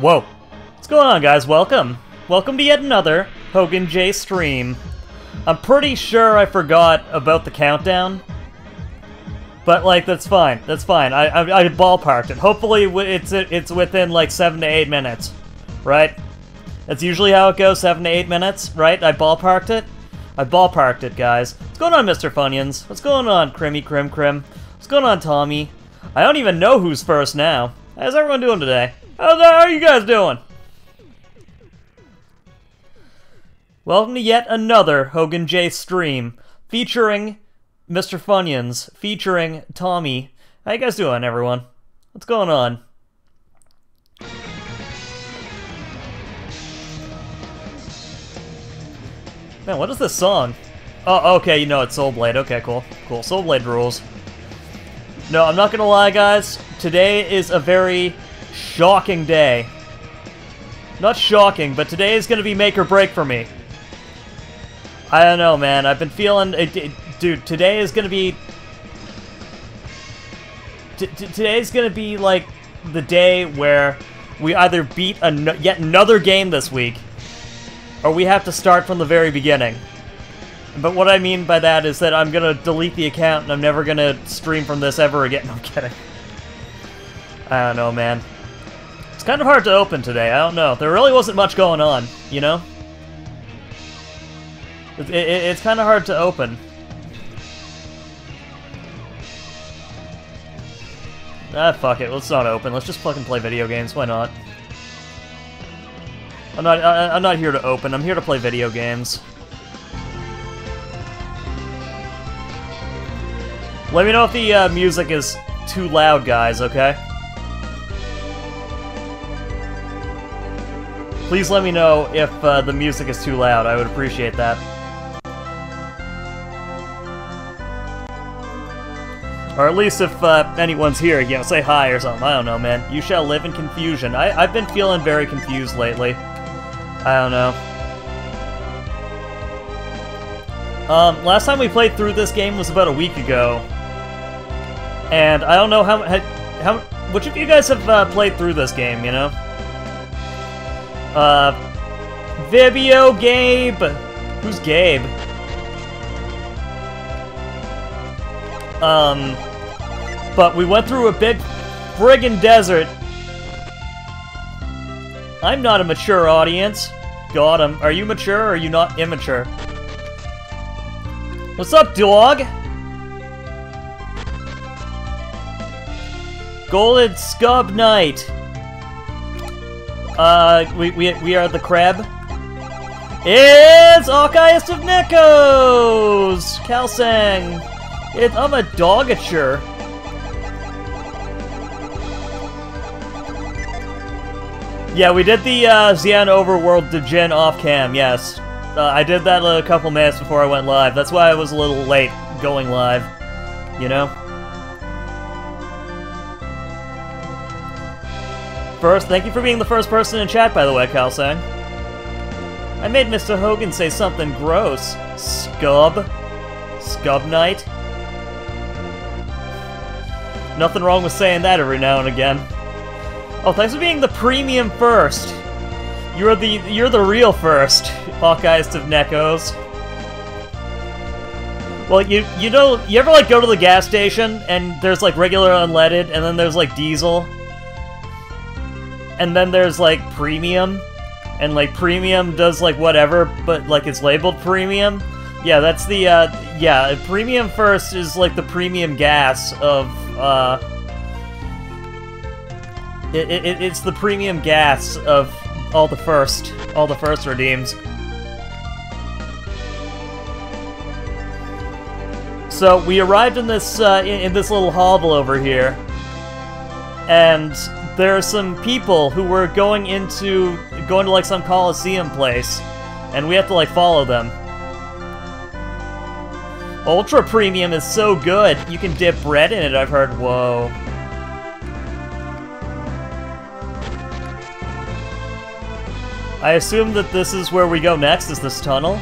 Whoa. What's going on, guys? Welcome. Welcome to yet another Hogan J stream. I'm pretty sure I forgot about the countdown. But, like, that's fine. That's fine. I ballparked it. Hopefully it's within, like, 7 to 8 minutes. Right? That's usually how it goes, 7 to 8 minutes, right? I ballparked it. I ballparked it, guys. What's going on, Mr. Funyuns? What's going on, Crimmy Crim Crim? What's going on, Tommy? I don't even know who's first now. How's everyone doing today? How are you guys doing? Welcome to yet another Hogan J stream, featuring Mr. Funyuns, featuring Tommy. How you guys doing, everyone? What's going on? Man, what is this song? Oh, okay, you know it's Soul Blade. Okay, cool. Cool. Soul Blade rules. No, I'm not gonna lie, guys. Today is a very shocking day. Not shocking, but today is gonna be make or break for me. I don't know, man. I've been feeling... dude, today is gonna be... Today's gonna be, like, the day where we either beat yet another game this week, or we have to start from the very beginning. But what I mean by that is that I'm gonna delete the account and I'm never gonna stream from this ever again. No, I'm kidding. I don't know, man. It's kind of hard to open today. I don't know. There really wasn't much going on, you know? It's kind of hard to open. Ah, fuck it. Let's not open. Let's just fucking play video games. Why not? I'm not here to open. I'm here to play video games. Let me know if the music is too loud, guys, okay? Please let me know if the music is too loud. I would appreciate that. Or at least if anyone's here, you know, say hi or something. I don't know, man. You shall live in confusion. I've been feeling very confused lately. I don't know. Last time we played through this game was about a week ago. And I don't know how which of you guys have played through this game, you know? Vibio Gabe! Who's Gabe? But we went through a big friggin' desert. I'm not a mature audience. Got him. Are you mature or are you not immature? What's up, dog? Golden Scub Knight. We are the Crab. It's Archiest of Nikos! Kalsang. I'm a dogature. Yeah, we did the Xian Overworld Djinn off-cam, yes. I did that a couple minutes before I went live. That's why I was a little late going live, you know? First, thank you for being the first person in chat, by the way, Kalsang. I made Mr. Hogan say something gross. Scub. Scub Knight. Nothing wrong with saying that every now and again. Oh, thanks for being the premium first. You're the real first, Hawkeyes of Nekos. Well, you know, you ever like go to the gas station and there's like regular unleaded and then there's like diesel? And then there's like premium, and like premium does like whatever, but like it's labeled premium. Yeah, that's the yeah, premium first is like the premium gas of it's the premium gas of all the first redeems. So we arrived in this little hovel over here, and there are some people who were going to like some Coliseum place, and we have to like follow them. Ultra Premium is so good, you can dip bread in it, I've heard. Whoa. I assume that this is where we go next, is this tunnel?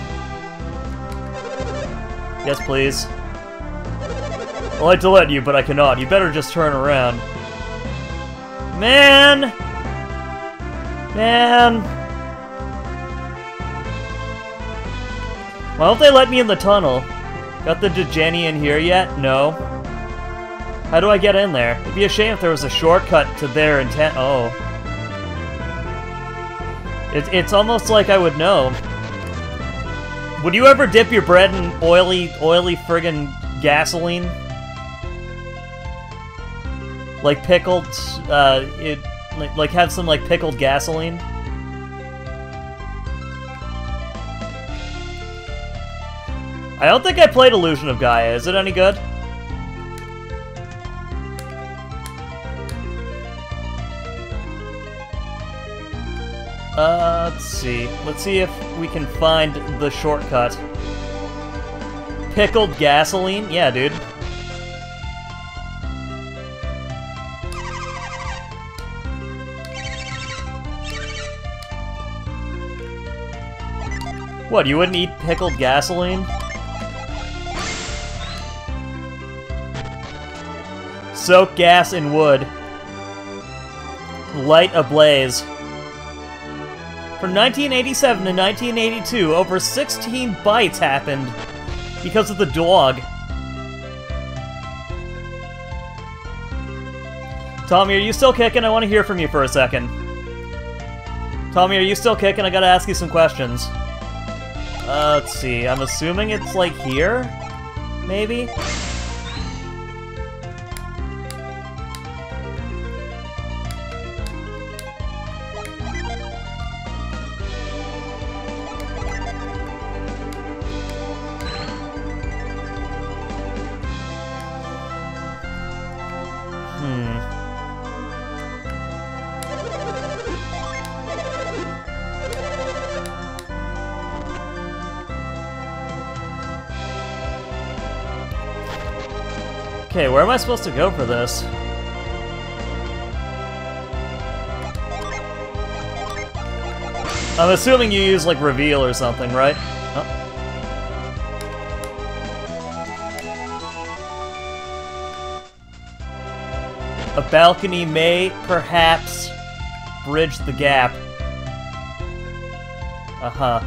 Yes, please. I'd like to let you, but I cannot. You better just turn around. Man! Man! Why don't they let me in the tunnel? Got the Djinni in here yet? No. How do I get in there? It'd be a shame if there was a shortcut to their intent. Oh. It's almost like I would know. Would you ever dip your bread in oily friggin' gasoline? Like pickled, like have some like pickled gasoline? I don't think I played Illusion of Gaia. Is it any good? Let's see. Let's see if we can find the shortcut. Pickled gasoline? Yeah, dude. What, you wouldn't eat pickled gasoline? Soak gas in wood. Light a blaze. From 1987 to 1982, over 16 bites happened because of the dog. Tommy, are you still kicking? I want to hear from you for a second. Tommy, are you still kicking? I gotta ask you some questions. Let's see. I'm assuming it's like here? Maybe? Okay, where am I supposed to go for this? I'm assuming you use, like, reveal or something, right? Oh. A balcony may, perhaps, bridge the gap. Uh-huh.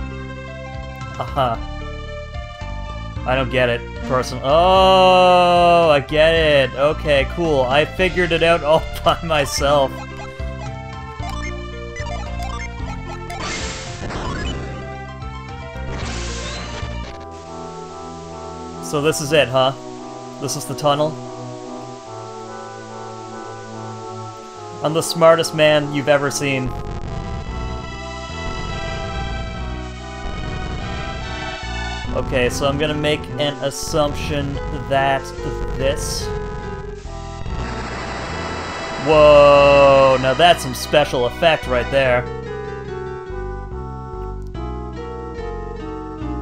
Uh-huh. I don't get it, personally. Oh, I get it. Okay, cool. I figured it out all by myself. So this is it, huh? This is the tunnel? I'm the smartest man you've ever seen. Okay, so I'm gonna make an assumption that this... Whoa, now that's some special effect right there.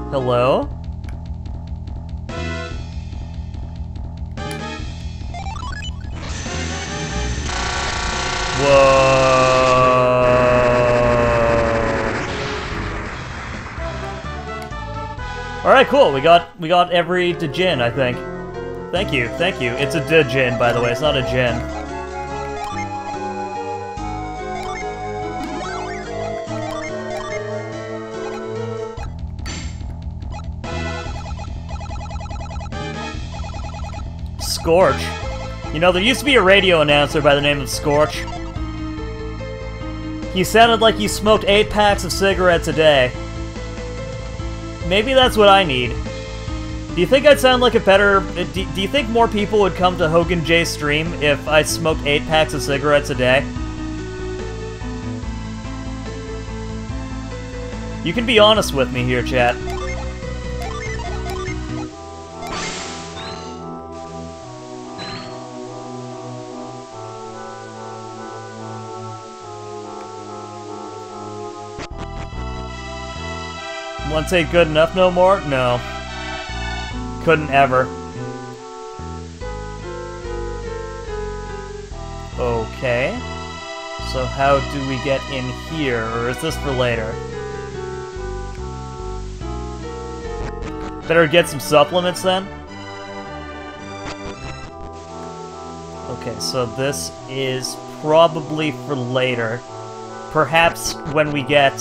Hello? Whoa. Alright, cool. We got every Djinn, I think. Thank you, thank you. It's a Djinn, by the way, it's not a Djinn. Scorch. You know, there used to be a radio announcer by the name of Scorch. He sounded like he smoked 8 packs of cigarettes a day. Maybe that's what I need. Do you think I'd sound like a better... Do you think more people would come to Hogan J's stream if I smoked 8 packs of cigarettes a day? You can be honest with me here, chat. One take good enough no more? No. Couldn't ever. Okay. So how do we get in here? Or is this for later? Better get some supplements then? Okay, so this is probably for later. perhaps when we get...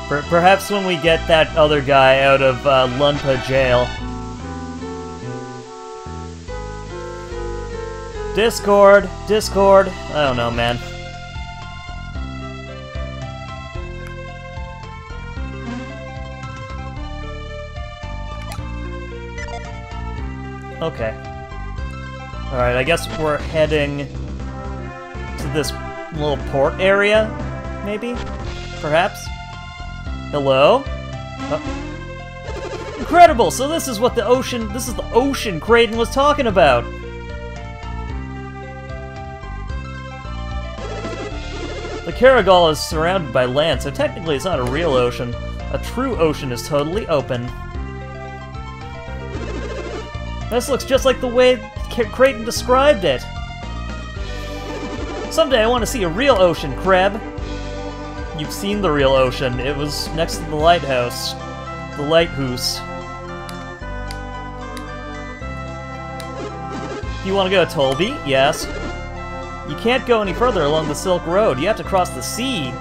Perhaps when we get that other guy out of Lunpa jail. Discord, Discord. I don't know, man. Okay. Alright, I guess we're heading to this little port area, maybe? Perhaps? Hello? Oh. Incredible! So this is what the ocean... This is the ocean Kraden was talking about! The Karagal is surrounded by land, so technically it's not a real ocean. A true ocean is totally open. This looks just like the way Kraden described it. Someday I want to see a real ocean, Kreb. You've seen the real ocean. It was next to the lighthouse. The lighthouse. You want to go to Tolby? Yes. You can't go any further along the Silk Road. You have to cross the sea.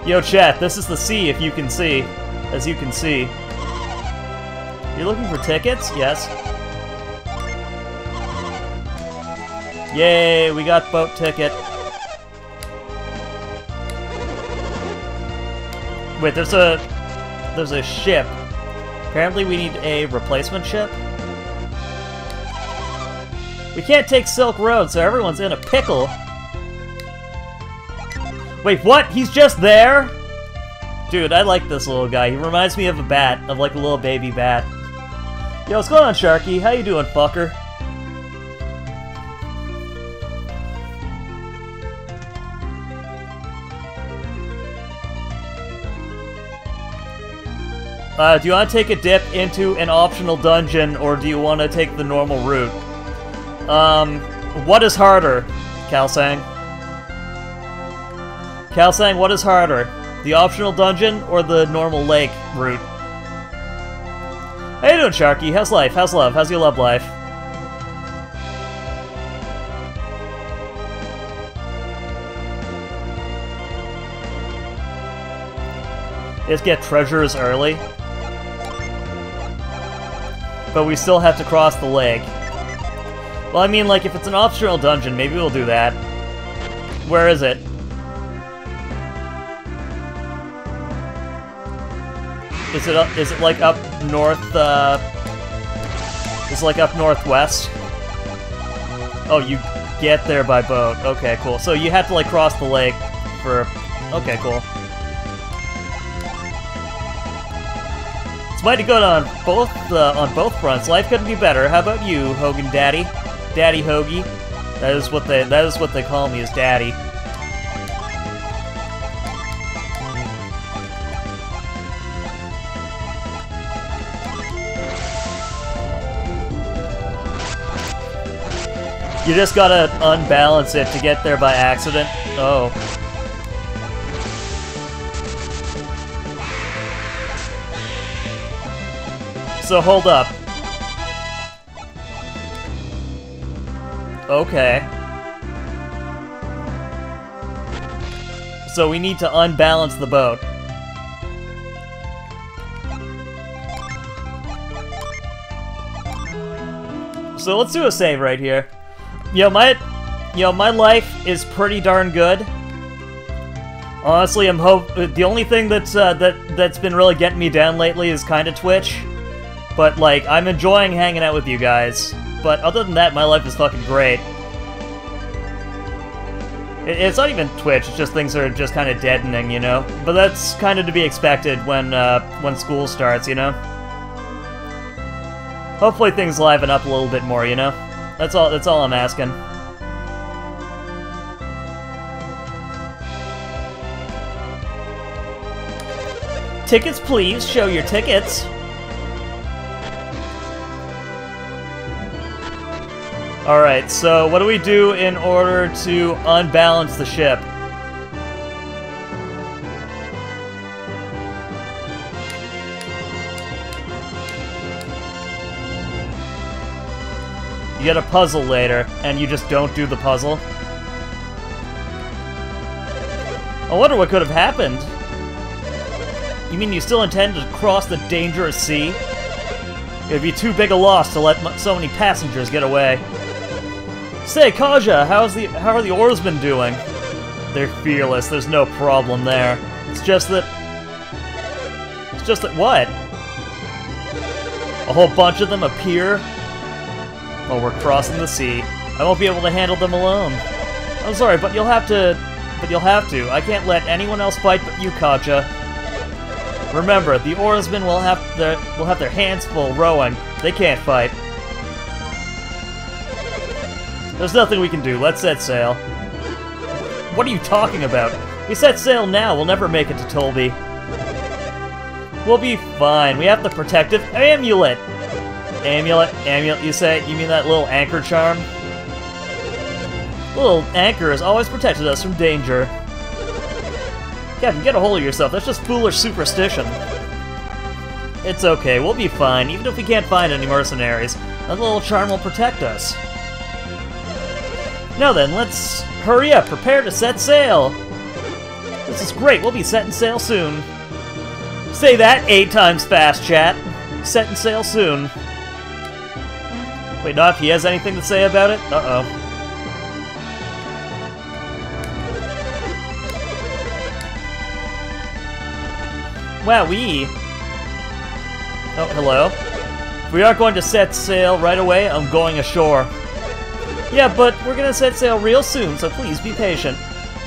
Yo, chat, this is the sea, if you can see. As you can see. You're looking for tickets? Yes. Yay, we got boat ticket. Wait, there's a ship. Apparently we need a replacement ship. We can't take Silk Road, so everyone's in a pickle. Wait, what? He's just there? Dude, I like this little guy. He reminds me of a bat, of like a little baby bat. Yo, what's going on, Sharky? How you doing, fucker? Do you want to take a dip into an optional dungeon, or do you want to take the normal route? What is harder, Kalsang? Kalsang, what is harder? The optional dungeon or the normal lake route? How you doing, Sharky? How's life? How's love? How's your love life? Just get treasures early. But we still have to cross the lake. Well, I mean, like, if it's an optional dungeon, maybe we'll do that. Where is it? Is it like up north, is it like up northwest? Oh, you get there by boat. Okay, cool. So you have to, like, cross the lake for... Okay, cool. It's mighty good on both fronts. Life couldn't be better. How about you, Hogan Daddy? Daddy Hoagie. That is what they call me, is Daddy. You just gotta unbalance it to get there by accident. Oh. So hold up. Okay. So we need to unbalance the boat. So let's do a save right here. My life is pretty darn good. Honestly, the only thing that's been really getting me down lately is kind of Twitch. But, like, I'm enjoying hanging out with you guys. But other than that, my life is fucking great. It's not even Twitch, it's just things are just kind of deadening, you know? But that's kind of to be expected when school starts, you know? Hopefully things liven up a little bit more, you know? That's all I'm asking. Tickets, please. Show your tickets. Alright, so what do we do in order to unbalance the ship? get a puzzle later, and you just don't do the puzzle. I wonder what could have happened. You mean you still intend to cross the dangerous sea? It'd be too big a loss to let so many passengers get away. Say, Kaja, how are the oarsmen doing? They're fearless, there's no problem there. It's just that what? A whole bunch of them appear while we're crossing the sea. I won't be able to handle them alone. I'm sorry, but you'll have to. I can't let anyone else fight but you, Kaja. Remember, the oarsmen will have their hands full rowing. They can't fight. There's nothing we can do. Let's set sail. What are you talking about? We set sail now. We'll never make it to Tolby. We'll be fine. We have the protective amulet. Amulet, you say? You mean that little anchor charm? The little anchor has always protected us from danger. Captain, get a hold of yourself. That's just foolish superstition. It's okay. We'll be fine. Even if we can't find any mercenaries, that little charm will protect us. Now then, let's hurry up. Prepare to set sail. This is great. We'll be setting sail soon. Say that 8 times fast, chat. Setting sail soon. Wait, not if he has anything to say about it? Uh-oh. Wowee. Oh, hello. If we aren't going to set sail right away, I'm going ashore. Yeah, but we're gonna set sail real soon, so please be patient.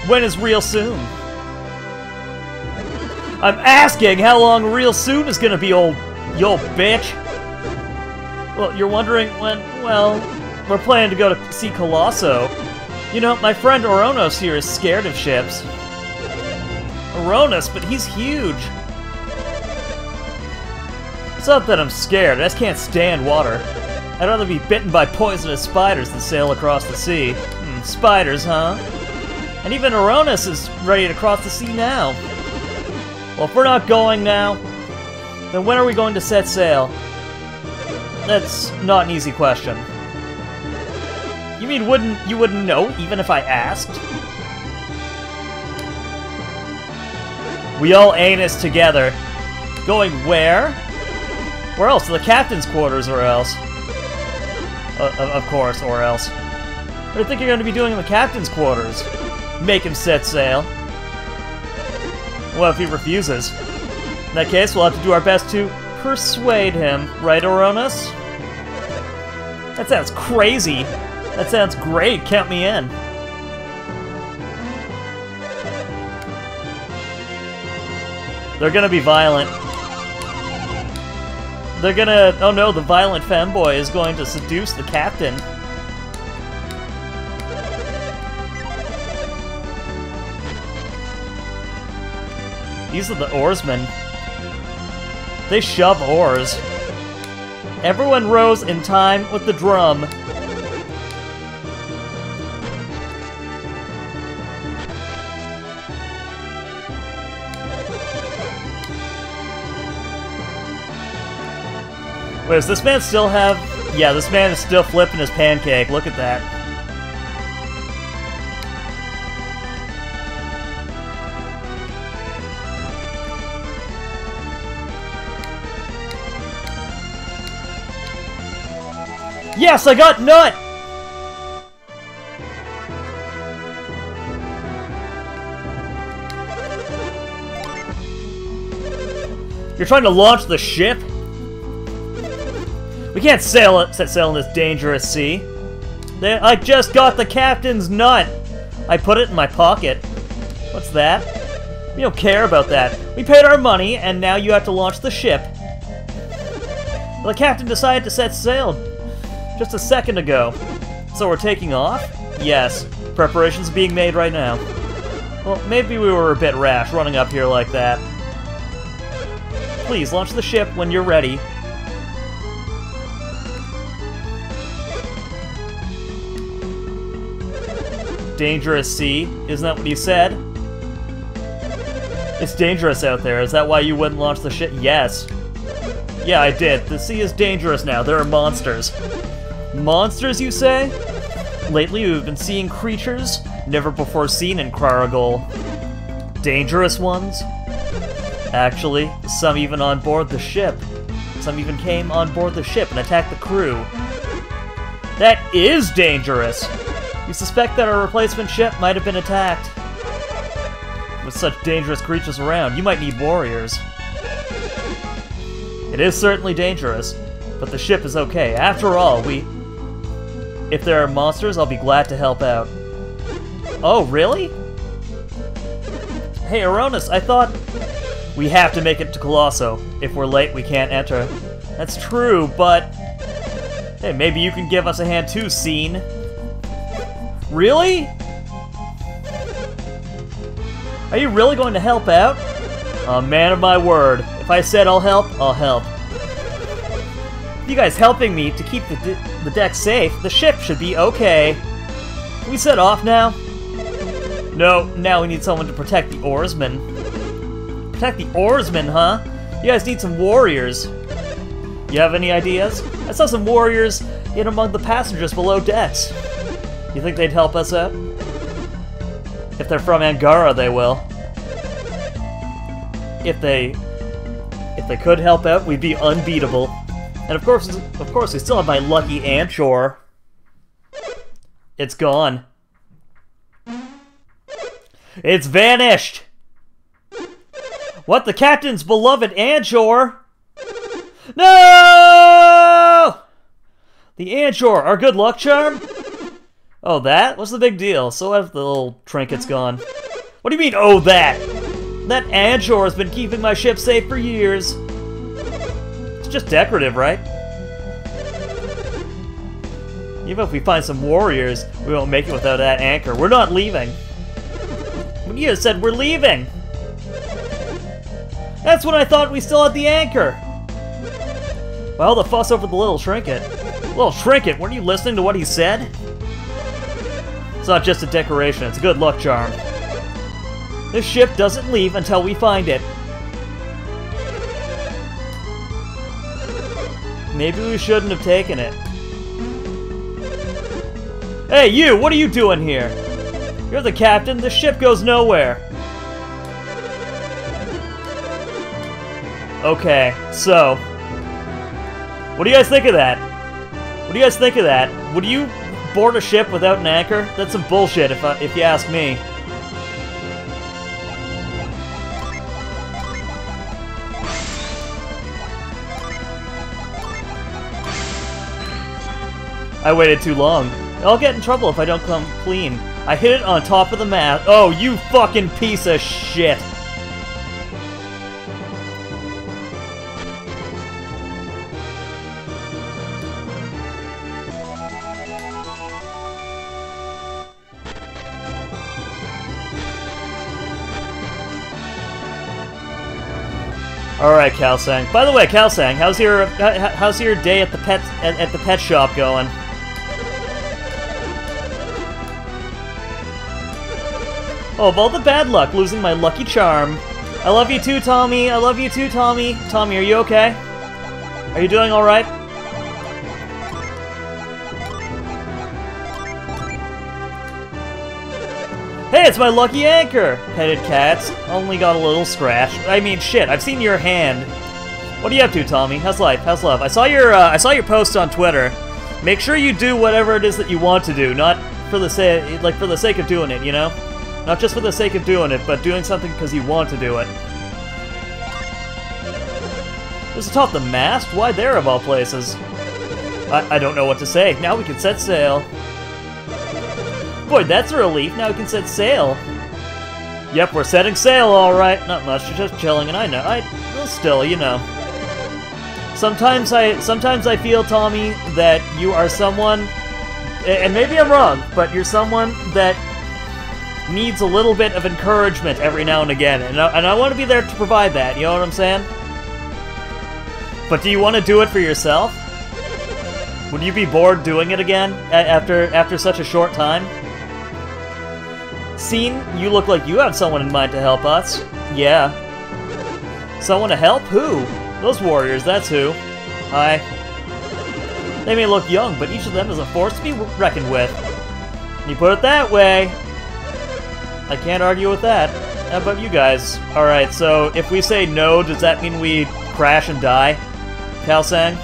When is real soon? I'm asking how long real soon is gonna be, you old bitch. Well, you're wondering when? Well, we're planning to go to see Colosso. You know, my friend Oronos here is scared of ships. Oronos, but he's huge. It's not that I'm scared, I just can't stand water. I'd rather be bitten by poisonous spiders than sail across the sea. Spiders, huh? And even Oronos is ready to cross the sea now. Well, if we're not going now, then when are we going to set sail? That's not an easy question. You mean you wouldn't know, even if I asked? We all anus together. Going where? Where else? To the captain's quarters, or else? Of course, or else. What do you think you're going to be doing in the captain's quarters? Make him set sail. What if he refuses? In that case, we'll have to do our best to persuade him. Right, Oronos? That sounds crazy. That sounds great. Count me in. They're gonna be violent. They're gonna... Oh no, the violent femboy is going to seduce the captain. These are the oarsmen. They shove oars. Everyone rows in time with the drum. Wait, does this man still have... Yeah, this man is still flipping his pancake. Look at that. Yes, I got nut! You're trying to launch the ship? We can't set sail in this dangerous sea. I just got the captain's nut! I put it in my pocket. What's that? We don't care about that. We paid our money, and now you have to launch the ship. Well, the captain decided to set sail just a second ago. So we're taking off? Yes. Preparations being made right now. Well, maybe we were a bit rash running up here like that. Please, launch the ship when you're ready. Dangerous sea? Isn't that what you said? It's dangerous out there. Is that why you wouldn't launch the ship? Yes. Yeah, I did. The sea is dangerous now. There are monsters. Monsters, you say? Lately, we've been seeing creatures never before seen in Klaragol. Dangerous ones? Actually, some even on board the ship. Some even came on board the ship and attacked the crew. That is dangerous! We suspect that our replacement ship might have been attacked. With such dangerous creatures around, you might need warriors. It is certainly dangerous, but the ship is okay. After all, if there are monsters, I'll be glad to help out. Oh, really? Hey, Aronis, I thought... We have to make it to Colosso. If we're late, we can't enter. That's true, but... Hey, maybe you can give us a hand too, Scene. Really? Are you really going to help out? A man of my word. If I said I'll help, I'll help. You guys helping me to keep the deck safe, the ship should be okay. Can we set off now? No, now we need someone to protect the oarsmen. Protect the oarsmen, huh? You guys need some warriors. You have any ideas? I saw some warriors in among the passengers below decks. You think they'd help us out? If they're from Angara, they will. If they could help out, we'd be unbeatable. And of course, we still have my lucky Anchor. It's gone. It's vanished! What, the captain's beloved Anchor? No! The Anchor, our good luck charm? Oh, that? What's the big deal? So have the little trinkets gone. What do you mean, oh, that? That Anchor has been keeping my ship safe for years. It's just decorative, right? Even if we find some warriors, we won't make it without that anchor. We're not leaving. When you said we're leaving. That's when I thought we still had the anchor. Well, the fuss over the little trinket. Little trinket, weren't you listening to what he said? It's not just a decoration, it's a good luck charm. This ship doesn't leave until we find it. Maybe we shouldn't have taken it. Hey, you! What are you doing here? You're the captain. The ship goes nowhere. Okay, so... What do you guys think of that? What do you guys think of that? Would you board a ship without an anchor? That's some bullshit, if you ask me. I waited too long. I'll get in trouble if I don't come clean. I hit it on top of the mast. Oh, you fucking piece of shit! Alright, Kalsang. By the way, Kalsang, how's your day at the pet shop going? Oh, of all the bad luck, losing my lucky charm. I love you too, Tommy. I love you too, Tommy. Tommy, are you okay? Are you doing alright? Hey, it's my lucky anchor! Petted cats. Only got a little scratch. I mean, shit, I've seen your hand. What are you up to, Tommy? How's life? How's love? I saw your post on Twitter. Make sure you do whatever it is that you want to do, not for the sake of doing it, you know? Not just for the sake of doing it, but doing something because you want to do it. This is atop the mast? Why there, of all places? I don't know what to say. Now we can set sail. Boy, that's a relief. Now we can set sail. Yep, we're setting sail, all right. Not much, just chilling, and I know. Well, still, you know. Sometimes I feel, Tommy, that you are someone, and maybe I'm wrong, but you're someone that needs a little bit of encouragement every now and again, and I want to be there to provide that. You know what I'm saying? But do you want to do it for yourself? Would you be bored doing it again after such a short time? Scene, you look like you have someone in mind to help us. Yeah. Someone to help? Who? Those warriors, that's who. Hi. They may look young, but each of them is a force to be reckoned with. You put it that way. I can't argue with that. How about you guys? Alright, so if we say no, does that mean we crash and die? Kalsang?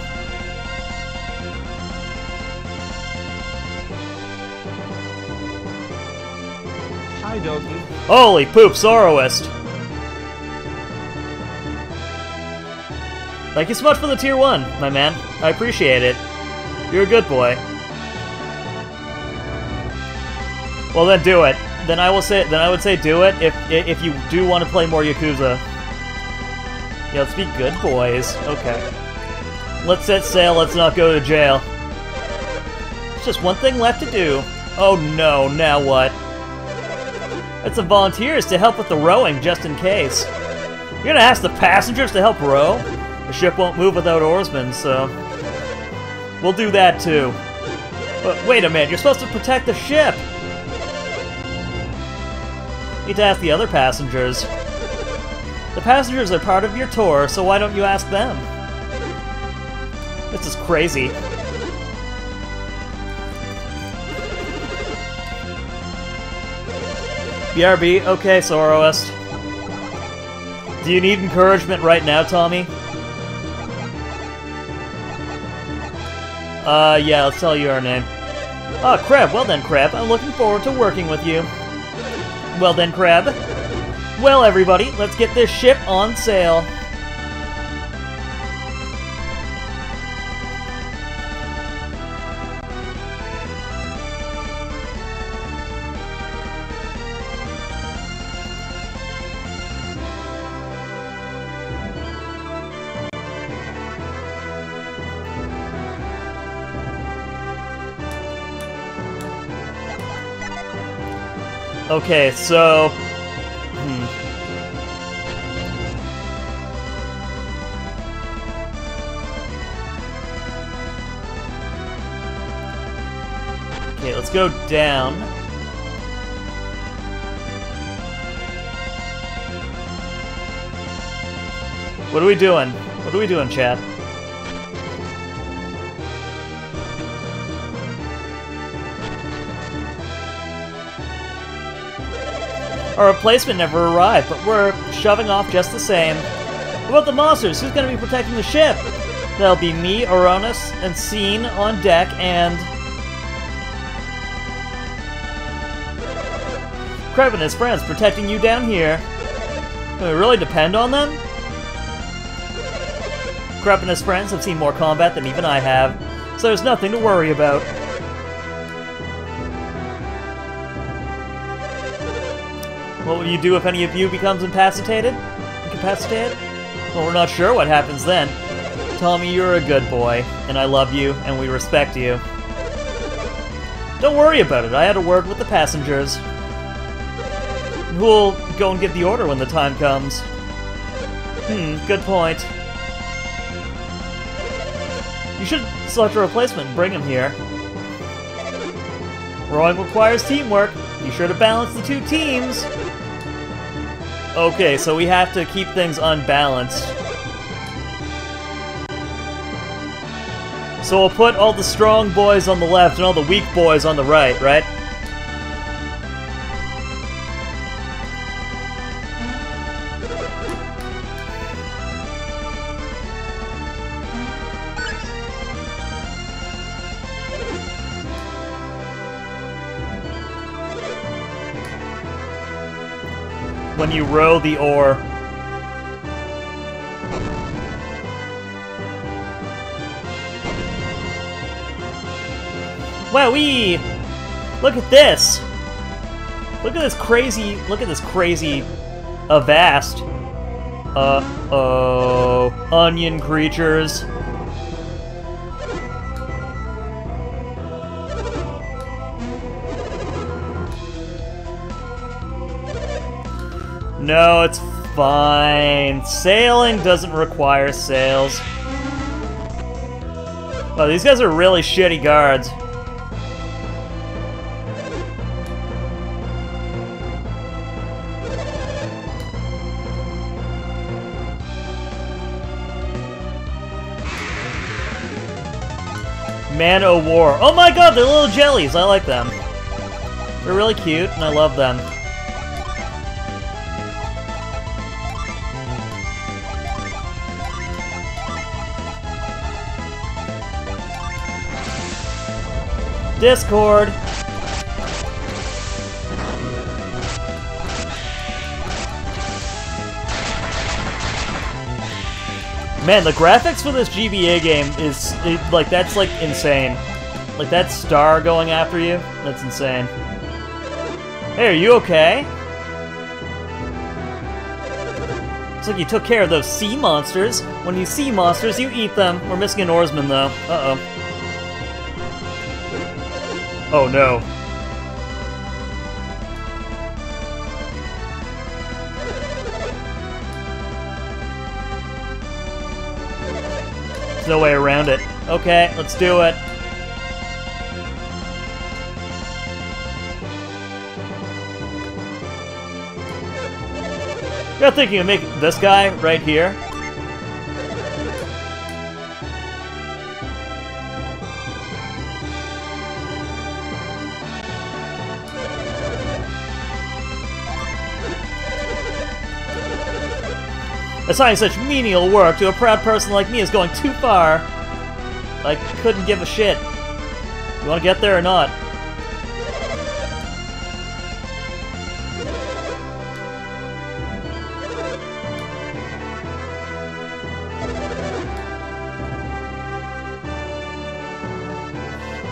Hi, doggy. Holy poop, Soroist! Thank you so much for the tier 1, my man. I appreciate it. You're a good boy. Well then do it. Then I would say do it if you do want to play more Yakuza. Yeah, let's be good boys. Okay. Let's set sail, let's not go to jail. There's just one thing left to do. Oh no, now what? It's the volunteers to help with the rowing, just in case. You're gonna ask the passengers to help row? The ship won't move without oarsmen, so... we'll do that too. But wait a minute, you're supposed to protect the ship! You need to ask the other passengers. The passengers are part of your tour, so why don't you ask them? This is crazy. BRB, okay, Soroist. Do you need encouragement right now, Tommy? Yeah, let's tell you our name. Ah, Crab, well then, Crab, I'm looking forward to working with you. Well then, Crab. Well, everybody, let's get this ship on sail. Okay, so... Okay, let's go down. What are we doing? What are we doing, chat? Our replacement never arrived, but we're shoving off just the same. What about the monsters? Who's going to be protecting the ship? That'll be me, Aronis, and Scene on deck, and... Crab and his friends protecting you down here. Can we really depend on them? Crab and his friends have seen more combat than even I have, so there's nothing to worry about. What will you do if any of you becomes incapacitated? Well, we're not sure what happens then. Tommy, you're a good boy, and I love you, and we respect you. Don't worry about it, I had a word with the passengers. Who'll go and give the order when the time comes. Good point. You should select a replacement and bring him here. Rowing requires teamwork. Be sure to balance the two teams. Okay, so we have to keep things unbalanced. So we'll put all the strong boys on the left and all the weak boys on the right, right? When you row the oar. Wowee! Look at this! Look at this crazy Avast. Uh-oh. Onion creatures. No, it's fine. Sailing doesn't require sails. Wow, these guys are really shitty guards. Man o' War. Oh my god, they're little jellies. I like them. They're really cute, and I love them. Discord. Man, the graphics for this GBA game is, like, that's, like, insane. Like, that star going after you, that's insane. Hey, are you okay? Looks like you took care of those sea monsters. When you see monsters, you eat them. We're missing an oarsman, though. Uh-oh. Oh, no. There's no way around it. Okay, let's do it. You're thinking of making this guy right here? Assigning such menial work to a proud person like me is going too far. I couldn't give a shit. You want to get there or not?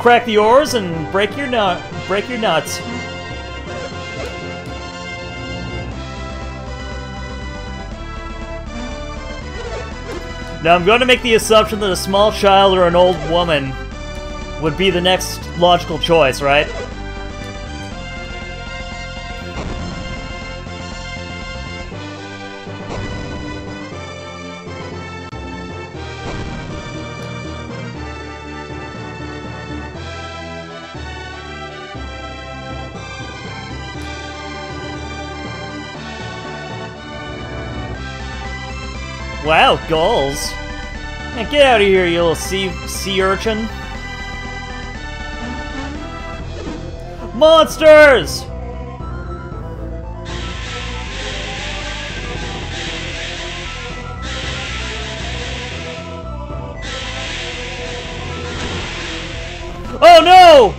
Crack the oars and break your nuts. Now I'm going to make the assumption that a small child or an old woman would be the next logical choice, right? Wow, gulls. Man, get out of here, you little sea urchin. Monsters! Oh no!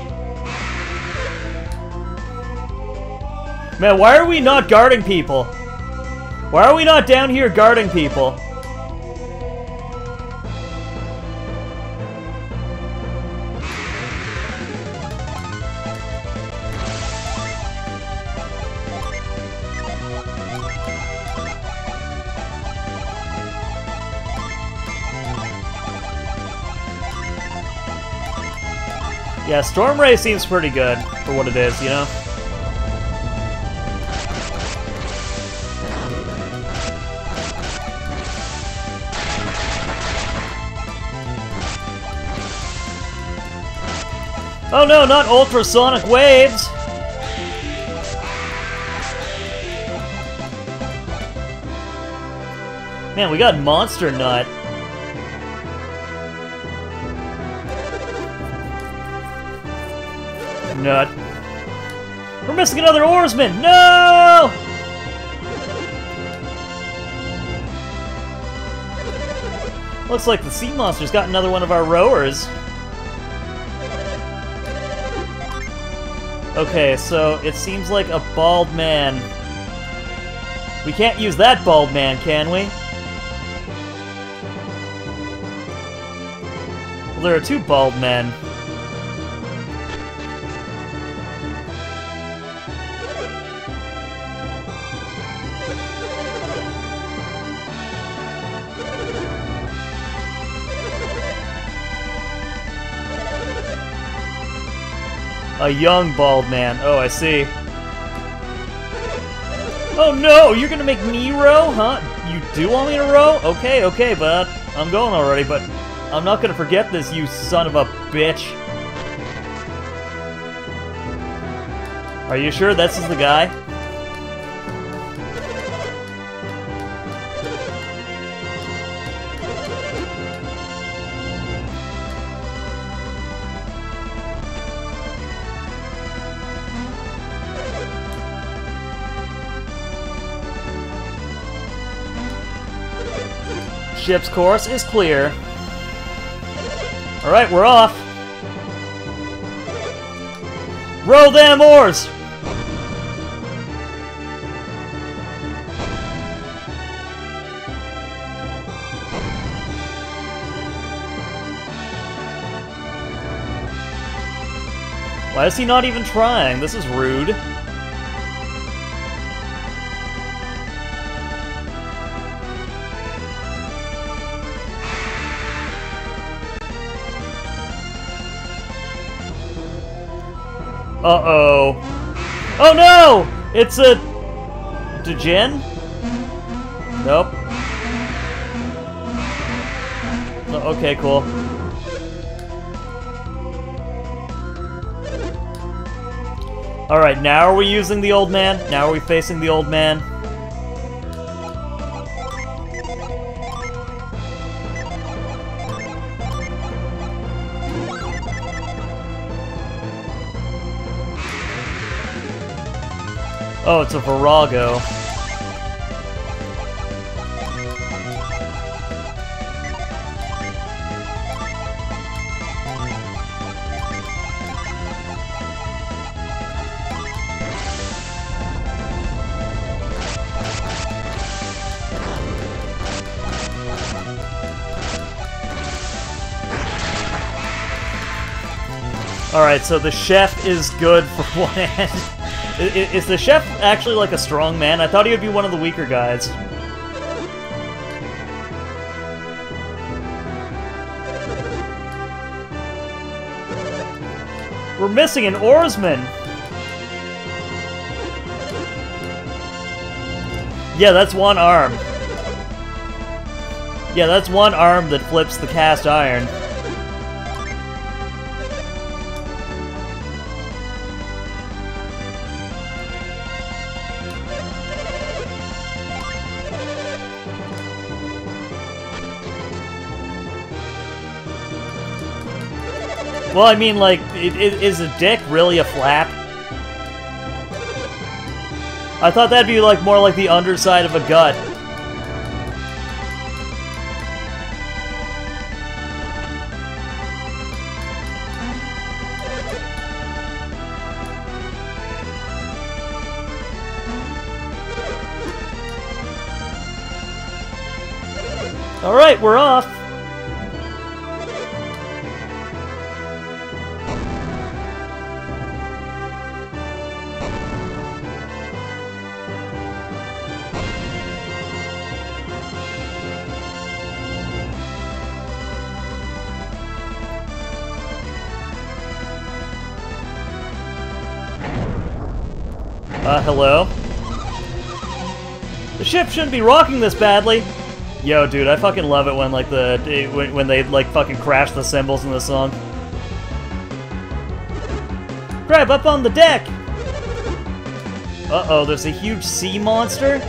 Man, why are we not guarding people? Why are we not down here guarding people? Yeah, Storm Ray seems pretty good for what it is, you know? Oh no, not ultrasonic waves! Man, we got Monster Nut. Nut. We're missing another oarsman! No! Looks like the sea monster's got another one of our rowers. Okay, so it seems like a bald man. We can't use that bald man, can we? Well, there are two bald men. A young bald man. Oh, I see. Oh no, you're gonna make me row? Huh? You do want me to row? Okay, okay, but I'm going already, but I'm not gonna forget this, you son of a bitch. Are you sure this is the guy? Ship's course is clear. Alright, we're off. Row them oars! Why is he not even trying? This is rude. Uh-oh. Oh no! It's a... Djinn? Nope. Oh, okay, cool. Alright, now are we using the old man? Now are we facing the old man? Oh, it's a Virago. Alright, so the chef is good for one hand. Is the chef actually like a strong man? I thought he would be one of the weaker guys. We're missing an oarsman! Yeah, that's one arm. Yeah, that's one arm that flips the cast iron. Well, I mean, like, is a dick really a flap? I thought that'd be, like, more like the underside of a gut. Alright, we're off! Hello? The ship shouldn't be rocking this badly! Yo, dude, I fucking love it when, like, when they, like, fucking crash the cymbals in the song. Grab up on the deck! Uh-oh, there's a huge sea monster?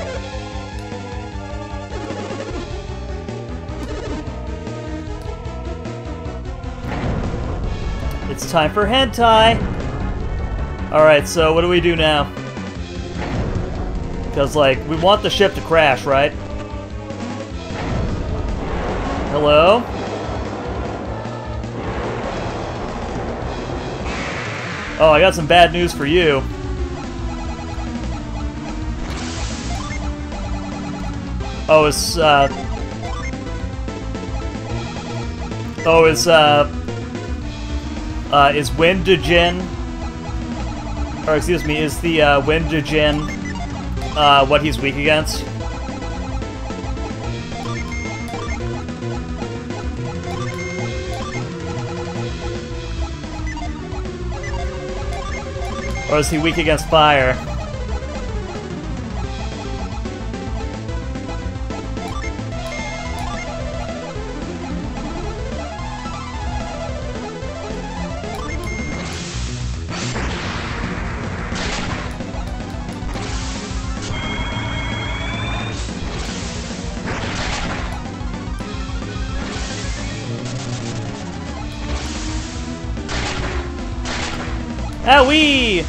It's time for hentai! Alright, so what do we do now? Because, like, we want the ship to crash, right? Hello? Oh, I got some bad news for you. Oh, is Wind Djinn... Or, excuse me, is the, Wind Djinn, what he's weak against? Or is he weak against fire? Owie!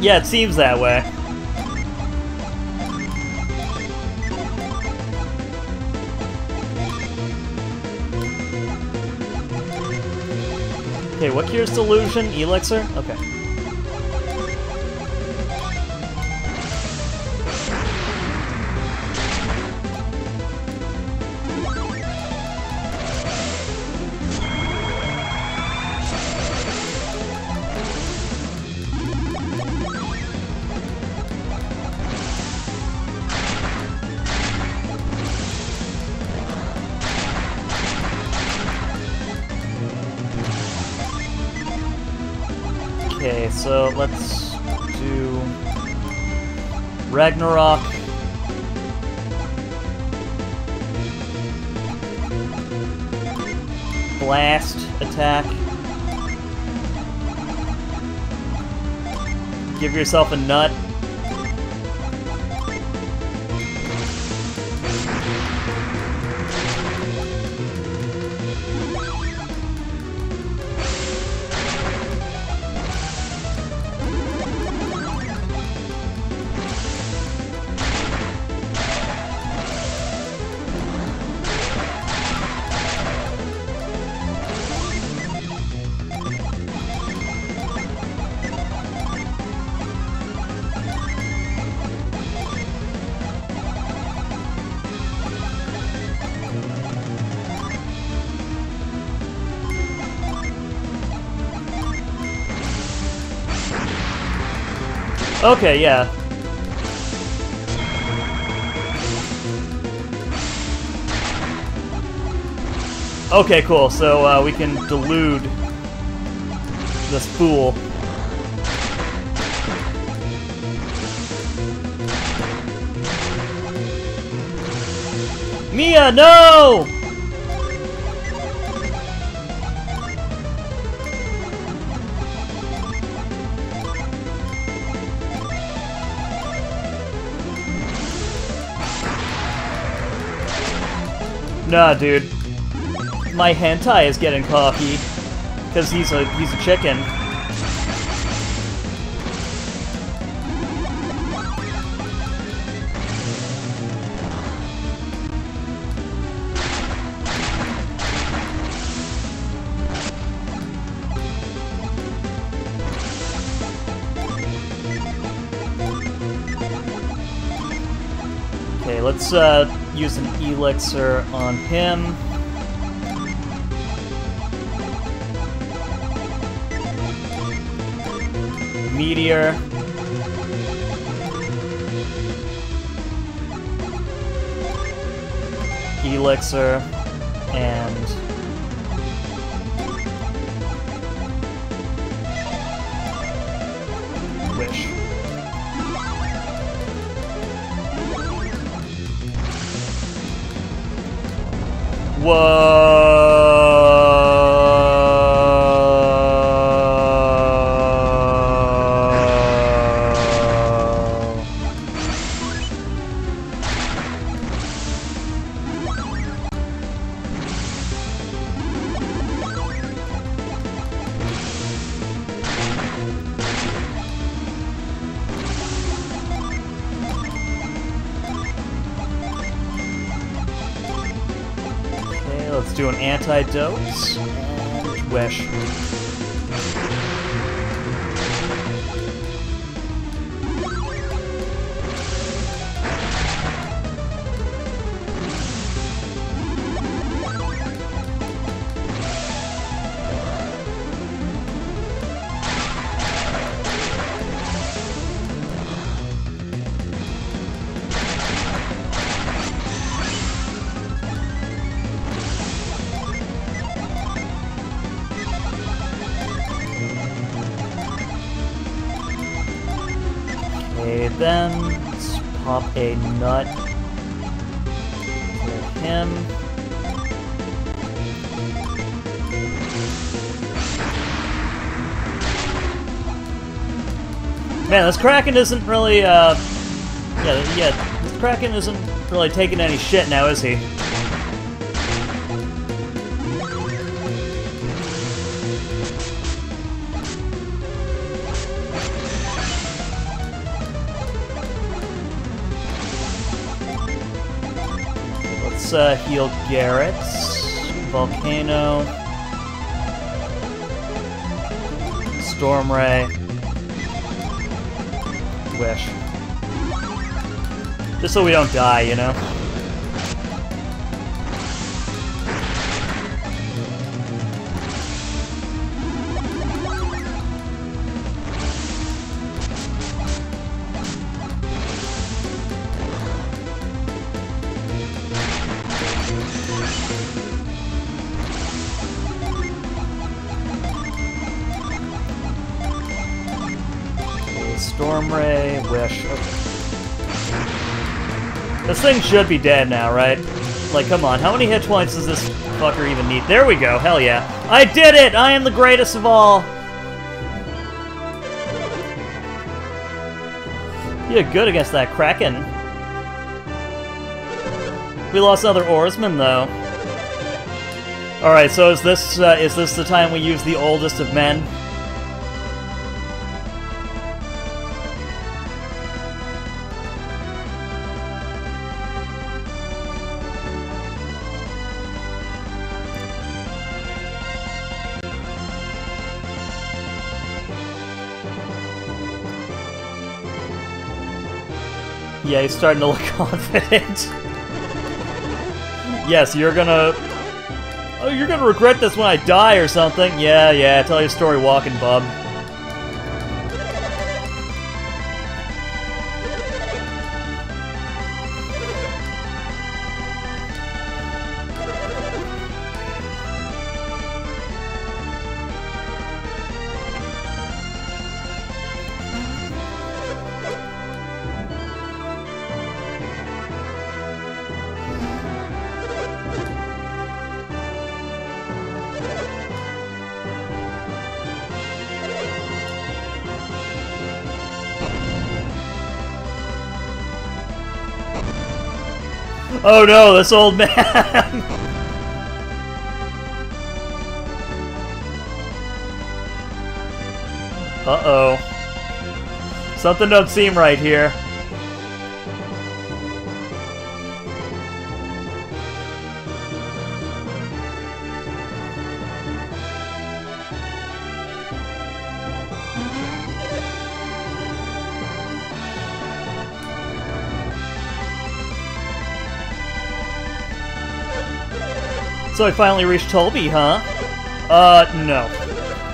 Yeah, it seems that way. Okay, what cures delusion? Elixir? Okay. Okay, so let's do Ragnarok. Blast attack. Give yourself a nut. Okay, yeah. Okay, cool. So we can delude this fool. Mia, no! Nah, dude. My hentai is getting cocky because he's a chicken. Okay, let's use an elixir on him. Meteor. Elixir. And wish. Let's do an antidote and wish. Okay, then let's pop a nut for him. Man, this Kraken isn't really, this Kraken isn't really taking any shit now, is he? heal Garrett. Volcano. Storm Ray. Wish. Just so we don't die, you know? Storm Ray, Wish. Okay. This thing should be dead now, right? Like, come on, how many hit points does this fucker even need? There we go, hell yeah. I did it! I am the greatest of all! You did good against that Kraken. We lost another oarsman, though. Alright, so is this the time we use the oldest of men? Yeah, he's starting to look confident. Yes, you're gonna... Oh, you're gonna regret this when I die or something. Yeah, tell your story walking, bub. Oh no, this old man! Uh-oh. Something don't seem right here. So I finally reached Tolby, huh? No.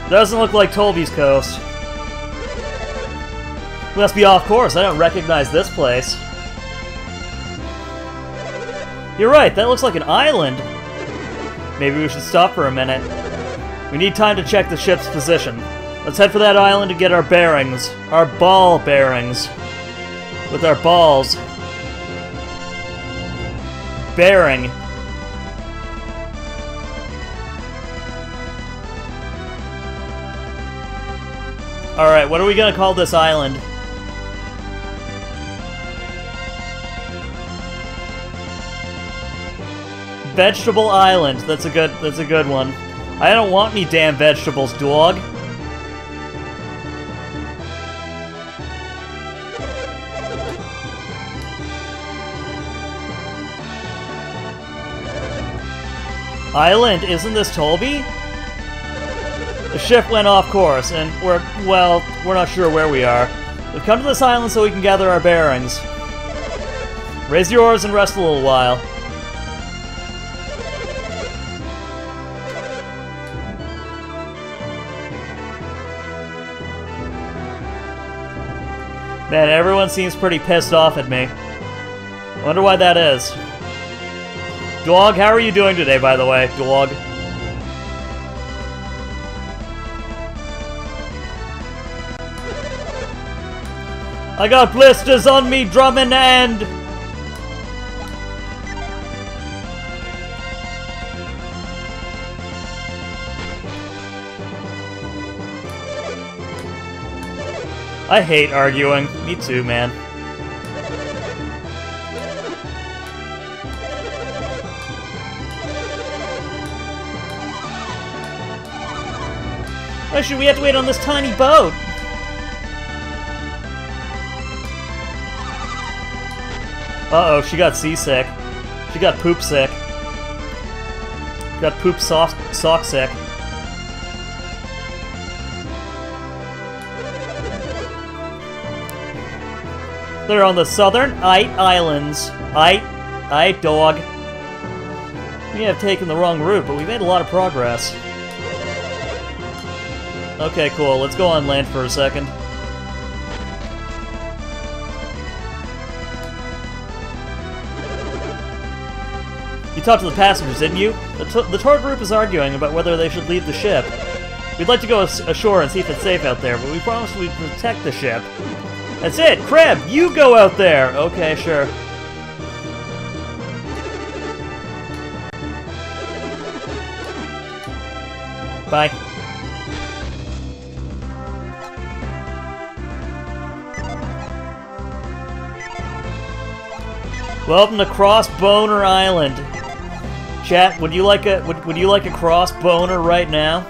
Doesn't look like Tolby's coast. We must be off course. I don't recognize this place. You're right, that looks like an island. Maybe we should stop for a minute. We need time to check the ship's position. Let's head for that island to get our bearings. Our ball bearings. With our balls. Bearing. Alright, what are we gonna call this island? Vegetable Island. That's a good one. I don't want any damn vegetables, dog. Island, isn't this Tolby? The ship went off course, and we're not sure where we are. We've come to this island so we can gather our bearings. Raise your oars and rest a little while. Man, everyone seems pretty pissed off at me. Wonder why that is. Dog, how are you doing today, by the way, dog? I got blisters on me, drumming and... I hate arguing. Me too, man. Why should we have to wait on this tiny boat? Uh-oh, she got seasick. She got poop sick. Got poop sock sick. They're on the southern Ite Islands. Ite dog. We have taken the wrong route, but we made a lot of progress. Okay, cool. Let's go on land for a second. You talked to the passengers, didn't you? The tour group is arguing about whether they should leave the ship. We'd like to go ashore and see if it's safe out there, but we promised we'd protect the ship. That's it! Crab, you go out there! Okay, sure. Bye. Welcome to Crossboner Island. Chat, would you like a crossboner right now?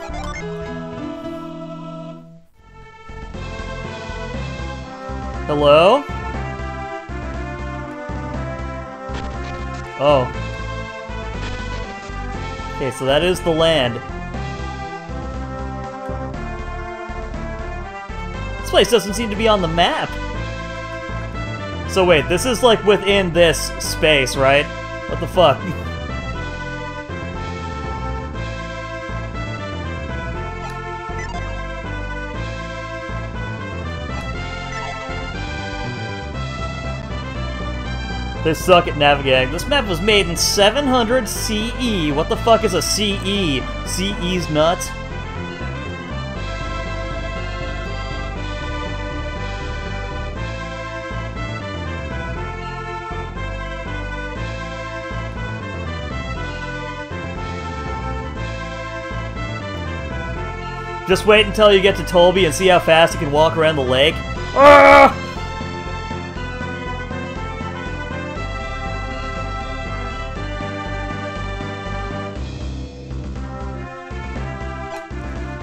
Hello? Oh. Okay, so that is the land. This place doesn't seem to be on the map. So wait, this is like within this space, right? What the fuck? They suck at navigating. This map was made in 700 CE. What the fuck is a CE? CE's nuts? Just wait until you get to Tolby and see how fast you can walk around the lake. Ah!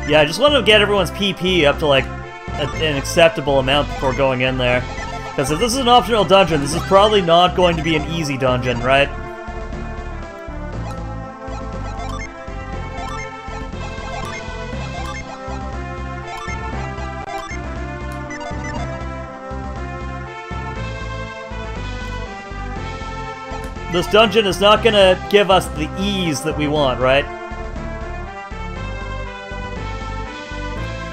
Yeah, I just wanted to get everyone's PP up to, like, an acceptable amount before going in there. Because if this is an optional dungeon, this is probably not going to be an easy dungeon, right? This dungeon is not gonna give us the ease that we want, right?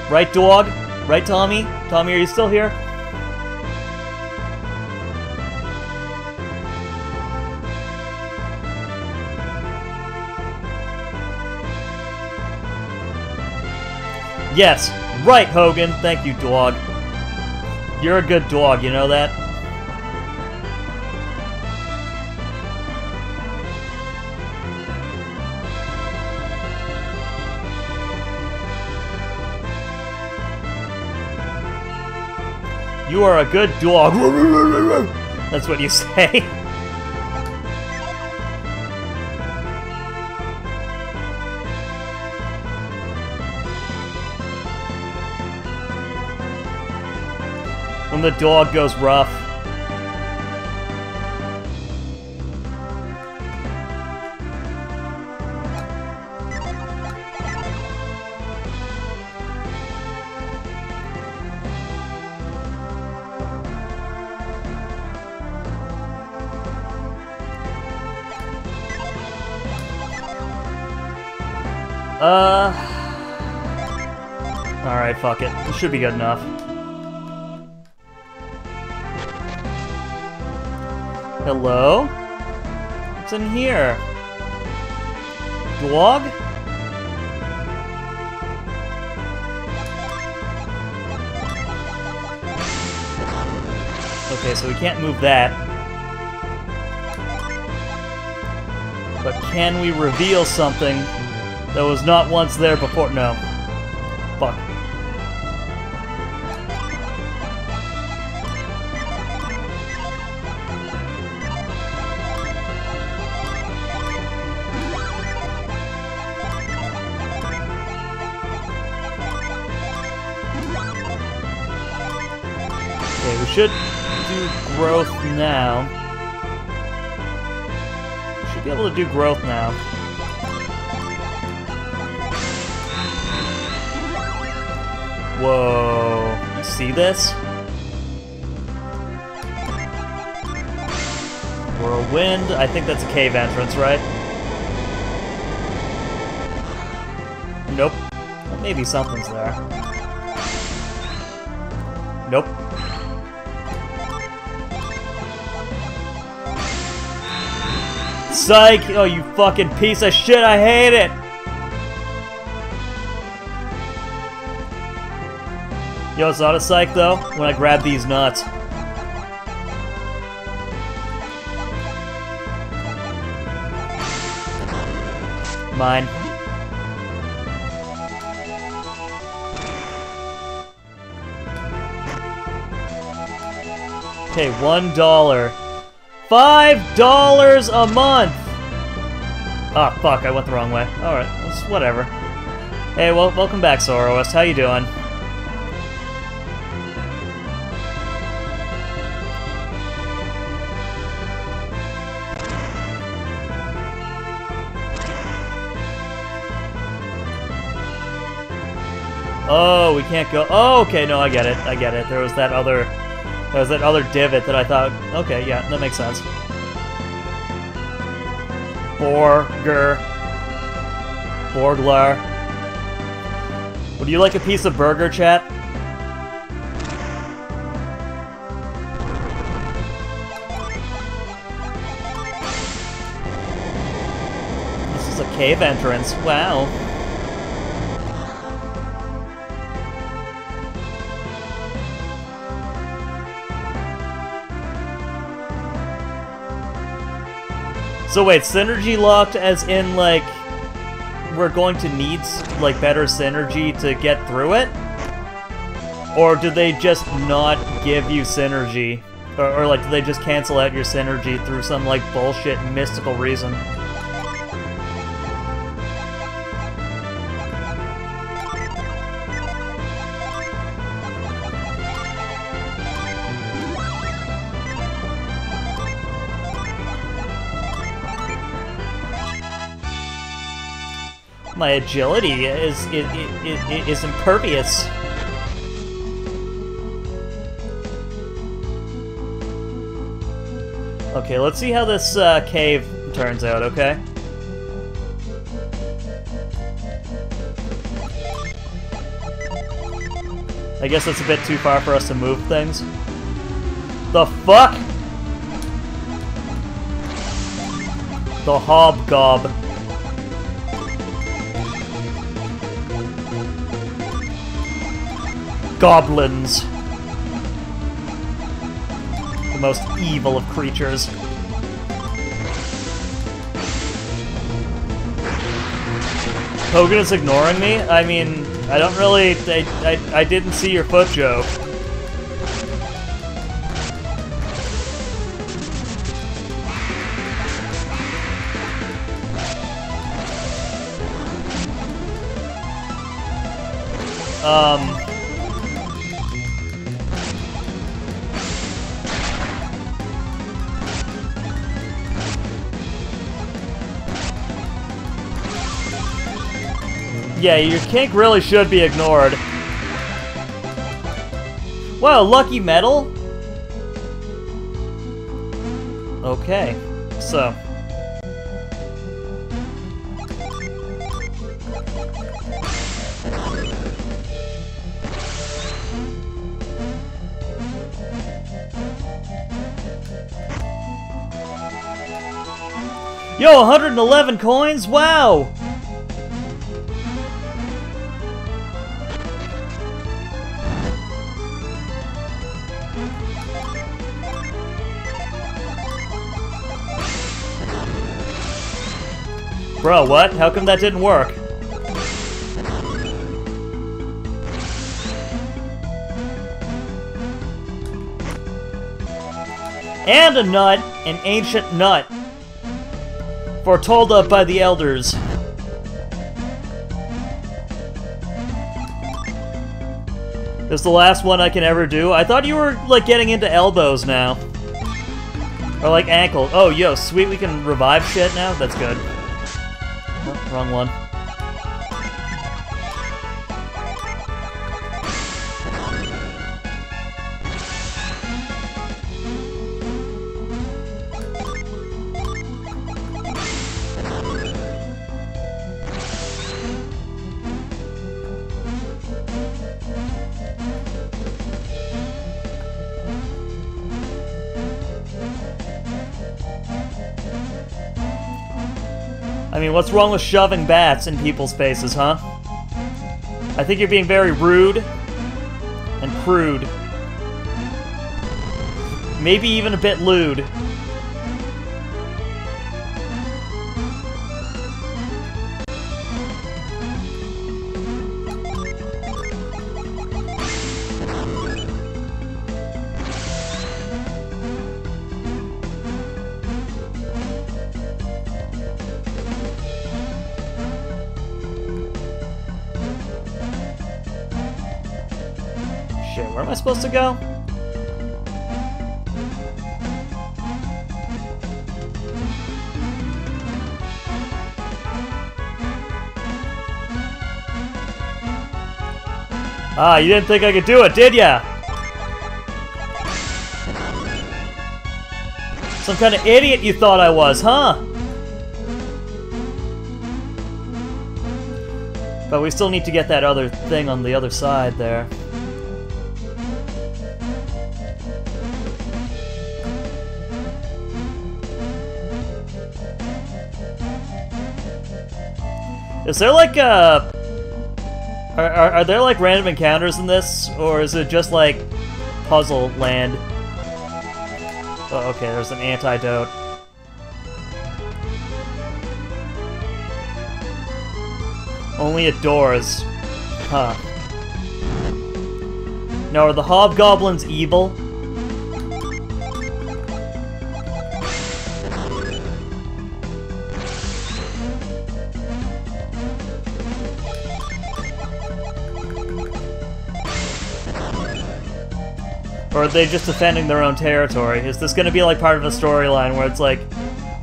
Right, dog? Right, Tommy? Tommy, are you still here? Yes, right, Hogan. Thank you, dog. You're a good dog, you know that? You are a good dog. That's what you say. When the dog goes rough. Alright, fuck it. This should be good enough. Hello? What's in here? Dog? Okay, so we can't move that. But can we reveal something that was not once there before? No. Fuck. Okay, we should do growth now. be able to do growth now. Whoa. You see this? Whirlwind? I think that's a cave entrance, right? Nope. Well, maybe something's there. Nope. Psych! Oh, you fucking piece of shit, I hate it! Yo, it's not a psych, though, when I grab these nuts. Mine. Okay, $1. $5 a month! Ah, fuck, I went the wrong way. Alright, whatever. Hey, well, welcome back, Soroist. How you doing? Oh, we can't go. Oh, okay, no, I get it. I get it. There was that other divot that I thought. Okay, yeah, that makes sense. Borglar. Would you like a piece of burger, chat? This is a cave entrance. Wow. So wait, synergy locked as in, like, we're going to need, like, better synergy to get through it? Or do they just not give you synergy? Or like, do they just cancel out your synergy through some, like, bullshit mystical reason? My agility is impervious. Okay, let's see how this cave turns out, okay? I guess it's a bit too far for us to move things. The fuck? The hobgob. Goblins. The most evil of creatures. Hogan is ignoring me? I mean, I don't really... I didn't see your foot joke. Yeah, your kink really should be ignored. Wow, lucky medal? Okay, so... Yo, 111 coins? Wow! Bro, what? How come that didn't work? And a nut, an ancient nut, foretold of by the elders. This is the last one I can ever do. I thought you were, like, getting into elbows now. Or like ankle. Oh, yo, sweet, we can revive shit now? That's good. Oh, wrong one. I mean, what's wrong with shoving bats in people's faces, huh? I think you're being very rude and crude. Maybe even a bit lewd. Shit, where am I supposed to go? Ah, you didn't think I could do it, did ya? Some kind of idiot you thought I was, huh? But we still need to get that other thing on the other side there. Is there like are there like random encounters in this, or is it just like puzzle land? Oh, okay, there's an antidote. Only at doors. Huh. Now, are the hobgoblins evil? Or are they just defending their own territory? Is this gonna be like part of a storyline where it's like,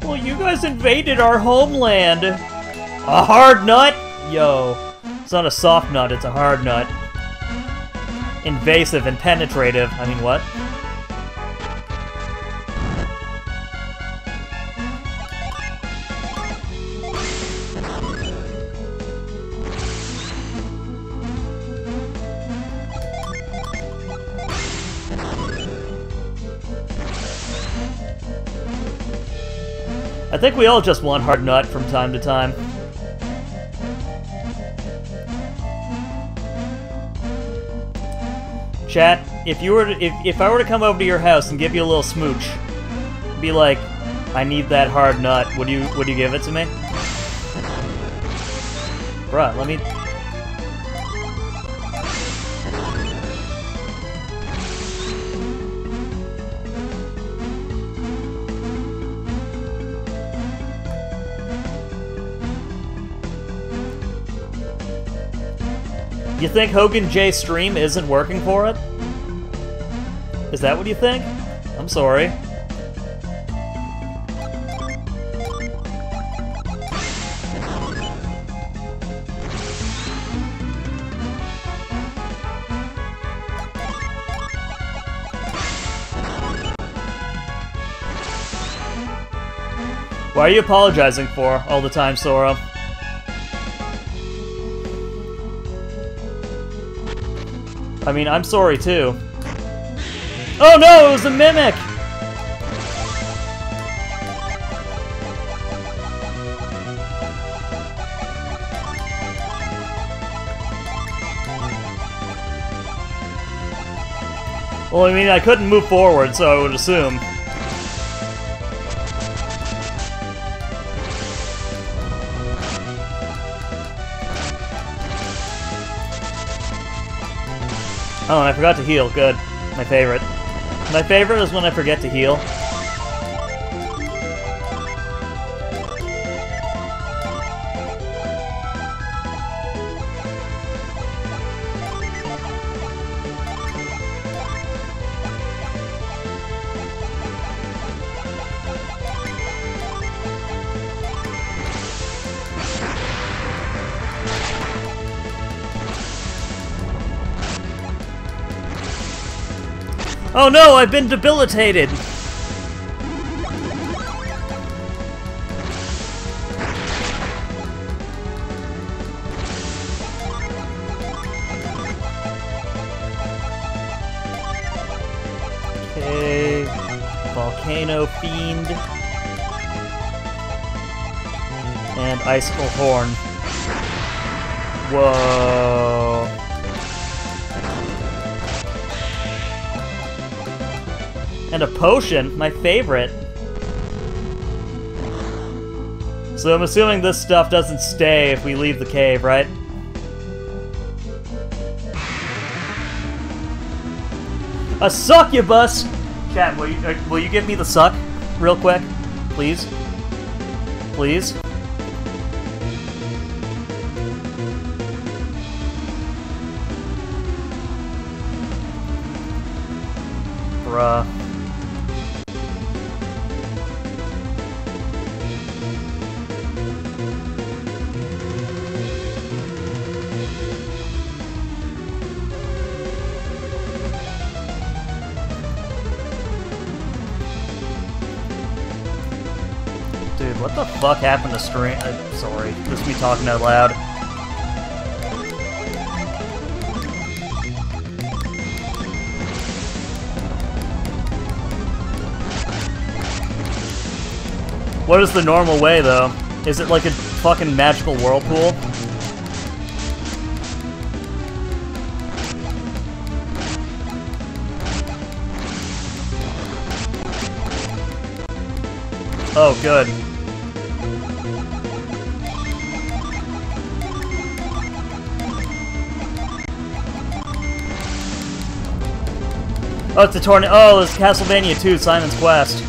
well, you guys invaded our homeland! A hard nut? Yo. It's not a soft nut, it's a hard nut. Invasive and penetrative. I mean, what? I think we all just want hard nut from time to time. Chat, if I were to come over to your house and give you a little smooch, be like, I need that hard nut, would you give it to me? Bruh, let me... You think Hogan J stream isn't working for it? Is that what you think? I'm sorry. Why are you apologizing for all the time, Sora? I mean, I'm sorry too. Oh no, it was a mimic! Well, I mean, I couldn't move forward, so I would assume. Oh, and I forgot to heal. Good. My favorite. My favorite is when I forget to heal. Oh no, I've been debilitated! Okay, Volcano Fiend. And Icicle Horn. Whoa. And a potion, my favorite. So I'm assuming this stuff doesn't stay if we leave the cave, right? A succubus! Chat, will you give me the suck real quick? Please? Please? Bruh. Dude, what the fuck happened to stream? Sorry, just me talking out loud. What is the normal way, though? Is it like a fucking magical whirlpool? Oh, good. Oh, it's a tornado. Oh, it's Castlevania 2, Simon's Quest.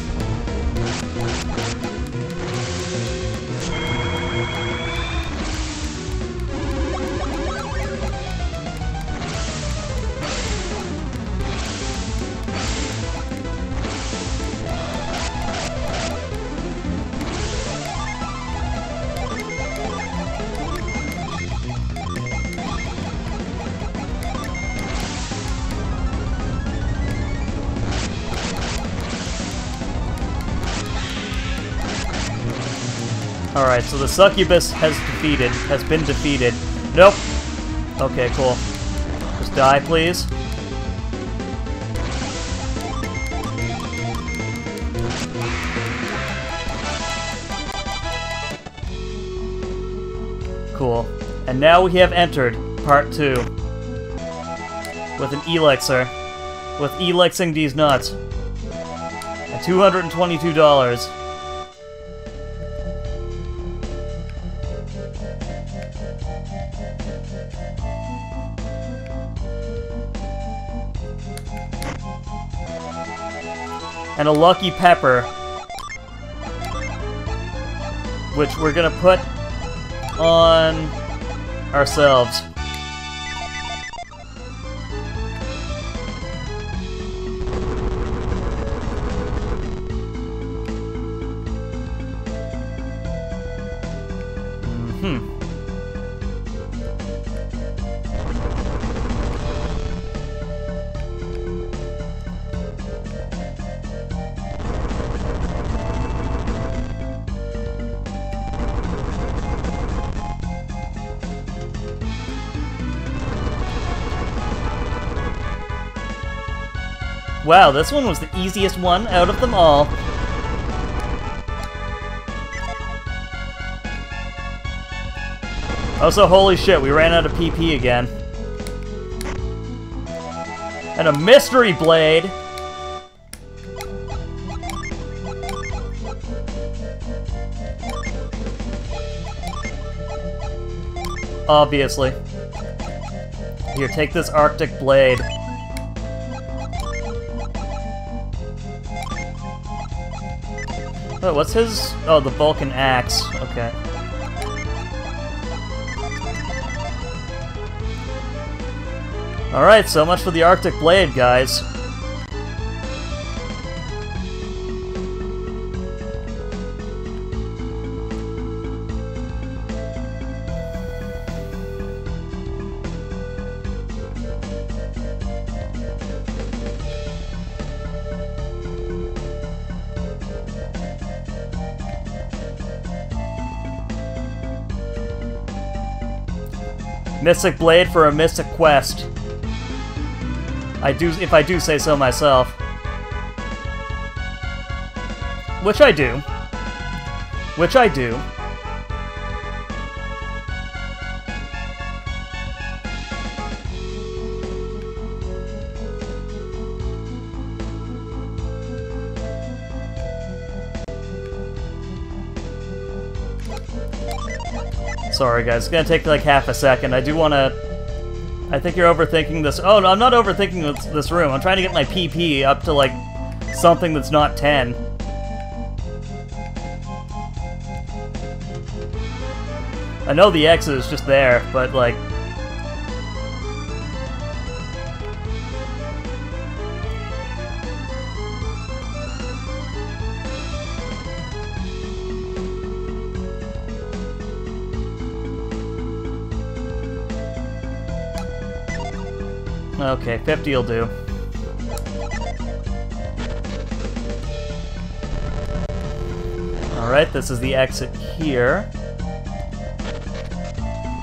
Alright, so the succubus has been defeated. Nope. Okay, cool. Just die, please. Cool. And now we have entered part 2. With an elixir. With elixing these nuts. At $222. And a lucky pepper, which we're gonna put on ourselves. Wow, this one was the easiest one out of them all. Also, holy shit, we ran out of PP again. And a mystery blade! Obviously. Here, take this Arctic blade. Oh, what's his... Oh, the Vulcan axe. Okay. Alright, so much for the Arctic blade, guys. Mystic Blade for a Mystic Quest. If I do say so myself. Which I do. Which I do. Sorry guys, it's gonna take like half a second. I do wanna... I think you're overthinking this. Oh, no, I'm not overthinking this room. I'm trying to get my PP up to like something that's not 10. I know the X is just there, but like... Okay, 50 will do. Alright, this is the exit here.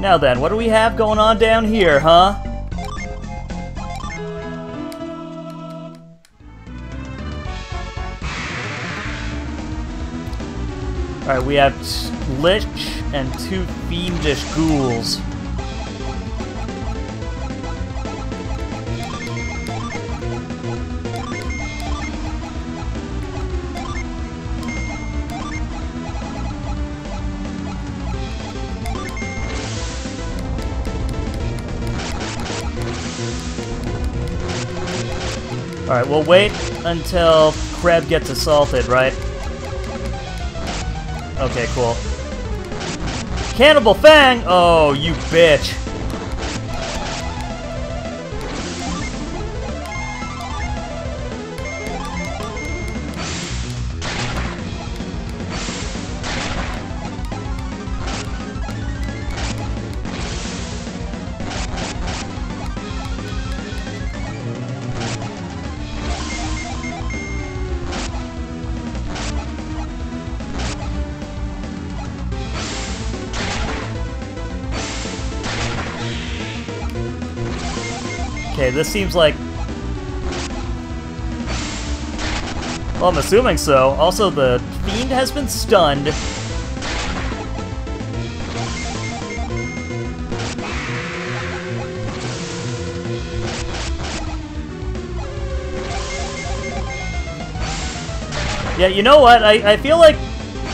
Now then, what do we have going on down here, huh? Alright, we have Lich and 2 fiendish ghouls. Alright, we'll wait until Kreb gets assaulted, right? Okay, cool. Cannibal Fang! Oh, you bitch. Okay, this seems like... Well, I'm assuming so. Also, the Fiend has been stunned. Yeah, you know what? I feel like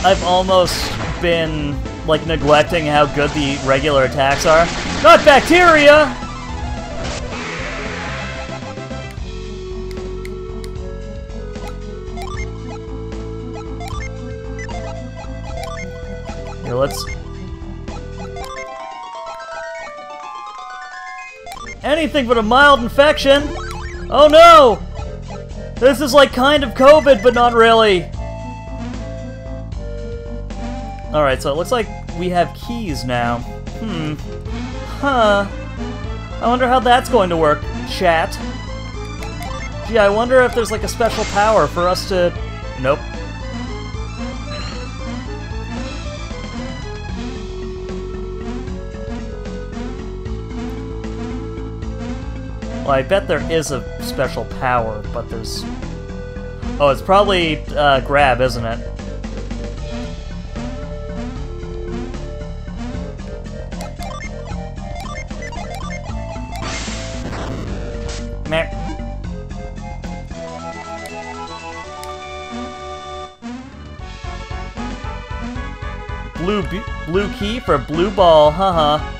I've almost been, like, neglecting how good the regular attacks are. Not bacteria! Here, let's... Anything but a mild infection! Oh no! This is like kind of COVID, but not really. Alright, so it looks like we have keys now. Huh. I wonder how that's going to work, chat. Gee, I wonder if there's like a special power for us to... Nope. Well, I bet there is a special power, but there's... Oh, it's probably grab, isn't it? Meh. Blue key for blue ball, haha.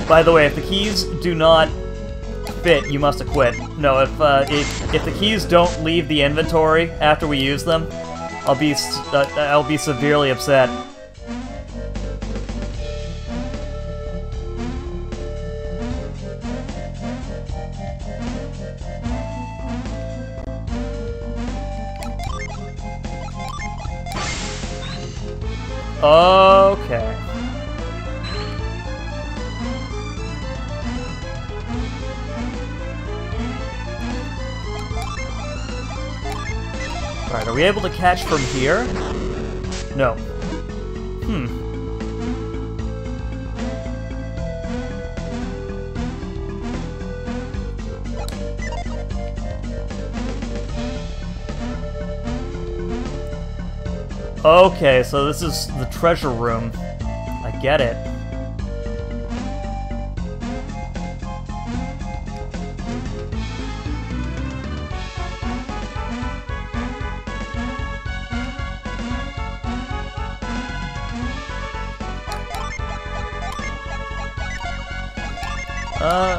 By the way, if the keys do not fit, you must have quit. No, if the keys don't leave the inventory after we use them, I'll be severely upset. Okay. Alright, are we able to catch from here? No. Okay, so this is the treasure room. I get it.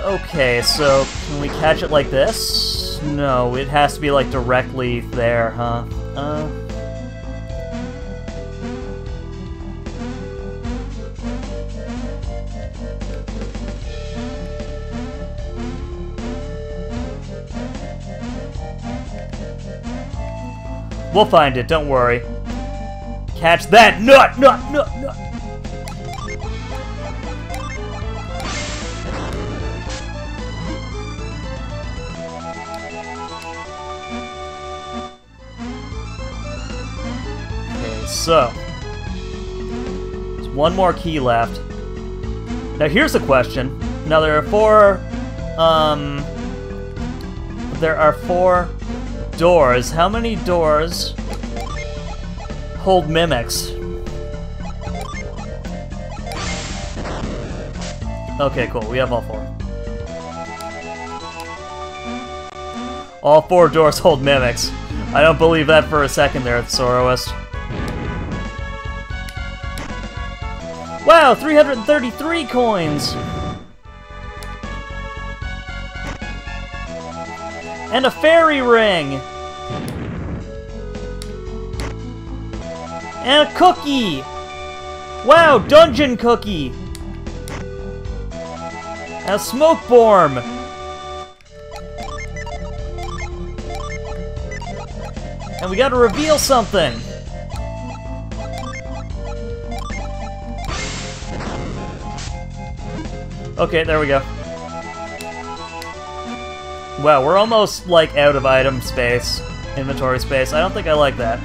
Okay, so can we catch it like this? No, it has to be like directly there, huh? We'll find it, don't worry. Catch that nut! Nut! Nut! Nut! Okay, so. There's one more key left. Now here's a question. Now there are four doors. How many doors hold mimics? Okay, cool. We have all four. All four doors hold mimics. I don't believe that for a second there, Soroist. Wow, 333 coins! And a fairy ring! And a cookie! Wow, dungeon cookie! And a smoke bomb! And we gotta reveal something! Okay, there we go. Wow, we're almost, like, out of item space. Inventory space. I don't think I like that.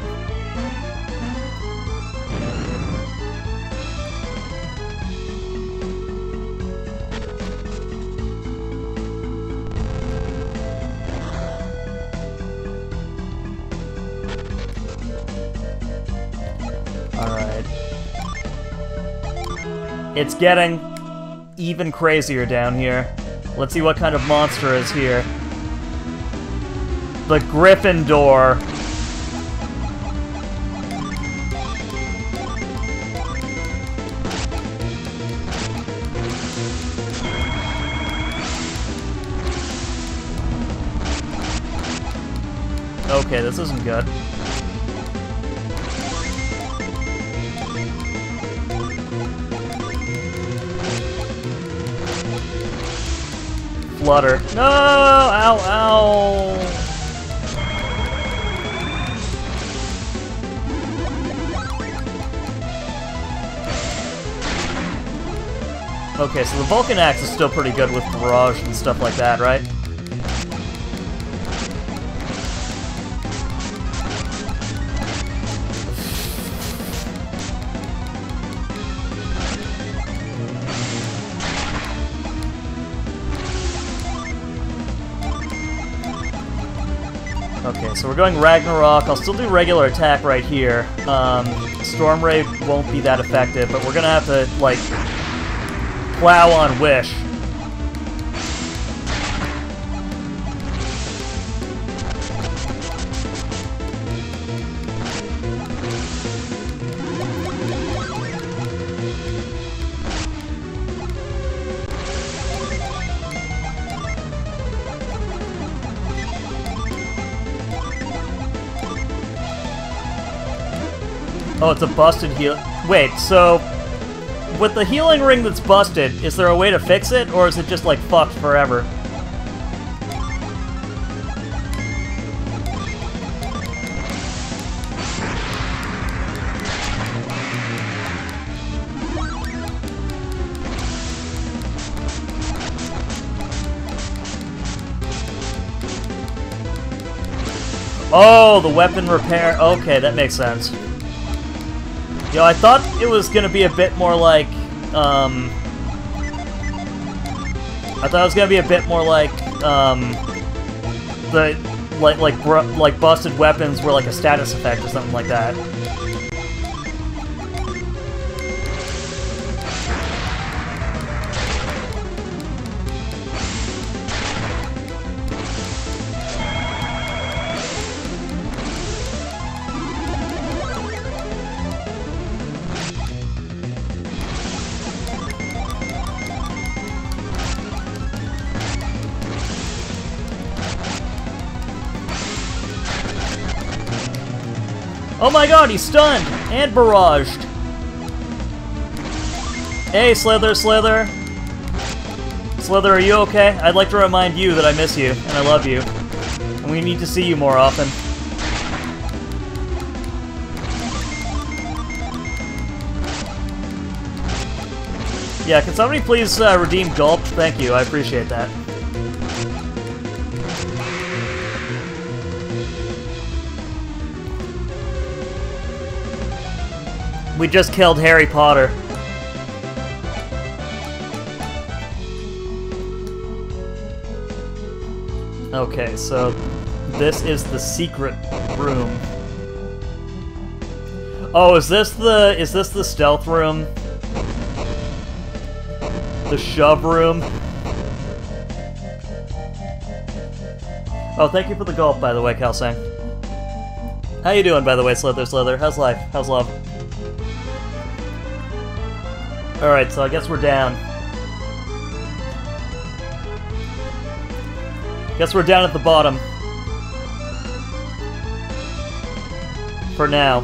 Alright. It's getting even crazier down here. Let's see what kind of monster is here. The Gryffindor. Okay, this isn't good. Flutter. No! Ow, ow! Okay, so the Vulcan Axe is still pretty good with barrage and stuff like that, right? Okay, so we're going Ragnarok. I'll still do regular attack right here. Storm Ray won't be that effective, but we're gonna have to, like, plow on Wish. Oh, it's a busted heal. Wait, so with the healing ring that's busted, is there a way to fix it, or is it just like fucked forever? Oh, the weapon repair. Okay, that makes sense. Yo, I thought it was gonna be a bit more like, I thought it was gonna be a bit more like, like busted weapons were like a status effect or something like that. Oh my god, he's stunned! And barraged! Hey, Slither, Slither! Slither, are you okay? I'd like to remind you that I miss you, and I love you. And we need to see you more often. Yeah, can somebody please redeem Gulp? Thank you, I appreciate that. We just killed Harry Potter. Okay, so this is the secret room. Oh, is this the stealth room? The shove room? Oh, thank you for the gulp, by the way, Kalsang. How you doing, by the way, Slither Slither? How's life? How's love? Alright, so I guess we're down. Guess we're down at the bottom. For now.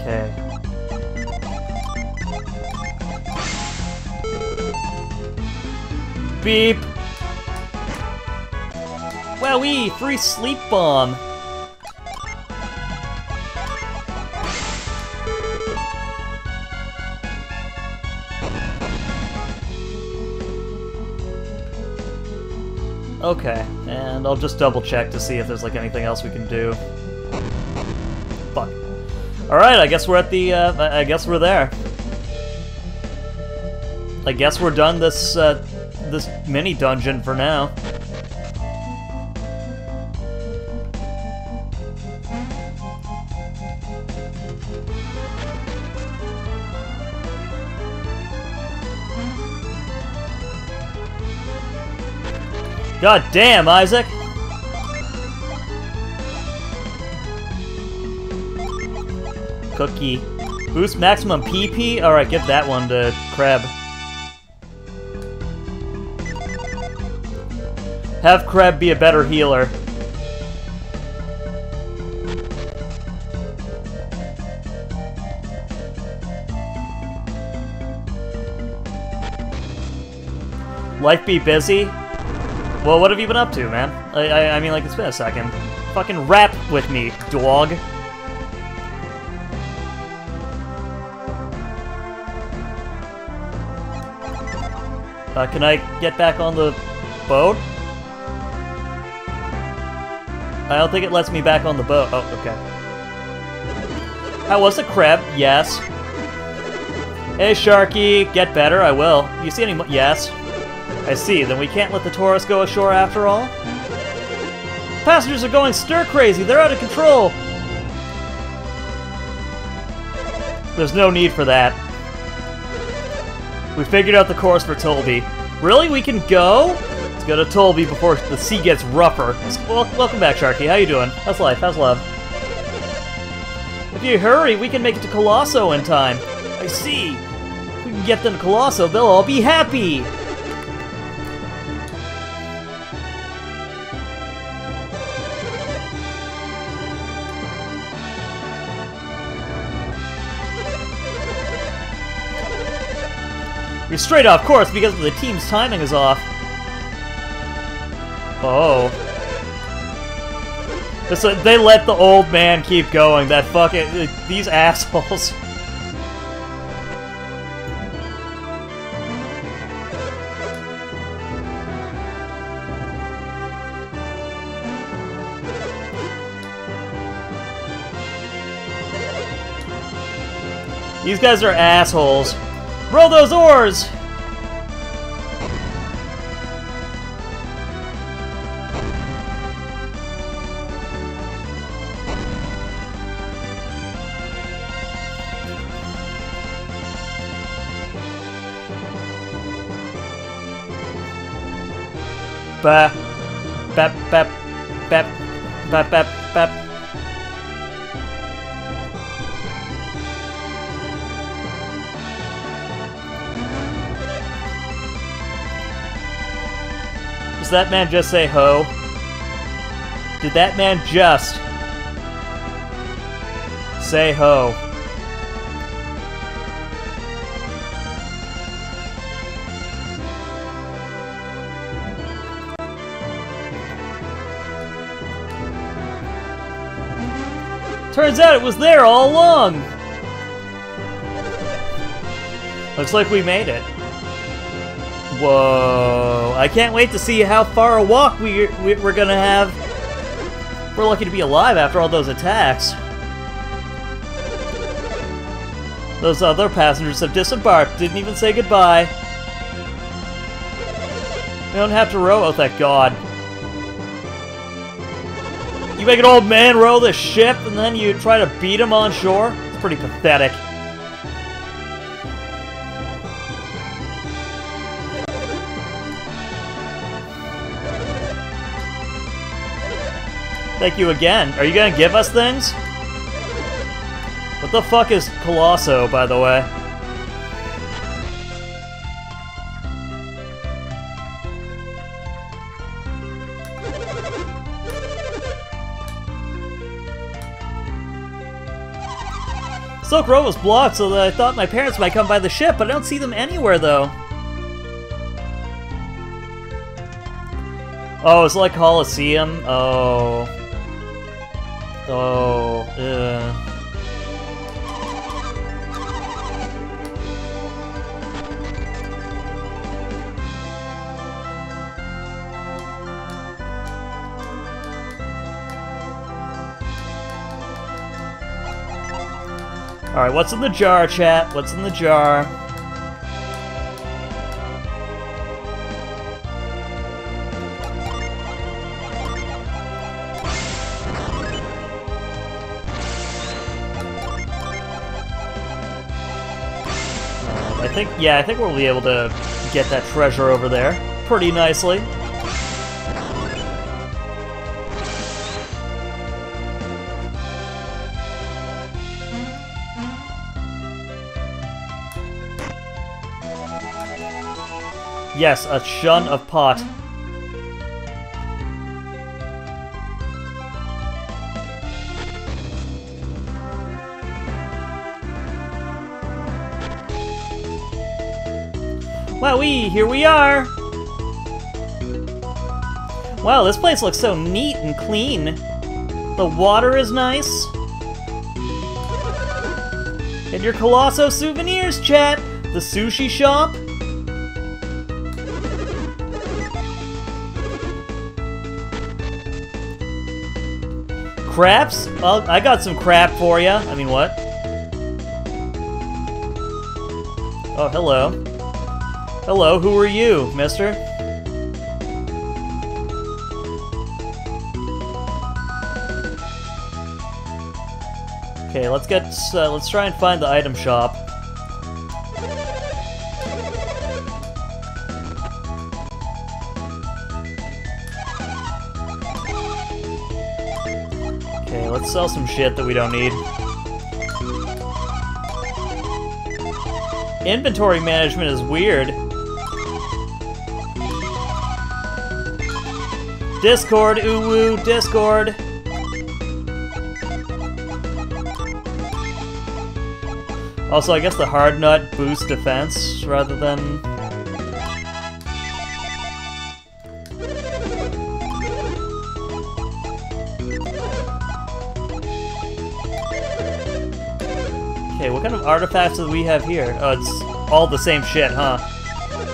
Okay. Beep! Wowee! Free sleep bomb! Okay, and I'll just double check to see if there's like anything else we can do. Fuck. Alright, I guess we're at the, I guess we're there. I guess we're done this, this mini dungeon for now. God damn, Isaac! Cookie. Boost maximum PP? Alright, give that one to Kreb. Have Kreb be a better healer. Life be busy? Well, what have you been up to, man? I mean, like, it's been a second. Fucking rap with me, dog. Can I get back on the boat? I don't think it lets me back on the boat. Oh, okay. How was the crab? Yes. Hey, Sharky, get better, I will. You see any Yes. I see, then we can't let the tourists go ashore after all? Passengers are going stir-crazy, they're out of control! There's no need for that. We figured out the course for Tolby. Really? We can go? Let's go to Tolby before the sea gets rougher. Welcome back, Sharky. How you doing? How's life? How's love? If you hurry, we can make it to Colosso in time. I see. If we can get them to Colosso, they'll all be happy! You're straight off course because the team's timing is off. Oh. They let the old man keep going. That fucking... These assholes. These guys are assholes. Roll those oars! Ba, bap, bap, bap, bap, bap, bap. Does that man just say ho? Did that man just say ho? Turns out it was there all along! Looks like we made it. Whoa. I can't wait to see how far a walk we're gonna have. We're lucky to be alive after all those attacks. Those other passengers have disembarked, didn't even say goodbye. We don't have to row, oh thank God. You make an old man row the ship, and then you try to beat him on shore? It's pretty pathetic. Thank you again. Are you gonna give us things? What the fuck is Colosso, by the way? Silk Road was blocked, so that I thought my parents might come by the ship, but I don't see them anywhere, though. Oh, it's like Colosseum? Oh. Oh, Alright, what's in the jar, chat? What's in the jar? I think we'll be able to get that treasure over there pretty nicely. Yes, a shun of pot. Wowee, here we are! Wow, this place looks so neat and clean. The water is nice. And your Colosso souvenirs, chat! The sushi shop. Craps? Well, I got some crap for you. I mean, what? Oh, hello. Hello, who are you, mister? Okay, let's try and find the item shop. Okay, let's sell some shit that we don't need. Inventory management is weird. Discord, ooh-woo, Discord. Also, I guess the hard nut boosts defense rather than... what kind of artifacts do we have here? Oh, it's all the same shit, huh?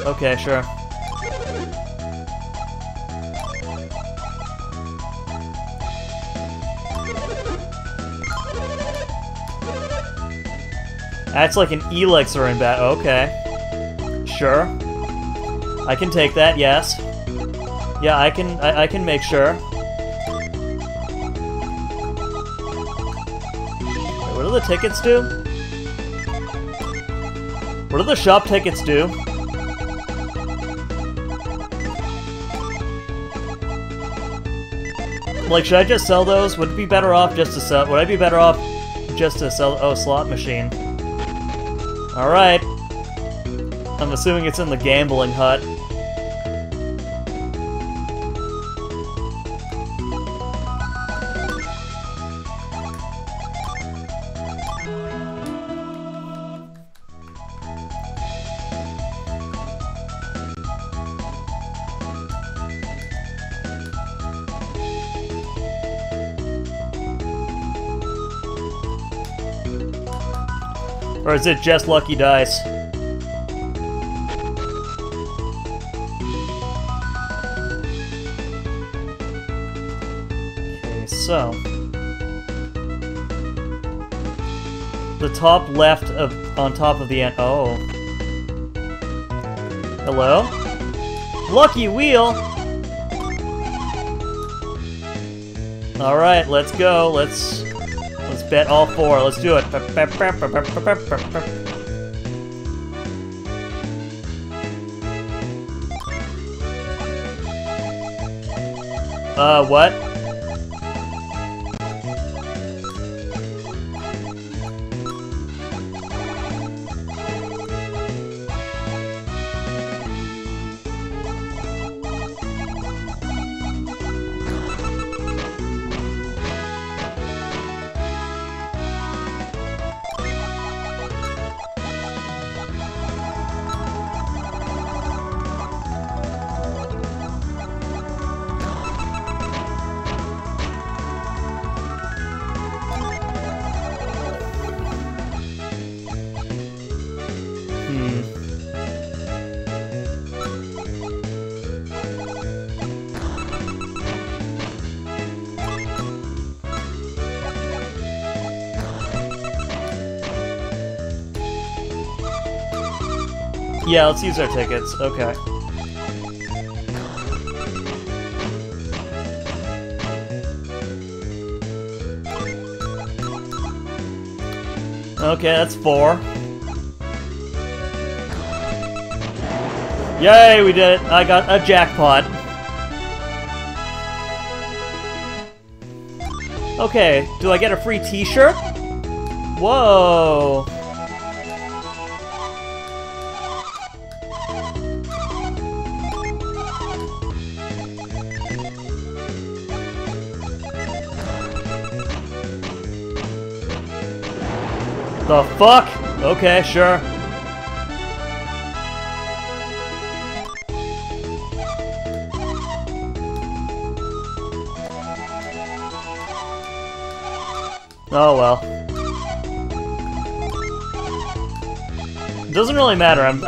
Okay, sure. Acts like an elixir in bat. Okay. Sure. I can take that, yes. Yeah, I can make sure. Wait, what do the tickets do? What do the shop tickets do? Like, should I just sell those? Would it be better off just to sell? Would I be better off just to sell? Oh, slot machine. Alright. I'm assuming it's in the gambling hut. Or is it just lucky dice? Okay, so the top left of on top of the end. Oh. Hello? Lucky wheel! Alright, let's go. Let's bet all four. Let's do it. What? Yeah, let's use our tickets. Okay. Okay, that's 4. Yay, we did it! I got a jackpot. Okay, do I get a free t-shirt? Whoa! The fuck? Okay, sure. Oh well. It doesn't really matter. I'm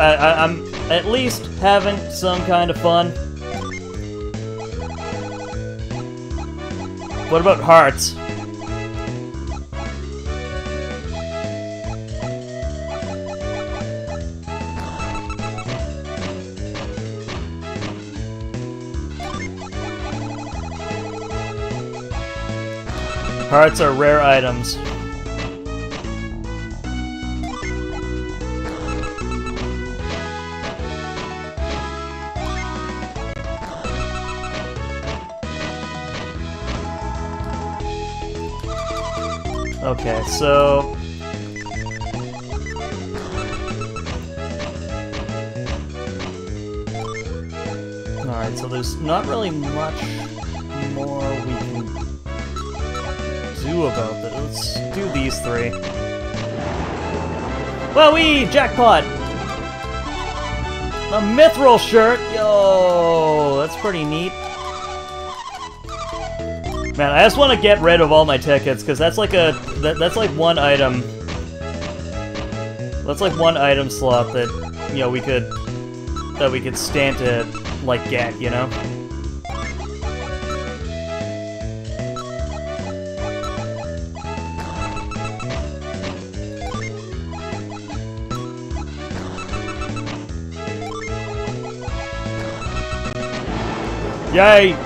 at least having some kind of fun. What about hearts? Hearts are rare items. Okay, so... Alright, so there's not really much more we can do about this. Let's do these 3. Wowee! Jackpot! A mithril shirt! Yo! That's pretty neat. Man, I just want to get rid of all my tickets, because that's like a... That's like one item That's like one item slot that, you know, we could stand to, like, get, you know? Yay!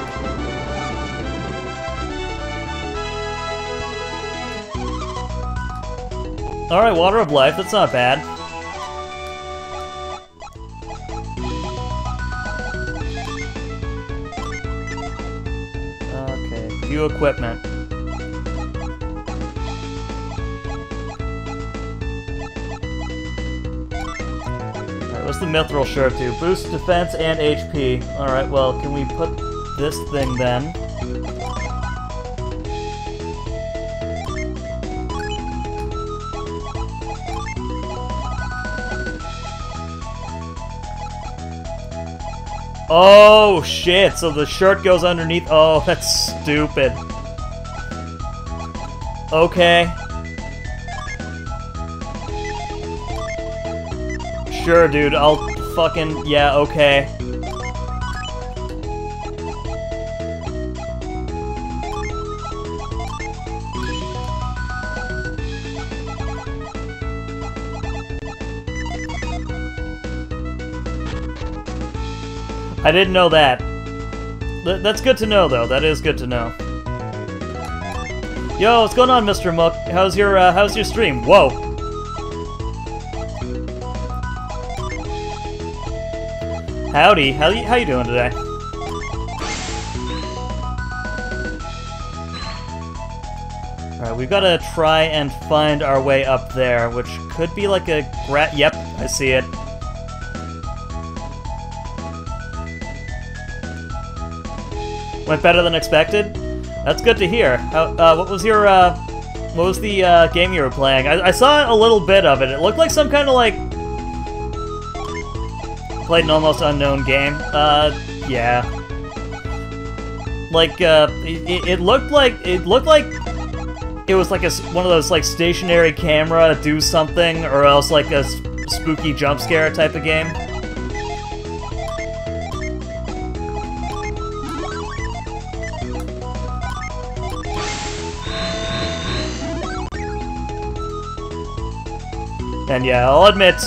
Alright, Water of Life, that's not bad. Okay, view equipment. Alright, what's the Mithril shirt do? Boost defense and HP. Alright, well, can we put this thing then? Oh, shit, so the shirt goes underneath. Oh, that's stupid. Okay. Sure, dude, I'll fucking... yeah, okay. I didn't know that. That's good to know, though. That is good to know. Yo, what's going on, Mr. Mook? How's your stream? Whoa. Howdy. How you doing today? Alright, we've got to try and find our way up there, which could be like a yep, I see it. Went better than expected? That's good to hear. What was the game you were playing? I saw a little bit of it. It looked like some kind of, like... played an almost unknown game. Yeah. Like, it looked like it was like one of those, like, stationary camera do something, or else like a spooky jump scare type of game. And yeah, I'll admit,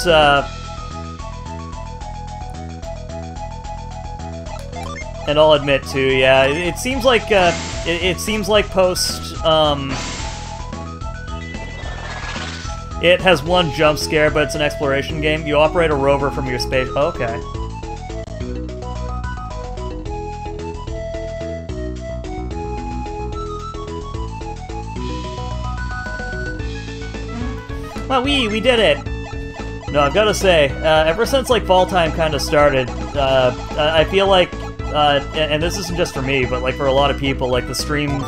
too, yeah, it seems like, it seems like post, it has one jump scare, but it's an exploration game. You operate a rover from your space. Oh, okay. Well, we did it! No, I've gotta say, ever since, like, fall time kind of started, I feel like, and this isn't just for me, but, like, for a lot of people, like, streams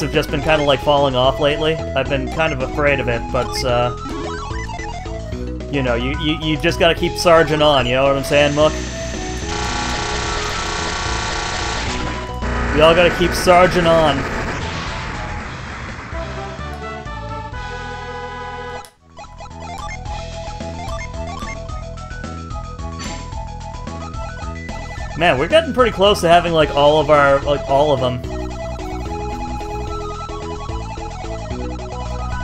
have just been kind of, like, falling off lately. I've been kind of afraid of it, but, you know, you just gotta keep sarging on, you know what I'm saying, Mook? We all gotta keep sarging on. Man, we're getting pretty close to having, like, all of them.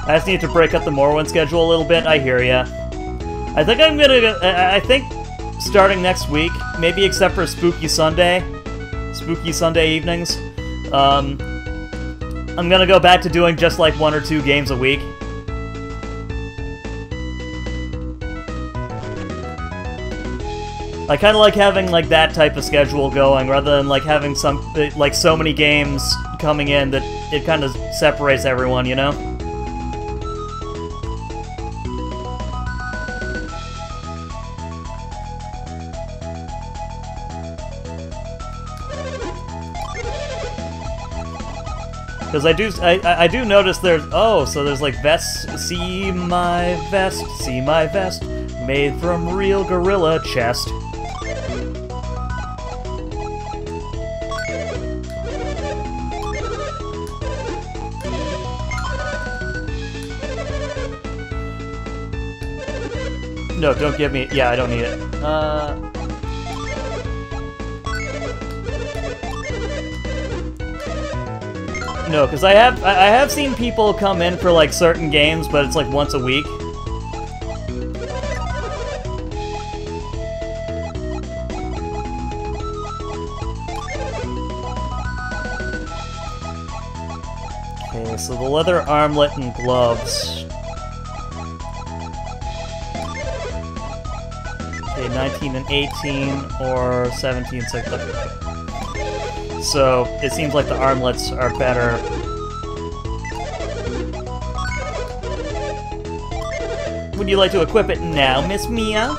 I just need to break up the Morrowind schedule a little bit, I hear ya. I think I'm gonna, I think starting next week, maybe except for Spooky Sunday evenings, I'm gonna go back to doing just, like, 1 or 2 games a week. I kind of like having, like, that type of schedule going, rather than, like, having so many games coming in that it kind of separates everyone, you know? Because I do notice there's, oh, so there's, like, vests, see my vest, made from real gorilla chest. No, don't give me... Yeah, I don't need it. No, because I have seen people come in for, like, certain games, but it's, like, once a week. Okay, so the leather armlet and gloves. Okay, 19 and 18, or 17, 6, okay. So, it seems like the armlets are better. Would you like to equip it now, Miss Mia?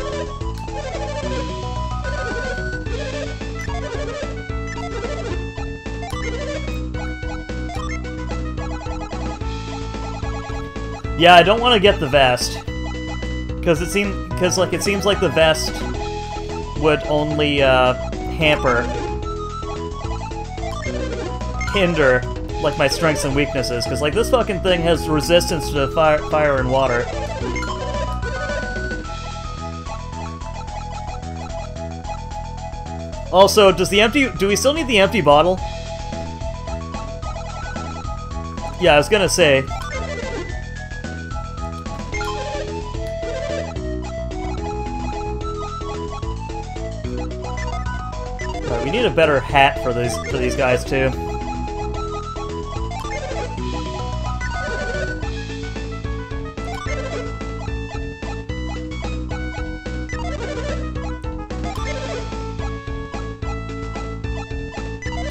Yeah, I don't want to get the vest. Because it seems like the vest would only hinder like my strengths and weaknesses. Because like this fucking thing has resistance to fire and water. Also, do we still need the empty bottle? Yeah, I was gonna say. We need a better hat for these guys too.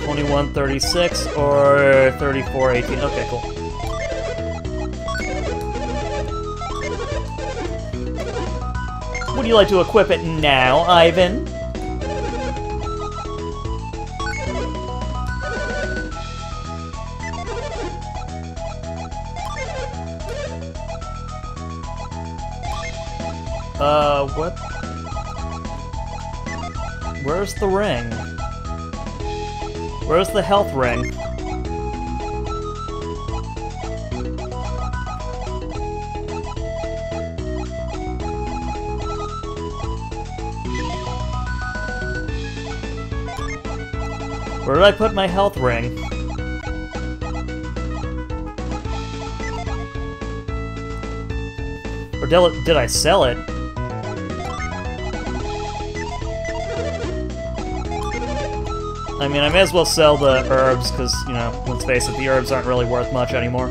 $21.36 or $34.18. Okay, cool. Would you like to equip it now, Ivan? What? Where's the ring? Where's the health ring? Where did I put my health ring? Or did I sell it? I mean, I may as well sell the herbs, because, you know, let's face it, the herbs aren't really worth much anymore.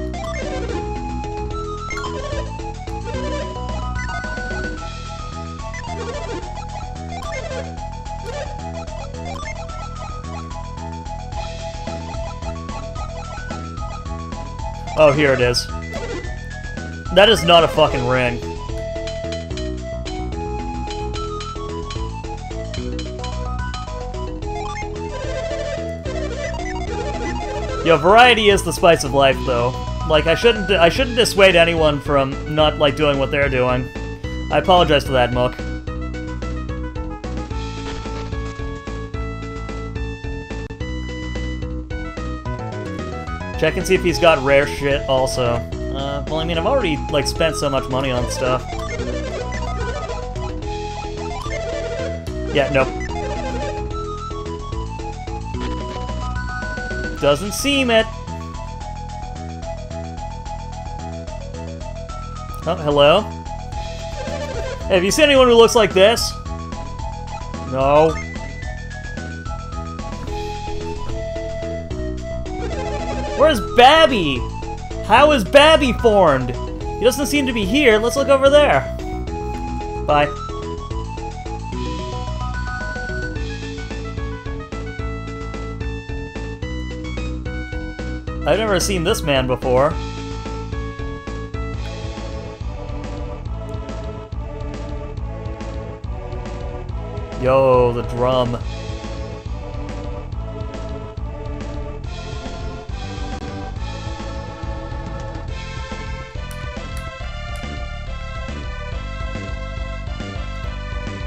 Oh, here it is. That is not a fucking ring. Yo, variety is the spice of life, though. Like, I shouldn't dissuade anyone from not, like, doing what they're doing. I apologize for that, Mook. Check and see if he's got rare shit, also. Well, I mean, I've already, like, spent so much money on stuff. Yeah, nope. Doesn't seem it. Oh, hello? Hey, have you seen anyone who looks like this? No. Where's Babby? How is Babby formed? He doesn't seem to be here. Let's look over there. Bye. I've never seen this man before. Yo, the drum.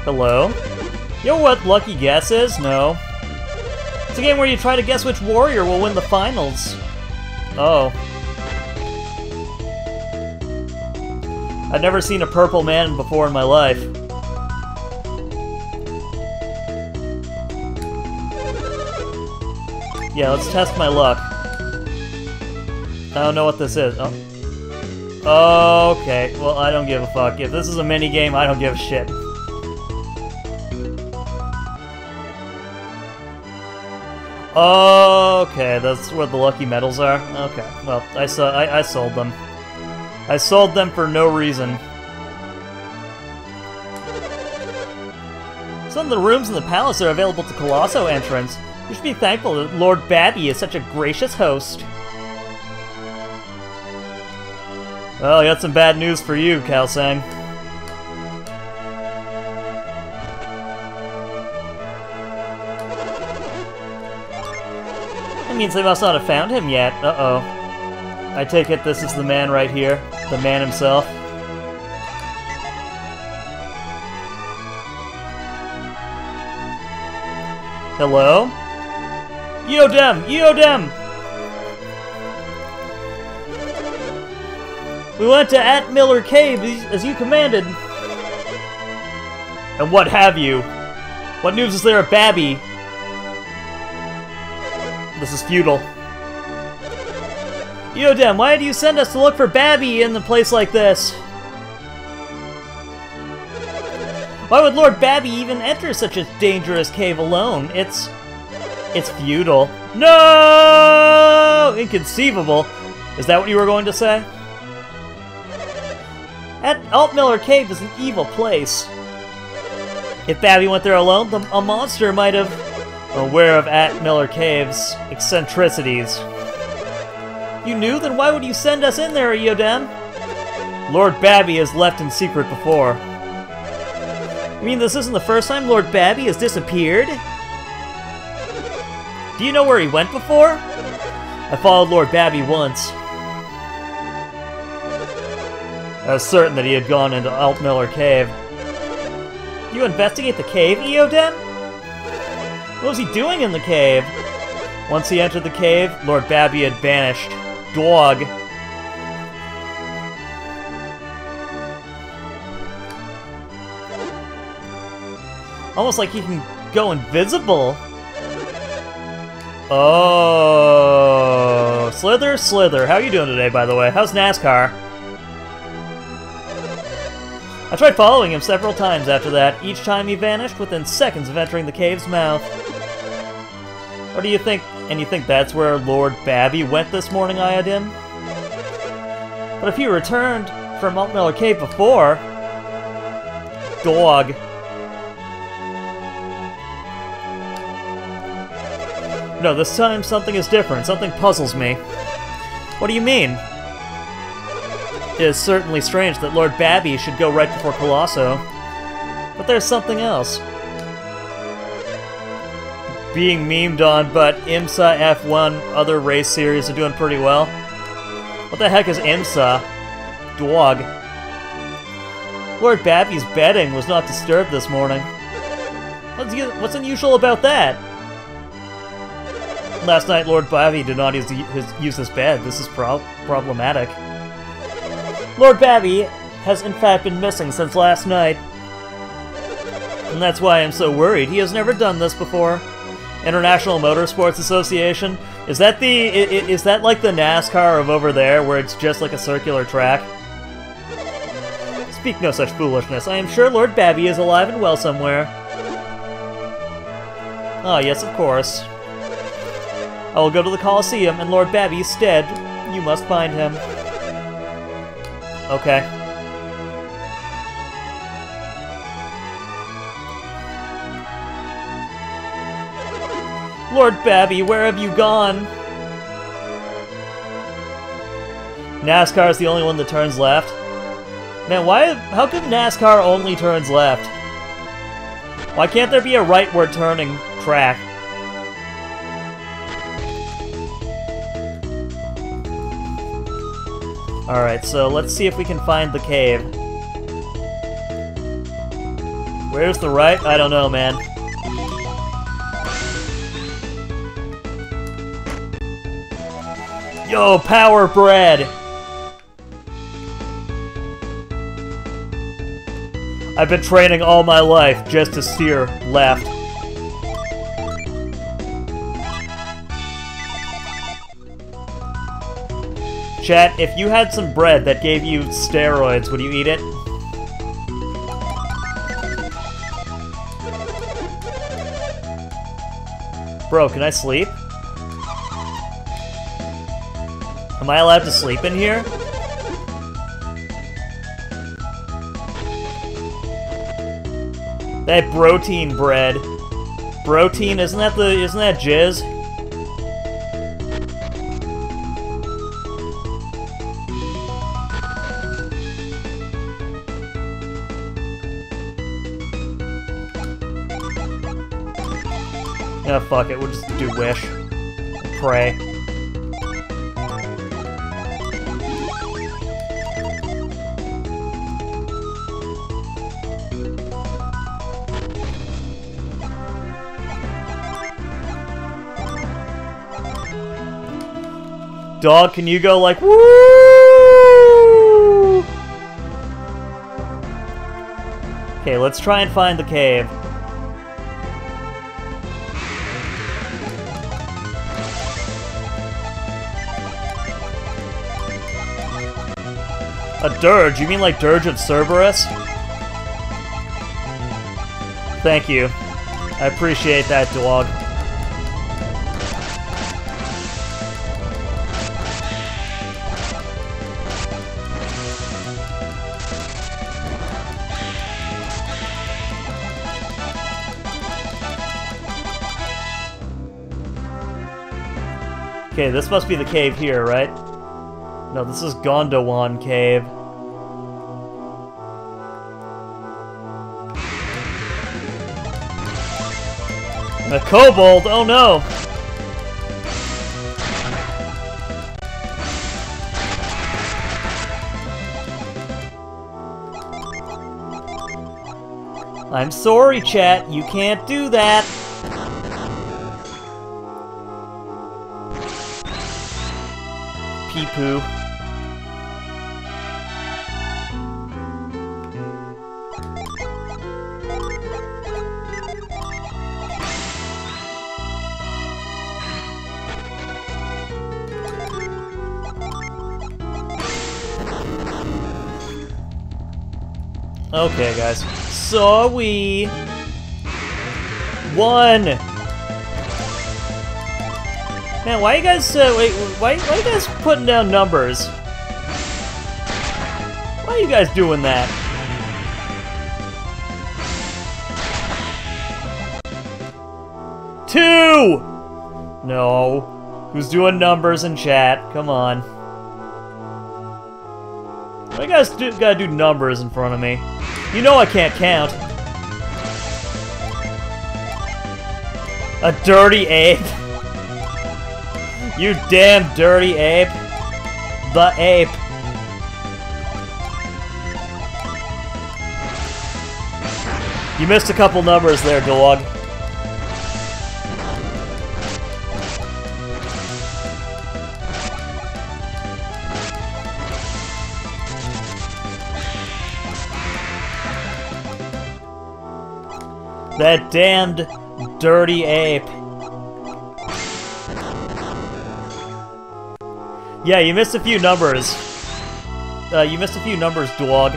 Hello? You know what lucky guess is? No. It's a game where you try to guess which warrior will win the finals. Oh. I've never seen a purple man before in my life. Yeah, let's test my luck. I don't know what this is. Oh. Okay, well, I don't give a fuck. If this is a minigame, I don't give a shit. Okay, that's where the lucky medals are? Okay, well, I sold them. I sold them for no reason. Some of the rooms in the palace are available to Colosso entrants. You should be thankful that Lord Babby is such a gracious host. Well, I got some bad news for you, Kalsang. That means they must not have found him yet. Uh-oh. I take it this is the man right here. The man himself. Hello? Eodem! Eodem! We went to At Miller Cave as you commanded. And what have you? What news is there of Babby? This is futile. Eodem, why do you send us to look for Babby in a place like this? Why would Lord Babby even enter such a dangerous cave alone? It's futile. No! Inconceivable. Is that what you were going to say? At Altmiller Cave is an evil place. If Babby went there alone, a monster might have... Aware of At Miller Cave's eccentricities. You knew? Then why would you send us in there, Eodem? Lord Babby has left in secret before. You mean this isn't the first time Lord Babby has disappeared? Do you know where he went before? I followed Lord Babby once. I was certain that he had gone into Altmiller Cave. You investigate the cave, Eodem? What was he doing in the cave? Once he entered the cave, Lord Babby had vanished. Dog. Almost like he can go invisible. Oh, Slither, Slither. How you doing today, by the way? How's NASCAR? I tried following him several times after that. Each time he vanished within seconds of entering the cave's mouth. Or do you think... And you think that's where Lord Babby went this morning, Iodim? But if he returned from Altmiller Cave before... Dog. No, this time something is different. Something puzzles me. What do you mean? It is certainly strange that Lord Babby should go right before Colosso. But there's something else. Being memed on, but IMSA F1 other race series are doing pretty well. What the heck is IMSA? Dog. Lord Babby's bedding was not disturbed this morning. What's unusual about that? Last night, Lord Babby did not use his bed. This is problematic. Lord Babby has in fact been missing since last night. And that's why I'm so worried. He has never done this before. International Motorsports Association? Is that is that like the NASCAR of over there, where it's just like a circular track? Speak no such foolishness. I am sure Lord Babby is alive and well somewhere. Ah, yes, of course. I will go to the Colosseum in Lord Babby's stead. You must find him. Okay. Lord Babby, where have you gone? NASCAR is the only one that turns left. Man, how come NASCAR only turns left? Why can't there be a rightward turning track? Alright, so let's see if we can find the cave. Where's the right? I don't know, man. Yo, power bread! I've been training all my life just to steer left. Chat, if you had some bread that gave you steroids, would you eat it? Bro, can I sleep? Am I allowed to sleep in here? That protein bread. Protein, isn't that jizz? Yeah, fuck it, we'll just do wish. Pray. Dog, can you go like, woo? Okay, let's try and find the cave. A dirge? You mean like Dirge of Cerberus? Thank you. I appreciate that, dog. Okay, this must be the cave here, right? No, this is Gondowan Cave. A kobold! Oh no! I'm sorry, chat. You can't do that. Pee-poo. Okay, guys. So we won. Man, why you guys? Wait, why you guys putting down numbers? Why are you guys doing that? Two. No. Who's doing numbers in chat? Come on. Why you guys gotta do numbers in front of me? You know I can't count. A dirty ape. You damn dirty ape. The ape. You missed a couple numbers there, dog. That damned dirty ape. Yeah, you missed a few numbers. You missed a few numbers, dog.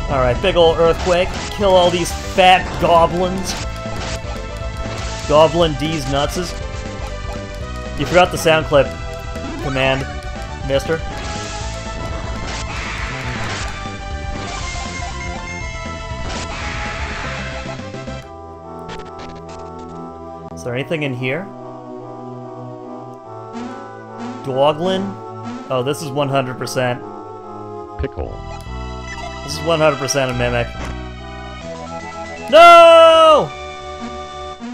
Alright, big ol' earthquake. Kill all these fat goblins. Goblin D's nutses. You forgot the sound clip command, mister. Is there anything in here? Dwoglin? Oh, this is 100%. Pickle. This is 100% a mimic. No!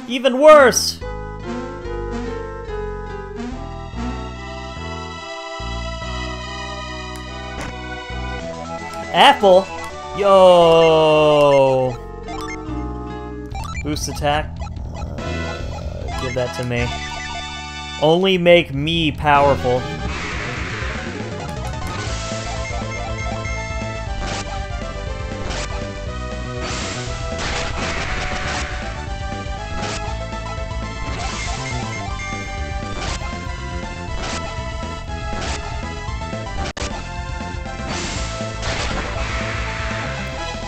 Even worse! Apple? Yo! Boost attack. Give that to me. Only make me powerful.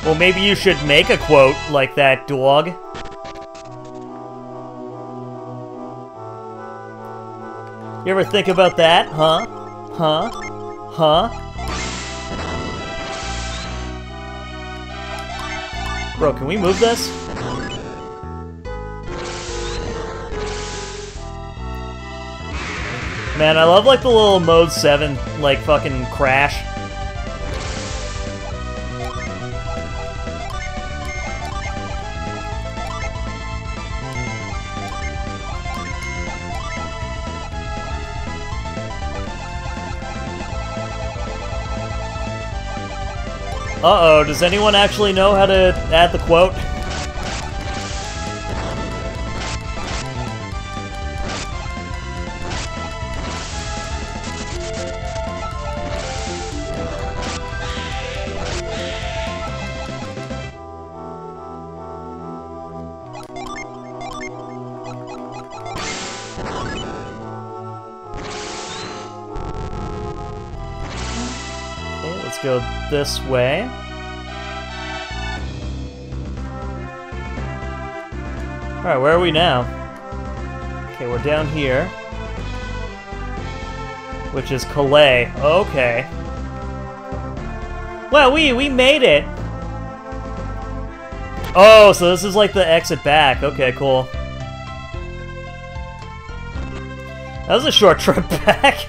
Well, maybe you should make a quote like that, dog. You ever think about that? Huh? Huh? Huh? Bro, can we move this? Man, I love, like, the little Mode 7, like, fucking crash. Uh-oh, does anyone actually know how to add the quote? Okay, let's go this way. Alright, where are we now? Okay, we're down here. Which is Calais. Okay. Well, we made it! Oh, so this is like the exit back. Okay, cool. That was a short trip back.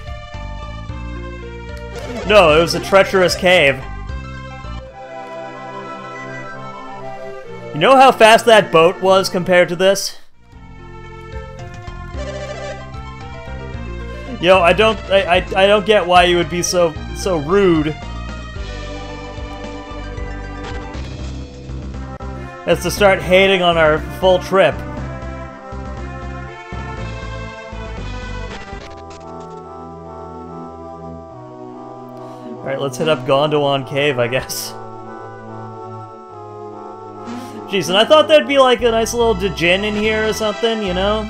No, it was a treacherous cave. You know how fast that boat was compared to this? Yo, I don't get why you would be so rude as to start hating on our full trip. Alright, let's hit up Gondwan Cave, I guess. Jeez, and I thought there'd be like a nice little Djinn in here or something, you know?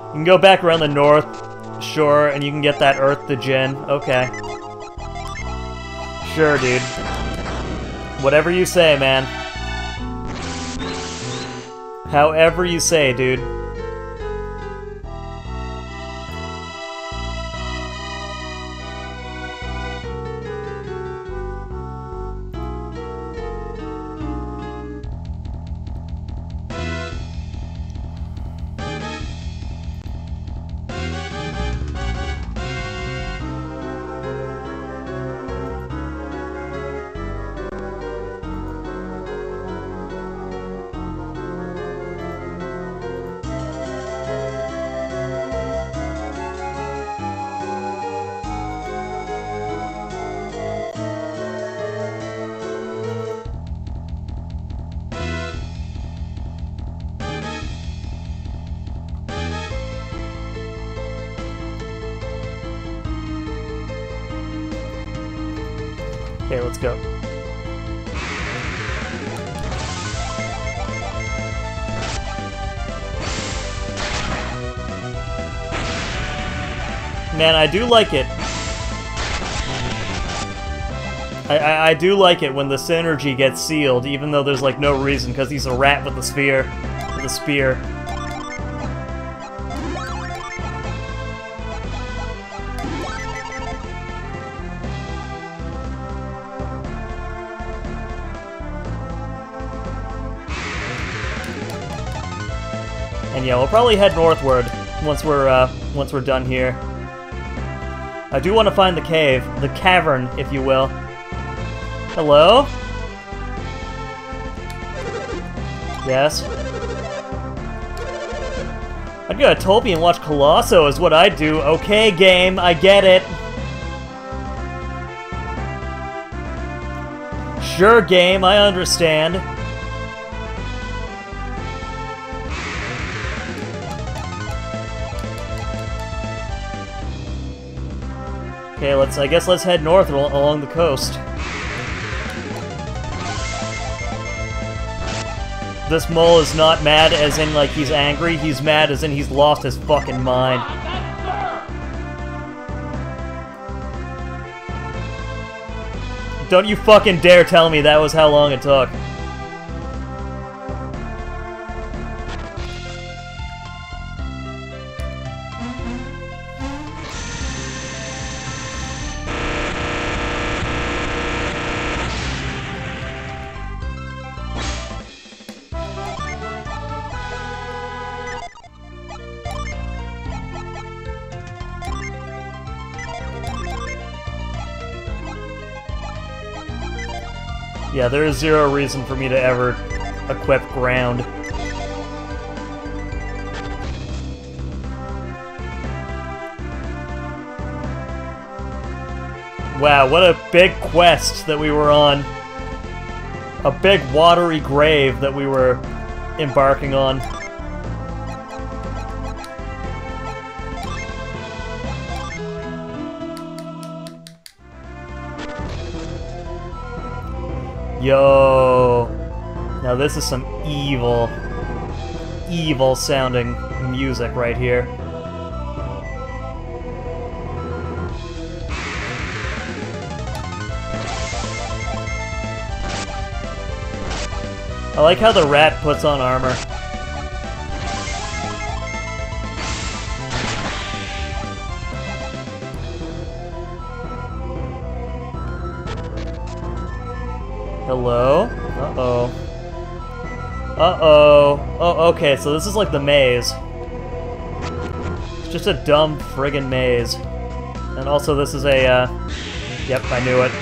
You can go back around the north shore and you can get that Earth Djinn. Okay. Sure, dude. Whatever you say, man. However you say, dude. Okay, let's go. Man, I do like it. I do like it when the synergy gets sealed, even though there's like no reason, because he's a rat with a spear. With a spear. And yeah, we'll probably head northward once we're done here. I do want to find the cave, the cavern, if you will. Hello? Yes? I'd go to Topi and watch Colosso is what I'd do. Okay, game, I get it. Sure, game, I understand. Okay, I guess let's head north along the coast. This mole is not mad as in, like, he's angry. He's mad as in he's lost his fucking mind. Don't you fucking dare tell me that was how long it took. Yeah, there is zero reason for me to ever equip ground. Wow, what a big quest that we were on. A big watery grave that we were embarking on. Yo, now this is some evil sounding music right here. I like how the rat puts on armor. Hello? Uh-oh. Uh-oh. Oh, okay, so this is like the maze. It's just a dumb friggin' maze. And also this is a, yep, I knew it.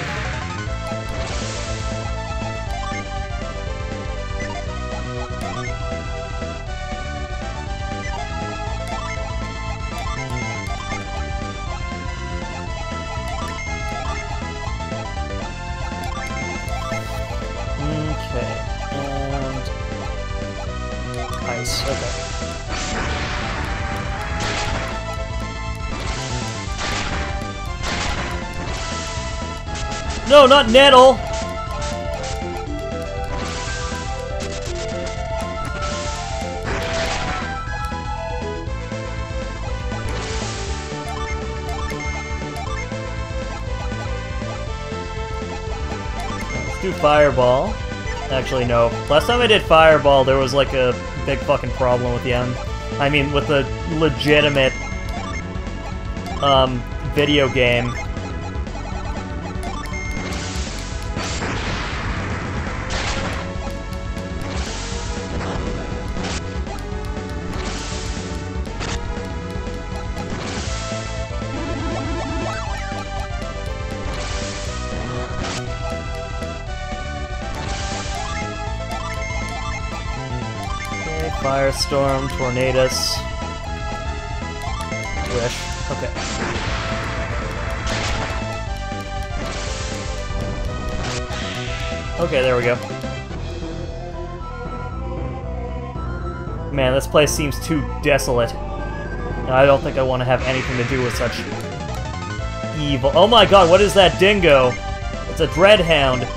No, not nettle! Let's do fireball. Actually, no. Last time I did fireball, there was like a big fucking problem with the end. I mean, with the legitimate video game. Firestorm, Tornadus, Wish. Okay. Okay, there we go. Man, this place seems too desolate. I don't think I want to have anything to do with such evil. Oh my god, what is that dingo? It's a dreadhound.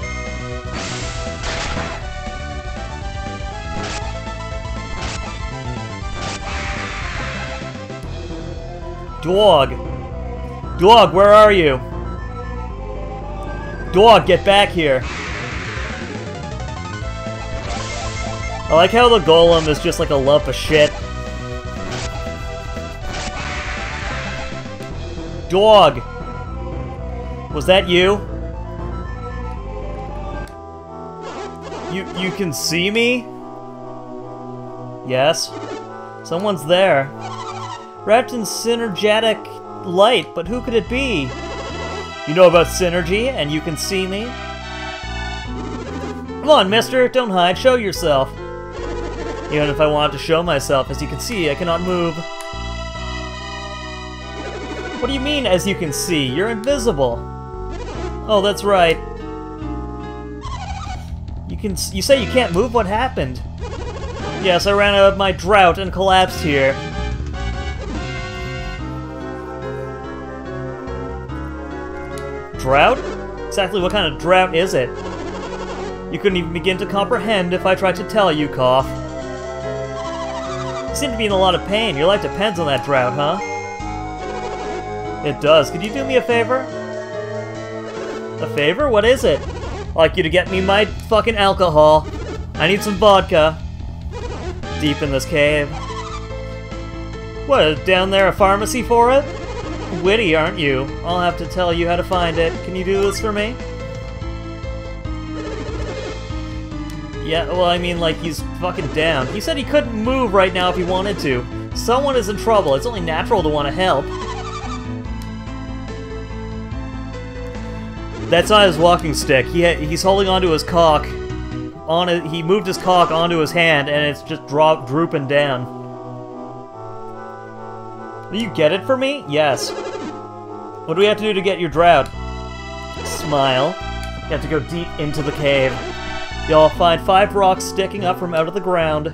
Dog! Dog, where are you? Dog, get back here! I like how the golem is just like a lump of shit. Dog! Was that you? You can see me? Yes? Someone's there. Wrapped in synergetic light, but who could it be? You know about synergy, and you can see me? Come on, mister, don't hide, show yourself. Even if I wanted to show myself, as you can see, I cannot move. What do you mean, as you can see? You're invisible. Oh, that's right. You say you can't move? What happened? Yes, I ran out of my drought and collapsed here. Drought? Exactly what kind of drought is it? You couldn't even begin to comprehend if I tried to tell you, Cough. You seem to be in a lot of pain. Your life depends on that drought, huh? It does. Could you do me a favor? A favor? What is it? I'd like you to get me my fucking alcohol. I need some vodka. Deep in this cave. What, is down there a pharmacy for it? Witty, aren't you? I'll have to tell you how to find it. Can you do this for me? Yeah, well, I mean, like, he's fucking down. He said he couldn't move right now if he wanted to. Someone is in trouble. It's only natural to want to help. That's not his walking stick. He's holding onto his cock. He moved his cock onto his hand, and it's just drooping down. Do you get it for me? Yes. What do we have to do to get your drought? Smile. You have to go deep into the cave. You'll find 5 rocks sticking up from out of the ground.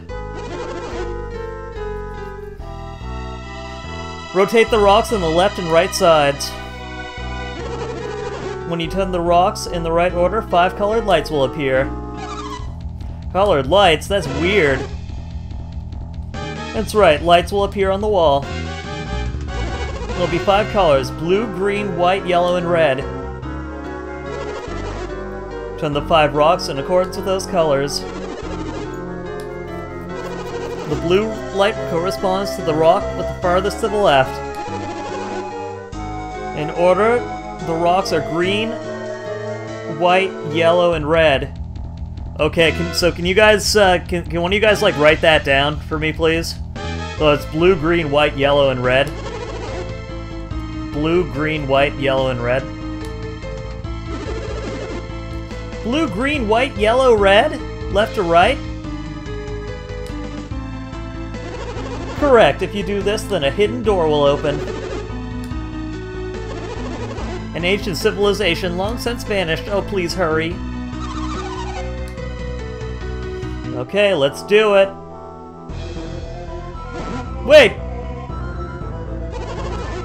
Rotate the rocks on the left and right sides. When you turn the rocks in the right order, 5 colored lights will appear. Colored lights? That's weird. That's right, lights will appear on the wall. There'll be 5 colors: blue, green, white, yellow, and red. Turn the 5 rocks in accordance with those colors. The blue light corresponds to the rock with the farthest to the left. In order, the rocks are green, white, yellow, and red. Okay, can you guys, can one of you guys, like, write that down for me, please? So it's blue, green, white, yellow, and red. Blue, green, white, yellow, and red. Blue, green, white, yellow, red? Left to right? Correct. If you do this, then a hidden door will open. An ancient civilization long since vanished. Oh, please hurry. Okay, let's do it. Wait!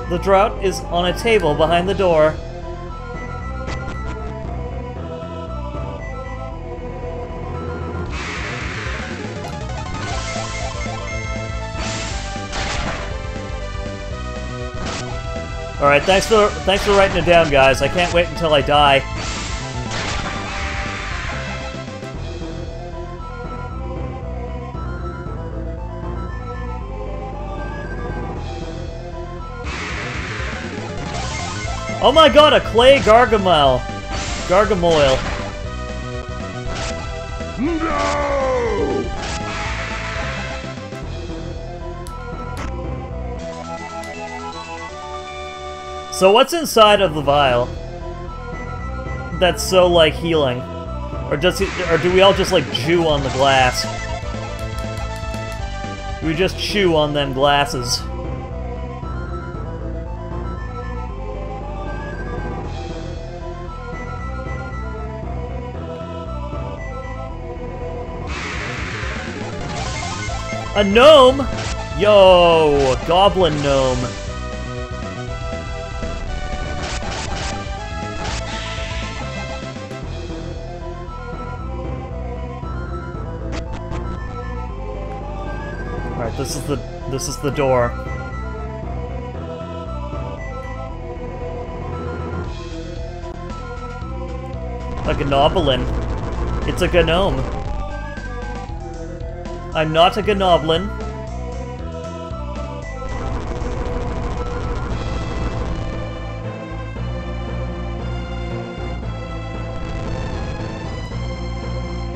The drought is on a table behind the door. Alright, thanks for writing it down, guys. I can't wait until I die. Oh my god, a clay gargoyle! Gargoyle. No! So what's inside of the vial? That's so, like, healing? Or do we all just, like, chew on the glass? Do we just chew on them glasses? A gnome? Yo, a goblin gnome. Alright, this is the door. A gnoblin. It's a gnome. I'm not a gnoblin.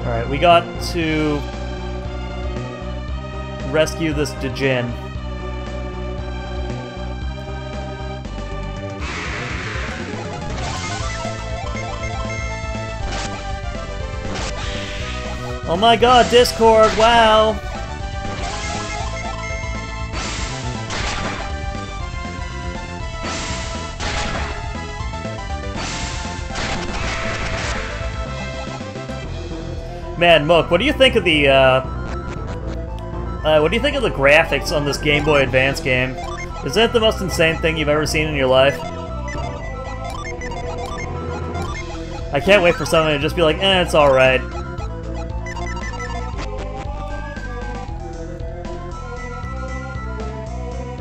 Alright, we got to rescue this Djinn. Oh my god, Discord, wow! Man, Mook, what do you think of the, what do you think of the graphics on this Game Boy Advance game? Is that the most insane thing you've ever seen in your life? I can't wait for someone to just be like, eh, it's alright.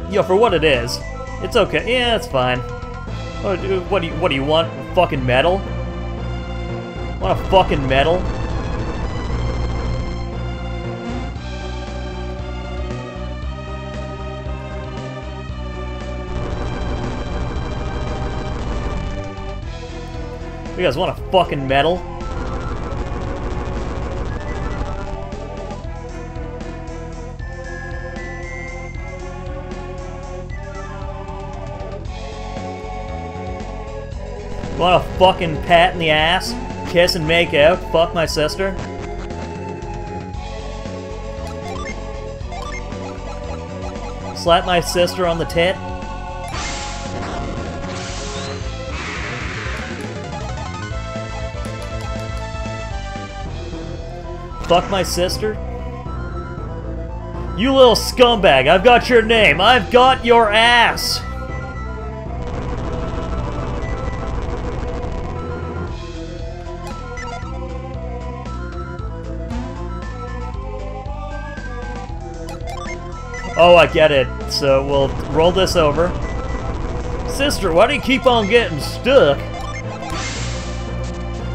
Yo, for what it is, it's okay. Yeah, it's fine. What do you want? Fucking metal? Want a fucking metal? You guys want a fucking medal? Want a fucking pat in the ass? Kiss and make out? Fuck my sister? Slap my sister on the tit? Fuck my sister? You little scumbag, I've got your name. I've got your ass. Oh, I get it. So we'll roll this over. Sister, why do you keep on getting stuck?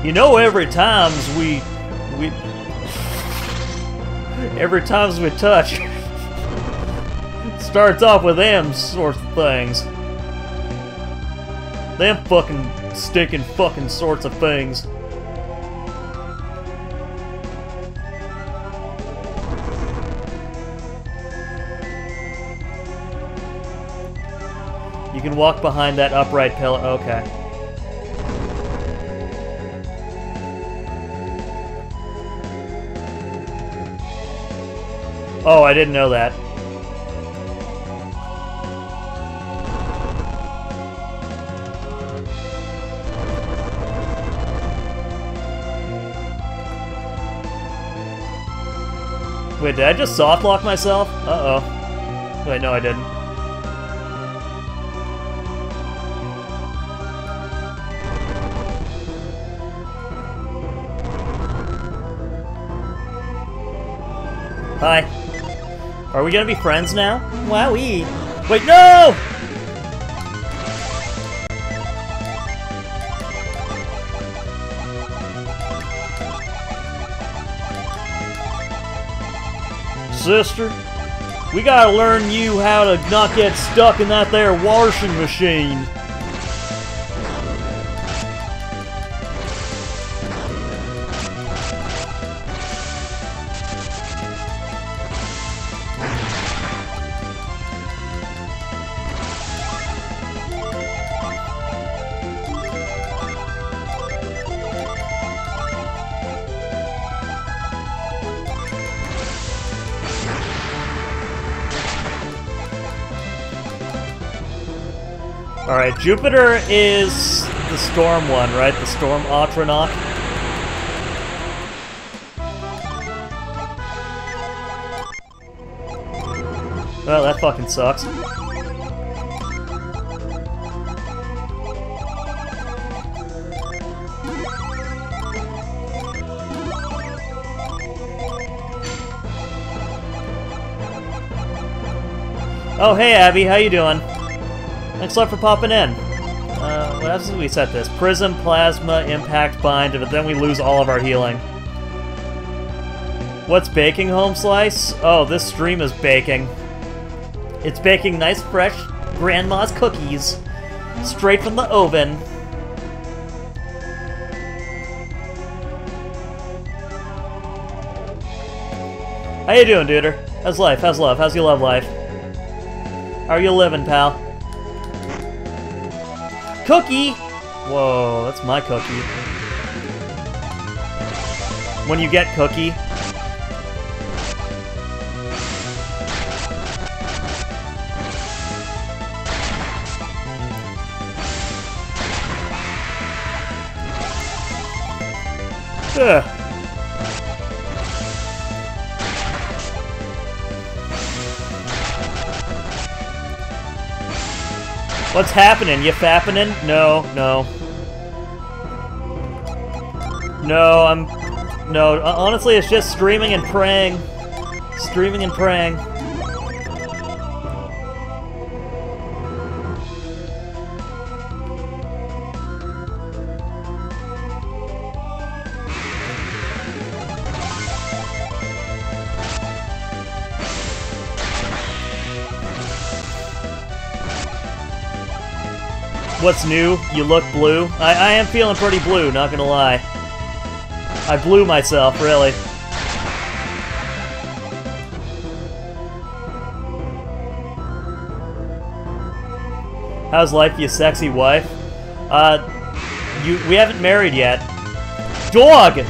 You know, every time we touch, starts off with them sorts of things. Them fucking stinking fucking sorts of things. You can walk behind that upright pillar. Okay. Oh, I didn't know that. Wait, did I just soft lock myself? Uh-oh. Wait, no, I didn't. Hi. Are we gonna be friends now? Wowee. Wait, no! Sister, we gotta learn you how to not get stuck in that there washing machine. Alright, Jupiter is the storm one, right? The storm Atronach. Well, that fucking sucks. Oh, hey Abby, how you doing? Thanks a lot for popping in. What else did we set this? Prism, Plasma, Impact, Bind, but then we lose all of our healing. What's baking, Home Slice? Oh, this stream is baking. It's baking nice, fresh Grandma's cookies. Straight from the oven. How you doing, duder? How's life? How's love? How's your love life? How are you living, pal? Cookie! Whoa, that's my cookie. When you get cookie. Ugh. What's happening? You fappening? No, no. No, no, honestly, it's just streaming and praying. Streaming and praying. What's new? You look blue? I am feeling pretty blue, not gonna lie. I blew myself, really. How's life, you sexy wife? We haven't married yet. Dog!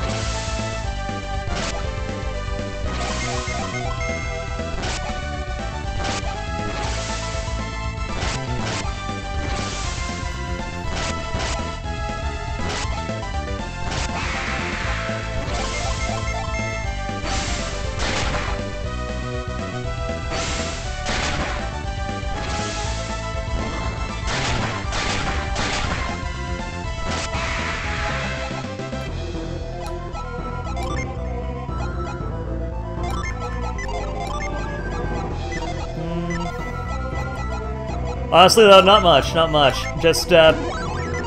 Honestly, though, not much, not much. Just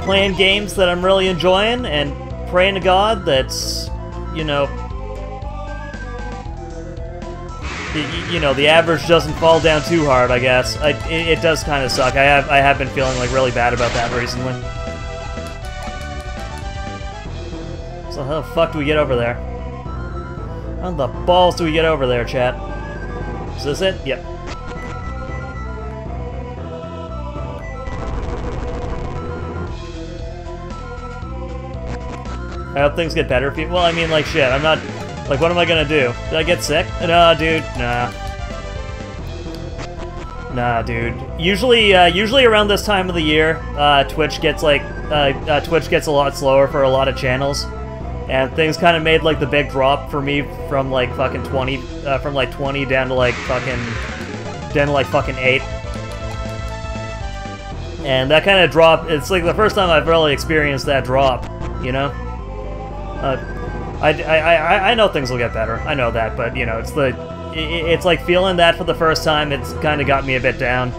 playing games that I'm really enjoying and praying to God that's, you know, the average doesn't fall down too hard, I guess. It does kind of suck. I have been feeling like really bad about that recently. So how the fuck do we get over there? How the balls do we get over there, chat? Is this it? Yep. I hope things get better for you. Well, I mean, like, shit, I'm not... Like, what am I gonna do? Did I get sick? Nah, dude, nah. Nah, dude. Usually around this time of the year, Twitch gets, like, Twitch gets a lot slower for a lot of channels. And things kind of made, like, the big drop for me from, like, fucking 20, from, like, 20 down to, like, fucking 8. And that kind of drop, it's, like, the first time I've really experienced that drop, you know? I know things will get better. I know that, but you know, it's like feeling that for the first time. It's kind of got me a bit down.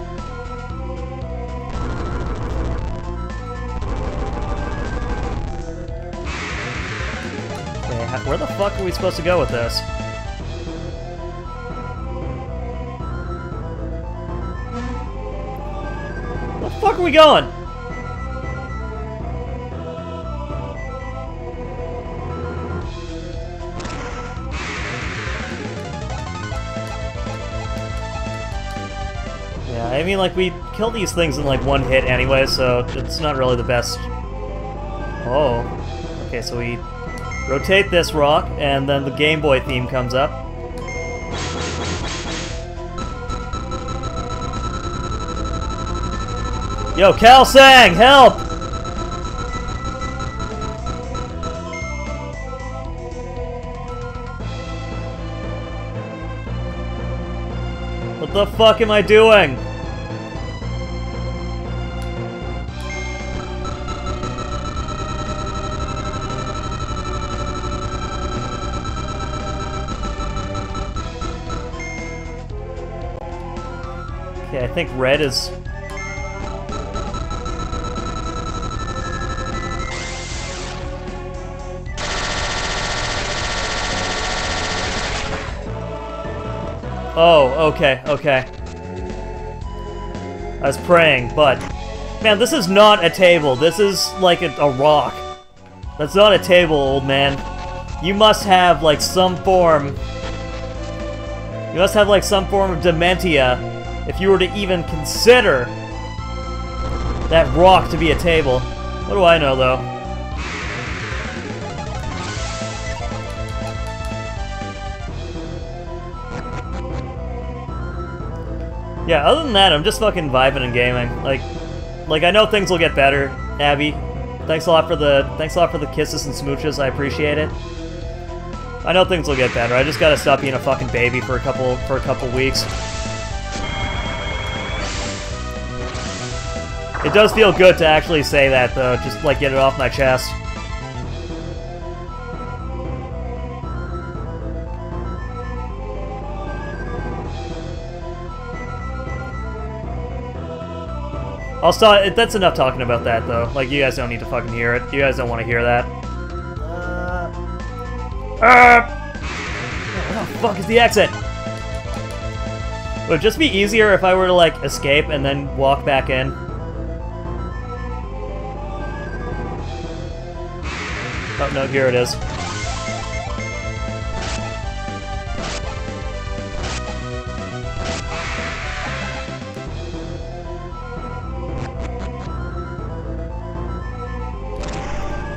Okay, where the fuck are we supposed to go with this? Where the fuck are we going? I mean, like, we kill these things in, like, one hit anyway, so it's not really the best. Oh. Okay, so we rotate this rock, and then the Game Boy theme comes up. Yo, Kalsang, help! What the fuck am I doing? Okay, I think red is... Oh, okay, okay. I was praying, but... Man, this is not a table. This is like a rock. That's not a table, old man. You must have, like, some form... You must have, like, some form of dementia if you were to even consider that rock to be a table. What do I know, though? Yeah, other than that, I'm just fucking vibing and gaming. Like I know things will get better, Abby. Thanks a lot for the kisses and smooches. I appreciate it. I know things will get better. I just gotta stop being a fucking baby for a couple weeks. It does feel good to actually say that, though. Just, like, get it off my chest. I'll stop. That's enough talking about that, though. Like, you guys don't need to fucking hear it. You guys don't want to hear that. Where the fuck is the exit? Would it just be easier if I were to, like, escape and then walk back in? Oh, no, here it is.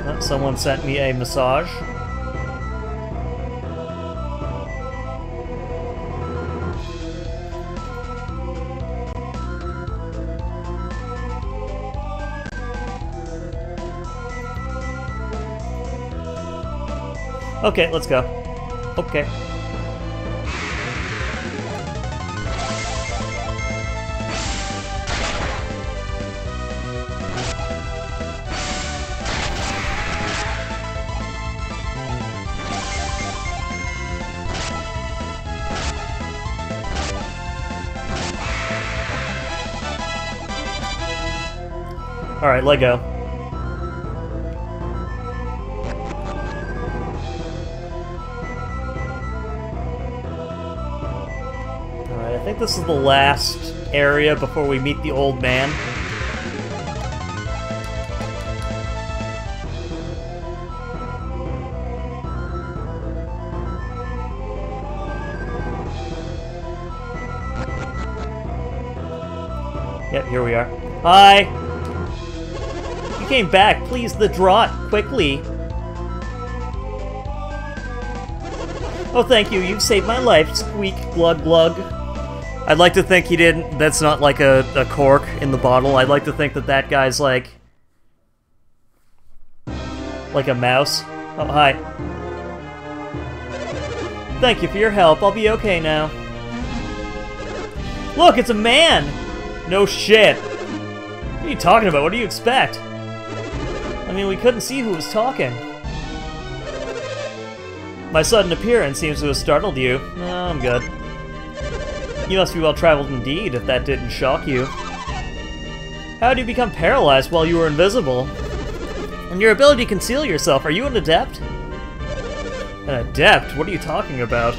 Oh, someone sent me a massage. Okay, let's go. Okay. Alright, let go. Alright, I think this is the last area before we meet the old man. Yep, here we are. Hi! You came back. Please, the draught. Quickly. Oh, thank you. You've saved my life. Squeak, glug, glug. I'd like to think he didn't... That's not like a cork in the bottle. I'd like to think that that guy's like a mouse. Oh, hi. Thank you for your help. I'll be okay now. Look, it's a man! No shit. What are you talking about? What do you expect? I mean, we couldn't see who was talking. My sudden appearance seems to have startled you. No, I'm good. You must be well-traveled indeed, if that didn't shock you. How did you become paralyzed while you were invisible? And your ability to conceal yourself, are you an adept? An adept? What are you talking about?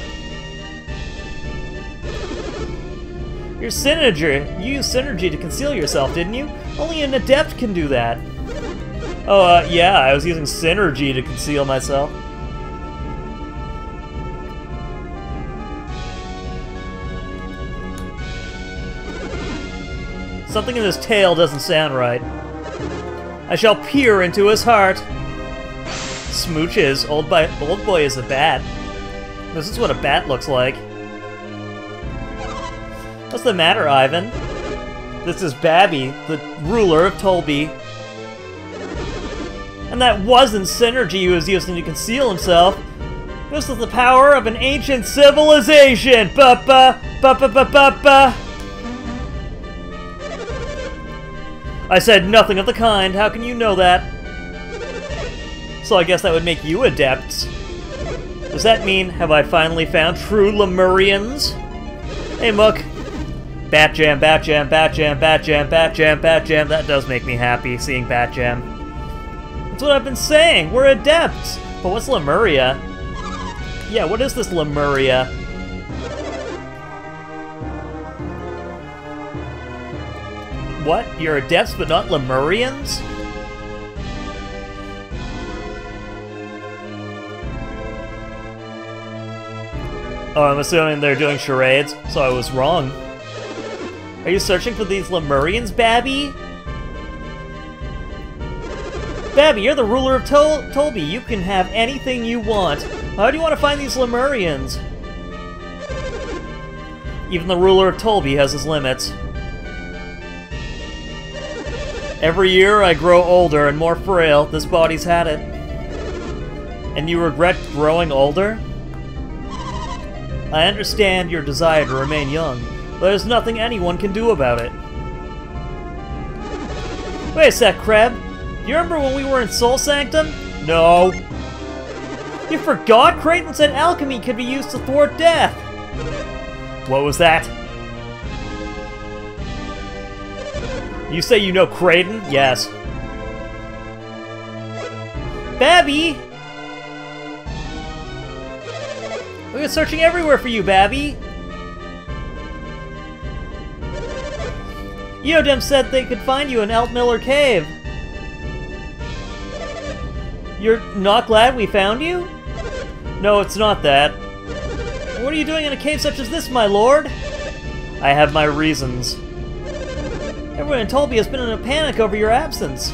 Your synergy. You used synergy to conceal yourself, didn't you? Only an adept can do that. Oh, yeah, I was using synergy to conceal myself. Something in his tail doesn't sound right. I shall peer into his heart. Smooches. Old boy is a bat. This is what a bat looks like. What's the matter, Ivan? This is Babby, the ruler of Tolby. And that wasn't synergy he was using to conceal himself. This is the power of an ancient civilization! Ba-ba! Ba-ba-ba-ba-ba! I said nothing of the kind. How can you know that? So I guess that would make you adepts. Does that mean, have I finally found true Lemurians? Hey, Mook. Bat Jam, Bat Jam, Bat Jam, Bat Jam, Bat Jam, Bat Jam. That does make me happy, seeing Bat Jam. That's what I've been saying! We're adepts! But what's Lemuria? Yeah, what is this Lemuria? What? You're adepts but not Lemurians? Oh, I'm assuming they're doing charades, so I was wrong. Are you searching for these Lemurians, Babby? Babby, you're the ruler of Tolby. You can have anything you want. How do you want to find these Lemurians? Even the ruler of Tolby has his limits. Every year I grow older and more frail. This body's had it. And you regret growing older? I understand your desire to remain young, but there's nothing anyone can do about it. Wait a sec, Kreb. Do you remember when we were in Soul Sanctum? No. You forgot? Creighton said alchemy could be used to thwart death. What was that? You say you know Creighton? Yes. Babby! We were searching everywhere for you, Babby. Eodem said they could find you in Altmiller Cave. You're not glad we found you? No, it's not that. What are you doing in a cave such as this, my lord? I have my reasons. Everyone in Tolby has been in a panic over your absence.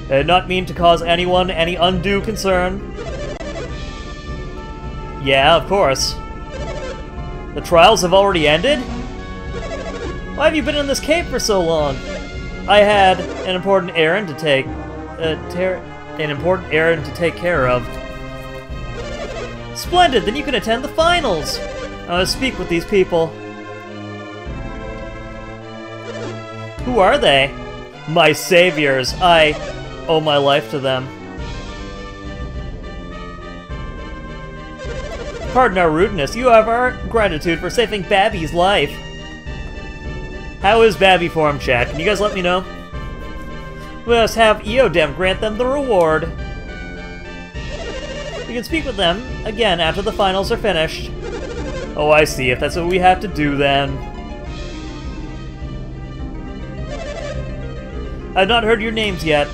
I did not mean to cause anyone any undue concern. Yeah, of course. The trials have already ended? Why have you been in this cave for so long? I had an important errand to take... care of. Splendid! Then you can attend the finals! I want to speak with these people. Who are they? My saviors. I owe my life to them. Pardon our rudeness. You have our gratitude for saving Babby's life. How is Babby form, chat? Can you guys let me know? We must have Eodem grant them the reward. We can speak with them again after the finals are finished. Oh, I see. If that's what we have to do, then. I've not heard your names yet.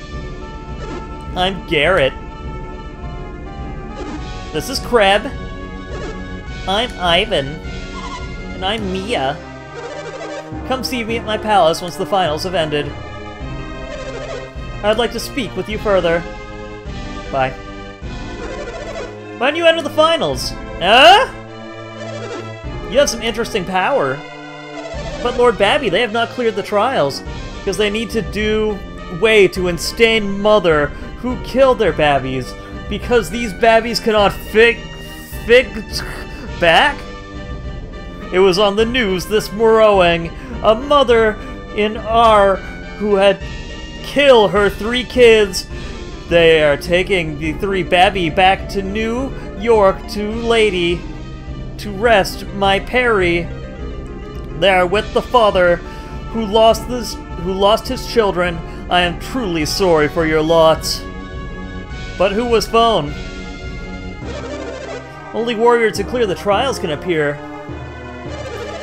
I'm Garrett. This is Kreb. I'm Ivan. And I'm Mia. Come see me at my palace once the finals have ended. I'd like to speak with you further. Bye. Why don't you enter the finals? Huh? You have some interesting power. But Lord Babby, they have not cleared the trials, because they need to do way to instain Mother, who killed their babbies, because these babbies cannot fig back? It was on the news this morrowing. A mother in R who had killed her 3 kids. They are taking the 3 babby back to New York to Lady to rest my Perry. There with the father who lost his children. I am truly sorry for your lots. But who was phone? Only warriors who clear the trials can appear.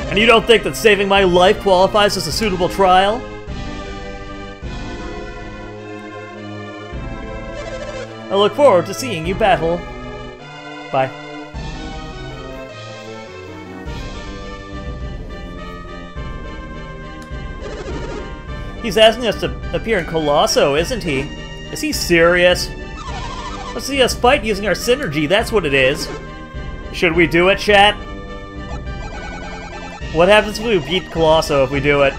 And you don't think that saving my life qualifies as a suitable trial? I look forward to seeing you battle. Bye. He's asking us to appear in Colosso, isn't he? Is he serious? Let's see us fight using our synergy, that's what it is. Should we do it, chat? What happens if we beat Colosso if we do it?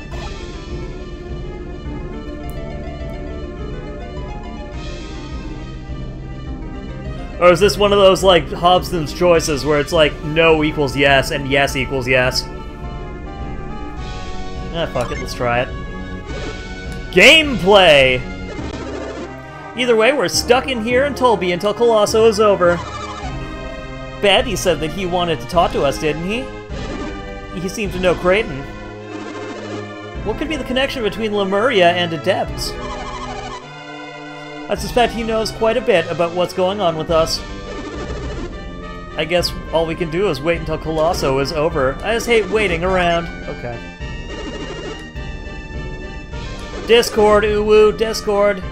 Or is this one of those, like, Hobson's choices where it's like, no equals yes, and yes equals yes? Ah, fuck it, let's try it. Gameplay! Either way, we're stuck in here in Tolby until Colosso is over. Babby said that he wanted to talk to us, didn't he? He seemed to know Creighton. What could be the connection between Lemuria and Adepts? I suspect he knows quite a bit about what's going on with us. I guess all we can do is wait until Colosso is over. I just hate waiting around. Okay. Discord, ooh-woo, Discord.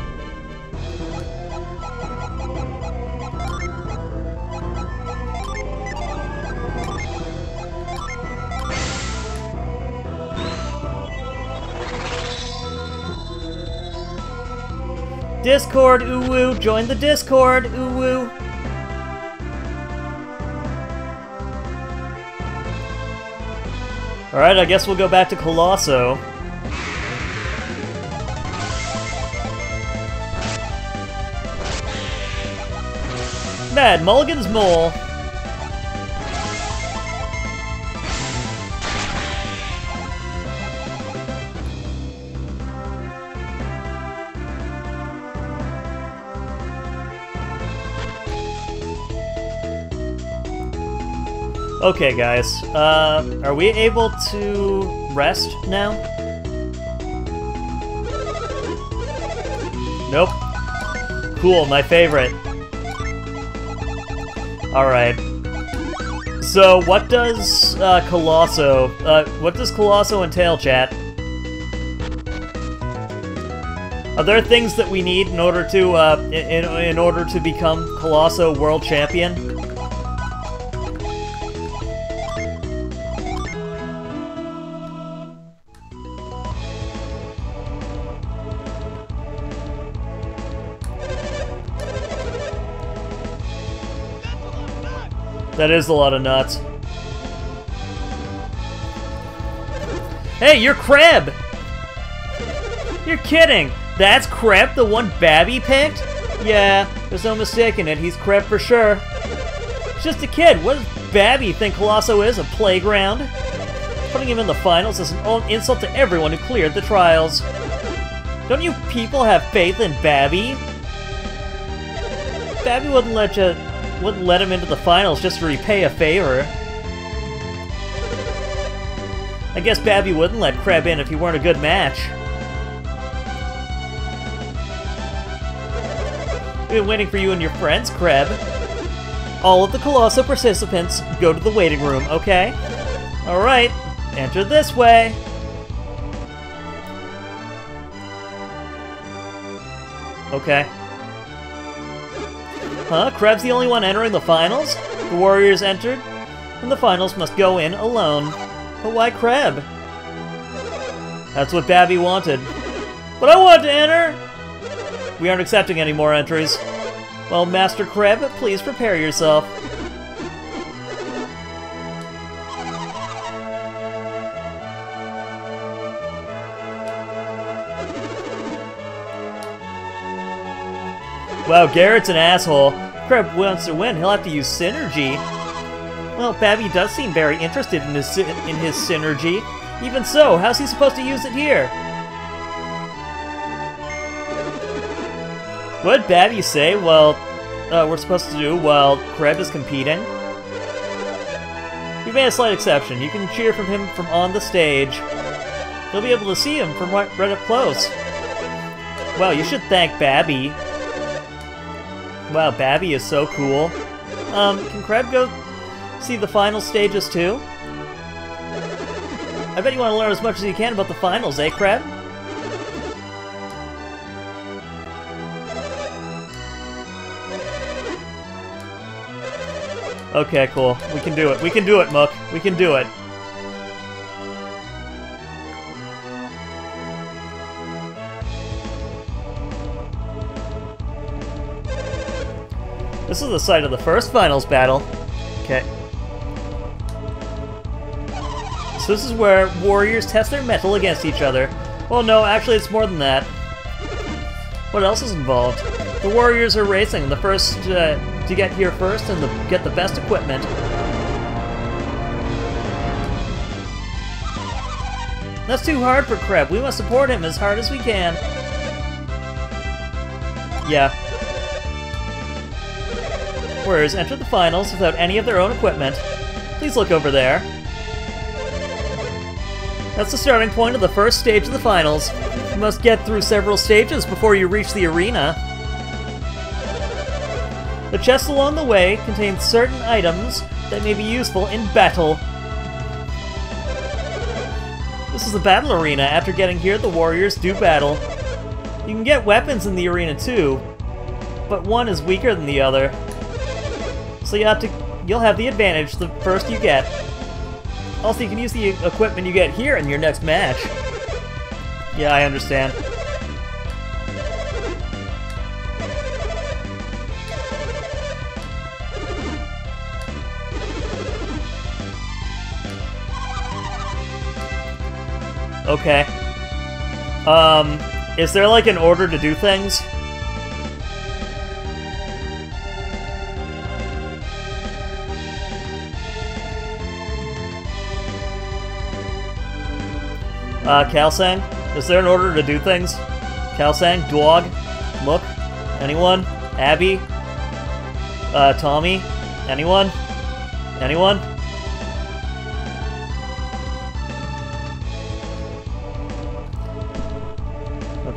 Discord, ooh-woo, join the Discord, ooh-woo. Alright, I guess we'll go back to Colosso. Mad Mulligan's Mole. Okay, guys. Are we able to rest now? Nope. Cool, my favorite. Alright. So, what does Colosso entail, chat? Are there things that we need in order to in order to become Colosso World Champion? That is a lot of nuts. Hey, you're Kreb! You're kidding! That's Kreb, the one Babby picked? Yeah, there's no mistaking it. He's Kreb for sure. He's just a kid. What does Babby think Colosso is? A playground? Putting him in the finals is an insult to everyone who cleared the trials. Don't you people have faith in Babby? Babby wouldn't let him into the finals just to repay a favor. I guess Babby wouldn't let Kreb in if he weren't a good match. We've been waiting for you and your friends, Kreb. All of the Colosso participants go to the waiting room, okay? Alright, enter this way. Okay. Huh? Kreb's the only one entering the finals? The Warriors entered, and the finals must go in alone. But why Kreb? That's what Babby wanted. But I want to enter! We aren't accepting any more entries. Well, Master Kreb, please prepare yourself. Wow, Garrett's an asshole. Kreb wants to win, he'll have to use synergy. Well, Babby does seem very interested in his synergy. Even so, how's he supposed to use it here? What did Babby say? Well, we're supposed to do while Kreb is competing? We made a slight exception. You can cheer from him from on the stage. You'll be able to see him from right up close. Wow, you should thank Babby. Wow, Babby is so cool. Can Kreb go see the final stages too? I bet you want to learn as much as you can about the finals, eh, Kreb? Okay, cool. We can do it. We can do it, Mook. We can do it. This is the site of the first finals battle. Okay. So this is where warriors test their mettle against each other. Well, no, actually it's more than that. What else is involved? The warriors are racing. The first to get here first and get the best equipment. That's too hard for Kreb. We must support him as hard as we can. Yeah. Warriors enter the finals without any of their own equipment. Please look over there. That's the starting point of the first stage of the finals. You must get through several stages before you reach the arena. The chest along the way contains certain items that may be useful in battle. This is the battle arena. After getting here, the warriors do battle. You can get weapons in the arena too, but one is weaker than the other. So you'll have the advantage the first you get. Also, you can use the equipment you get here in your next match. Yeah, I understand. Okay. Is there like an order to do things? Kalsang? Is there an order to do things? Kalsang? Dwog? Mook? Anyone? Abby? Tommy? Anyone? Anyone?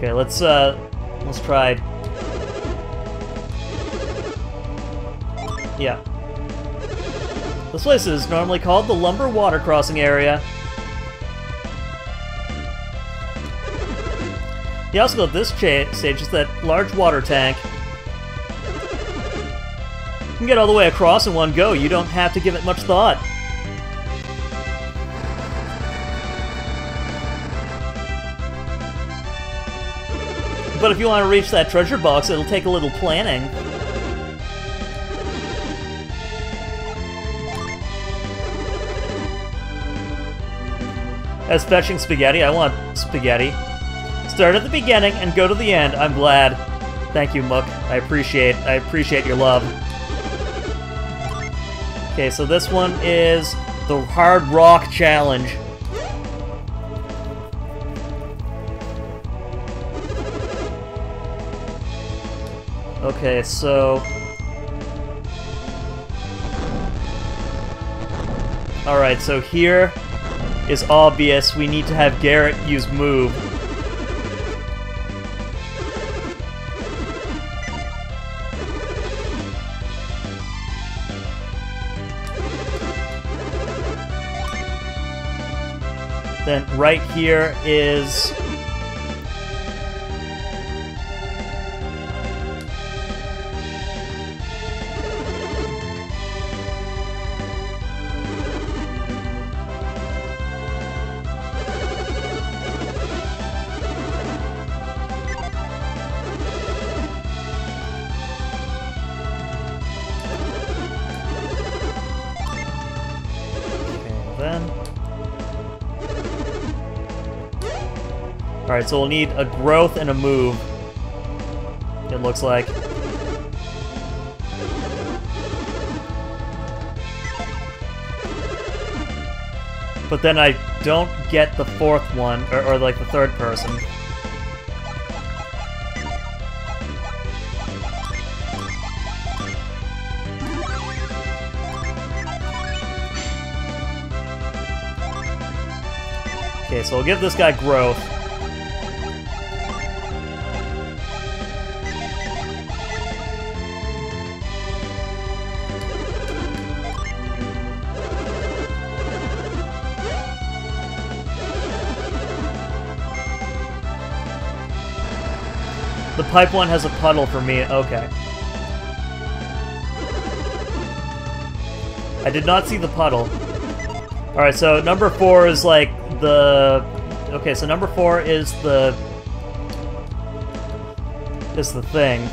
Okay, let's try. Yeah. This place is normally called the Lumber Water Crossing Area. You also got this stage, is that large water tank. You can get all the way across in one go, you don't have to give it much thought. But if you want to reach that treasure box, it'll take a little planning. As fetching spaghetti, I want spaghetti. Start at the beginning and go to the end. I'm glad. Thank you, Mook. I appreciate your love. Okay, so this one is the Hard Rock Challenge. Okay, so... Alright, so here is obvious. We need to have Garrett use move. Then right here is... Alright, so we'll need a growth and a move, it looks like. But then I don't get the fourth one, or like the third person. Okay, so we'll give this guy growth. The pipe one has a puddle for me. Okay. I did not see the puddle. Alright, so number 4 is like the... Okay, so number 4 is the... thing.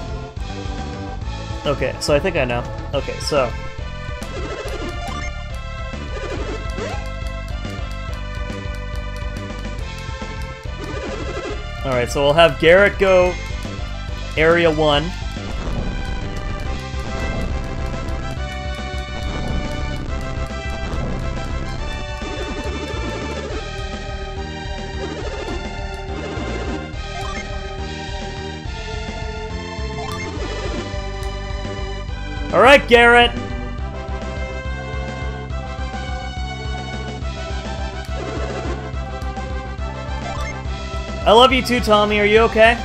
Okay, so I think I know. Okay, so... Alright, so we'll have Garrett go Area 1. Alright, Garrett! I love you too, Tommy. Are you okay?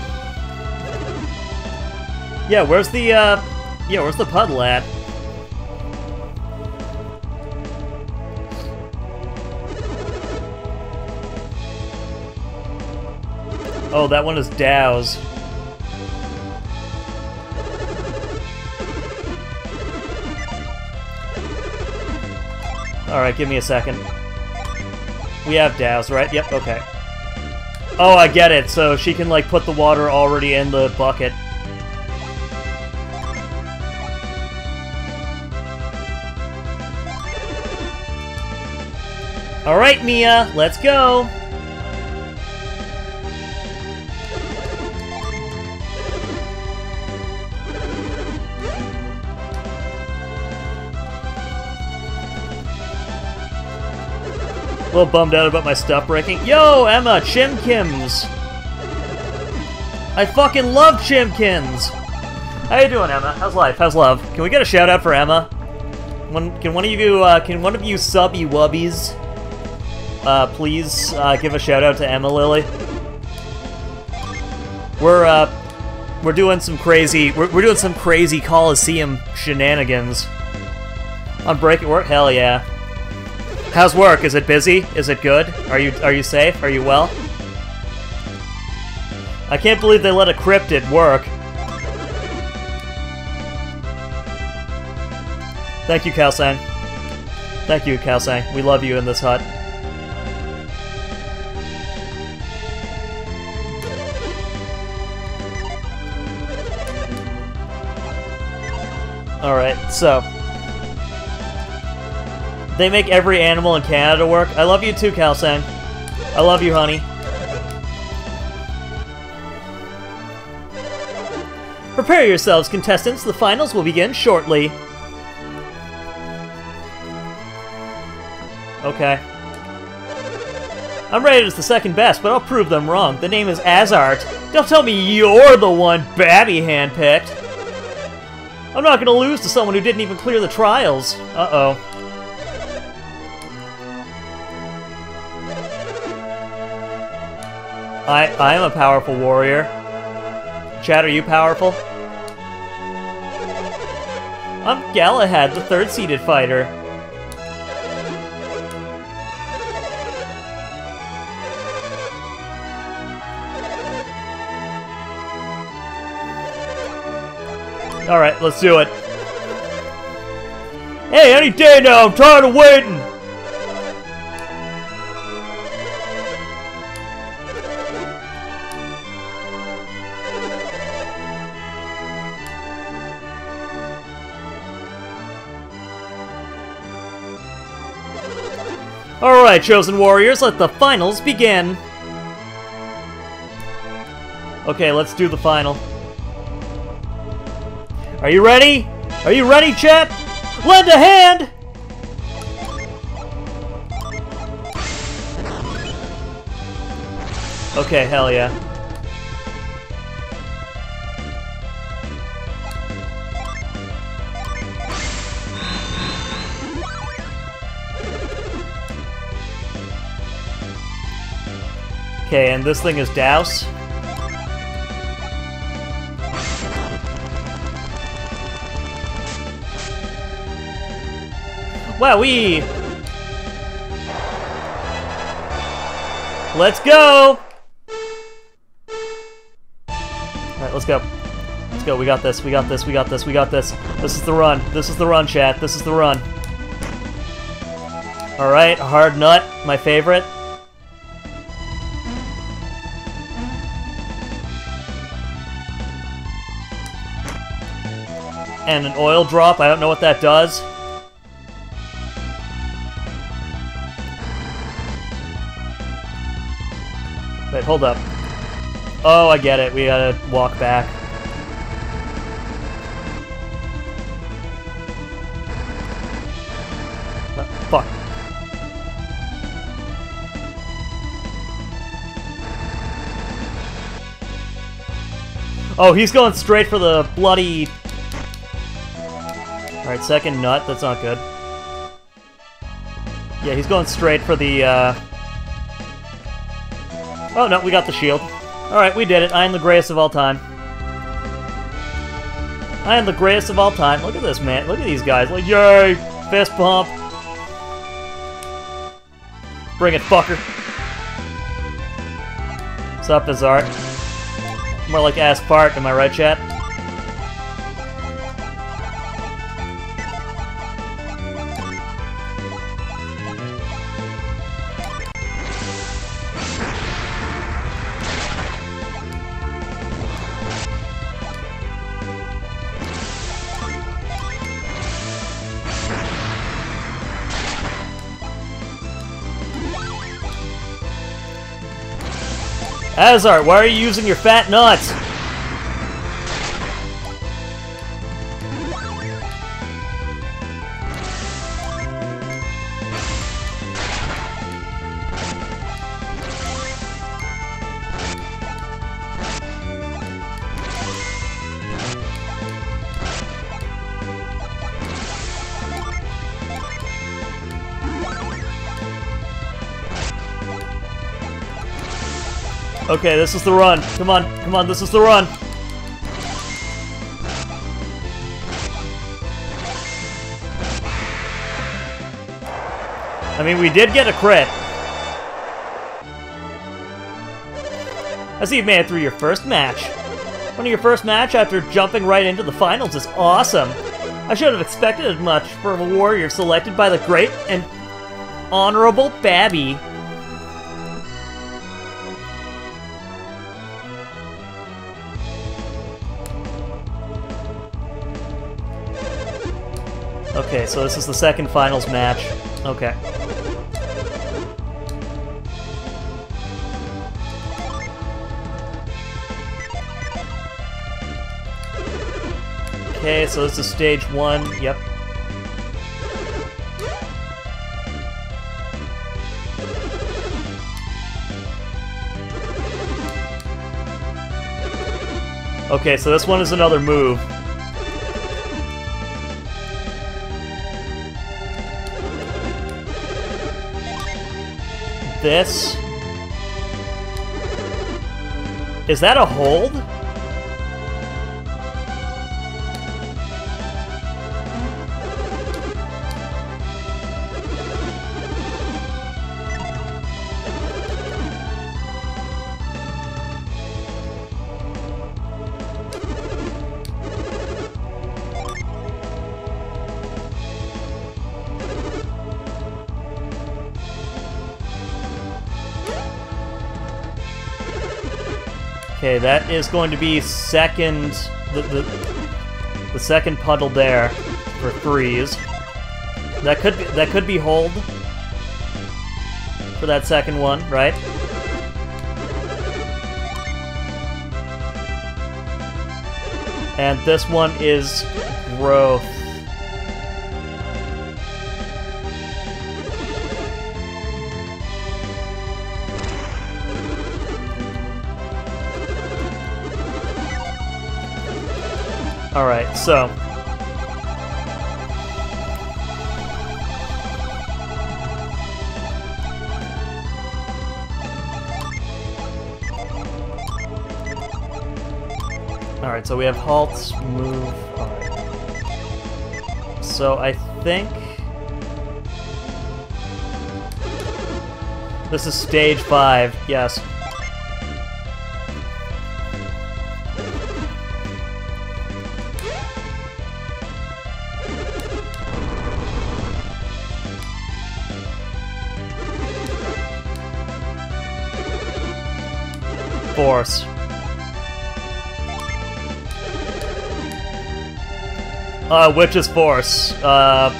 Yeah, where's the puddle at? Oh, that one is Dow's. Alright, give me a second. We have Dow's, right? Yep, okay. Oh, I get it. So she can, like, put the water already in the bucket. Alright, Mia, let's go! A little bummed out about my stuff breaking. Yo, Emma, Chimkins! I fucking love Chimkins! How you doing, Emma? How's life? How's love? Can we get a shout out for Emma? Can one of you subby wubbies please give a shout out to Emma Lily? We're doing some crazy we're doing some crazy Coliseum shenanigans. On break at work? Hell yeah. How's work? Is it busy? Is it good? Are you safe? Are you well? I can't believe they let a cryptid work. Thank you, Kalsang. Thank you, Kalsang. We love you in this hut. Alright, so... they make every animal in Canada work. I love you too, Kalsang. I love you, honey. Prepare yourselves, contestants. The finals will begin shortly. Okay. I'm rated as the second best, but I'll prove them wrong. The name is Azart. Don't tell me you're the one Babby handpicked. I'm not gonna lose to someone who didn't even clear the trials. Uh-oh. I am a powerful warrior. Chad, are you powerful? I'm Galahad, the third-seeded fighter. Alright, let's do it. Hey, any day now, I'm tired of waiting! Alright, chosen warriors, let the finals begin! Okay, let's do the final. Are you ready? Are you ready, chat? Lend a hand! Okay, hell yeah. Okay, and this thing is Douse. Wowee! Let's go! Alright, let's go. Let's go, we got this, we got this, we got this, we got this. This is the run. This is the run, chat. This is the run. Alright, hard nut, my favorite. And an oil drop, I don't know what that does. Wait, hold up. Oh, I get it. We gotta walk back. Fuck. Oh, he's going straight for the bloody... Alright, second nut. That's not good. Yeah, he's going straight for the, Oh, no, we got the shield. Alright, we did it. I am the greatest of all time. I am the greatest of all time. Look at this, man. Look at these guys. Like, yay! Fist pump. Bring it, fucker. What's up, Azart? More like ass fart, am I right, chat? Azart, why are you using your fat nuts? Okay, this is the run. Come on, come on, this is the run. I mean, we did get a crit. I see you made it through your first match. Winning your first match after jumping right into the finals is awesome. I should have expected as much from a warrior selected by the great and honorable Babby. Okay, so this is the second finals match. Okay. Okay, so this is stage 1. Yep. Okay, so this one is another move. This. Is that a hold? Okay, that is going to be second, the second puddle there for freeze. That could be hold for that second one, right? And this one is growth. Alright, so... Alright, so we have halt, move... Alright. So I think... This is stage 5, yes. Force. Which is force? The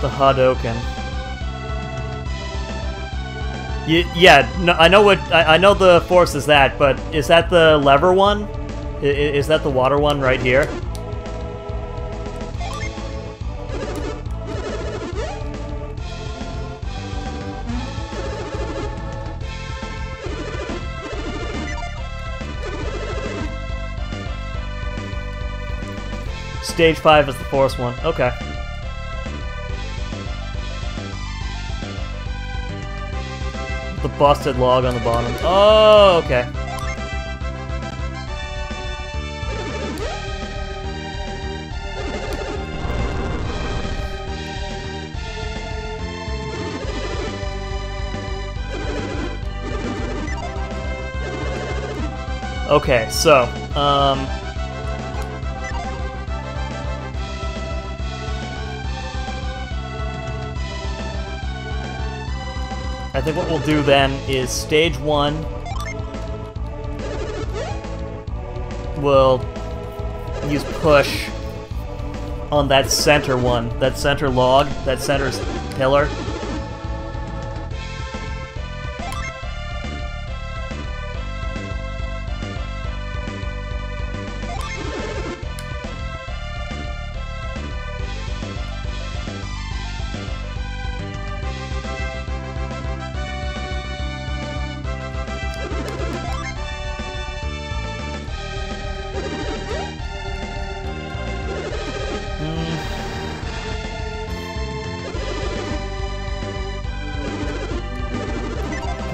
Hadouken. Yeah, no, I know what I know. The force is that, but is that the lever one? Is that the water one right here? Stage 5 is the force one. Okay. The busted log on the bottom. Oh, okay. Okay, so, I think what we'll do then is stage 1. We'll use push on that center one, that center log, that center pillar.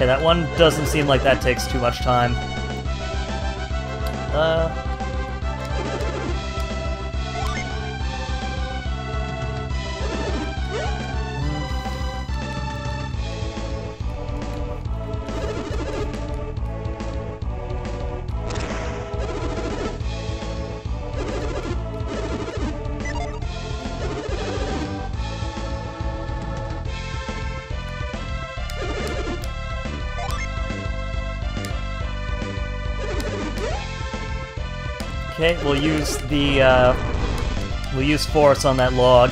Okay, that one doesn't seem like that takes too much time. Okay, we'll use the, we'll use force on that log.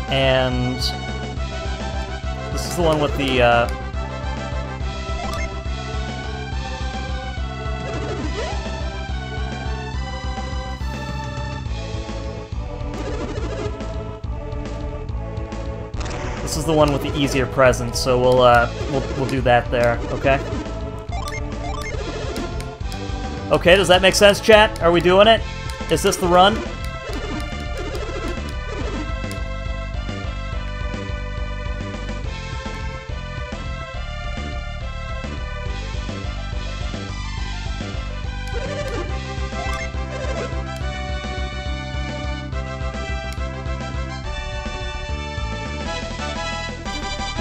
And this is the one with the, this is the one with the easier presence, so we'll do that there, okay? Okay, does that make sense, chat? Are we doing it? Is this the run?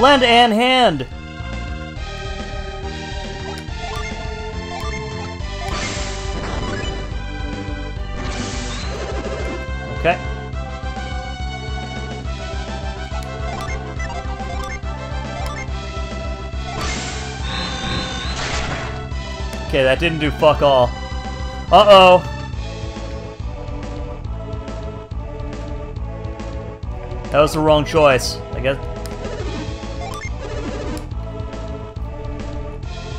Lend and hand! Okay. Okay, that didn't do fuck all. Uh-oh. That was the wrong choice, I guess.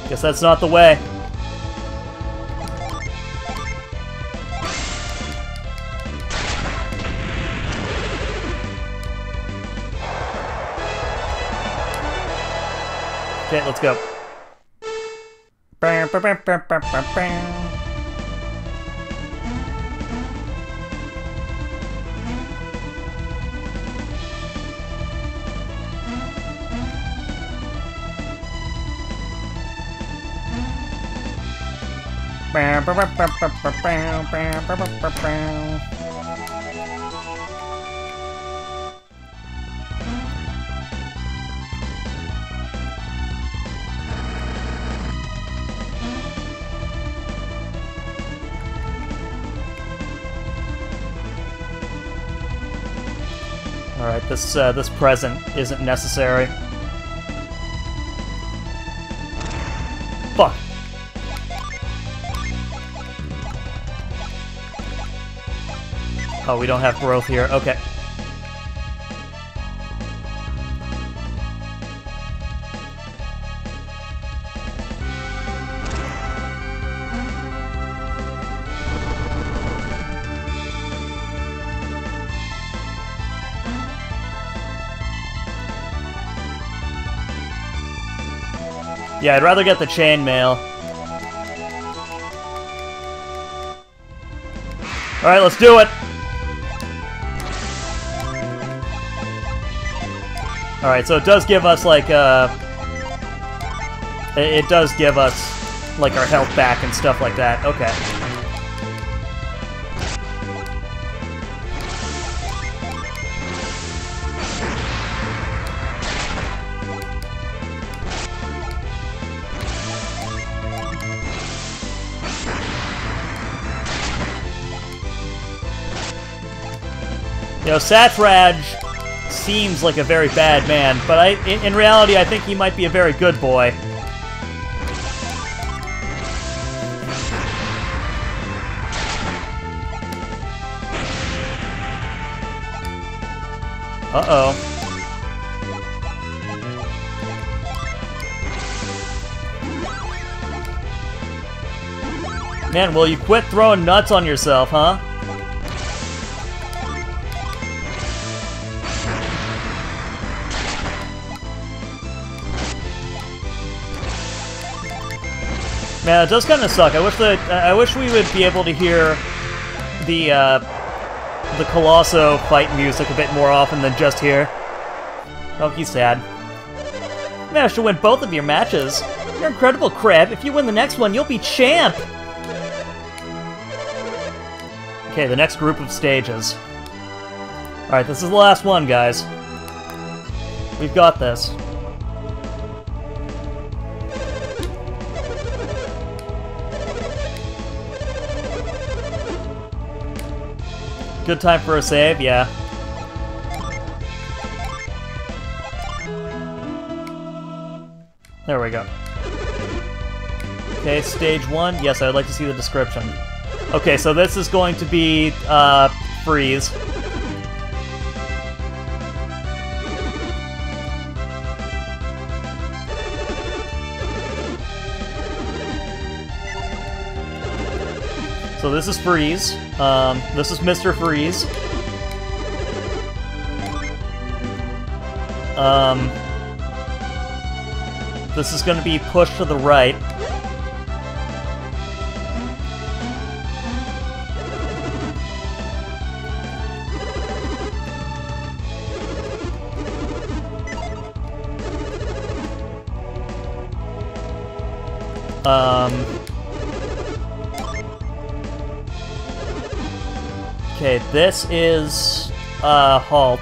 Guess that's not the way. Okay, let's go. Alright, this present isn't necessary. Fuck. Oh, we don't have growth here. Okay. Yeah, I'd rather get the chainmail. Alright, let's do it! Alright, so it does give us, like, it does give us, like, our health back and stuff like that. Okay. You know, Satraj seems like a very bad man, but in reality, I think he might be a very good boy. Uh-oh. Man, will you quit throwing nuts on yourself, huh? Man, it does kind of suck. I wish we would be able to hear the Colosso fight music a bit more often than just here. Oh, he's sad. You managed to win both of your matches. You're incredible, Kreb. If you win the next one, you'll be champ! Okay, the next group of stages. Alright, this is the last one, guys. We've got this. Good time for a save, yeah. There we go. Okay, stage 1. Yes, I would like to see the description. Okay, so this is going to be, freeze. So this is Freeze. This is Mr. Freeze. This is going to be pushed to the right. Okay, this is, halt.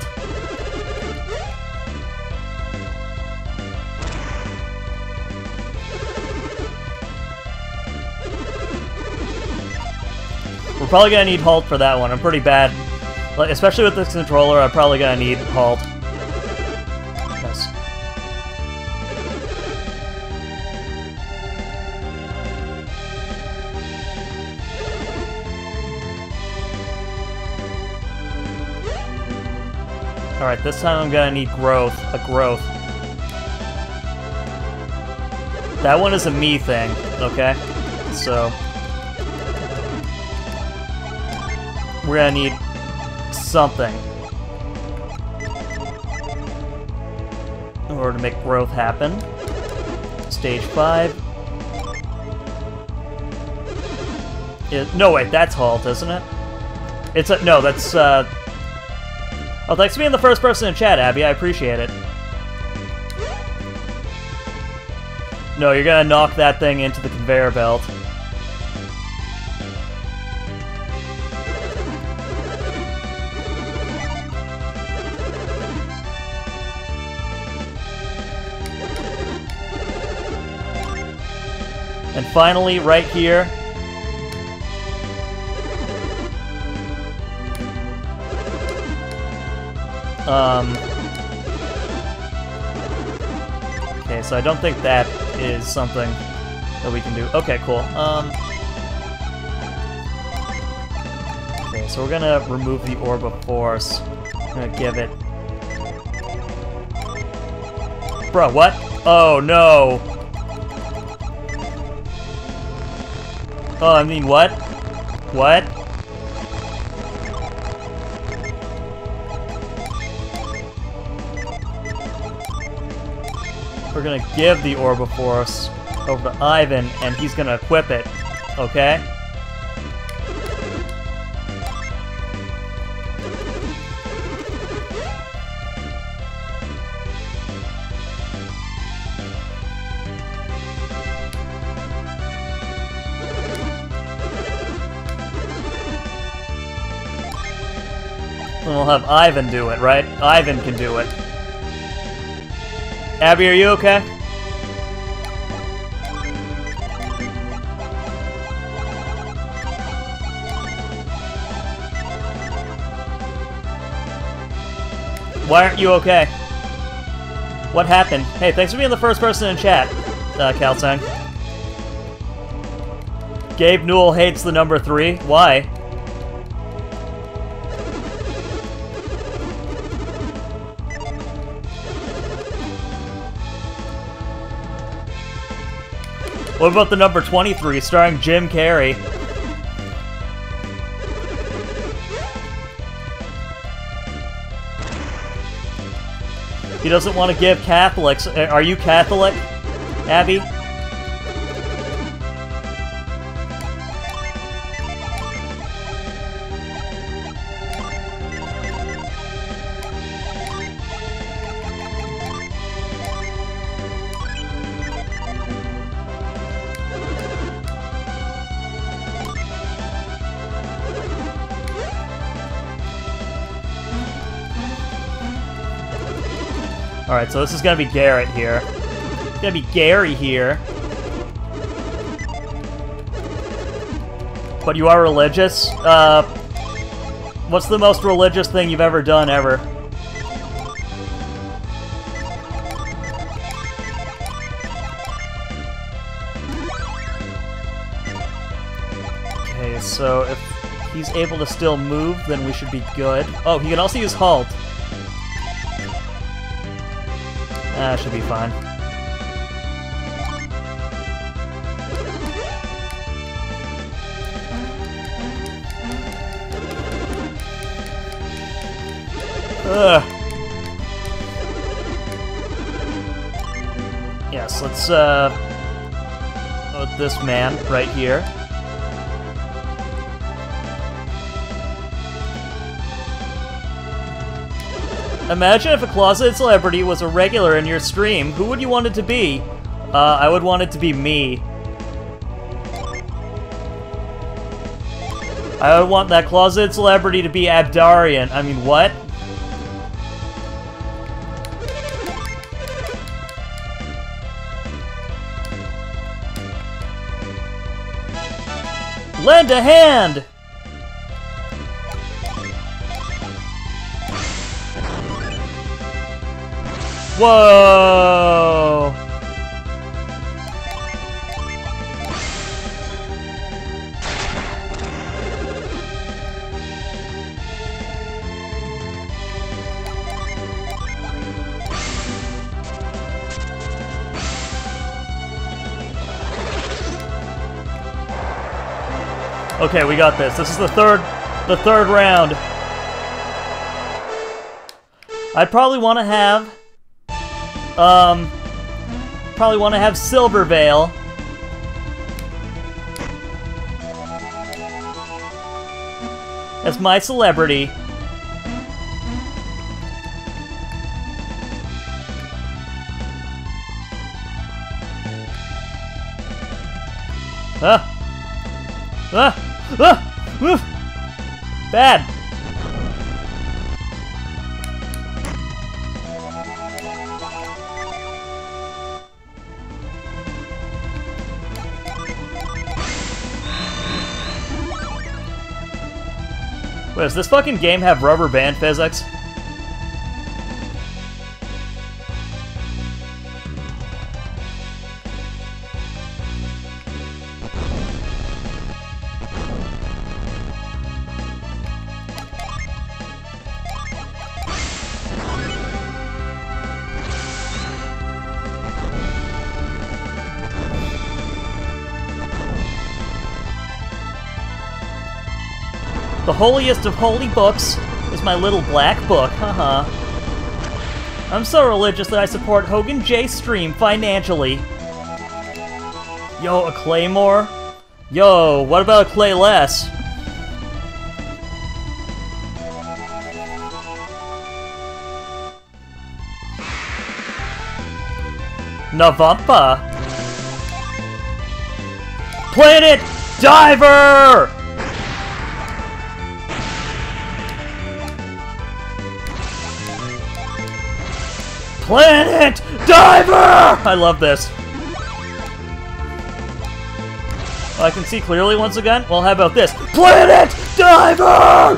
We're probably gonna need halt for that one. I'm pretty bad. Like, especially with this controller, I'm probably gonna need halt. Yes. Alright, this time I'm gonna need growth. A growth. That one is a me thing, okay? So we're gonna need something in order to make growth happen. Stage 5. No, wait, that's halt, isn't it? It's a... No, that's, Oh, thanks for being the first person in chat, Abby. I appreciate it. No, you're gonna knock that thing into the conveyor belt. And finally, right here... Okay, so I don't think that is something that we can do. Okay, cool. Okay, so we're gonna remove the Orb of Force. I'm gonna give it... Bro, what? Oh, no! Oh, I mean, what? What? We're gonna give the Orb of Force over to Ivan, and he's gonna equip it, okay? And we'll have Ivan do it, right? Ivan can do it. Abby, are you okay? Why aren't you okay? What happened? Hey, thanks for being the first person in chat, Kalsang. Gabe Newell hates the number 3. Why? What about the number 23, starring Jim Carrey? He doesn't want to give Catholics... Are you Catholic, Abby? Alright, so this is gonna be Garrett here. It's gonna be Gary here. But you are religious? What's the most religious thing you've ever done, ever? Okay, so if he's able to still move, then we should be good. Oh, he can also use Halt. That should be fine. Ugh. Yes, let's, put this man right here. Imagine if a closeted celebrity was a regular in your stream. Who would you want it to be? I would want it to be me. I would want that closeted celebrity to be Abdarian. I mean, what? Lend a hand! Whoa! Okay, we got this. This is the third round. I'd probably want to have Silver Veil. As my celebrity. Bad. Wait, does this fucking game have rubber band physics? The holiest of holy books is my little black book, haha. I'm so religious that I support Hogan J Stream financially. Yo, a Claymore? Yo, what about a Clayless? Navampa! Planet Diver! Planet Diver! I love this. Oh, I can see clearly once again? Well, how about this? Planet Diver!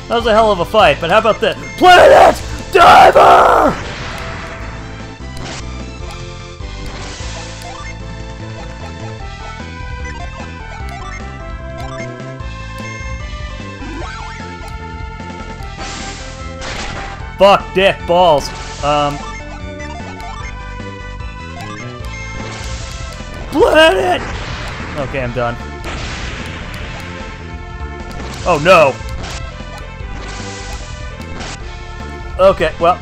That was a hell of a fight, but how about this? Planet Diver! Fuck, dick, balls. Planet! Okay, I'm done. Oh no. Okay, well.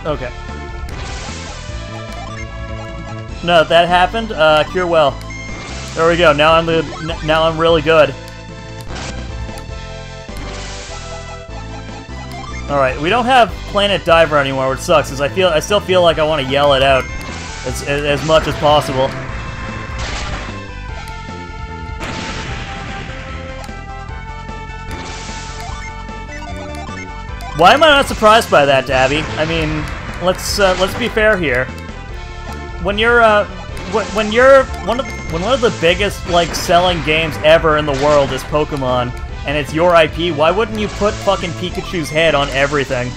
Okay. No, that happened. Cure well. There we go. Now I'm really good. All right, we don't have Planet Diver anymore, which sucks. Cause I still feel like I want to yell it out as much as possible. Why am I not surprised by that, Dabby? I mean, let's be fair here. When you're when one of the biggest like selling games ever in the world is Pokemon, and it's your IP, why wouldn't you put fucking Pikachu's head on everything?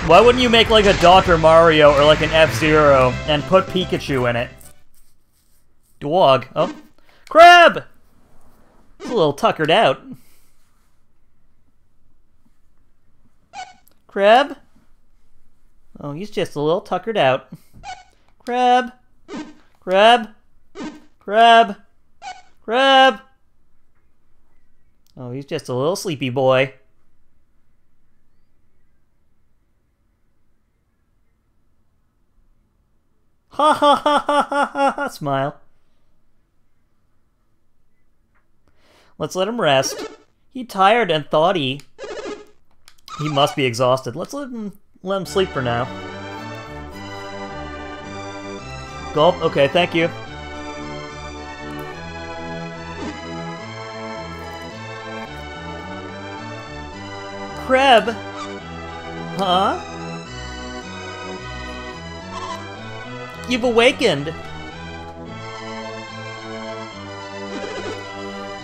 Why wouldn't you make like a Dr. Mario or like an F-Zero and put Pikachu in it? Dog. Oh. Crab! It's a little tuckered out. Crab? Oh, he's just a little tuckered out. Crab! Crab! Crab! Crab! Oh, he's just a little sleepy boy. Ha ha ha ha ha ha ha! Smile. Let's let him rest. He tired and thought he must be exhausted. Let's let him sleep for now. Gulp. Okay, thank you. Crab. Huh? You've awakened.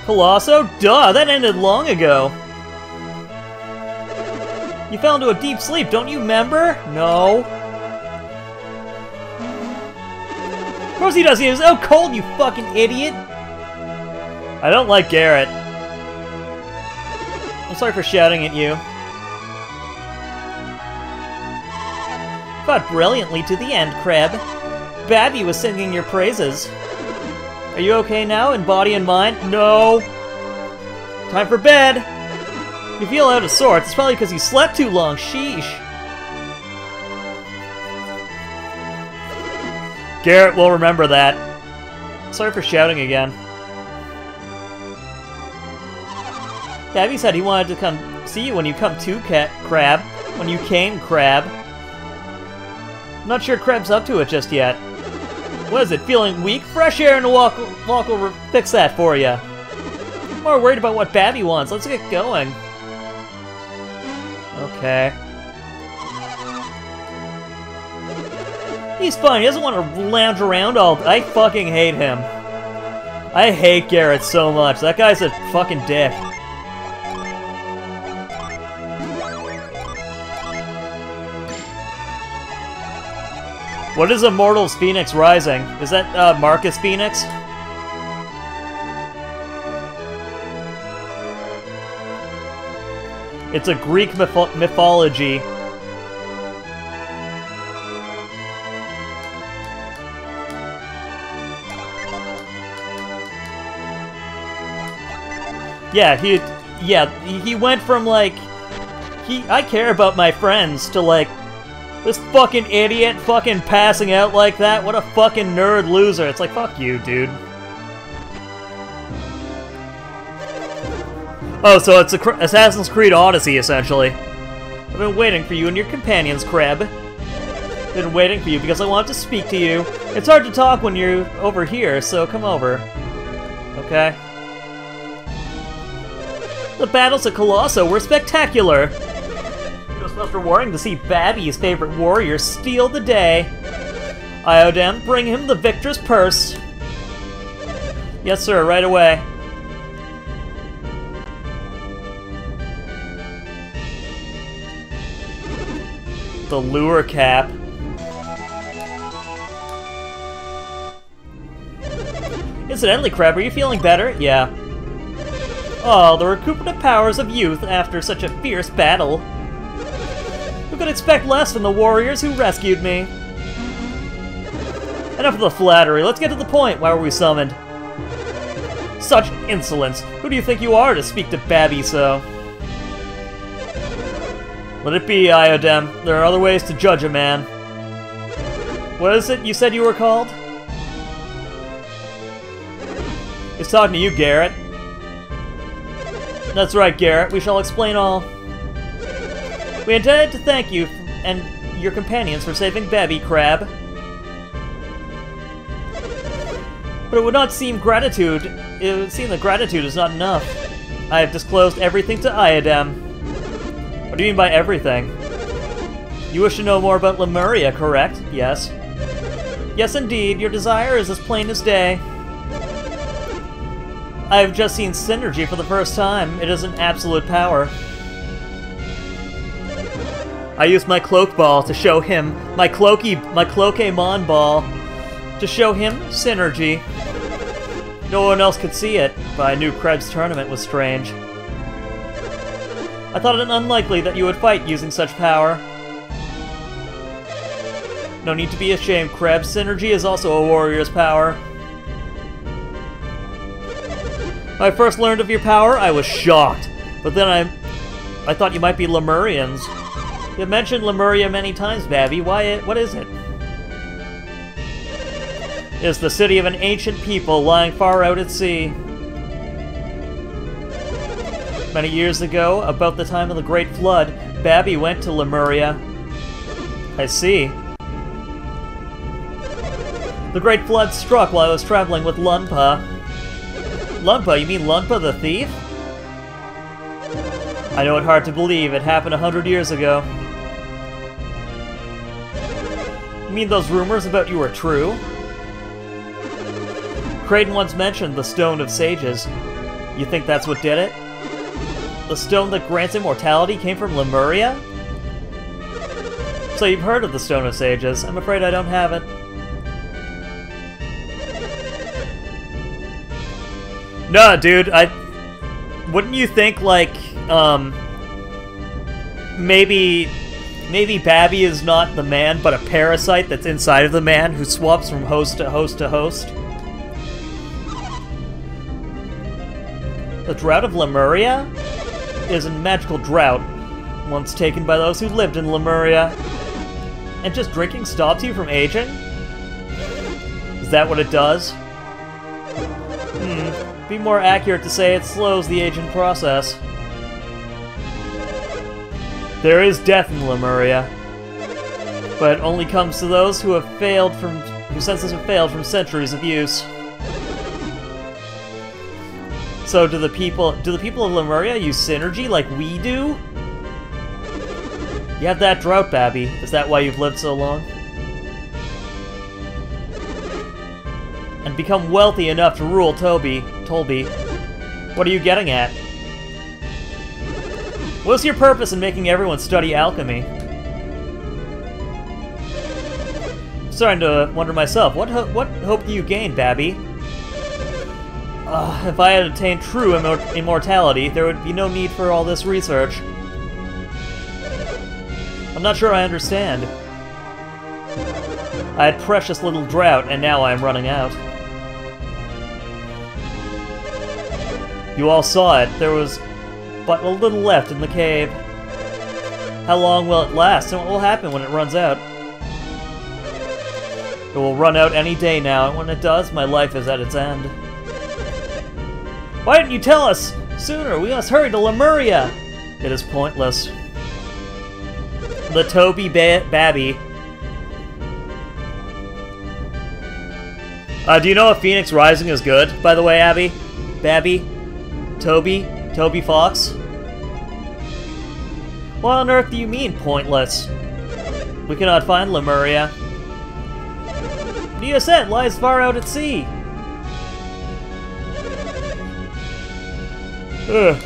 Colosso? Duh, that ended long ago. You fell into a deep sleep, don't you remember? No. Of course he does, he was out cold, you fucking idiot. I don't like Garrett. I'm sorry for shouting at you. Fought brilliantly to the end, Crab. Babby was singing your praises. Are you okay now, in body and mind? No. Time for bed. You feel out of sorts. It's probably because you slept too long. Sheesh. Garrett will remember that. Sorry for shouting again. Babby said he wanted to come see you when you come to, Crab. When you came, Crab. I'm not sure Crab's up to it just yet. What is it, feeling weak? Fresh air and a walk will fix that for you. I'm more worried about what Babby wants. Let's get going. Okay. He's fine. He doesn't want to lounge around all day. I fucking hate him. I hate Garrett so much. That guy's a fucking dick. What is Immortals Phoenix Rising? Is that Marcus Phoenix? It's a Greek mythology. Yeah, he went from like I care about my friends to like this fucking idiot fucking passing out like that. What a fucking nerd loser. It's like, fuck you, dude. Oh, so it's Assassin's Creed Odyssey, essentially. I've been waiting for you and your companions, Crab. Been waiting for you because I want to speak to you. It's hard to talk when you're over here, so come over. Okay. The battles at Colosso were spectacular. It was most rewarding to see Babby's favorite warrior steal the day. Iodem, bring him the victor's purse. Yes, sir, right away. The lure cap. Incidentally, Crab, are you feeling better? Yeah. Oh, the recuperative powers of youth after such a fierce battle. Who could expect less from the warriors who rescued me? Enough of the flattery, let's get to the point. Why were we summoned? Such insolence! Who do you think you are to speak to Babby so? Let it be, Iodem. There are other ways to judge a man. What is it you said you were called? He's talking to you, Garrett. That's right, Garrett. We shall explain all. We intended to thank you and your companions for saving Baby Crab. But it would not seem gratitude. It would seem that gratitude is not enough. I have disclosed everything to Iodem. What do you mean by everything? You wish to know more about Lemuria, correct? Yes. Yes, indeed. Your desire is as plain as day. I have just seen Synergy for the first time. It is an absolute power. I used my Cloak Ball to show him, my Cloakemon Ball, to show him Synergy. No one else could see it, but I knew Krebs' tournament was strange. I thought it unlikely that you would fight using such power. No need to be ashamed, Krebs. Synergy is also a warrior's power. When I first learned of your power, I was shocked. But then I thought you might be Lemurians. You have mentioned Lemuria many times, Babby. What is it? It is the city of an ancient people lying far out at sea. Many years ago, about the time of the Great Flood, Babby went to Lemuria. I see. The Great Flood struck while I was traveling with Lunpa. Lunpa? You mean Lunpa the thief? I know it's hard to believe. It happened 100 years ago. You mean those rumors about you are true? Kraden once mentioned the Stone of Sages. You think that's what did it? The stone that grants immortality came from Lemuria? So you've heard of the Stone of Sages. I'm afraid I don't have it. No, dude, wouldn't you think, like, maybe Babby is not the man, but a parasite that's inside of the man who swaps from host to host to host? The Drought of Lemuria is a magical drought, once taken by those who lived in Lemuria. And just drinking stops you from aging? Is that what it does? Be more accurate to say it slows the aging process. There is death in Lemuria, but it only comes to those who have failed whose senses have failed from centuries of use. So do the people of Lemuria use Synergy like we do? You have that drought, Babby. Is that why you've lived so long? And become wealthy enough to rule Tolby. What are you getting at? What's your purpose in making everyone study alchemy? I'm starting to wonder myself. What hope do you gain, Babby? If I had attained true immortality, there would be no need for all this research. I'm not sure I understand. I had precious little drought, and now I am running out. You all saw it. There was but a little left in the cave. How long will it last, and what will happen when it runs out? It will run out any day now, and when it does, my life is at its end. Why didn't you tell us sooner? We must hurry to Lemuria! It is pointless. The Babby. Do you know if Phoenix Rising is good, by the way, Abby? Babby? Toby Fox? What on earth do you mean, pointless? We cannot find Lemuria. What you said lies far out at sea. Ugh.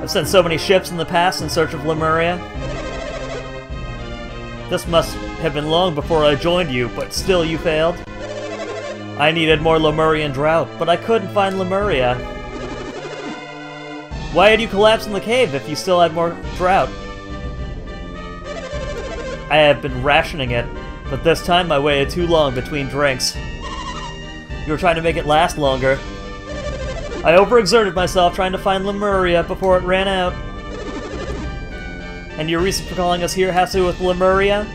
I've sent so many ships in the past in search of Lemuria. This must have been long before I joined you, but still you failed. I needed more Lemurian drought, but I couldn't find Lemuria. Why had you collapsed in the cave if you still had more drought? I have been rationing it, but this time I waited too long between drinks. You were trying to make it last longer. I overexerted myself trying to find Lemuria before it ran out. And your reason for calling us here has to do with Lemuria?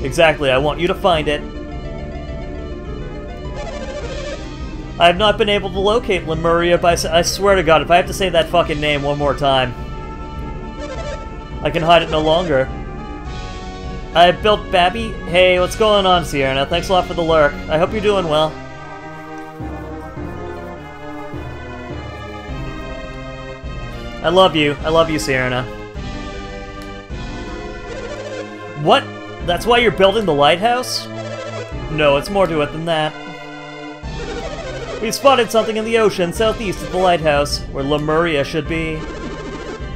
Exactly, I want you to find it. I have not been able to locate Lemuria, but I swear to God, if I have to say that fucking name one more time, I can hide it no longer. I built Babby. Hey, what's going on, Sierra? Thanks a lot for the lurk. I hope you're doing well. I love you, Sierra. What? That's why you're building the lighthouse? No, it's more to it than that. We spotted something in the ocean southeast of the lighthouse, where Lemuria should be.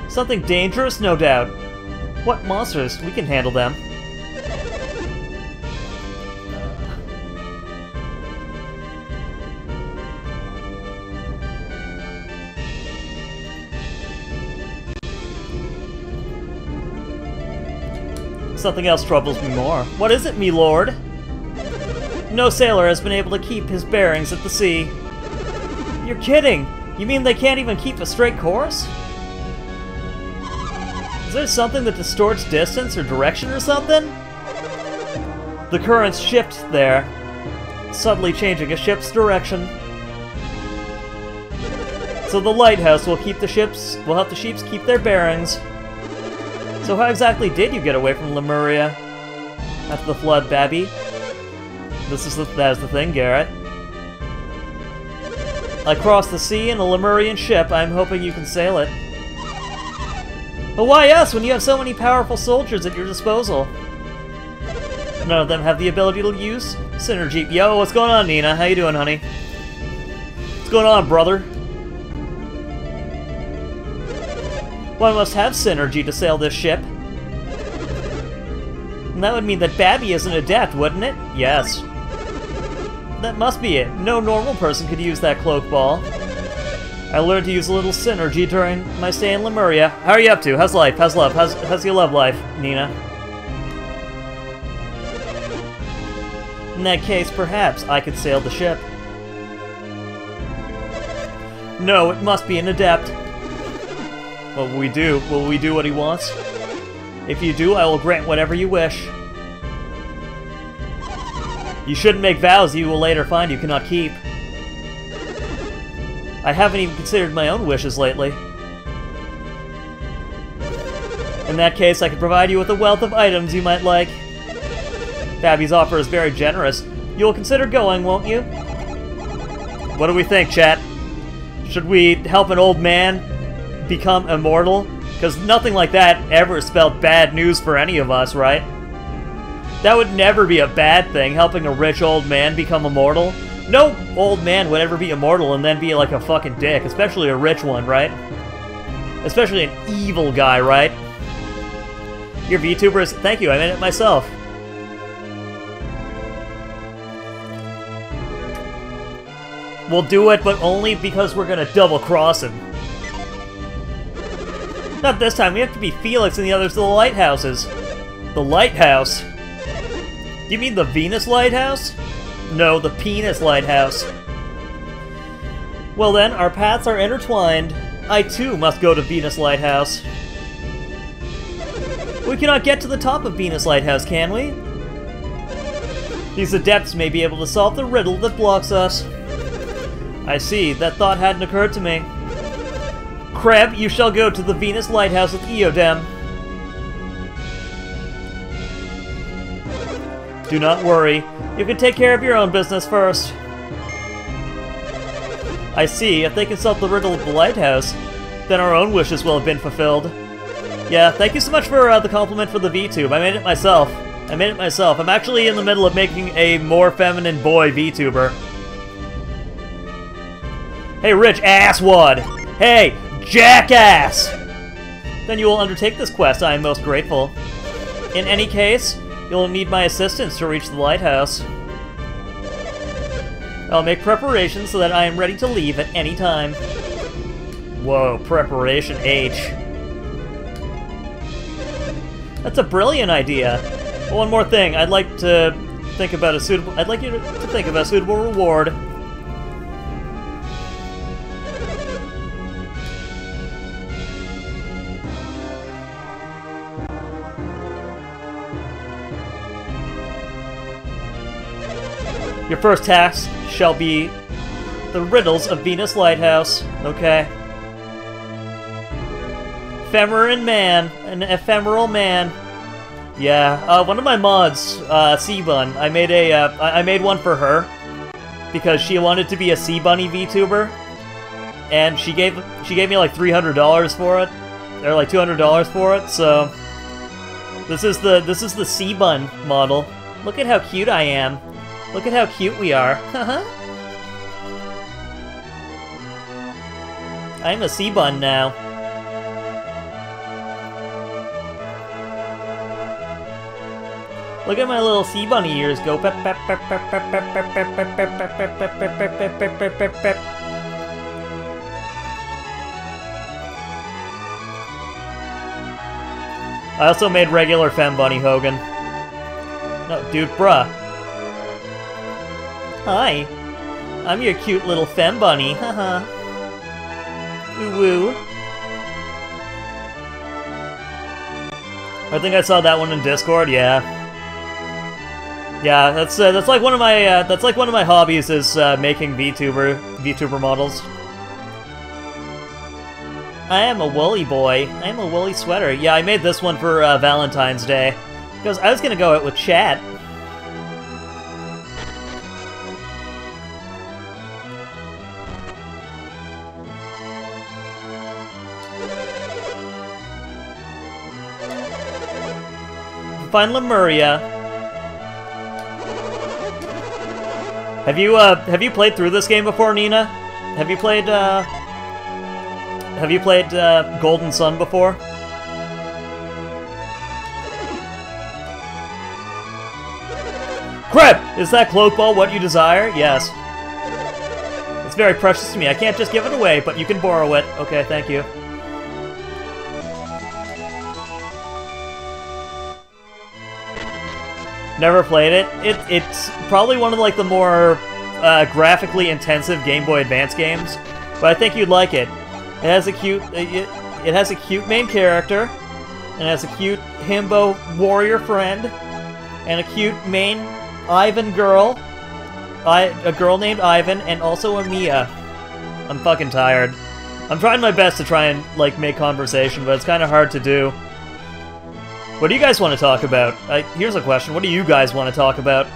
Something dangerous, no doubt. What monsters? We can handle them. Something else troubles me more. What is it, me lord? No sailor has been able to keep his bearings at the sea. You're kidding! You mean they can't even keep a straight course? Is there something that distorts distance or direction or something? The currents shift there, subtly changing a ship's direction. So the lighthouse will help the ships keep their bearings. So how exactly did you get away from Lemuria after the flood, Babby? That is the thing, Garrett. I crossed the sea in a Lemurian ship. I'm hoping you can sail it. But why us when you have so many powerful soldiers at your disposal? None of them have the ability to use synergy. Yo, what's going on, Nina? How you doing, honey? What's going on, brother? One must have synergy to sail this ship. And that would mean that Babby is an adept, wouldn't it? Yes. That must be it. No normal person could use that cloak ball. I learned to use a little synergy during my stay in Lemuria. How are you up to? How's life? How's love? How's your love life, Nina? In that case, perhaps I could sail the ship. No, it must be an adept. What will we do? Will we do what he wants? If you do, I will grant whatever you wish. You shouldn't make vows you will later find you cannot keep. I haven't even considered my own wishes lately. In that case, I could provide you with a wealth of items you might like. Babby's offer is very generous. You'll consider going, won't you? What do we think, chat? Should we help an old man become immortal? Because nothing like that ever spelled bad news for any of us, right? That would never be a bad thing, helping a rich old man become immortal. No old man would ever be immortal and then be like a fucking dick, especially a rich one, right? Especially an evil guy, right? Your VTubers, thank you, I made it myself. We'll do it, but only because we're gonna double-cross him. Not this time, we have to be Felix and the others to the lighthouses. The lighthouse? You mean the Venus lighthouse? No, the penis lighthouse. Well then, our paths are intertwined. I too must go to Venus lighthouse. We cannot get to the top of Venus lighthouse, can we? These adepts may be able to solve the riddle that blocks us. I see, that thought hadn't occurred to me. Kreb, you shall go to the Venus lighthouse with Eodem. Do not worry. You can take care of your own business first. I see. If they can solve the riddle of the lighthouse, then our own wishes will have been fulfilled. Yeah, thank you so much for the compliment for the VTube. I made it myself. I'm actually in the middle of making a more feminine boy VTuber. Hey, rich asswad! Hey, jackass! Then you will undertake this quest. I am most grateful. In any case, you'll need my assistance to reach the lighthouse. I'll make preparations so that I am ready to leave at any time. Whoa, preparation H. That's a brilliant idea. One more thing, I'd like you to think about a suitable reward. Your first task shall be the riddles of Venus Lighthouse. Okay. Ephemeran man. An ephemeral man. Yeah, one of my mods, C-Bun, I made one for her because she wanted to be a C-Bunny VTuber, and she gave me like $300 for it, or like $200 for it. So this is the C-Bun model. Look at how cute I am. Look at how cute we are. I'm a C-Bun now. Look at my little sea bunny ears go pep pep pep pep pep pep pep pep pep pep pep pep pep pep pep pep pep pep pep. I also made regular Fem Bunny Hogan. No, dude, bruh. Hi. I'm your cute little Fem Bunny, haha. Woo woo. I think I saw that one in Discord, yeah. Yeah, that's like one of my hobbies is making VTuber models. I am a woolly boy. I am a woolly sweater. Yeah, I made this one for Valentine's Day because I was gonna go out with chat. Find Lemuria. Have you played through this game before, Nina? Have you played Golden Sun before? Crap! Is that cloak ball what you desire? Yes. It's very precious to me. I can't just give it away, but you can borrow it. Okay, thank you. Never played it. It's probably one of like the more graphically intensive Game Boy Advance games, but I think you'd like it. It has a cute main character, and it has a cute himbo warrior friend, and a cute main Ivan girl, a girl named Ivan, and also a Mia. I'm fucking tired. I'm trying my best to try and like make conversation, but it's kind of hard to do. What do you guys want to talk about? Here's a question. What do you guys want to talk about?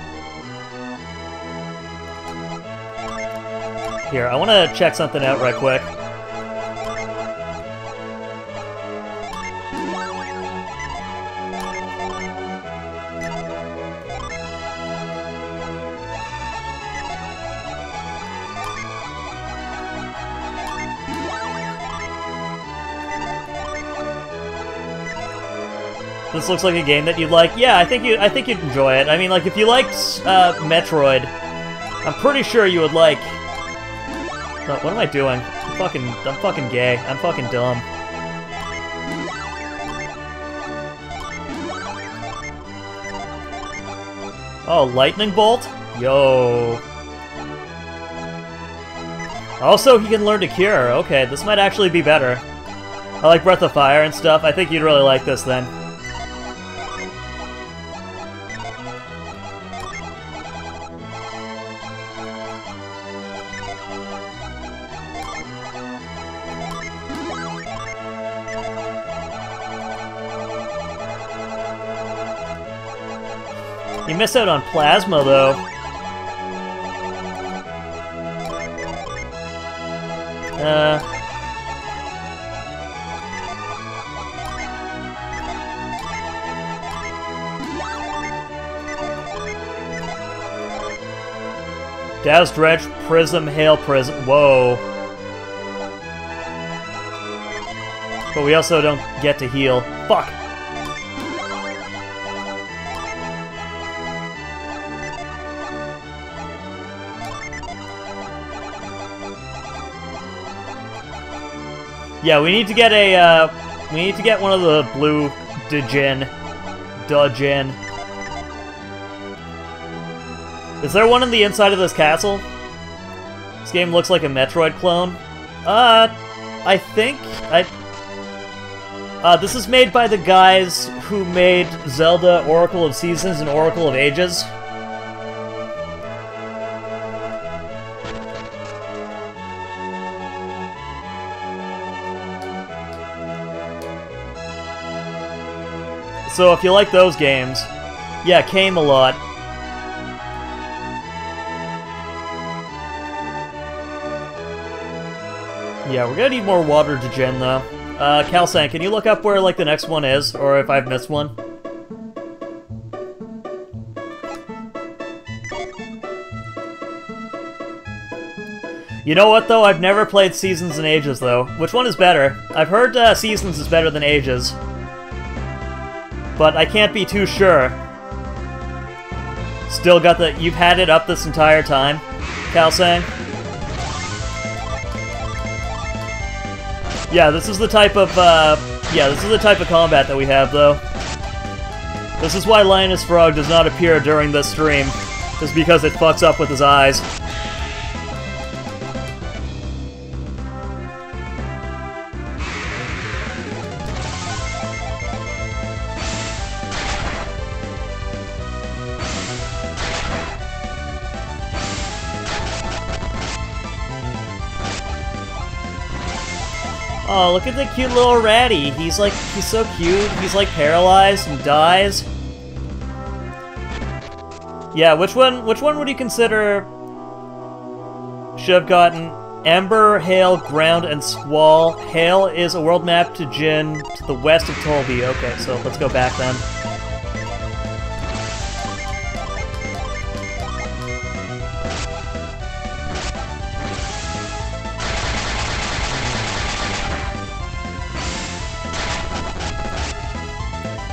Here, I want to check something out right quick. This looks like a game that you'd like. Yeah, I think you'd enjoy it. I mean, like if you liked Metroid, I'm pretty sure you would like. What am I doing? I'm fucking gay. I'm fucking dumb. Oh, lightning bolt? Yo. Also, he can learn to cure. Okay, this might actually be better. I like Breath of Fire and stuff. I think you'd really like this then. You miss out on Plasma, though. Douse Dredge, Prism, Hail Prism. Whoa. But we also don't get to heal. Fuck. Yeah, we need to get a, we need to get one of the blue Djinn. Djinn. Is there one in the inside of this castle? This game looks like a Metroid clone. I think this is made by the guys who made Zelda Oracle of Seasons and Oracle of Ages. So if you like those games, yeah, Camelot. Yeah, we're gonna need more water to gin, though. Calsan, can you look up where, like, the next one is, or if I've missed one? You know what, though? I've never played Seasons and Ages, though. Which one is better? I've heard Seasons is better than Ages. But I can't be too sure. Still got the... You've had it up this entire time, Calsang? Yeah, this is the type of, yeah, this is the type of combat that we have, though. This is why Linus Frog does not appear during this stream. Just because it fucks up with his eyes. Oh, look at the cute little ratty. He's so cute. He's like paralyzed and dies. Yeah, which one would you consider should have gotten Ember, Hail, Ground, and Squall? Hail is a world map to Jin to the west of Tolby. Okay, so let's go back then.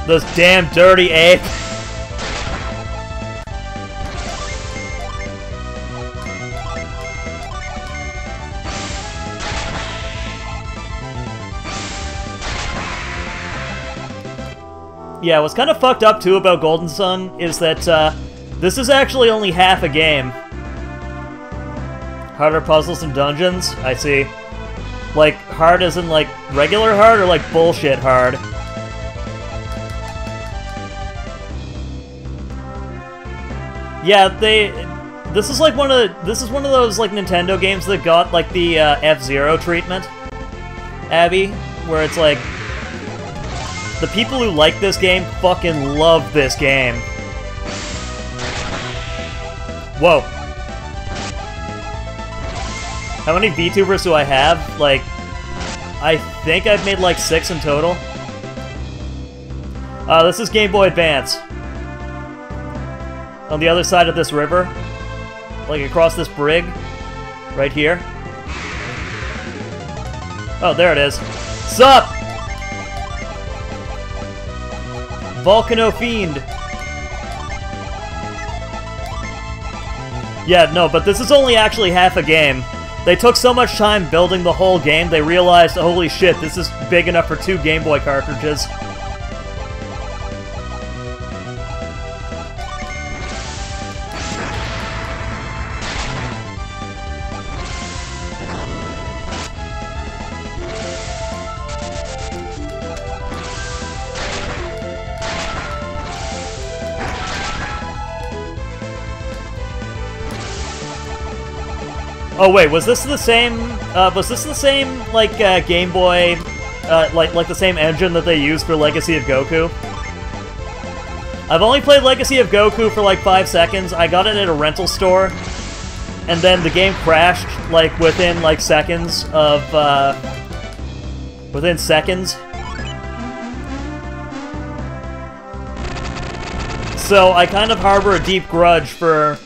Those damn dirty ape! Yeah, what's kind of fucked up too about Golden Sun is that this is actually only half a game. Harder puzzles and dungeons? I see. Like, hard as in like regular hard or like bullshit hard? Yeah, this is one of those like Nintendo games that got like the F-Zero treatment, Abby, where it's like the people who like this game fucking love this game. Whoa. How many VTubers do I have? Like, I think I've made like 6 in total. This is Game Boy Advance. On the other side of this river, like across this brig, right here. Oh, there it is. Sup? Volcano Fiend. Yeah, no, but this is only actually half a game. They took so much time building the whole game, they realized, holy shit, this is big enough for 2 Game Boy cartridges. Oh wait, was this the same, like, Game Boy, like the same engine that they used for Legacy of Goku? I've only played Legacy of Goku for like 5 seconds. I got it at a rental store, and then the game crashed, like, within, like, seconds of, within seconds. So I kind of harbor a deep grudge for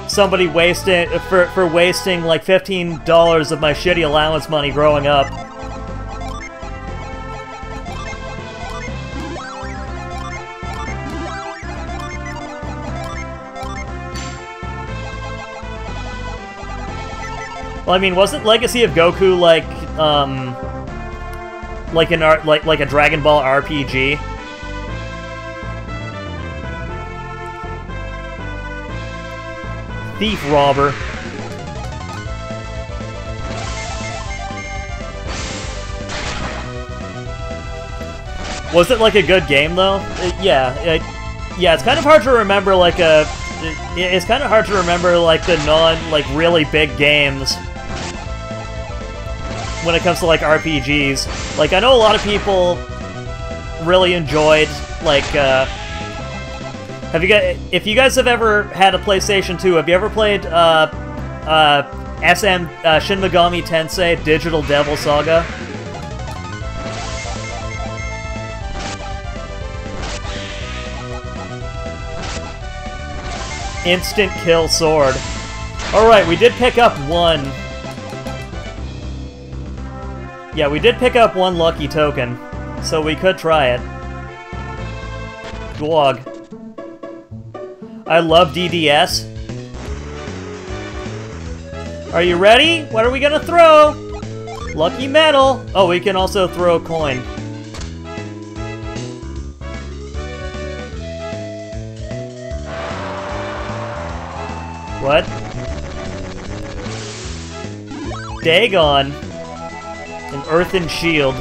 somebody wasting for wasting like $15 of my shitty allowance money growing up. Well, I mean, wasn't Legacy of Goku like like a Dragon Ball RPG? Thief robber. Was it like a good game though? Yeah, it's kind of hard to remember like it's kind of hard to remember like the like really big games when it comes to like RPGs. Like I know a lot of people really enjoyed Like, have you guys... If you guys have ever had a PlayStation 2, have you ever played, Shin Megami Tensei Digital Devil Saga? Instant kill sword. Alright, we did pick up one. Yeah, we did pick up one lucky token, so we could try it. Glog. I love DDS. Are you ready? What are we gonna throw? Lucky medal! Oh, we can also throw a coin. What? Dagon. An earthen shield.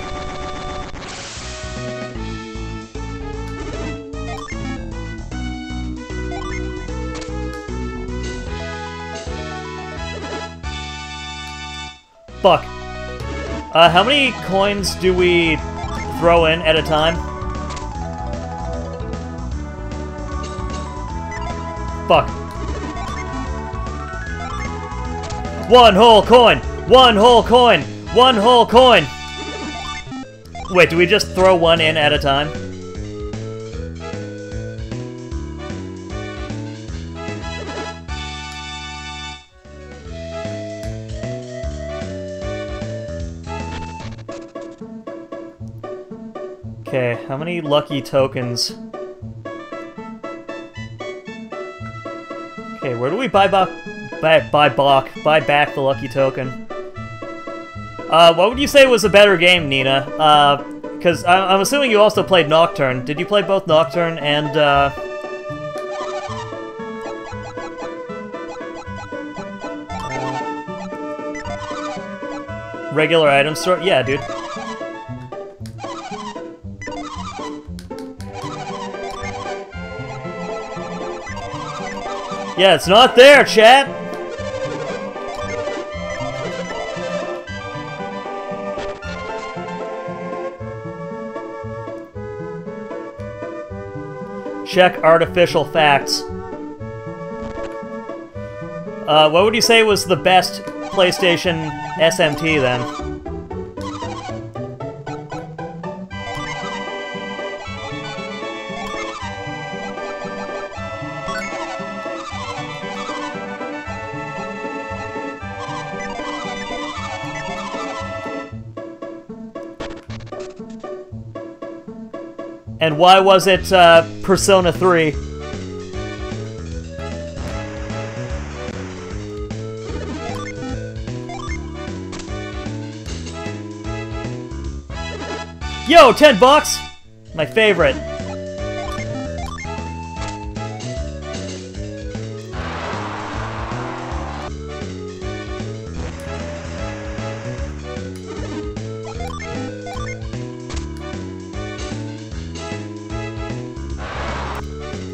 Fuck. How many coins do we throw in at a time? Fuck. One whole coin! One whole coin! One whole coin! Wait, do we just throw one in at a time? Okay, how many lucky tokens? Okay, where do we buy back the lucky token? What would you say was a better game, Nina? Because I'm assuming you also played Nocturne. Did you play both Nocturne and, regular item store? Yeah, dude. Yeah, it's not there, chat! Check artificial facts. What would you say was the best PlayStation SMT then? And why was it Persona 3? Yo, $10! My favorite.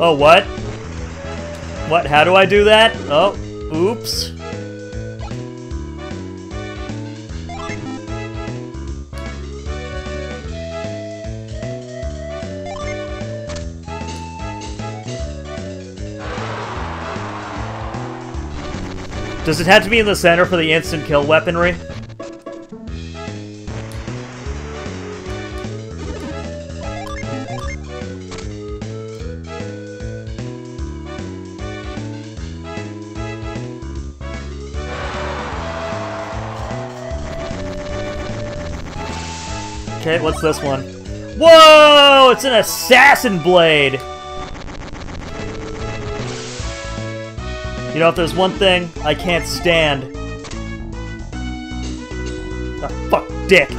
Oh, what? What? How do I do that? Oh, oops. Does it have to be in the center for the instant kill weaponry? Okay, what's this one? Whoa! It's an assassin blade! You know, if there's one thing I can't stand... Ah, fuck, dick!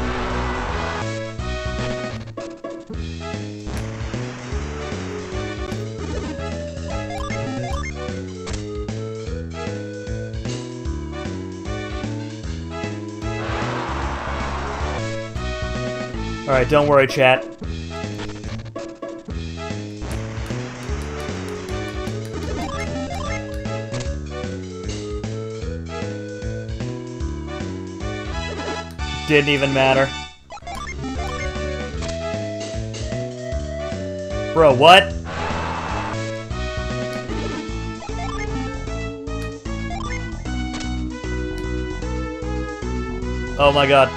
Alright, don't worry, chat. Didn't even matter. Bro, what? Oh my god.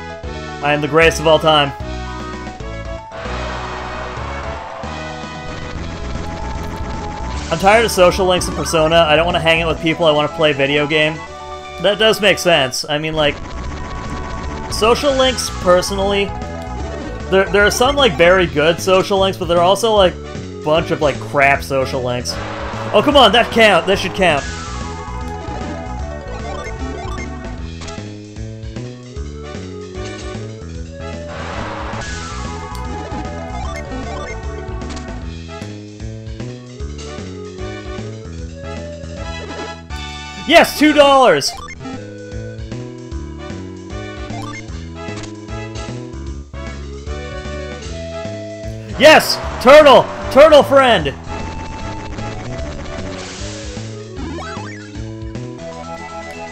I am the greatest of all time. I'm tired of social links in Persona. I don't want to hang out with people. I want to play video game. That does make sense. I mean, like, social links, personally, there are some, like, very good social links, but there are also, like, a bunch of, like, crap social links. Oh, come on, that count. That should count. Yes, $2! Yes! Turtle! Turtle friend!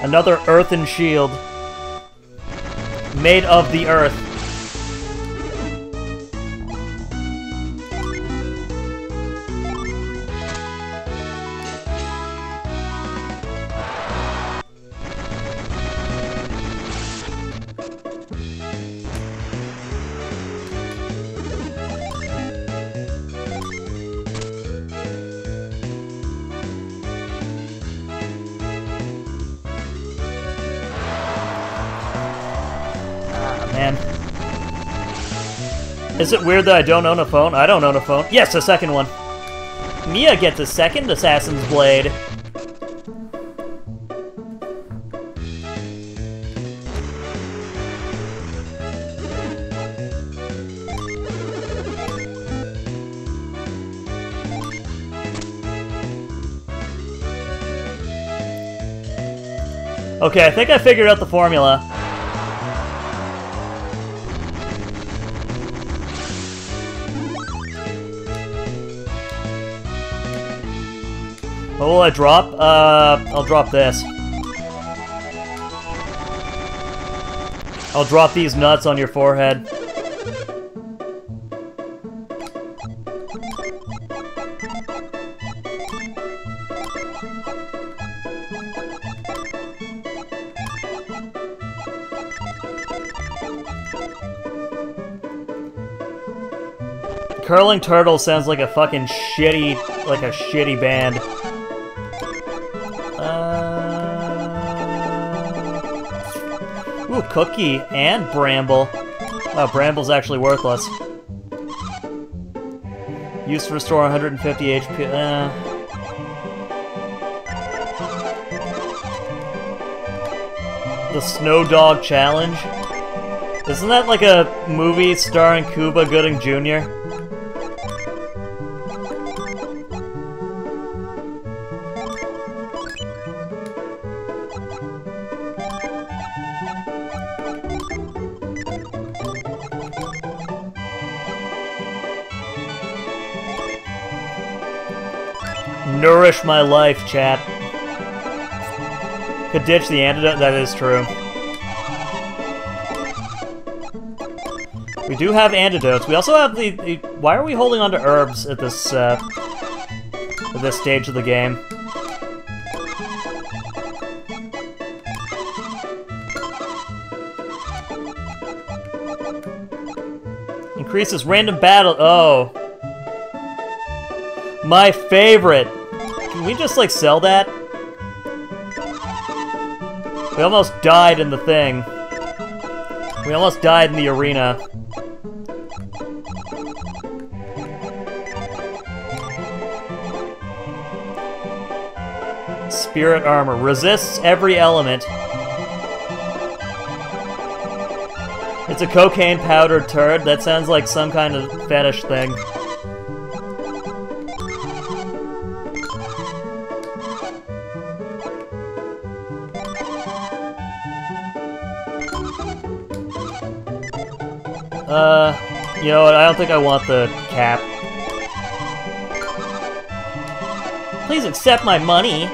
Another earthen shield. Made of the earth. Man. Is it weird that I don't own a phone? I don't own a phone. Yes, a second one. Mia gets a second Assassin's Blade. Okay, I think I figured out the formula. What will I drop? I'll drop this. I'll drop these nuts on your forehead. Curling Turtle sounds like a fucking shitty band. Ooh, Cookie and Bramble. Oh, Bramble's actually worthless. Used to restore 150 HP. The Snow Dog Challenge? Isn't that like a movie starring Cuba Gooding Jr.? Nourish my life, chat. Could ditch the antidote, that is true. We do have antidotes. We also have the why are we holding on to herbs at this stage of the game? Increases random battle. Oh. My favorite. Can we just, like, sell that? We almost died in the thing. We almost died in the arena. Spirit armor. Resists every element. It's a cocaine powdered turd. That sounds like some kind of fetish thing. You know what? I don't think I want the cap. Please accept my money.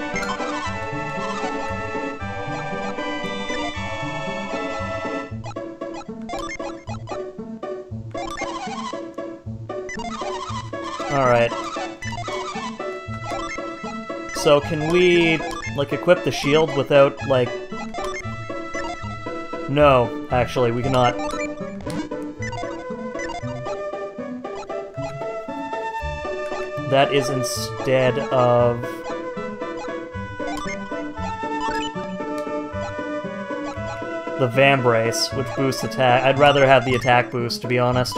Alright. So can we, like, equip the shield without, like... No, actually, we cannot. That is instead of... the Vambrace, which boosts attack. I'd rather have the attack boost, to be honest.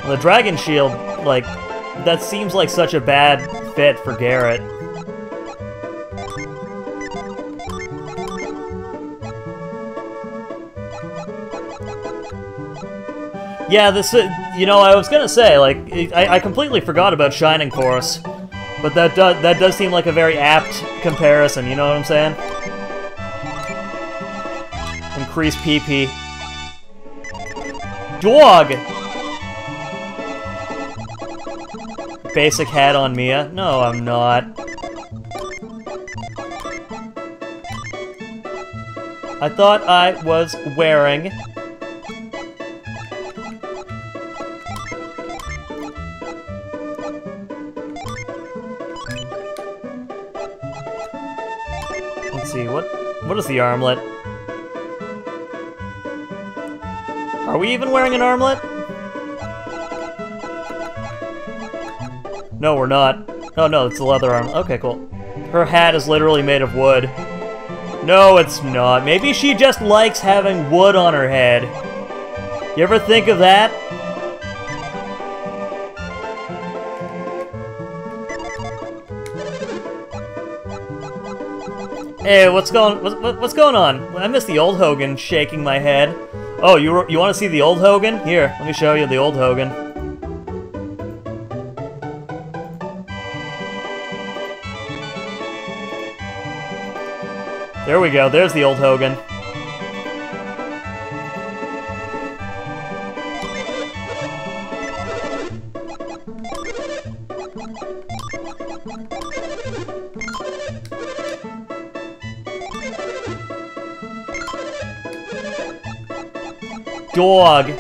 The Dragon Shield, like, that seems like such a bad fit for Garrett. Yeah, this, you know, I was gonna say, like, I completely forgot about Shining Force, but that does seem like a very apt comparison, you know what I'm saying? Increase PP. Dog! Basic hat on Mia? No, I'm not. I thought I was wearing... Let's see, what is the armlet? Are we even wearing an armlet? No, we're not. Oh no, it's the leather arm. Okay, cool. Her hat is literally made of wood. No, it's not. Maybe she just likes having wood on her head. You ever think of that? Hey, what's going on? I miss the old Hogan shaking my head. Oh, you want to see the old Hogan? Here, let me show you the old Hogan. There we go, there's the old Hogan. Dog.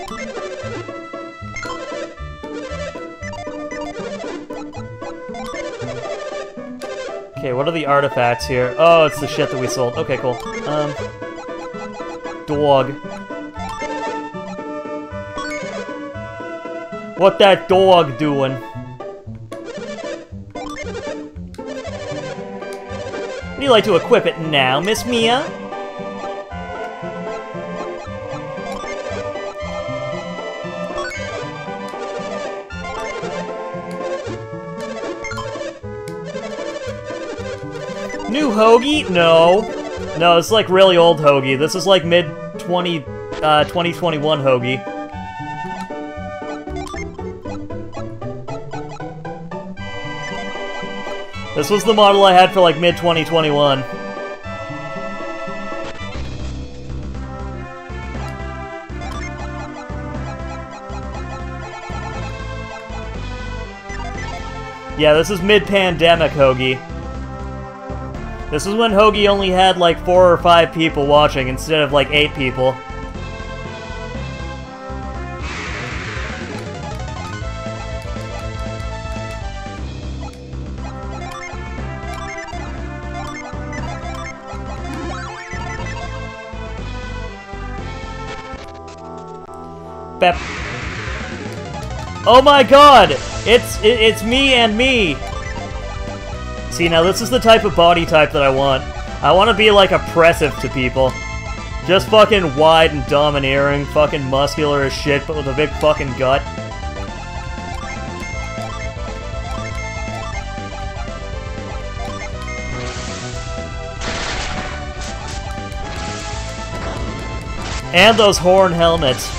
Okay, what are the artifacts here? Oh, it's the shit that we sold. Okay, cool. Dog. What that dog doing? Would you like to equip it now, Miss Mia? New Hoagie? No. No, it's like really old Hoagie. This is like mid-2021 Hoagie. This was the model I had for like mid-2021. Yeah, this is mid-pandemic Hoagie. This is when Hoagie only had like 4 or 5 people watching instead of like 8 people. Bep. Oh my god! It's me and me! See, now this is the type of body type that I want. I want to be, like, oppressive to people. Just fucking wide and domineering, fucking muscular as shit, but with a big fucking gut. And those horn helmets.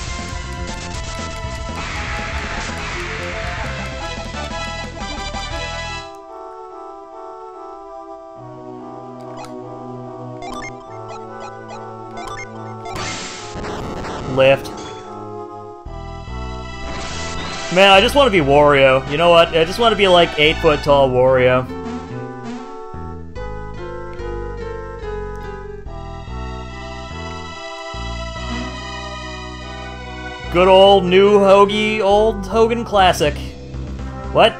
Lift. Man, I just want to be Wario. You know what? I just want to be like 8 foot tall Wario. Good old new Hoagie, old Hogan classic. What?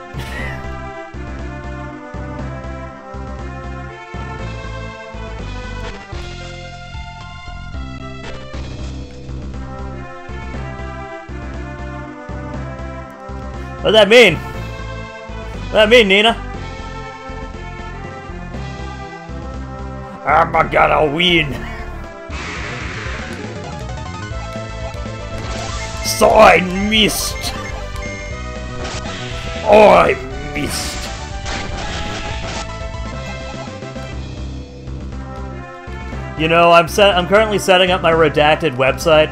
What's that mean? What's that mean, Nina? I'm gonna win. So I missed. Oh, I missed. You know, I'm currently setting up my redacted website.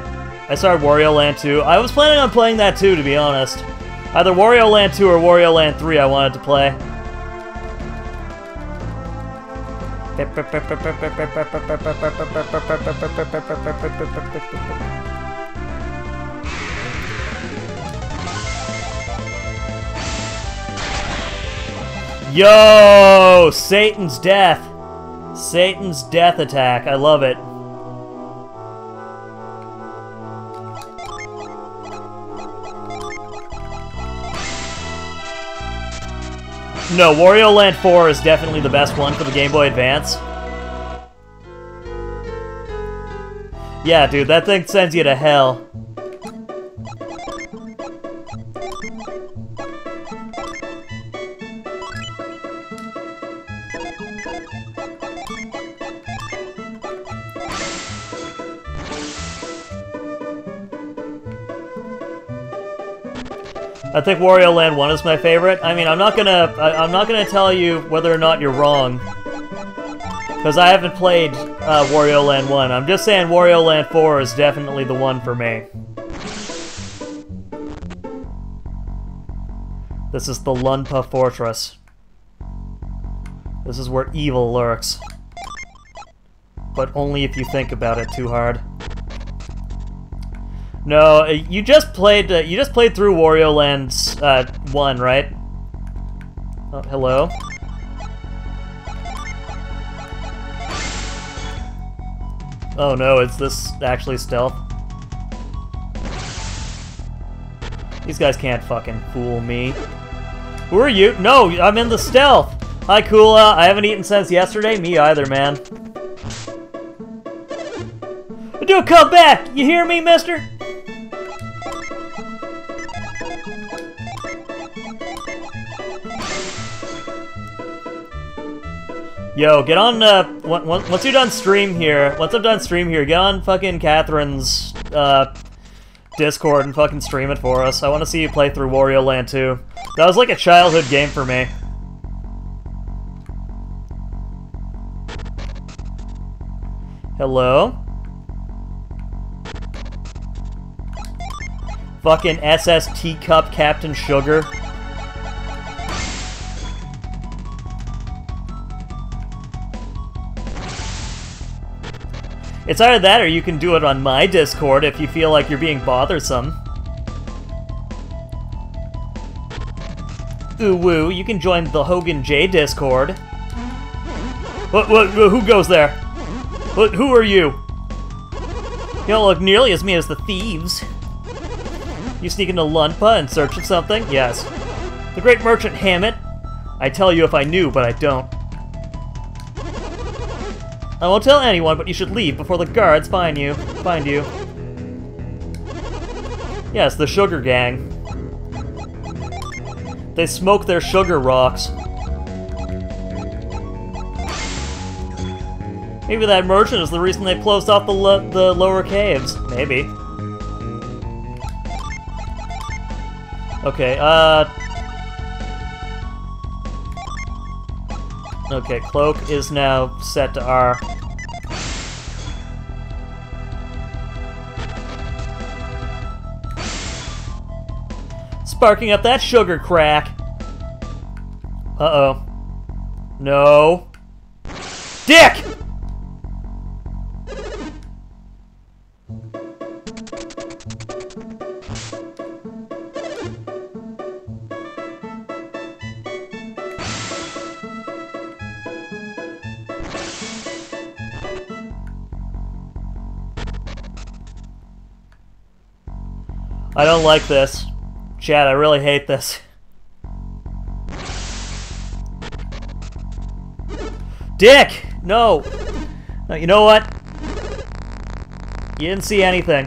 I started Wario Land 2. I was planning on playing that too, to be honest. Either Wario Land 2 or Wario Land 3 I wanted to play. Yo! Satan's death. Satan's death attack. I love it. No, Wario Land 4 is definitely the best one for the Game Boy Advance. Yeah, dude, that thing sends you to hell. I think Wario Land 1 is my favorite. I mean, I'm not gonna tell you whether or not you're wrong, because I haven't played Wario Land 1. I'm just saying Wario Land 4 is definitely the one for me. This is the Lunpa Fortress. This is where evil lurks. But only if you think about it too hard. No, you just played through Wario Land 1, right? Oh, hello. Oh no, is this actually stealth? These guys can't fucking fool me. Who are you? No, I'm in the stealth! Hi, Kula. I haven't eaten since yesterday. Me either, man. Do come back! You hear me, mister? Yo, get on, once you're done stream here, get on fucking Catherine's, Discord and fucking stream it for us. I want to see you play through Wario Land 2. That was like a childhood game for me. Hello? Fucking SS Teacup Captain Sugar. It's either that or you can do it on my Discord if you feel like you're being bothersome. Ooh woo, you can join the Hogan J Discord. Who goes there? Who are you? You don't look nearly as mean as the thieves. You sneak into Lunpa in search of something? Yes. The great merchant Hammett. I tell you if I knew, but I don't. I won't tell anyone, but you should leave before the guards find you. Yes, the Sugar Gang. They smoke their sugar rocks. Maybe that merchant is the reason they closed off the lower caves. Maybe. Okay, okay, Cloak is now set to R. Sparking up that sugar crack. Uh-oh. No. Dick! I don't like this. Chad, I really hate this. Dick! No! No, you know what? You didn't see anything.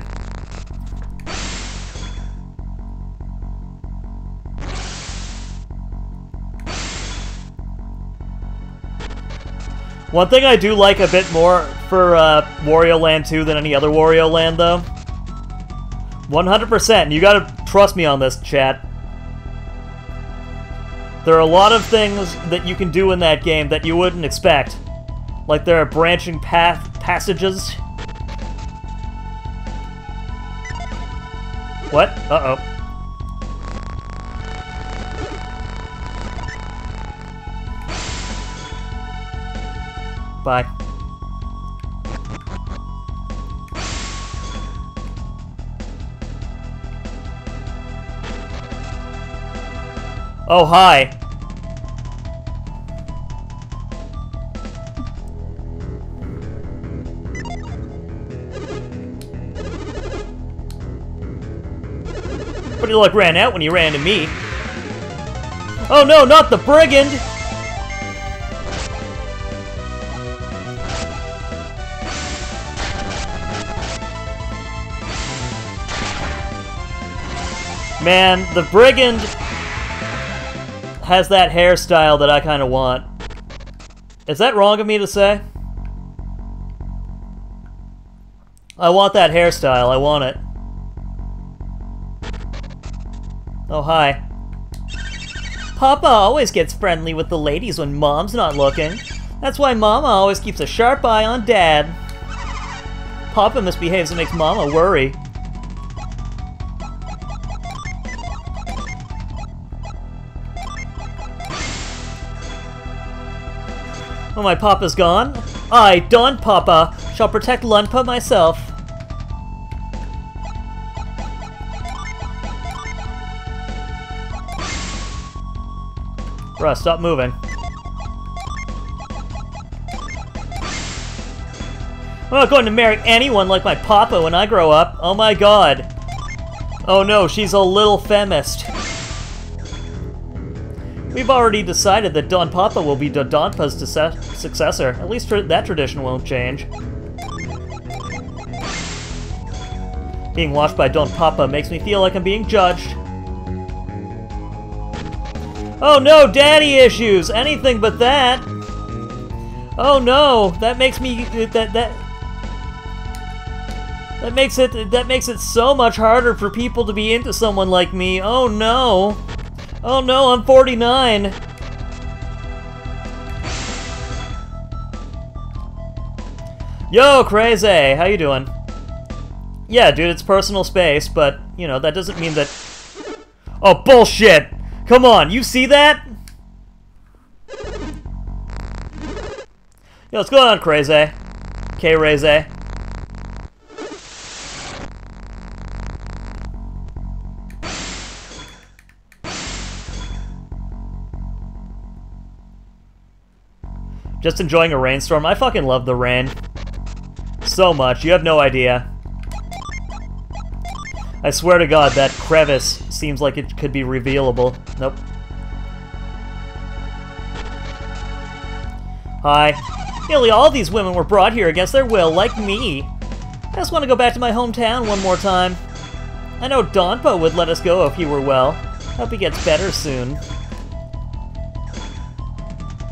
One thing I do like a bit more for Wario Land 2 than any other Wario Land, though. 100%. You gotta trust me on this, chat. There are a lot of things that you can do in that game that you wouldn't expect. Like there are branching passages. What? Uh-oh. Bye. Oh, hi. But you like ran out when you ran to me. Oh no, not the brigand! Man, the brigand has that hairstyle that I kind of want. Is that wrong of me to say? I want that hairstyle, I want it. Oh, hi. Papa always gets friendly with the ladies when Mom's not looking. That's why Mama always keeps a sharp eye on Dad. Papa misbehaves and makes Mama worry. When my Papa's gone, I, Don Papa, shall protect Lunpa myself. Bruh, stop moving. I'm not going to marry anyone like my Papa when I grow up. Oh my god. Oh no, she's a little femist. We've already decided that Don Papa will be Donpa's successor. At least that tradition won't change. Being watched by Don Papa makes me feel like I'm being judged. Oh no, daddy issues! Anything but that! Oh no, that makes me... That makes it so much harder for people to be into someone like me. Oh no! Oh no, I'm 49! Yo, Crazy! How you doing? Yeah, dude, it's personal space, but, you know, that doesn't mean that... Oh, bullshit! Come on, you see that? Yo, what's going on, Crazy? K-Razy. Just enjoying a rainstorm. I fucking love the rain. So much, you have no idea. I swear to God, that crevice seems like it could be revealable. Nope. Hi. Nearly all these women were brought here against their will, like me. I just want to go back to my hometown one more time. I know Donpa would let us go if he were well. Hope he gets better soon.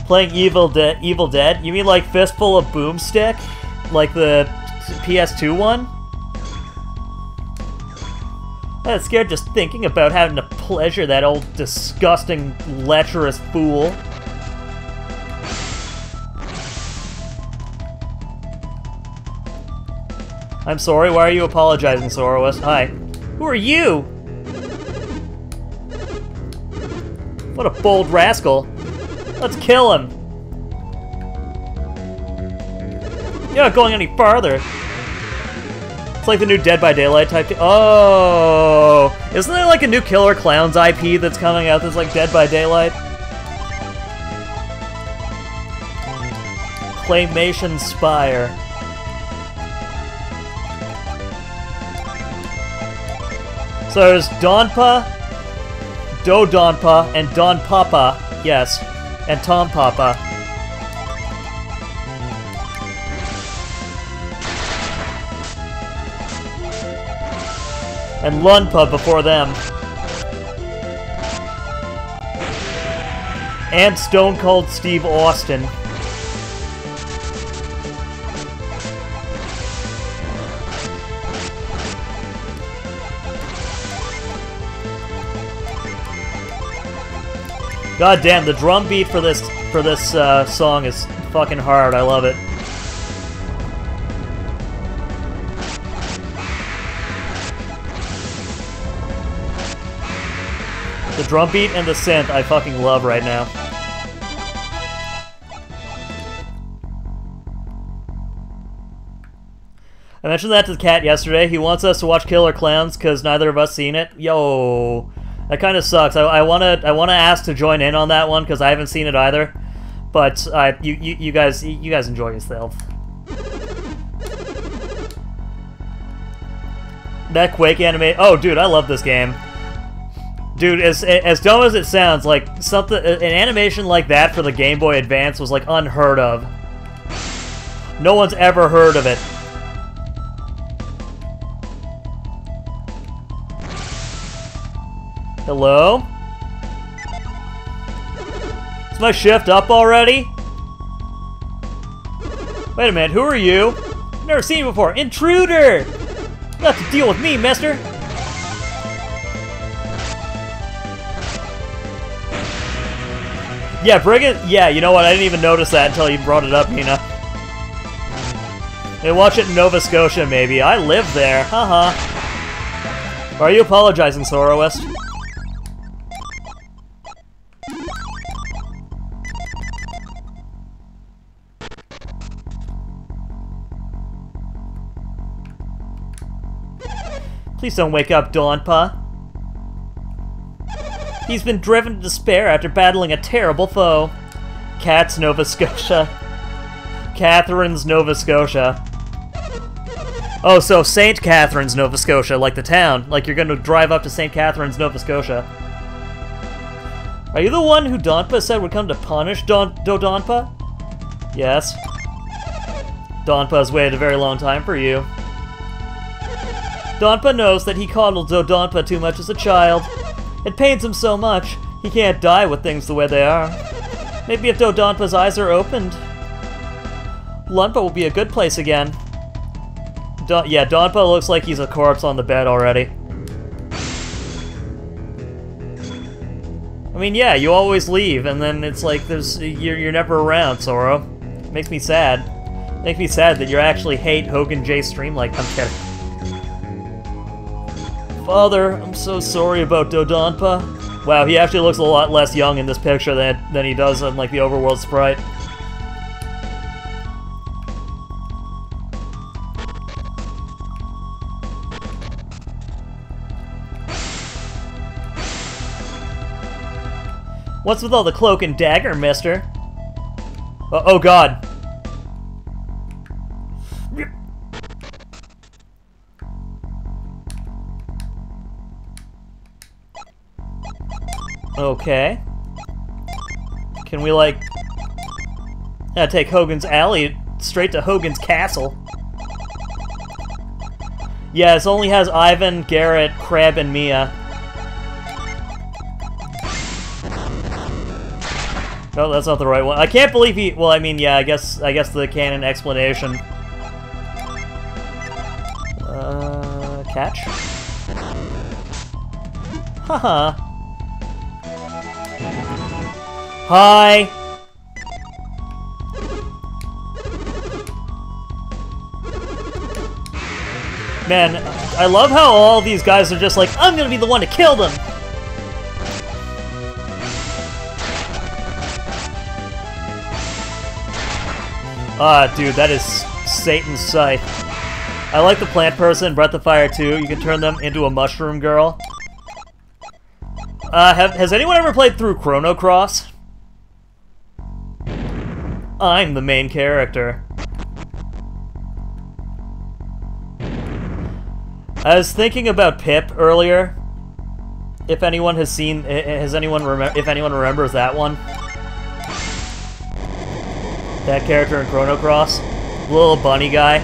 Playing Evil Dead? You mean like Fistful of Boomstick? Like the PS2 one? I'm scared just thinking about having to pleasure that old disgusting, lecherous fool. I'm sorry, why are you apologizing, Sorowist? Hi. Who are you? What a bold rascal. Let's kill him. You're not going any farther. It's like the new Dead by Daylight type. Oh, isn't there like a new Killer Clowns IP that's coming out that's like Dead by Daylight? Claymation Spire. So there's Donpa, Do Donpa, and Don Papa, yes, and Tom Papa. And Lunpa before them. And Stone Cold Steve Austin. God damn, the drum beat for this song is fucking hard. I love it. The drum beat and the synth I fucking love right now. I mentioned that to the cat yesterday. He wants us to watch Killer Clowns because neither of us seen it. Yo, that kind of sucks. I wanna ask to join in on that one because I haven't seen it either. But you guys enjoy yourself. That Quake anime. Oh, dude, I love this game. Dude, as dumb as it sounds, like an animation like that for the Game Boy Advance was like unheard of. No one's ever heard of it. Hello? Is my shift up already? Wait a minute, who are you? Never seen you before. Intruder! You have to deal with me, mister. Yeah, bring it. Yeah, you know what? I didn't even notice that until you brought it up, Nina. They watch it in Nova Scotia, maybe. I live there. Haha. Why are you apologizing, Soroist? Please don't wake up, Donpa. He's been driven to despair after battling a terrible foe. Cat's Nova Scotia. Catherine's Nova Scotia. Oh, so St. Catherine's Nova Scotia, like the town. Like you're gonna drive up to St. Catherine's Nova Scotia. Are you the one who Donpa said would come to punish Donpa? Yes. Donpa's waited a very long time for you. Donpa knows that he coddled Donpa too much as a child. It pains him so much, he can't die with things the way they are. Maybe if Donpa's eyes are opened, Lunpa will be a good place again. Yeah, Donpa looks like he's a corpse on the bed already. I mean, yeah, you always leave, and then it's like you're never around, Soro. Makes me sad. Makes me sad that you actually hate Hogan J stream like I'm kidding. Father, I'm so sorry about Donpa. Wow, he actually looks a lot less young in this picture than he does in like the Overworld sprite. What's with all the cloak and dagger, mister? Oh god. Okay. Can we, like... take Hogan's Alley straight to Hogan's Castle. Yeah, this only has Ivan, Garrett, Crab, and Mia. Oh, that's not the right one. I can't believe he... Well, I mean, yeah, I guess the canon explanation. Catch? Haha. Hi! Man, I love how all these guys are just like, I'm gonna be the one to kill them! Ah, dude, that is Satan's scythe. I like the plant person, Breath of Fire too. You can turn them into a mushroom girl. Has anyone ever played through Chrono Cross? I'm the main character. I was thinking about Pip earlier, If anyone has seen, if anyone remembers that one. That character in Chrono Cross. Little bunny guy.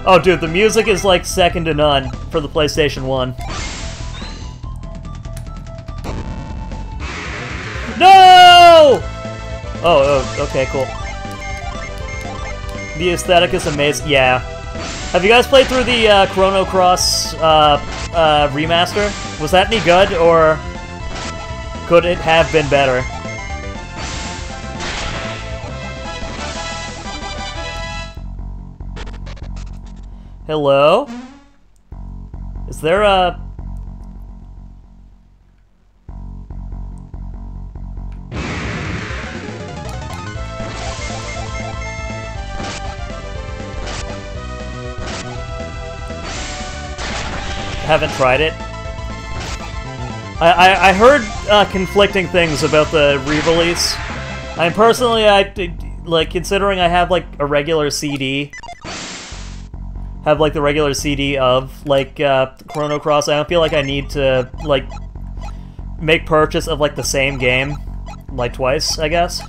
Oh, dude, the music is like second to none for the PlayStation 1. No! Oh, okay, cool. The aesthetic is amazing. Yeah. Have you guys played through the Chrono Cross remaster? Was that any good, or could it have been better? Hello? Is there a... Haven't tried it. I heard conflicting things about the re-release. I'm personally, like, considering I have, like, a regular CD... have, like, the regular CD of, like, Chrono Cross, I don't feel like I need to, like, make purchase of, like, the same game, like, twice, I guess.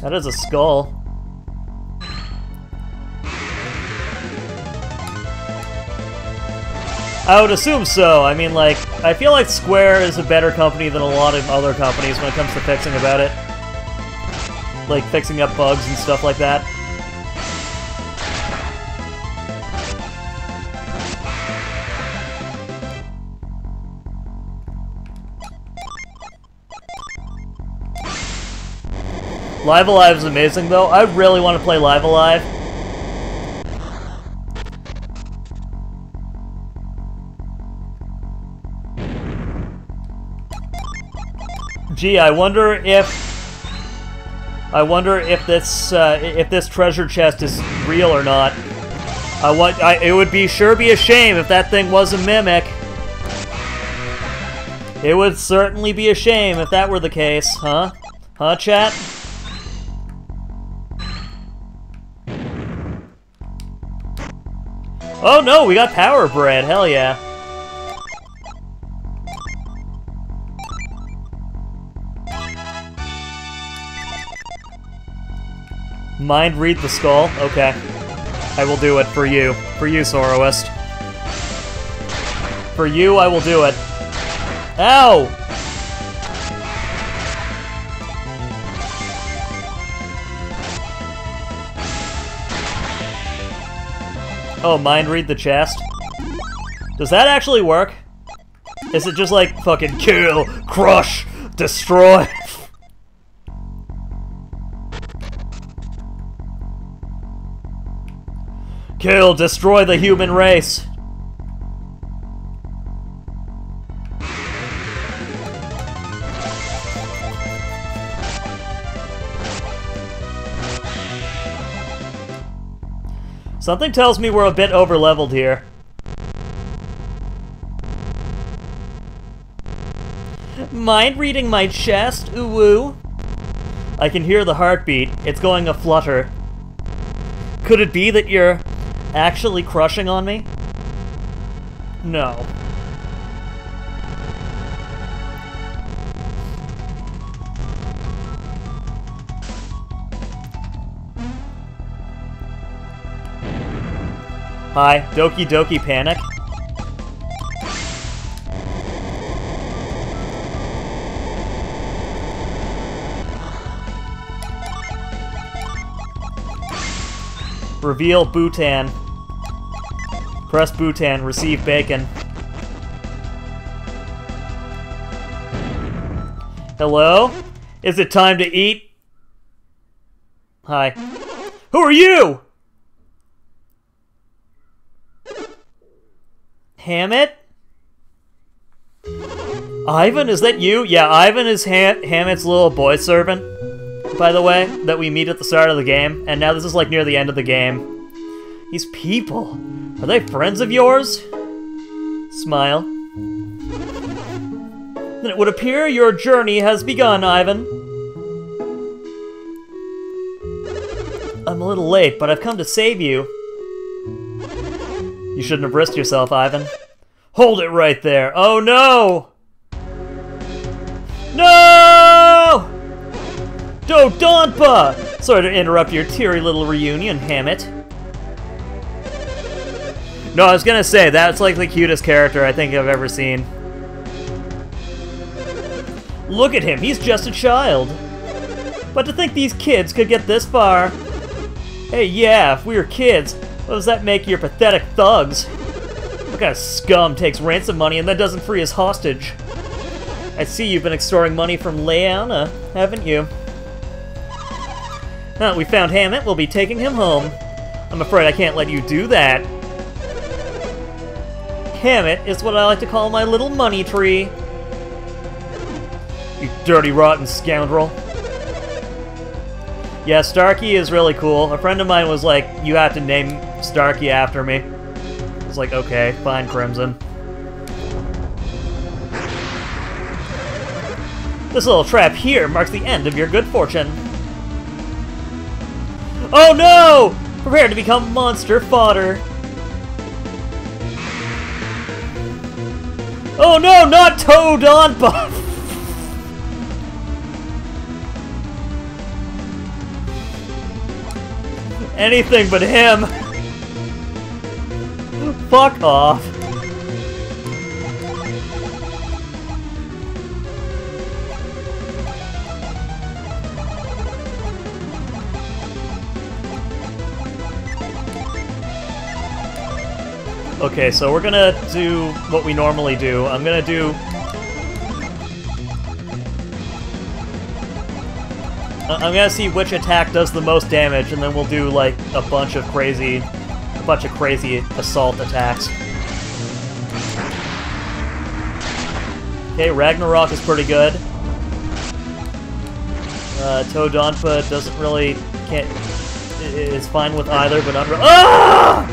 That is a skull. I would assume so. I mean, like, I feel like Square is a better company than a lot of other companies when it comes to fixing about it. Like, fixing up bugs and stuff like that. Live Alive is amazing, though. I really want to play Live Alive. Gee, I wonder if this treasure chest is real or not. It would sure be a shame if that thing was a mimic. It would certainly be a shame if that were the case, huh? Huh, chat? Oh no, we got Power Bread, hell yeah. Mind read the skull? Okay. I will do it for you. For you, Soroist. For you, I will do it. Ow! Oh, mind read the chest? Does that actually work? Is it just like fucking kill, crush, destroy? Kill, destroy the human race. Something tells me we're a bit over-leveled here. Mind reading my chest, ooh-woo? I can hear the heartbeat. It's going a-flutter. Could it be that you're actually crushing on me? No. Hi, Doki Doki Panic. Reveal Bhutan. Press Bhutan, receive bacon. Hello? Is it time to eat? Hi. Who are you? Hammett? Ivan, is that you? Yeah, Ivan is Hammett's little boy servant, by the way, that we meet at the start of the game, and now this is like near the end of the game. These people, are they friends of yours? Smile. Then it would appear your journey has begun, Ivan. I'm a little late, but I've come to save you. You shouldn't have risked yourself, Ivan. Hold it right there. Oh no! No! Dodonpa! Sorry to interrupt your teary little reunion, Hammett. No, I was gonna say, that's like the cutest character I think I've ever seen. Look at him, he's just a child. But to think these kids could get this far. Hey, yeah, if we were kids, what does that make your pathetic thugs? What kind of scum takes ransom money and then doesn't free his hostage? I see you've been extorting money from Leanna, haven't you? Now that we found Hammett, we'll be taking him home. I'm afraid I can't let you do that. Hammett is what I like to call my little money tree. You dirty, rotten scoundrel. Yeah, Starkey is really cool. A friend of mine was like, you have to name Starkey after me. I was like, okay, fine, Crimson. This little trap here marks the end of your good fortune. Oh no! Prepare to become monster fodder. Oh no, not Toadonpa! Anything but him. Fuck off. Okay, so we're gonna do what we normally do. I'm gonna do... I'm gonna see which attack does the most damage, and then we'll do, like, a bunch of crazy assault attacks. Okay, Ragnarok is pretty good. Toadonpa doesn't really... is fine with either, but not... Ah!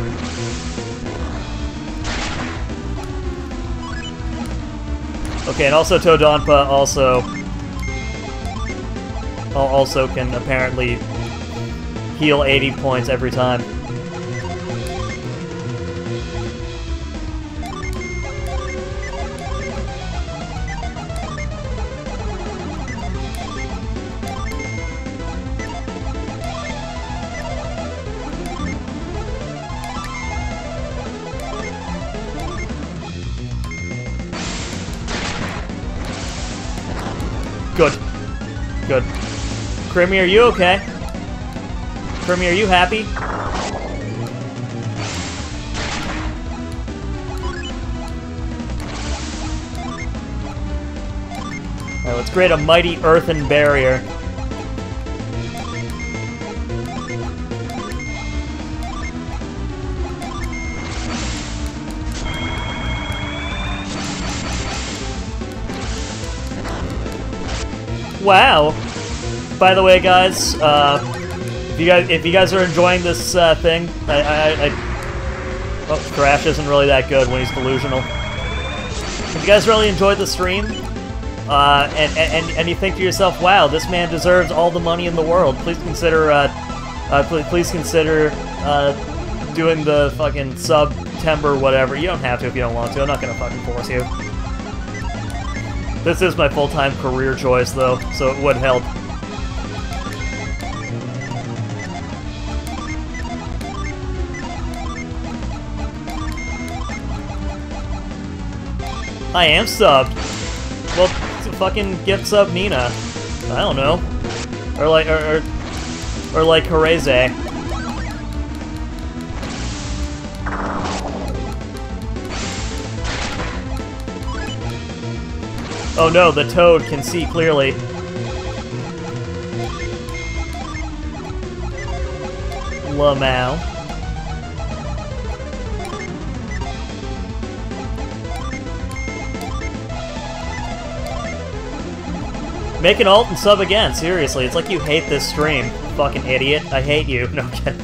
Okay, and also Toadonpa also can apparently heal 80 points every time. Good. Good. Crimmy, are you okay? Crimmy, are you happy? Alright, let's create a mighty earthen barrier. Wow. By the way, guys, if you guys are enjoying this thing, oh, Thrash isn't really that good when he's delusional. If you guys really enjoyed the stream, and you think to yourself, wow, this man deserves all the money in the world, please consider doing the fucking September whatever. You don't have to if you don't want to. I'm not gonna fucking force you. This is my full-time career choice, though, so it would help. I am subbed. Well, fucking gift sub Nina. I don't know. Or like Hareze. Oh no, the toad can see clearly. Lamau. Make an alt and sub again, seriously. It's like you hate this stream. Fucking idiot. I hate you. No, I'm kidding.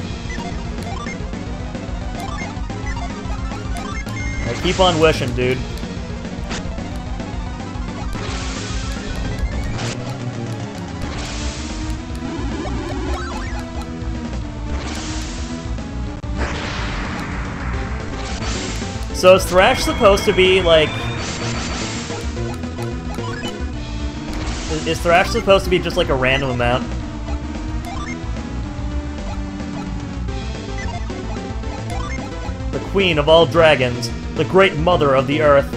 I keep on wishing, dude. So is Thrash supposed to be, like... Is Thrash supposed to be just, like, a random amount? The queen of all dragons. The great mother of the earth.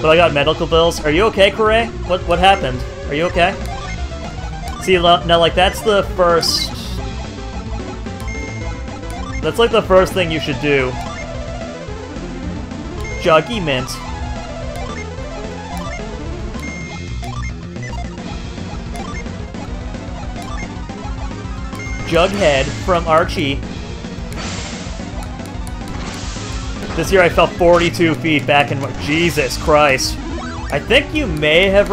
But I got medical bills. Are you okay, Corey? What happened? Are you okay? See, now, like, that's the first... That's, like, the first thing you should do. Juggy Mint. Jughead from Archie. This year I fell 42 feet back in... Jesus Christ. I think you may have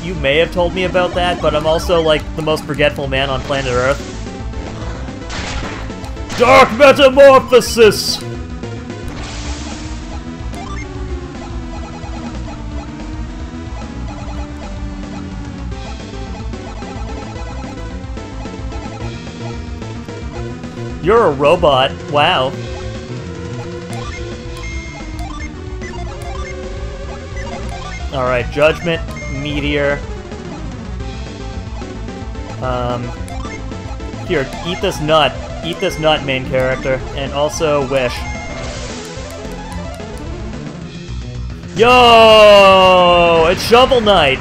you may have told me about that, but I'm also, like, the most forgetful man on planet Earth. Dark Metamorphosis! You're a robot. Wow. Alright, Judgment, Meteor. Here, eat this nut. Eat this nut, main character. And also Wish. Yo! It's Shovel Knight!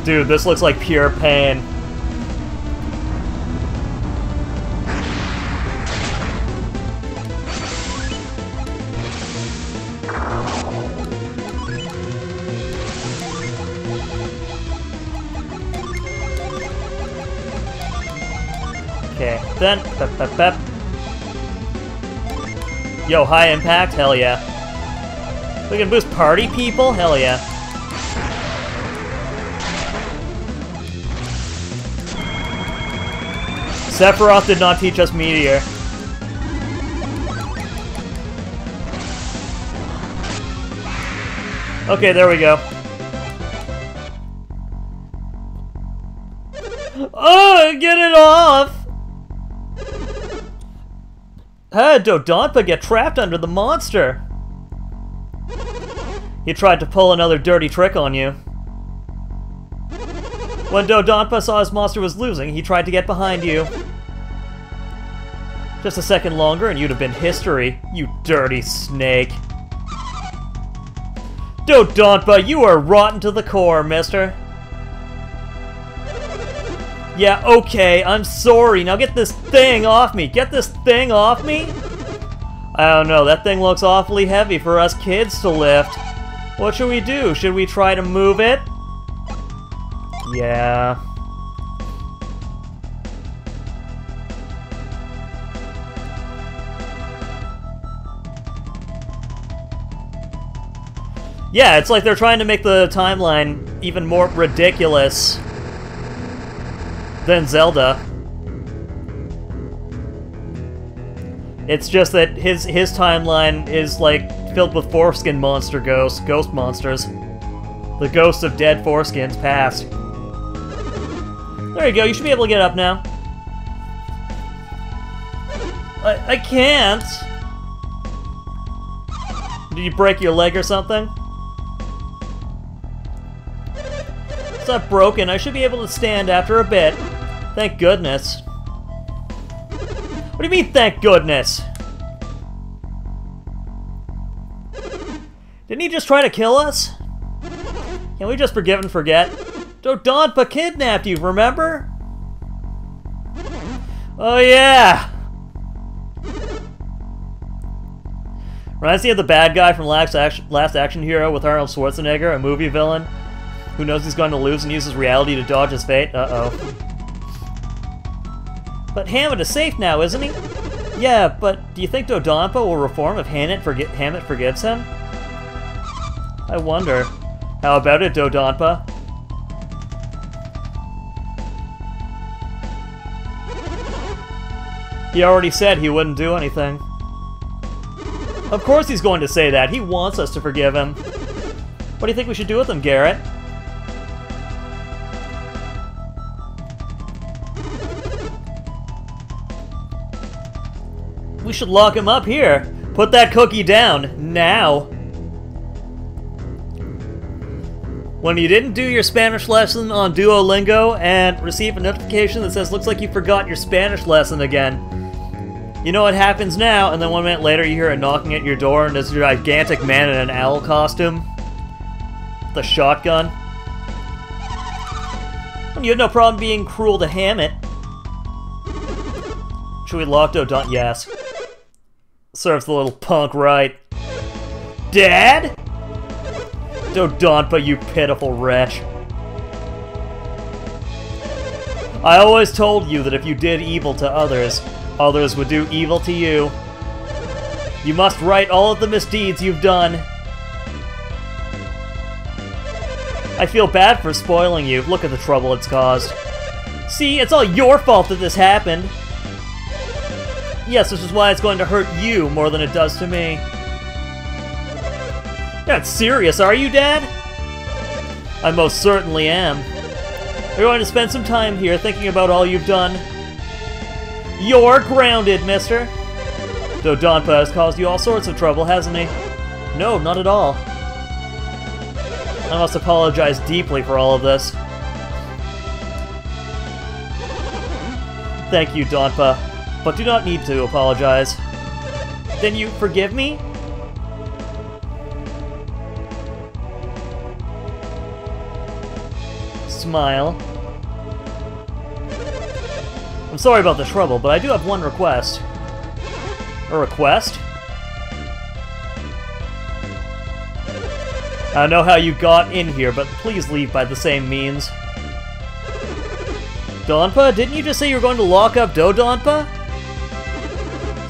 Dude, this looks like pure pain. Okay, then, pep. Yo, high impact? Hell yeah. We can boost party people? Hell yeah. Sephiroth did not teach us Meteor. Okay, there we go. Oh, get it off! How did Dodonpa get trapped under the monster? He tried to pull another dirty trick on you. When Dodonpa saw his monster was losing, he tried to get behind you. Just a second longer and you'd have been history, you dirty snake. Dodonpa, you are rotten to the core, mister. Yeah, okay, I'm sorry. Now get this thing off me. Get this thing off me? I don't know, that thing looks awfully heavy for us kids to lift. What should we do? Should we try to move it? Yeah. Yeah, it's like they're trying to make the timeline even more ridiculous than Zelda. It's just that his timeline is like filled with foreskin monster ghost monsters. The ghosts of dead foreskins past. There you go, you should be able to get up now. I can't! Did you break your leg or something? It's not broken, I should be able to stand after a bit. Thank goodness. What do you mean, thank goodness? Didn't he just try to kill us? Can we just forgive and forget? Dodonpa kidnapped you, remember? Oh yeah! Reminds me of the bad guy from Last Action Hero with Arnold Schwarzenegger, a movie villain who knows he's going to lose and uses reality to dodge his fate. Uh-oh. But Hammett is safe now, isn't he? Yeah, but do you think Dodonpa will reform if Hammett forgives him? I wonder. How about it, Dodonpa? He already said he wouldn't do anything. Of course he's going to say that. He wants us to forgive him. What do you think we should do with him, Garrett? We should lock him up here. Put that cookie down. Now. When you didn't do your Spanish lesson on Duolingo and receive a notification that says, looks like you forgot your Spanish lesson again. You know what happens now, and then 1 minute later you hear a knocking at your door and there's a gigantic man in an owl costume. With a shotgun. And you have no problem being cruel to Hammett. Should we lock Dodonpa? Yes. Serves the little punk right. Dad? Dodonpa, you pitiful wretch. I always told you that if you did evil to others, others would do evil to you. You must right all of the misdeeds you've done. I feel bad for spoiling you. Look at the trouble it's caused. See, it's all your fault that this happened. Yes, this is why it's going to hurt you more than it does to me. You're not serious, are you, Dad? I most certainly am. We're going to spend some time here thinking about all you've done. You're grounded, mister. Dodonpa has caused you all sorts of trouble, hasn't he? No, not at all. I must apologize deeply for all of this. Thank you, Donpa, but do not need to apologize. Then you forgive me? Smile. I'm sorry about the trouble, but I do have one request. A request? I don't know how you got in here, but please leave by the same means. Donpa, didn't you just say you were going to lock up Dodonpa?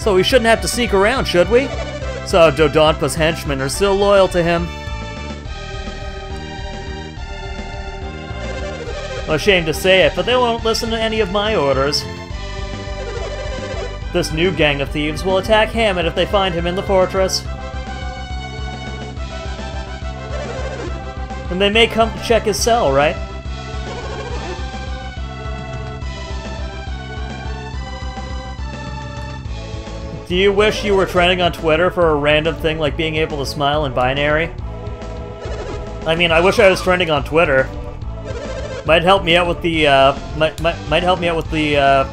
So we shouldn't have to sneak around, should we? So Dodonpa's henchmen are still loyal to him. I'm ashamed to say it, but they won't listen to any of my orders. This new gang of thieves will attack Hammett if they find him in the fortress. And they may come to check his cell, right? Do you wish you were trending on Twitter for a random thing like being able to smile in binary? I mean, I wish I was trending on Twitter. Might help me out with the might help me out with the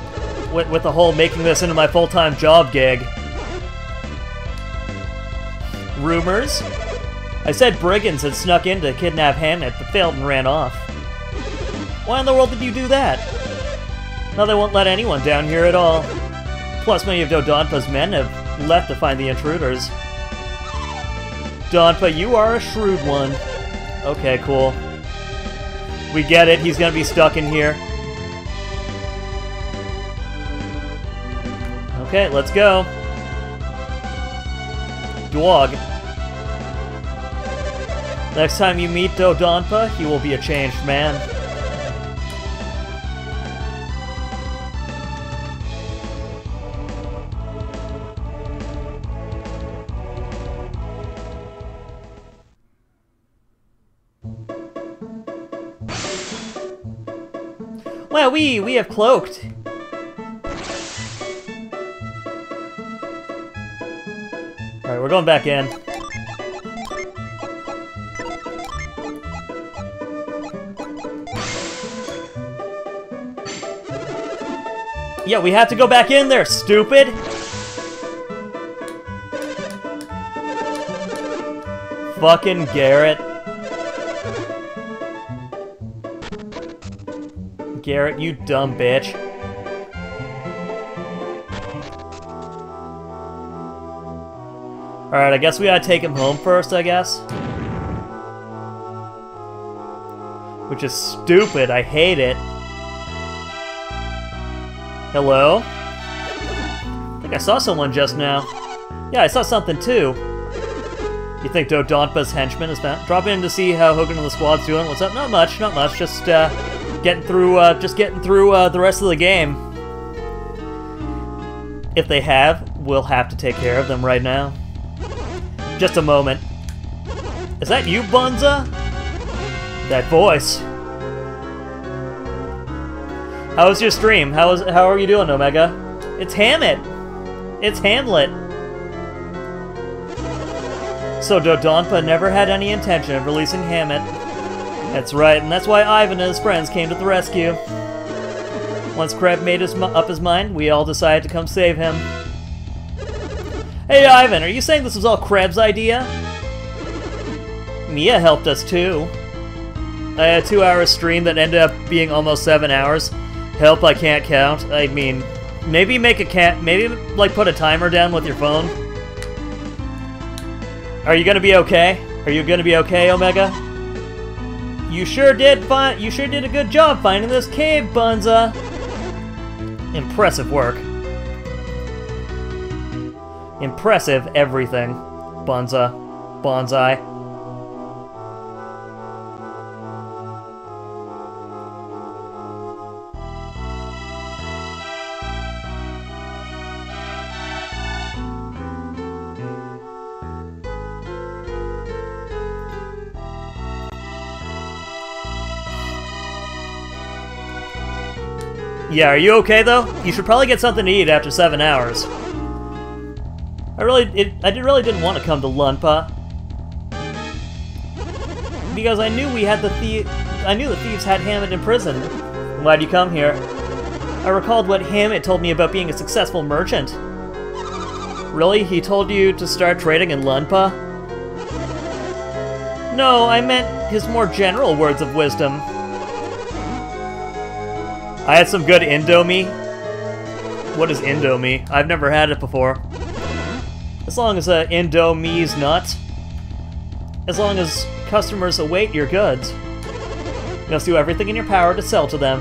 with the whole making this into my full-time job gig. Rumors? I said brigands had snuck in to kidnap Hammett, but failed and ran off. Why in the world did you do that? Now they won't let anyone down here at all. Plus, many of Dodonpa's men have left to find the intruders. Donpa, you are a shrewd one. Okay, cool. We get it, he's gonna be stuck in here. Okay, let's go. Dwog. Next time you meet Dodonpa, he will be a changed man. Well, we have cloaked. Alright, we're going back in. Yeah, we have to go back in there, stupid! Fucking Garrett. Garrett, you dumb bitch. Alright, I guess we gotta take him home first, I guess. Which is stupid, I hate it. Hello? I think I saw someone just now. Yeah, I saw something too. You think Dodonpa's henchman is found? Drop in to see how Hogan and the squad's doing. What's up? Not much, not much. Just getting through the rest of the game. If they have, we'll have to take care of them right now. Just a moment. Is that you, Bunza? That voice. How was your stream? How are you doing, Omega? It's Hammett. It's Hamlet. So Dodonpa never had any intention of releasing Hammett. That's right, and that's why Ivan and his friends came to the rescue. Once Kreb made up his mind, we all decided to come save him. Hey Ivan, are you saying this was all Kreb's idea? Mia helped us too. I had a 2-hour stream that ended up being almost 7 hours. Help I can't count. I mean, maybe make a maybe like put a timer down with your phone. Are you gonna be okay? Are you gonna be okay, Omega? You sure did a good job finding this cave, Bunza. Impressive work. Impressive everything, Bunza. Bonsai. Yeah, are you okay though? You should probably get something to eat after 7 hours. I really didn't want to come to Lunpa because I knew the thieves had Hammett in prison. Why'd you come here? I recalled what Hammett told me about being a successful merchant. Really? He told you to start trading in Lunpa? No, I meant his more general words of wisdom. I had some good Indomie. What is Indomie? I've never had it before. As long as Indomie's not. As long as customers await your goods. You must do everything in your power to sell to them.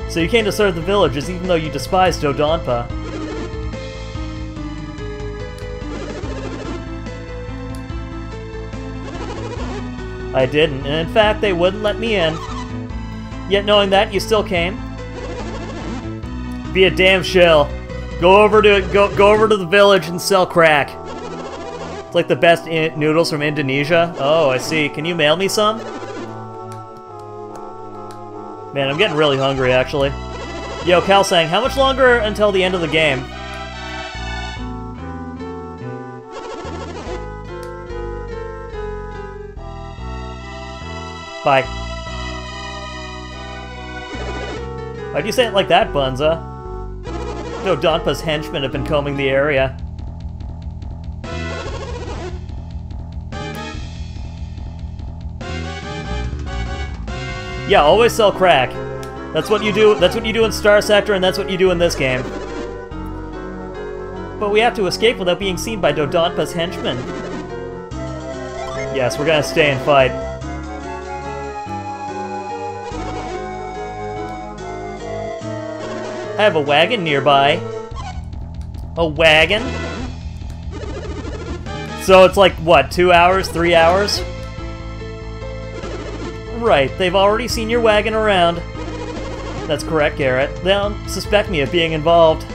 So you came to serve the villagers even though you despised Dodonpa. I didn't, and in fact they wouldn't let me in. Yet knowing that, you still came. Be a damn shill. Go over to the village and sell crack. It's like the best noodles from Indonesia. Oh, I see. Can you mail me some? Man, I'm getting really hungry, actually. Yo, Kalsang, how much longer until the end of the game? Bye. Why'd you say it like that, Bunza? Dodonpa's henchmen have been combing the area. Yeah, always sell crack. That's what you do. That's what you do in Star Sector, and that's what you do in this game. But we have to escape without being seen by Dodonpa's henchmen. Yes, we're gonna stay and fight. I have a wagon nearby. A wagon? So it's like, what, 2 hours, 3 hours? Right, they've already seen your wagon around. That's correct, Garrett. They don't suspect me of being involved.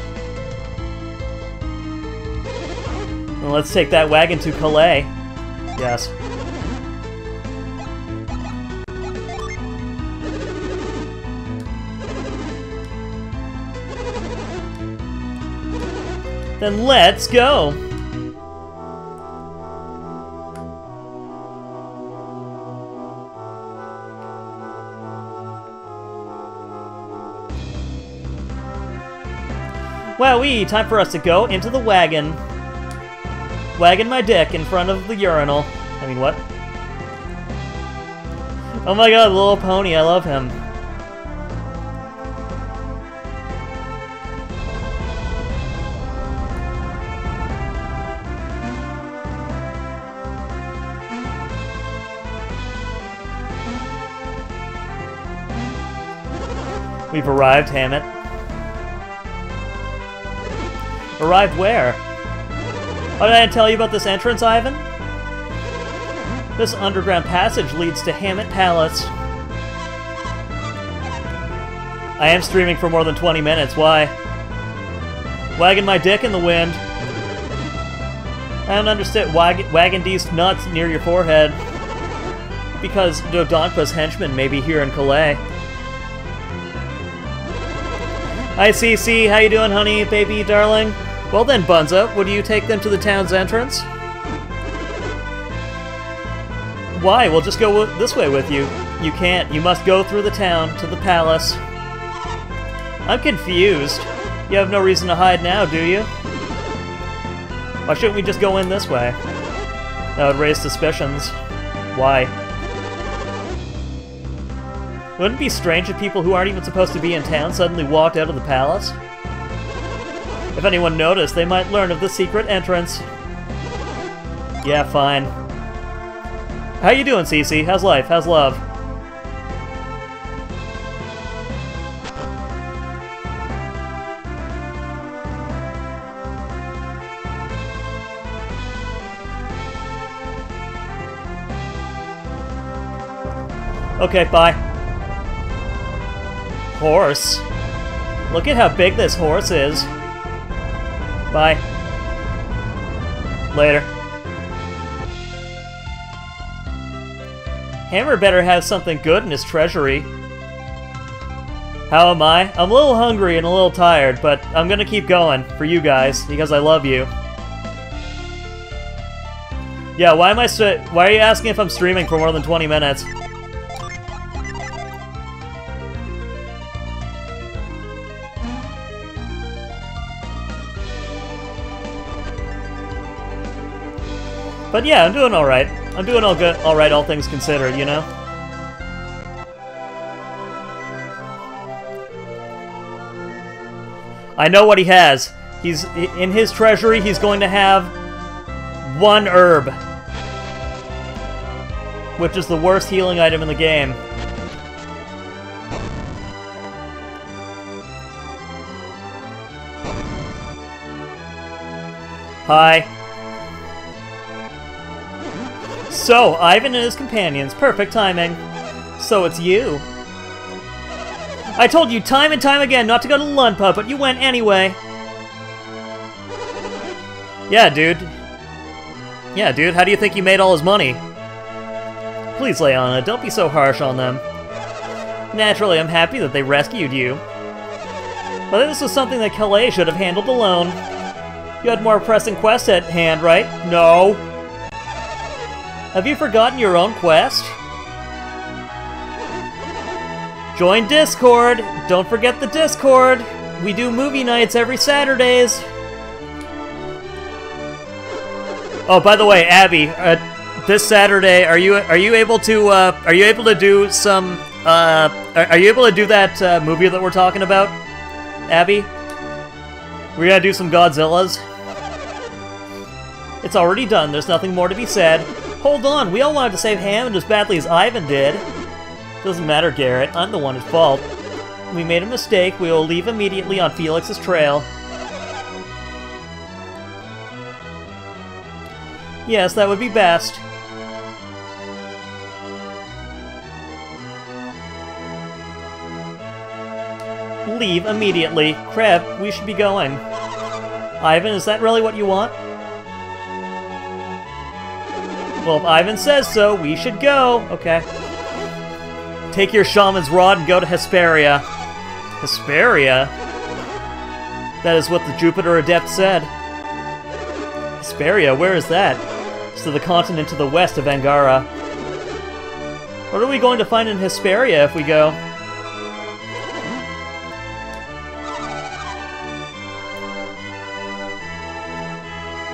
Well, let's take that wagon to Calais. Yes. Then let's go! Wowee, time for us to go into the wagon. Wagging my dick in front of the urinal. I mean, what? Oh my god, little pony, I love him. We've arrived, Hammett. Arrived where? Oh, did I tell you about this entrance, Ivan? This underground passage leads to Hammett Palace. I am streaming for more than 20 minutes, why? Wagging my dick in the wind. I don't understand. Wagging these nuts near your forehead. Because Dodonpa's henchmen may be here in Calais. Hi, Cece. How you doing, honey, baby, darling? Well then, Bunza, would you take them to the town's entrance? Why? We'll just go this way with you. You can't. You must go through the town to the palace. I'm confused. You have no reason to hide now, do you? Why shouldn't we just go in this way? That would raise suspicions. Why? Wouldn't it be strange if people who aren't even supposed to be in town suddenly walked out of the palace? If anyone noticed, they might learn of the secret entrance. Yeah, fine. How you doing, Cece? How's life? How's love? Okay, bye. Horse? Look at how big this horse is. Bye. Later. Hammer better have something good in his treasury. How am I? I'm a little hungry and a little tired, but I'm gonna keep going for you guys, because I love you. Yeah, why are you asking if I'm streaming for more than 20 minutes? But yeah, I'm doing alright. I'm doing alright, all things considered, you know? I know what he has. In his treasury, he's going to have 1 herb. Which is the worst healing item in the game. Hi. So, Ivan and his companions. Perfect timing. So it's you. I told you time and time again not to go to Lunpa, but you went anyway. Yeah, dude. Yeah, dude, how do you think he made all his money? Please, Leona, don't be so harsh on them. Naturally, I'm happy that they rescued you. But this was something that Calais should have handled alone. You had more pressing quests at hand, right? No. Have you forgotten your own quest? Join Discord! Don't forget the Discord! We do movie nights every Saturdays! Oh, by the way, Abby, this Saturday, are you able to do some, are you able to do that movie that we're talking about, Abby? We're gonna do some Godzillas. It's already done, there's nothing more to be said. Hold on, we all wanted to save Hammond as badly as Ivan did. Doesn't matter, Garrett, I'm the one at fault. We made a mistake, we will leave immediately on Felix's trail. Yes, that would be best. Leave immediately. Kreb, we should be going. Ivan, is that really what you want? Well, if Ivan says so, we should go. Okay. Take your shaman's rod and go to Hesperia. Hesperia? That is what the Jupiter Adept said. Hesperia? Where is that? It's to the continent to the west of Angara. What are we going to find in Hesperia if we go?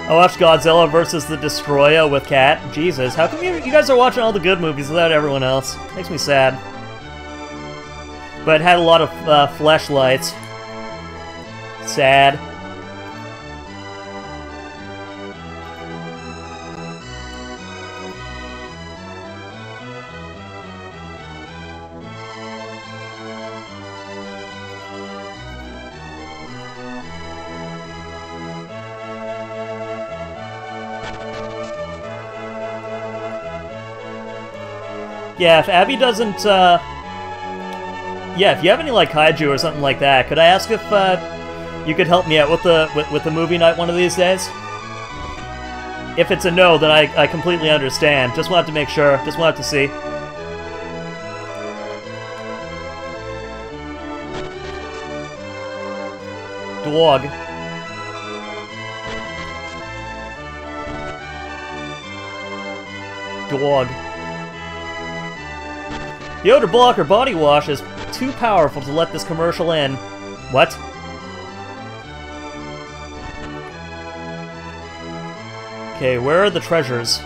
I watched Godzilla vs. the Destroyer with Kat. Jesus, how come you guys are watching all the good movies without everyone else? Makes me sad. But it had a lot of fleshlights. Sad. Yeah, if Abby doesn't, yeah, if you have any, like, kaiju or something like that, could I ask if, You could help me out with the movie night one of these days? If it's a no, then I completely understand. Just wanted to make sure. Just wanted to see. Dog. Dog. The odor blocker body wash is too powerful to let this commercial in. What? Okay, where are the treasures?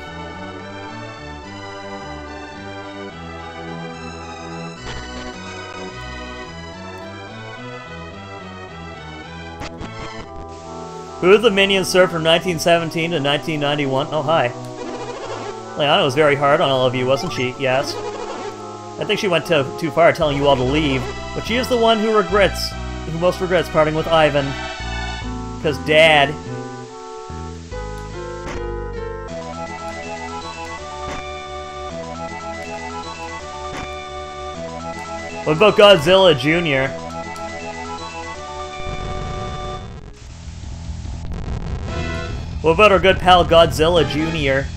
Who did the minions serve from 1917 to 1991? Oh, hi. Leanna was very hard on all of you, wasn't she? Yes. I think she went too far telling you all to leave, but she is the one who most regrets parting with Ivan. Because Dad. What about Godzilla Jr.? What about our good pal Godzilla Jr.?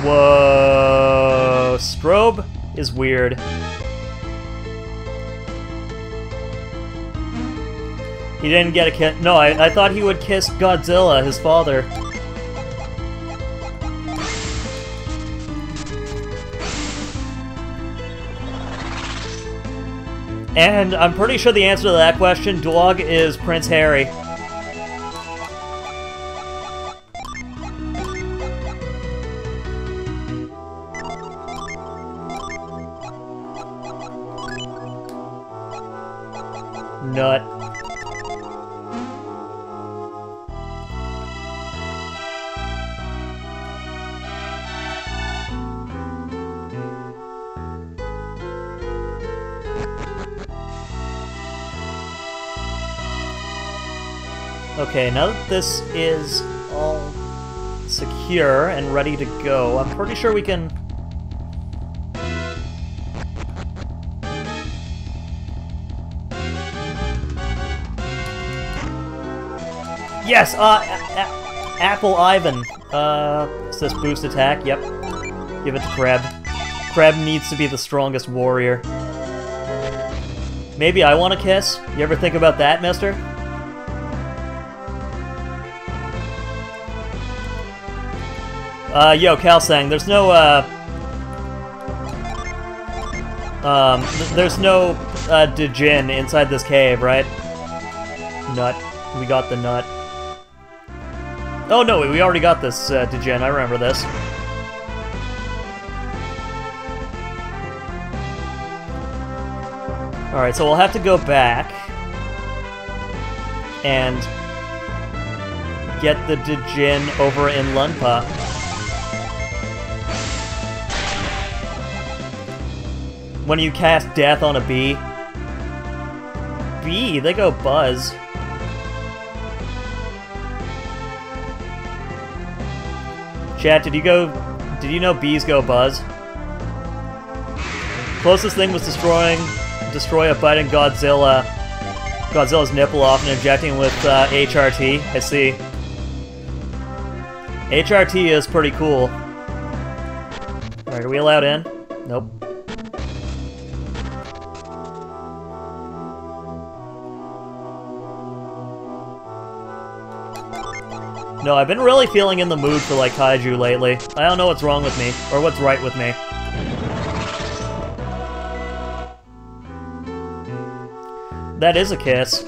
Whoa, strobe is weird. He didn't get a kiss. No, I thought he would kiss Godzilla, his father. And I'm pretty sure the answer to that question, dog, is Prince Harry. Nut. Okay, now that this is all secure and ready to go, I'm pretty sure we can... Yes! Apple Ivan. Says boost attack, yep. Give it to Kreb. Kreb needs to be the strongest warrior. Maybe I want a kiss? You ever think about that, mister? Yo, Kalsang, there's no, there's no, Djinn inside this cave, right? Nut. We got the nut. Oh, no, we already got this, Djinn. I remember this. Alright, so we'll have to go back and get the Djinn over in Lunpa. When you cast Death on a bee. Bee? They go Buzz. Chat, did you know bees go Buzz? Closest thing was destroy a biting Godzilla's nipple off and injecting with HRT. I see. HRT is pretty cool. Alright, are we allowed in? Nope. No, I've been really feeling in the mood for, like, kaiju lately. I don't know what's wrong with me, or what's right with me. That is a kiss.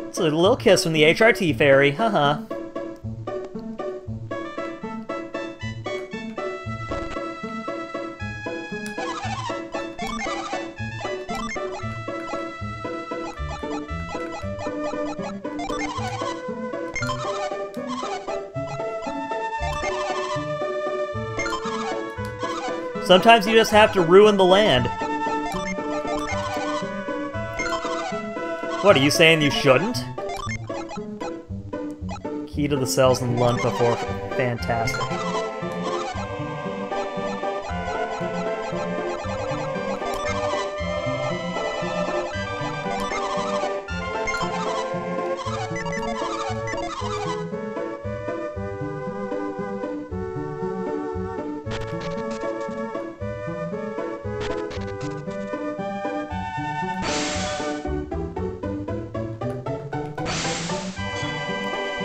It's a little kiss from the HRT fairy, haha. Sometimes you just have to ruin the land. What, are you saying you shouldn't? Key to the cells in Lunpa Fortress. Fantastic.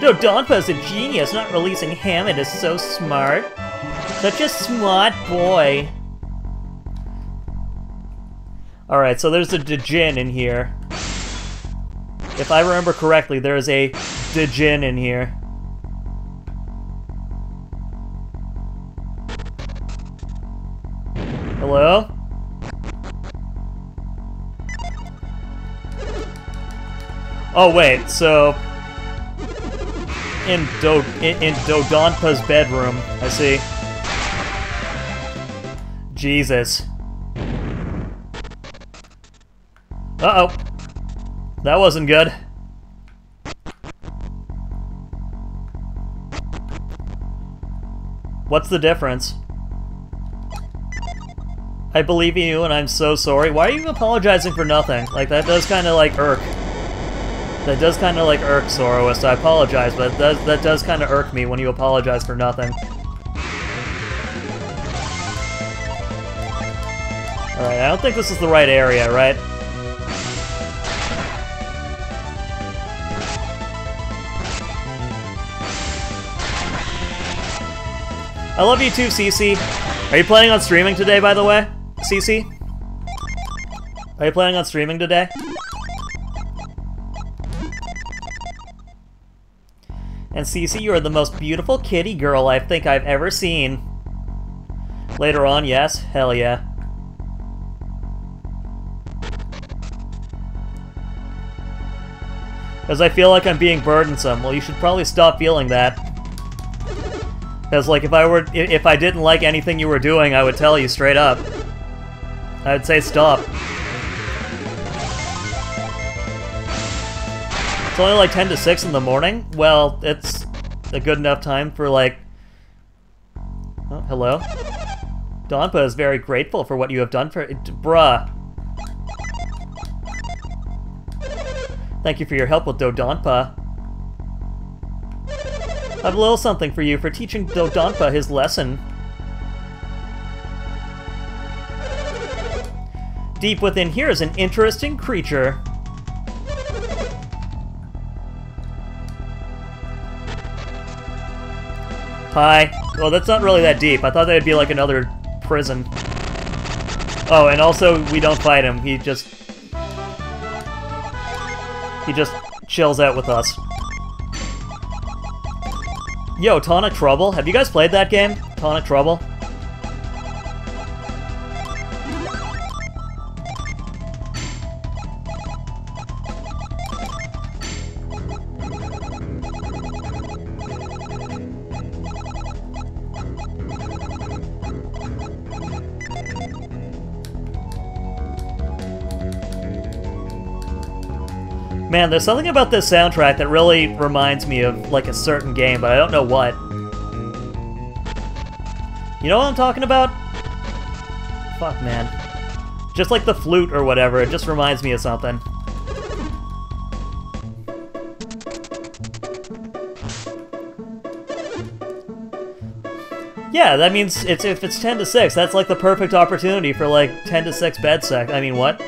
Dodonpa's a genius. Not releasing Hammond is so smart. Such a smart boy. Alright, so there's a Djinn in here. If I remember correctly, there's a Djinn in here. Hello? Oh wait, so in Dodonpa's bedroom, I see. Jesus. Uh-oh. That wasn't good. What's the difference? I believe in you and I'm so sorry. Why are you apologizing for nothing? Like, that does kind of, like, irk. That does kind of, like, irk, Zoroist. I apologize, but that does kind of irk me when you apologize for nothing. Alright, I don't think this is the right area, right? I love you too, Cece. Are you planning on streaming today, by the way? Cece? Are you planning on streaming today? And Cece, you are the most beautiful kitty girl I think I've ever seen. Later on, yes? Hell yeah. Because I feel like I'm being burdensome. Well, you should probably stop feeling that. Because, like, if I didn't like anything you were doing, I would tell you straight up. I would say stop. It's only like 10 to 6 in the morning? Well, it's a good enough time for, like... Oh, hello? Donpa is very grateful for what you have done for... Bruh. Thank you for your help with Dodonpa. I have a little something for you for teaching Dodonpa his lesson. Deep within here is an interesting creature. Hi. Well, that's not really that deep. I thought that'd be like another prison. Oh, and also, we don't fight him. He just chills out with us. Yo, Tonic Trouble. Have you guys played that game? Tonic Trouble? Man, there's something about this soundtrack that really reminds me of, like, a certain game, but I don't know what. You know what I'm talking about? Fuck, man. Just like the flute or whatever, it just reminds me of something. Yeah, that means if it's 10 to 6, that's like the perfect opportunity for, like, 10 to 6 bed sex. I mean, what?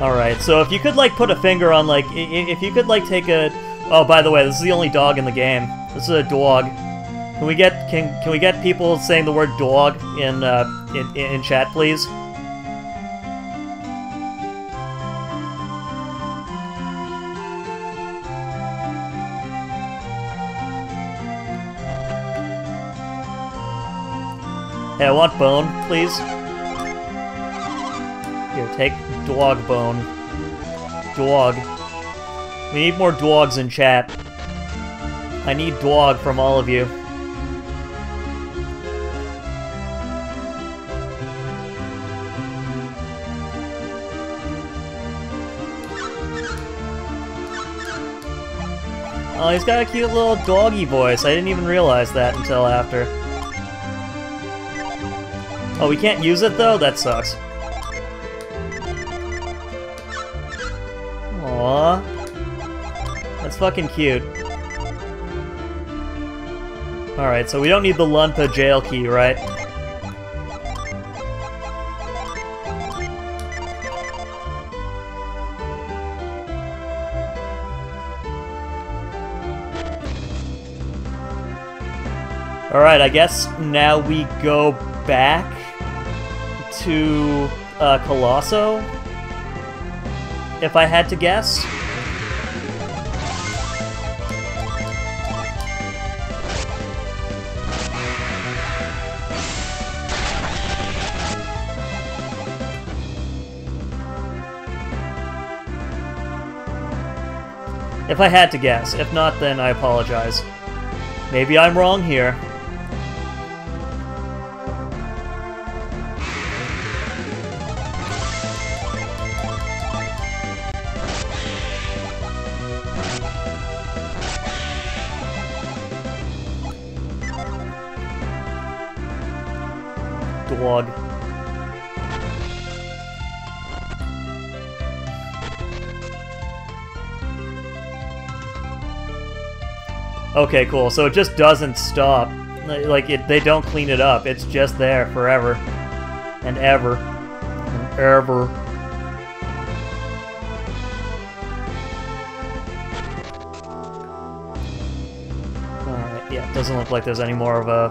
Alright, so if you could, like, put a finger on, like, if you could, like, take a... Oh, by the way, this is the only dog in the game. This is a dog. Can we get people saying the word dog in chat, please? Hey, I want bone, please. Here, take dog bone. Dog. We need more dogs in chat. I need dog from all of you. Oh, he's got a cute little doggy voice. I didn't even realize that until after. Oh, we can't use it though? That sucks. Aww. That's fucking cute. Alright, so we don't need the Lunpa jail key, right? Alright, I guess now we go back to Colosso, if I had to guess. If I had to guess. If not, then I apologize. Maybe I'm wrong here. Dog. Okay, cool. So it just doesn't stop. Like, they don't clean it up. It's just there forever. And ever. And ever. Alright, yeah, it doesn't look like there's any more of a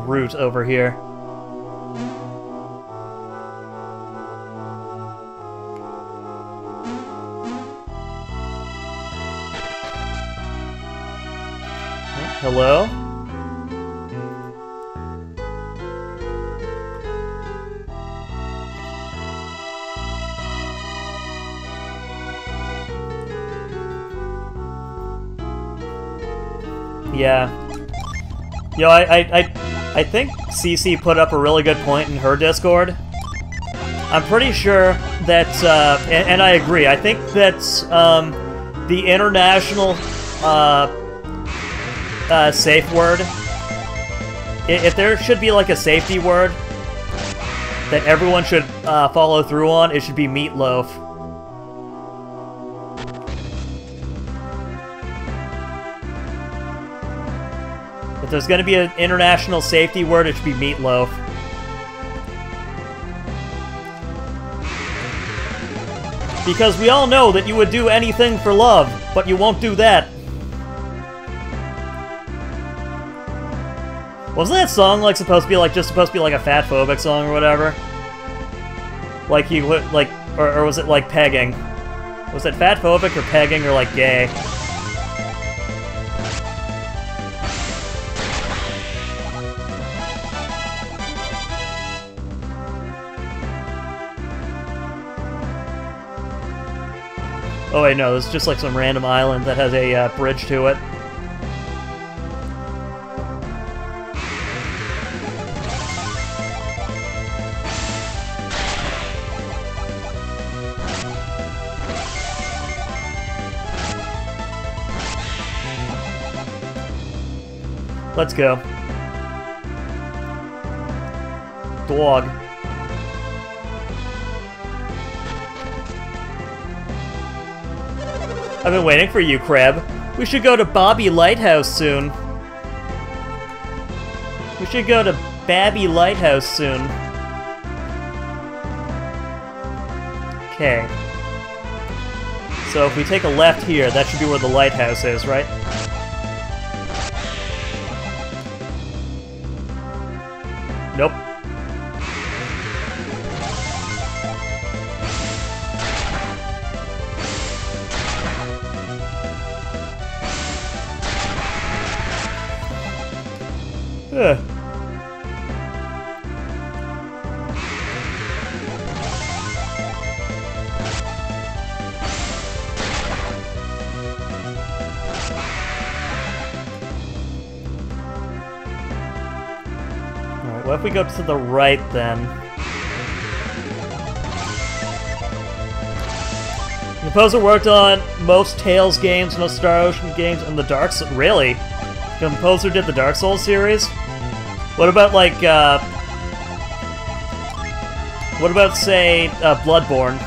route over here. Hello? Yeah. Yo, I think CC put up a really good point in her Discord. I'm pretty sure that, and I agree, I think that the international safe word, if there should be like a safety word that everyone should follow through on, it should be meatloaf. If there's going to be an international safety word, it should be meatloaf. Because we all know that you would do anything for love, but you won't do that. Wasn't that song like supposed to be like a fat-phobic song or whatever? Like he would like, or was it like pegging? Was it fat-phobic or pegging or like gay? Oh wait, no, it's just like some random island that has a bridge to it. Let's go. Dog. I've been waiting for you, Crab. We should go to Bobby Lighthouse soon. We should go to Babby Lighthouse soon. Okay. So if we take a left here, that should be where the lighthouse is, right? Nope. Ugh. Alright, what if we go to the right, then? The composer worked on most Tales games, most Star Ocean games, and the Dark Souls... Really? The composer did the Dark Souls series? What about, like, what about, say, Bloodborne?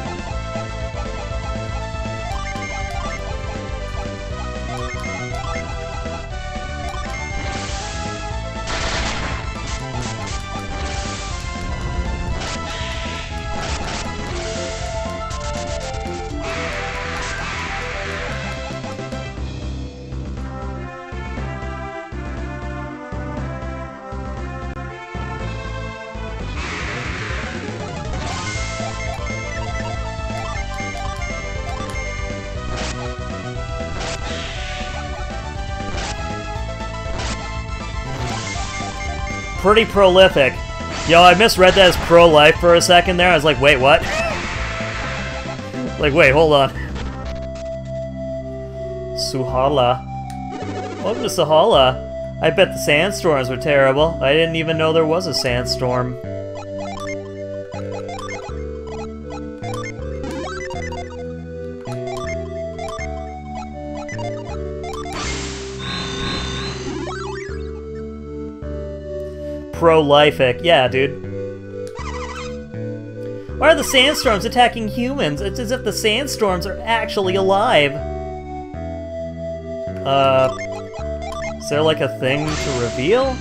Pretty prolific. Yo, I misread that as pro-life for a second there. I was like, wait, what? Like, wait, hold on. Suhala. Welcome to Suhala. I bet the sandstorms were terrible. I didn't even know there was a sandstorm. Prolific. Yeah, dude. Why are the sandstorms attacking humans? It's as if the sandstorms are actually alive. Is there like a thing to reveal?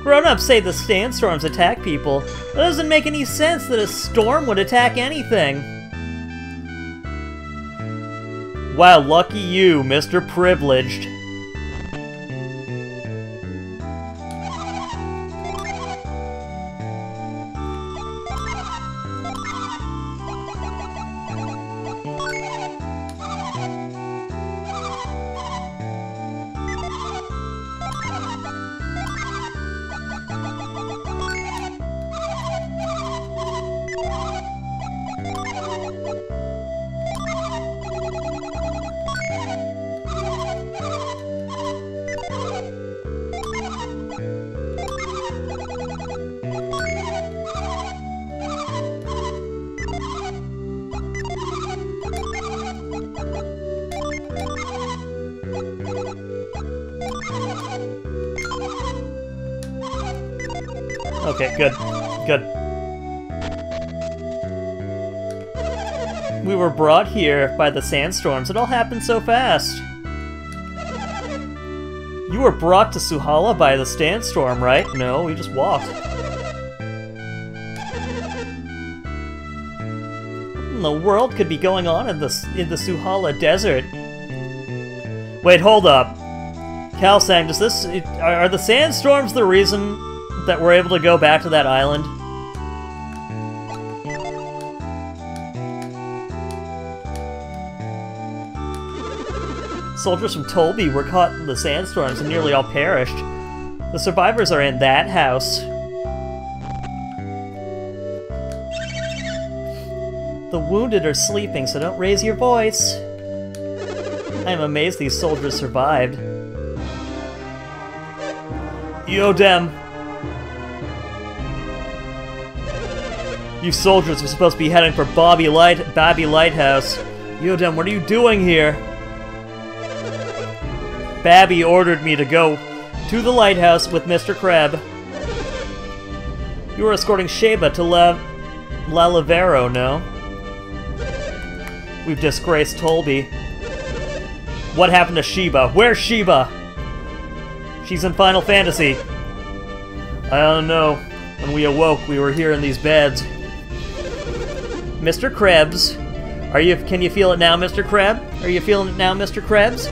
Grown-ups say the sandstorms attack people. That doesn't make any sense that a storm would attack anything. Wow, lucky you, Mr. Privileged. Okay, good. Good. We were brought here by the sandstorms. It all happened so fast. You were brought to Suhala by the sandstorm, right? No, we just walked. What in the world could be going on in the Suhala desert? Wait, hold up. Kalsang, are the sandstorms the reason that we're able to go back to that island? Soldiers from Tolby were caught in the sandstorms and nearly all perished. The survivors are in that house. The wounded are sleeping, so don't raise your voice. I am amazed these soldiers survived. Yo, Dem. You soldiers are supposed to be heading for Babby Lighthouse. Yodem, what are you doing here? Babby ordered me to go to the lighthouse with Mr. Kreb. You were escorting Sheba to La Lavero, no? We've disgraced Tolby. What happened to Sheba? Where's Sheba? She's in Final Fantasy. I don't know. When we awoke, we were here in these beds. Mr. Krebs, can you feel it now, Mr. Kreb? Are you feeling it now, Mr. Krebs?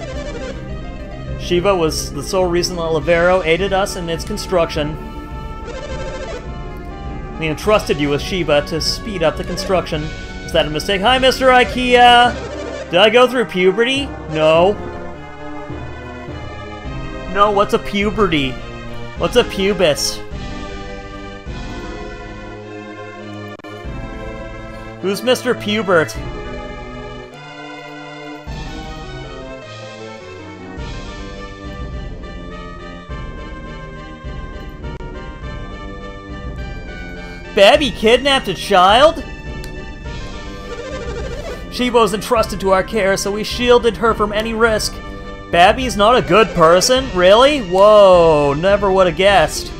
Shiva was the sole reason La Lavero aided us in its construction. We entrusted you with Shiva to speed up the construction. Was that a mistake? Hi, Mr. IKEA! Did I go through puberty? No. No, what's a puberty? What's a pubis? Who's Mr. Pubert? Babby kidnapped a child? She was entrusted to our care, so we shielded her from any risk. Babby's not a good person? Really? Whoa, never would have guessed.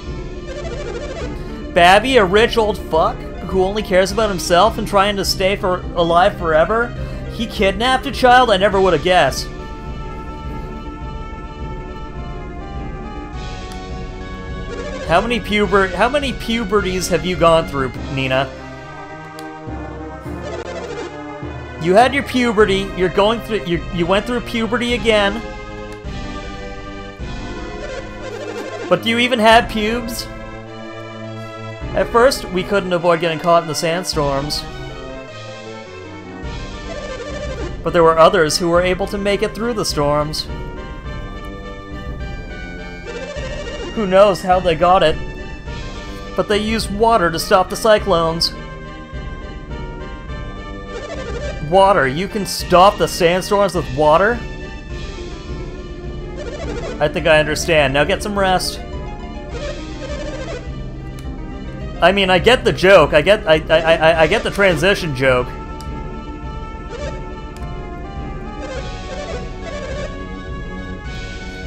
Babby, a rich old fuck who only cares about himself and trying to stay alive forever? He kidnapped a child? I never would have guessed. How many puberties have you gone through, Nina? You had your puberty, you're going through you went through puberty again. But do you even have pubes? At first, we couldn't avoid getting caught in the sandstorms. But there were others who were able to make it through the storms. Who knows how they got it? But they used water to stop the cyclones. Water? You can stop the sandstorms with water? I think I understand. Now get some rest. I mean, I get the joke. I get the transition joke.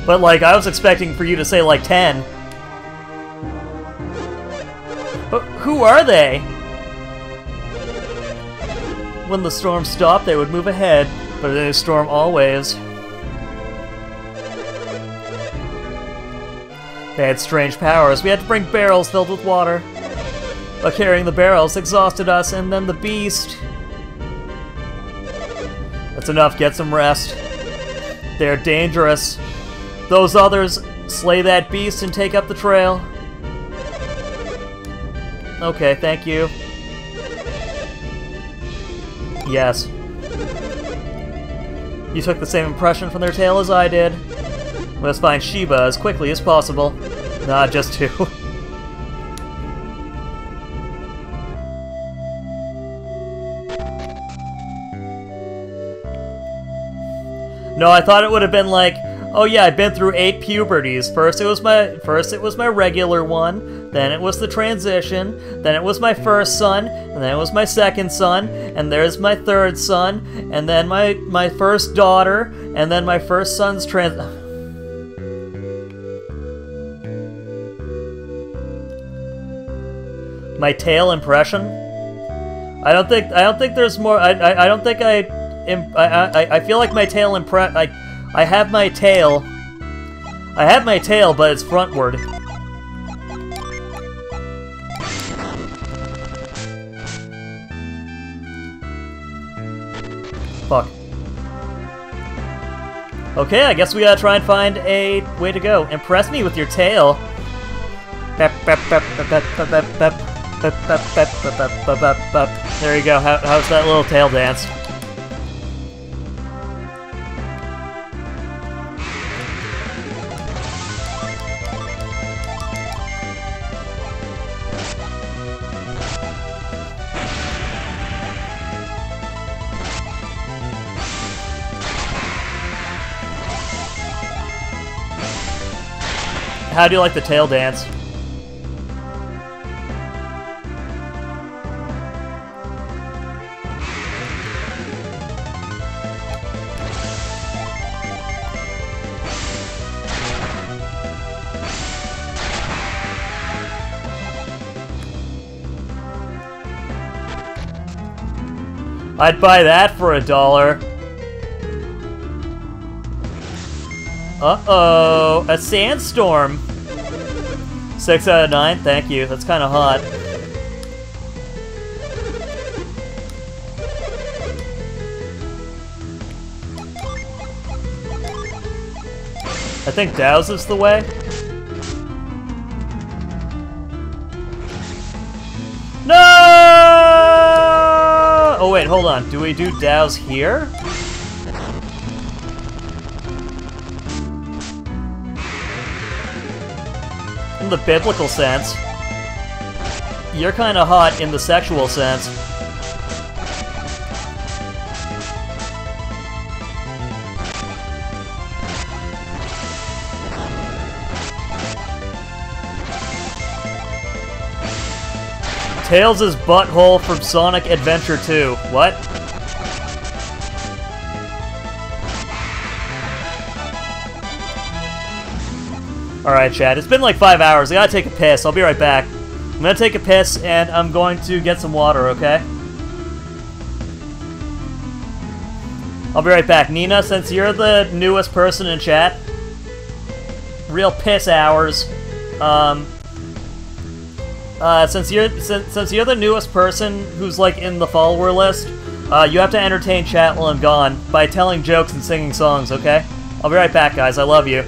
But, like, I was expecting for you to say, like, 10. But who are they? When the storm stopped, they would move ahead, but in a storm always. They had strange powers. We had to bring barrels filled with water. But carrying the barrels exhausted us, and then the beast... That's enough, get some rest. They're dangerous. Those others, slay that beast and take up the trail. Okay, thank you. Yes. You took the same impression from their tale as I did. Let's find Sheba as quickly as possible. Nah, just two. No, I thought it would have been like, oh yeah, I've been through 8 puberties. First it was my regular one, then it was the transition, then it was my first son, and then it was my second son, and there's my third son, and then my first daughter, and then my first son's My tail impression? I don't think there's more. I don't think I feel like my tail I have my tail. I have my tail, but it's frontward. Fuck. Okay, I guess we gotta try and find a way to go. Impress me with your tail. There you go. How's that little tail dance? How do you like the tail dance? I'd buy that for $1. Uh-oh, a sandstorm. 6 out of 9, thank you. That's kind of hot. I think Dow's is the way. No! Oh wait, hold on. Do we do Dow's here? In the biblical sense. You're kind of hot in the sexual sense. Tails' butthole from Sonic Adventure 2. What? Alright, chat. It's been like 5 hours. I gotta take a piss. I'll be right back. I'm gonna take a piss, and I'm going to get some water, okay? I'll be right back. Nina, since you're the newest person in chat, real piss hours. Since you're the newest person who's like in the follower list, you have to entertain chat while I'm gone by telling jokes and singing songs, okay? I'll be right back, guys. I love you.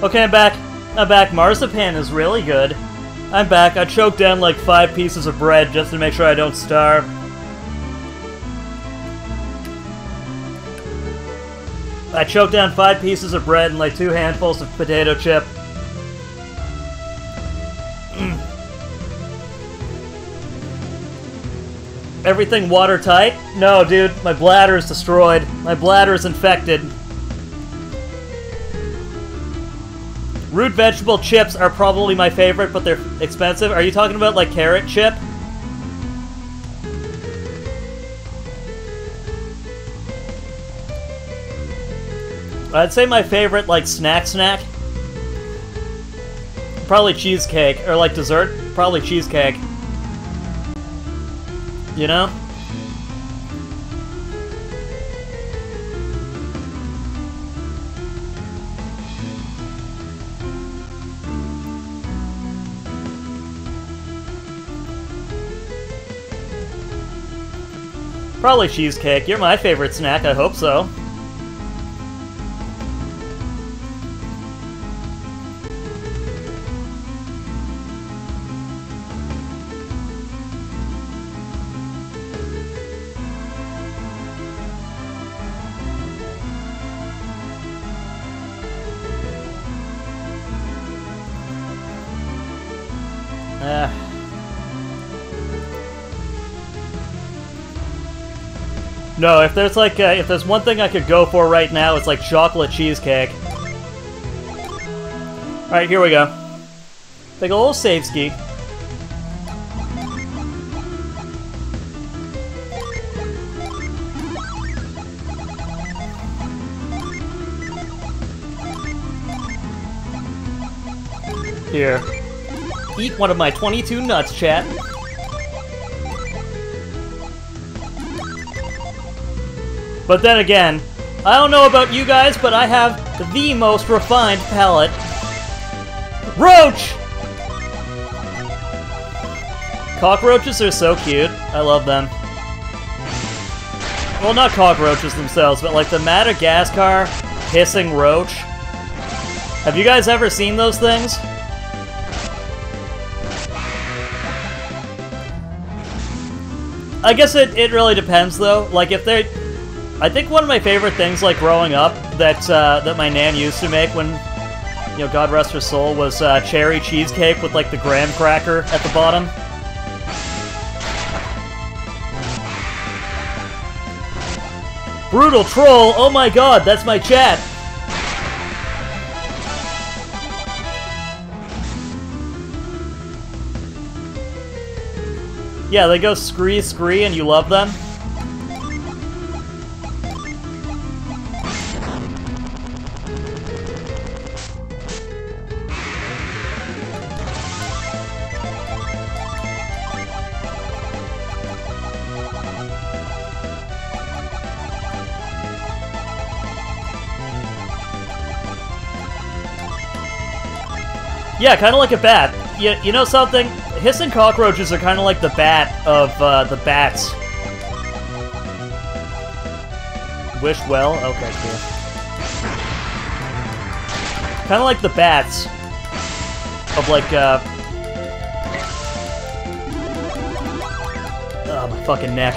Okay, I'm back. I'm back. Marzipan is really good. I'm back. I choked down like 5 pieces of bread just to make sure I don't starve. I choked down 5 pieces of bread and like 2 handfuls of potato chip. Everything watertight? No, dude. My bladder is destroyed. My bladder is infected. Root vegetable chips are probably my favorite, but they're expensive. Are you talking about, like, carrot chip? I'd say my favorite, like, snack. Probably cheesecake. Or, like, dessert? Probably cheesecake. You know? Probably cheesecake. You're my favorite snack, I hope so. No, if there's like if there's one thing I could go for right now, it's like chocolate cheesecake. All right, here we go. Take a little save ski. Here. Eat one of my 22 nuts, chat. But then again, I don't know about you guys, but I have the most refined palate. Roach! Cockroaches are so cute. I love them. Well, not cockroaches themselves, but like the Madagascar hissing roach. Have you guys ever seen those things? I guess it really depends, though. Like, if they're... I think one of my favorite things, like, growing up, that my nan used to make when, you know, God rest her soul, was cherry cheesecake with, like, the graham cracker at the bottom. Brutal troll! Oh my god, that's my chat! Yeah, they go scree and you love them. Yeah, kind of like a bat. You know something? Hissing cockroaches are kind of like the bat of the bats. Wish well? Okay, cool. Kind of like the bats of like, oh, my fucking neck.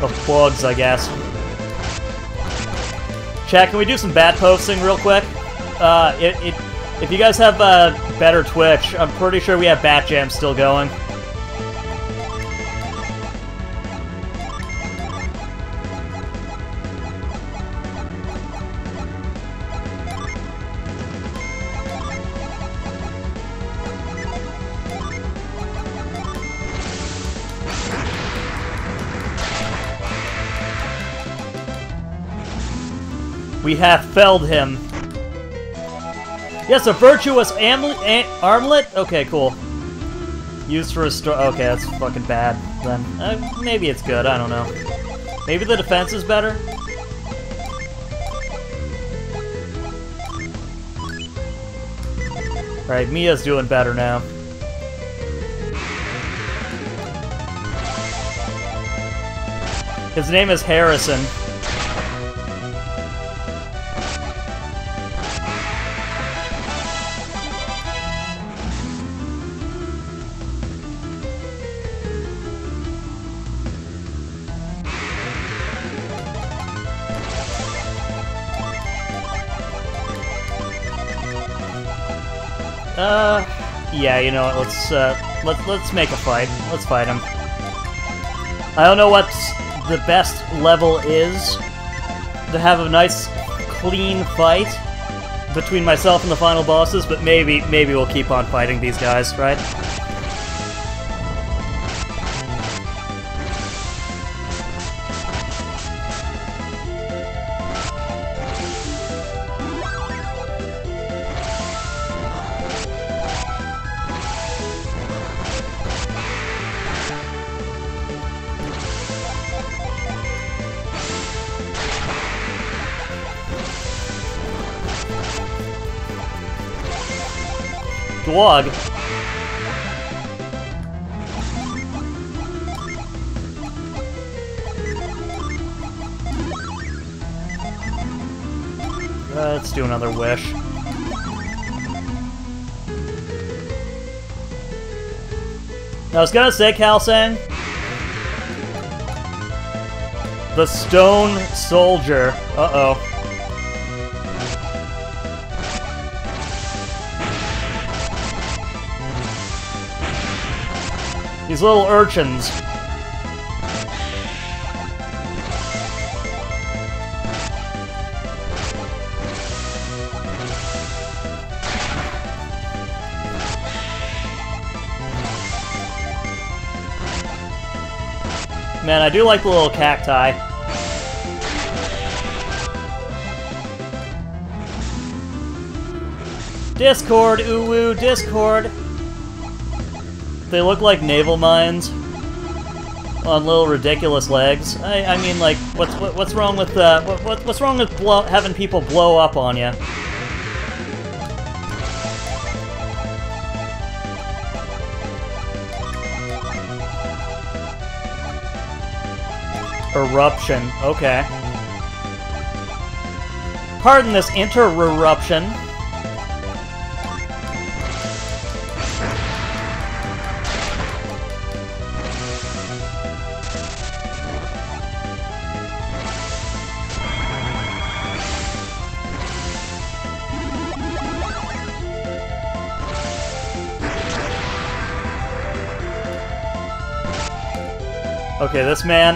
Of bugs, I guess. Chat, can we do some bat posting real quick? If you guys have better Twitch, I'm pretty sure we have Bat Jam still going. We have felled him. Yes, a virtuous armlet? Okay, cool. Used to restore... Okay, that's fucking bad, then. Maybe it's good, I don't know. Maybe the defense is better? Alright, Mia's doing better now. His name is Harrison. Yeah, you know what, let's make a fight. Let's fight him. I don't know what the best level is to have a nice, clean fight between myself and the final bosses, but maybe we'll keep on fighting these guys, right? Dog. Let's do another wish. I was gonna say, Kalsang, the Stone Soldier. Uh-oh. These little urchins. Man, I do like the little cacti. Discord, ooh, Discord. They look like naval mines on little ridiculous legs. I mean, like, what's wrong with what's wrong with having people blow up on you? Eruption. Okay. Pardon this interruption. Okay, this man.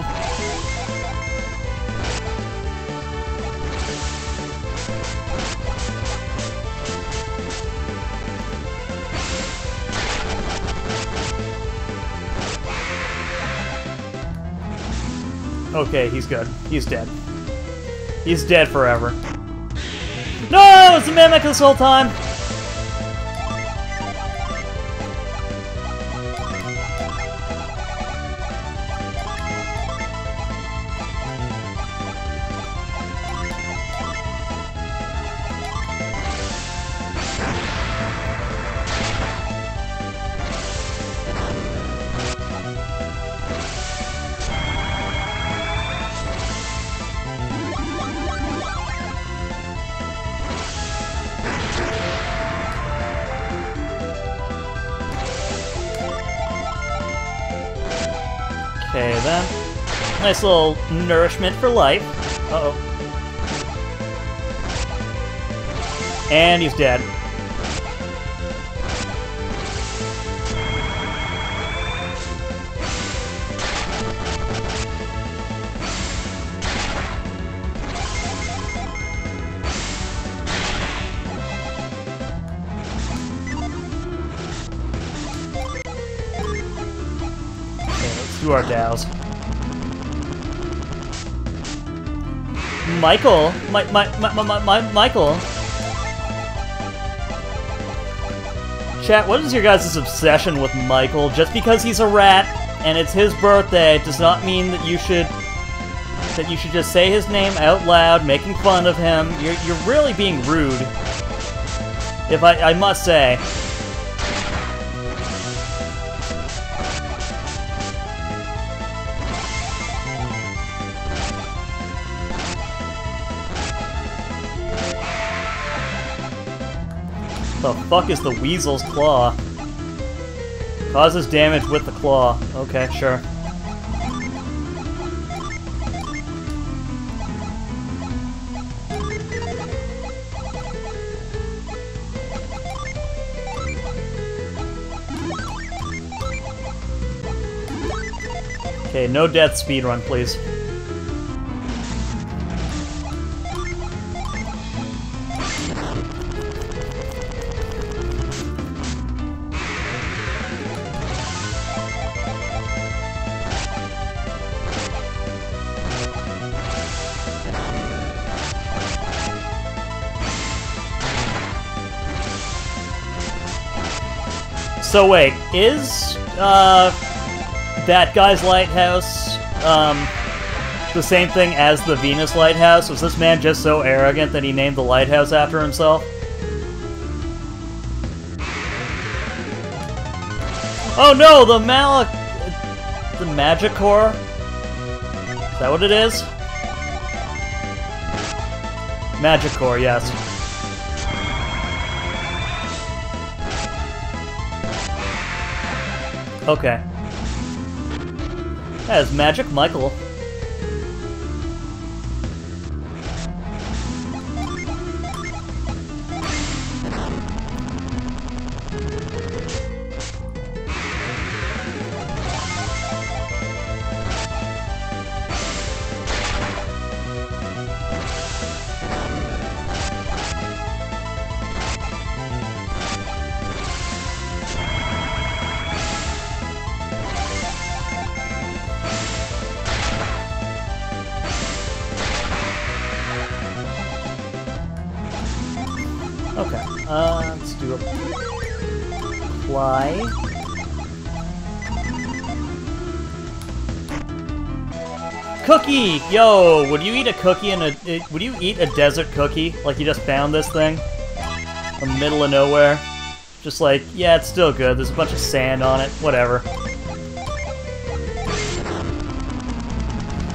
Okay, he's good. He's dead. He's dead forever. No! It's a mimic this whole time! Okay, then. Nice little nourishment for life. Uh-oh. And he's dead. Do our dows. Michael, Michael. Chat, what is your guys' obsession with Michael? Just because he's a rat and it's his birthday does not mean that you should just say his name out loud, making fun of him. You're really being rude. If I must say. The fuck is the weasel's claw? Causes damage with the claw. Okay, sure. Okay, no death speedrun, please. So wait, is that guy's lighthouse the same thing as the Venus lighthouse? Was this man just so arrogant that he named the lighthouse after himself? Oh no, the Magicore? Is that what it is? Magicore, yes. Okay. That is Magic Michael. Okay, let's do apply. Cookie! Yo, would you eat a cookie in a... would you eat a desert cookie? Like you just found this thing? In the middle of nowhere? Just like, yeah, it's still good. There's a bunch of sand on it. Whatever.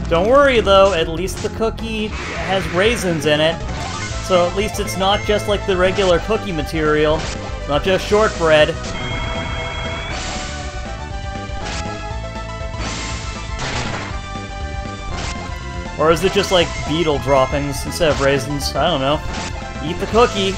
Don't worry, though. At least the cookie has raisins in it. So at least it's not just like the regular cookie material. It's not just shortbread. Or is it just like beetle droppings instead of raisins? I don't know. Eat the cookie.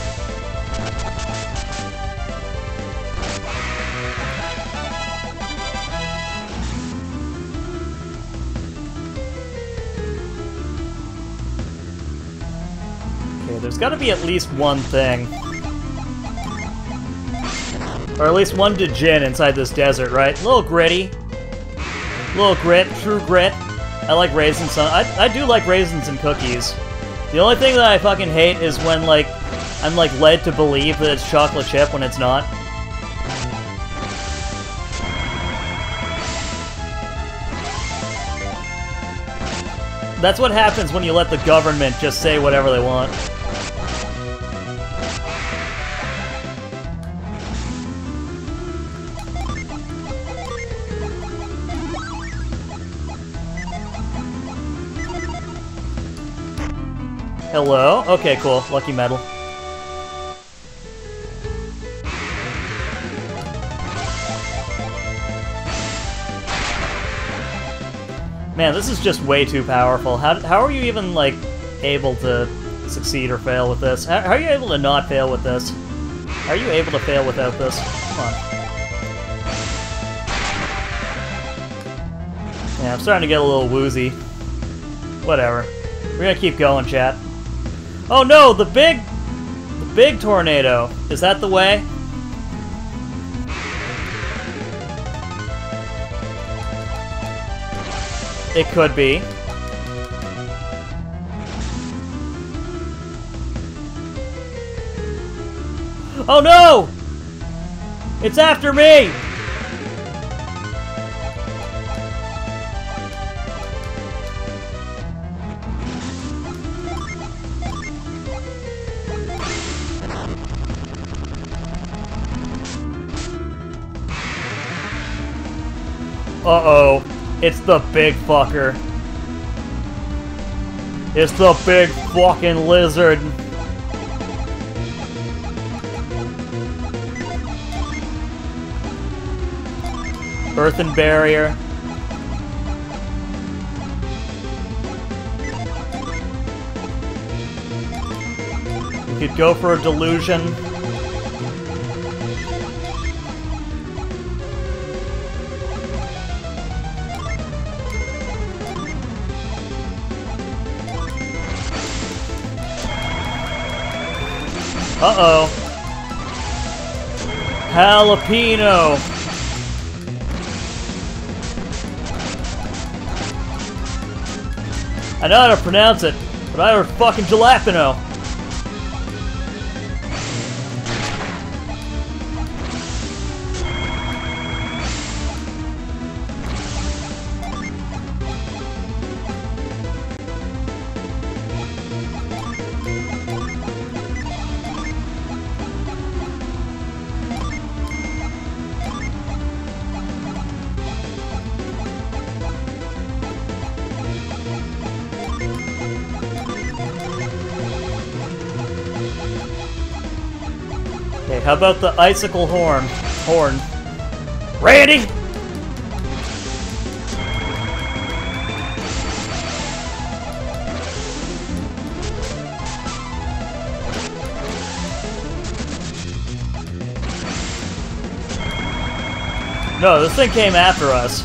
There's got to be at least one thing. Or at least one Djinn inside this desert, right? A little gritty. A little grit, true grit. I like raisins. I do like raisins and cookies. The only thing that I fucking hate is when, like, I'm, like, led to believe that it's chocolate chip when it's not. That's what happens when you let the government just say whatever they want. Hello? Okay, cool. Lucky medal. Man, this is just way too powerful. How are you even, like, able to succeed or fail with this? How are you able to not fail with this? How are you able to fail without this? Come on. Yeah, I'm starting to get a little woozy. Whatever. We're gonna keep going, chat. Oh no, the big tornado. Is that the way? It could be. Oh no! It's after me! Uh-oh. It's the big fucker. It's the big fucking lizard. Earthen barrier. We could go for a delusion. Uh-oh. Jalapeno. I know how to pronounce it, but I heard fucking jalapeno. Okay, how about the icicle horn? Randy! No, this thing came after us.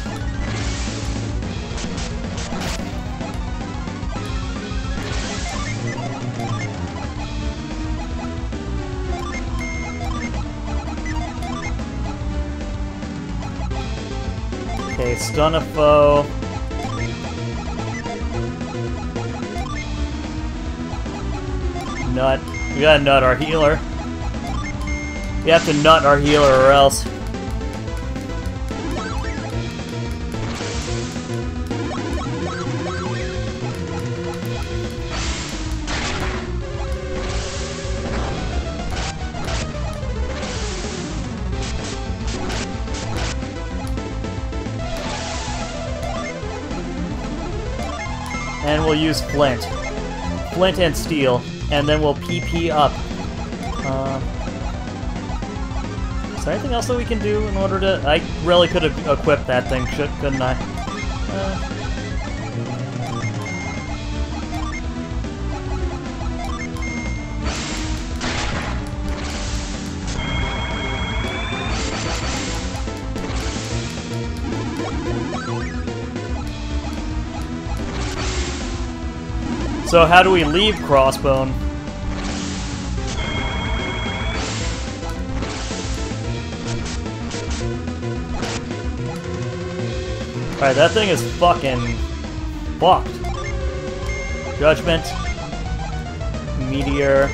Okay, stun a foe. Nut. We gotta nut our healer. We have to nut our healer or else. And we'll use flint. Flint and steel. And then we'll PP up. Is there anything else that we can do in order to... I really could have equipped that thing, couldn't I? So how do we leave Crossbone? Alright, that thing is fucking fucked. Judgment. Meteor.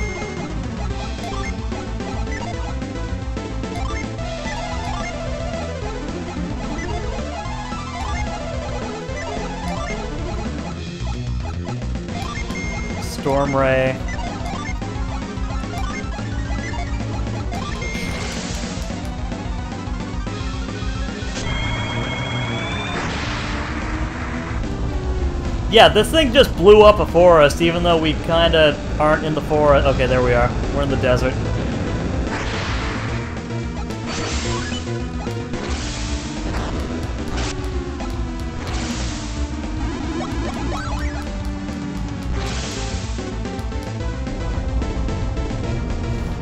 Storm Ray. Yeah, this thing just blew up a forest, even though we kinda aren't in the forest. Okay, there we are. We're in the desert.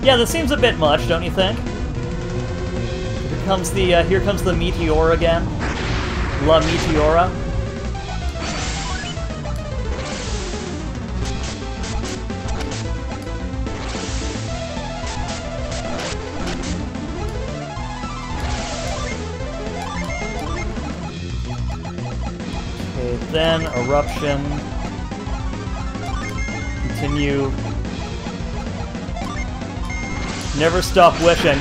Yeah, this seems a bit much, don't you think? Here comes the meteor again. La Meteora. Okay, then eruption. Continue. Never stop wishing.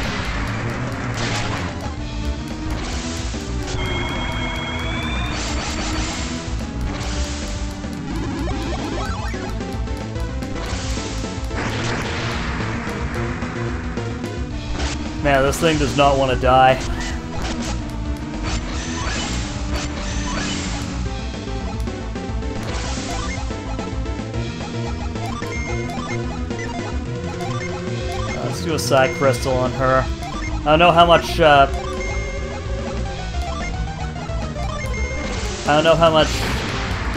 Man, this thing does not want to die. Let's do a side crystal on her. I don't know how much,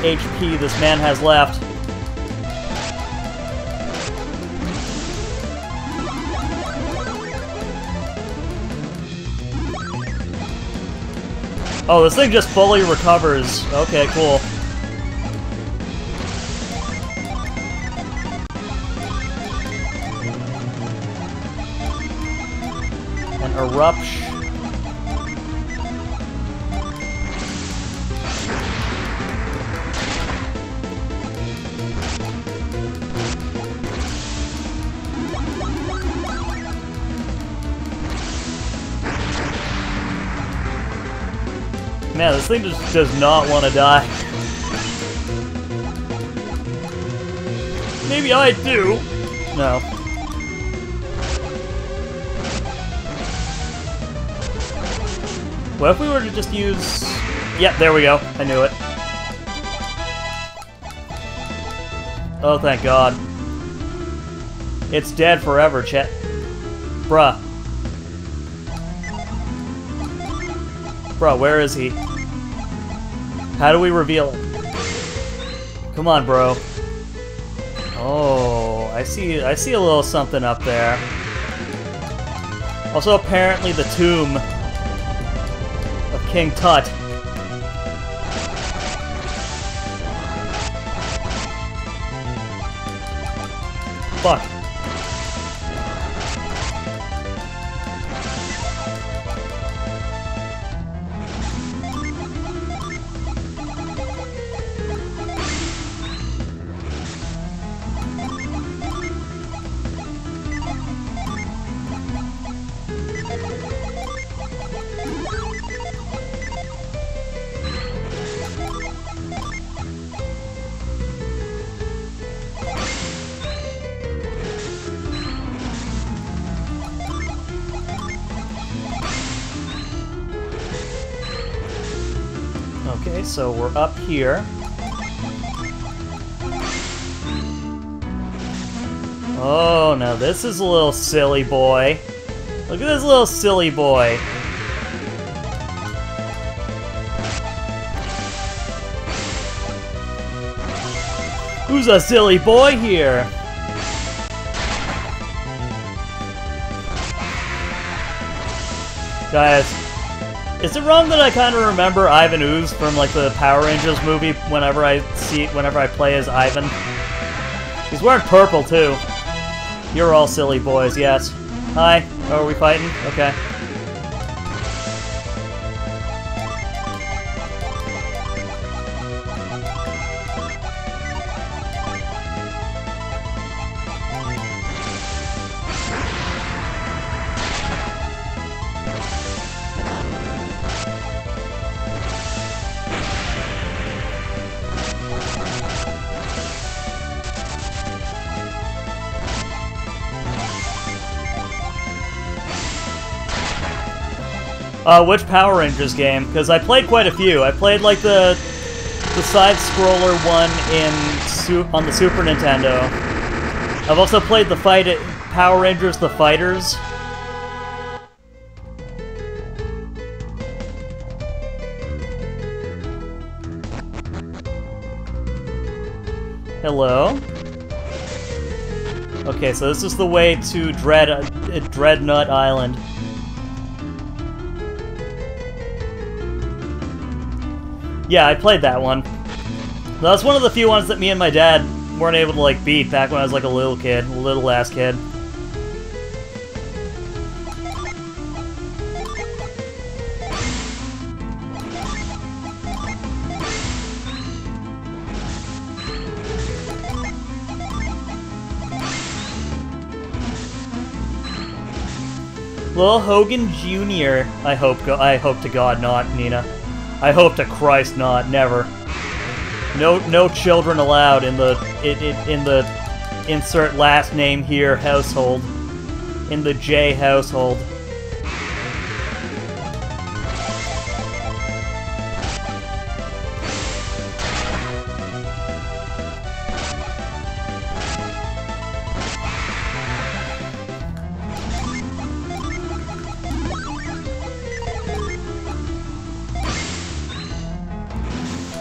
HP this man has left. Oh, this thing just fully recovers. Okay, cool. eruption. Man, this thing just does not want to die. Maybe I do. No. What if we were to just use... Yep, there we go. I knew it. Oh, thank God. It's dead forever, Chet. Bruh. Bruh, where is he? How do we reveal it? Come on, bro. Oh, I see a little something up there. Also, apparently the tomb of King Tut. Fuck. Okay, so we're up here. Oh, now this is a little silly boy. Look at this little silly boy. Who's a silly boy here? Guys, is it wrong that I kind of remember Ivan Ooze from like the Power Rangers movie whenever I play as Ivan? He's wearing purple too. You're all silly boys, yes. Hi. Oh, are we fighting? Okay. Which Power Rangers game? Because I played quite a few. I played like the side-scroller one on the Super Nintendo. I've also played the Power Rangers The Fighters. Hello? Okay, so this is the way to Dreadnought Island. Yeah, I played that one. That's one of the few ones that me and my dad weren't able to, like, beat back when I was, like, a little kid. A little-ass kid. Little Hogan Jr. I hope to God not, Nina. I hope to Christ not, never. No children allowed in the insert last name here household. In the J household.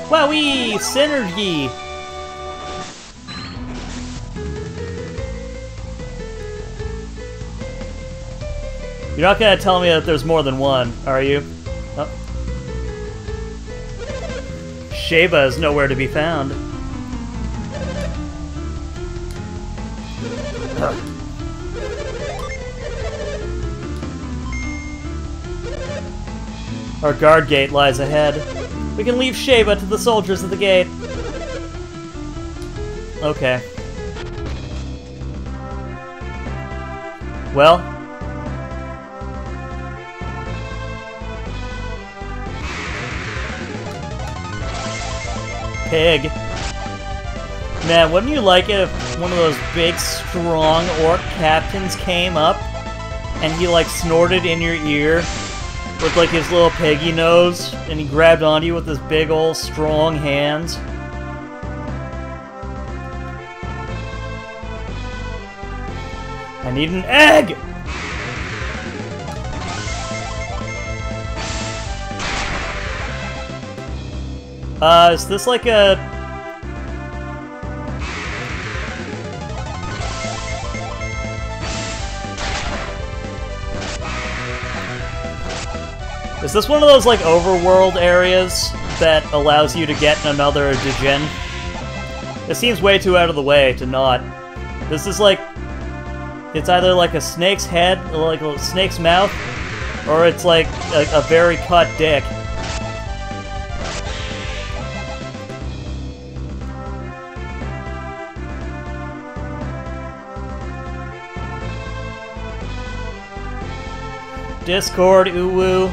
Wowee! Synergy! You're not gonna tell me that there's more than one, are you? Oh. Sheba is nowhere to be found. Our guard gate lies ahead. We can leave Sheba to the soldiers at the gate. Okay. Well. Pig. Man, wouldn't you like it if one of those big, strong orc captains came up and he, like, snorted in your ear with, like, his little piggy nose, and he grabbed onto you with his big old strong hands? I need an egg! Is this like a... Is this one of those, like, overworld areas that allows you to get another Djinn? It seems way too out of the way to not. This is like... It's either like a snake's head, or like a snake's mouth, or it's like a very cut dick. Discord, uwu.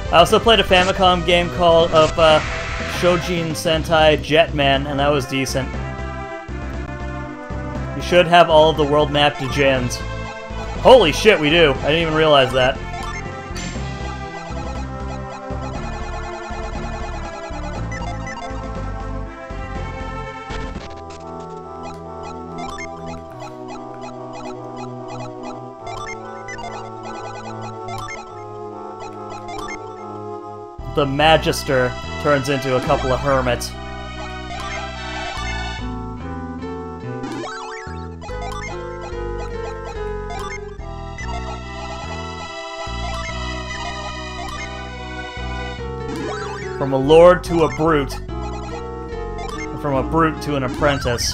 I also played a Famicom game called Shojin Sentai Jetman, and that was decent. You should have all of the world map Djinns. Holy shit, we do! I didn't even realize that. The Magister turns into a couple of hermits. From a lord to a brute. From a brute to an apprentice.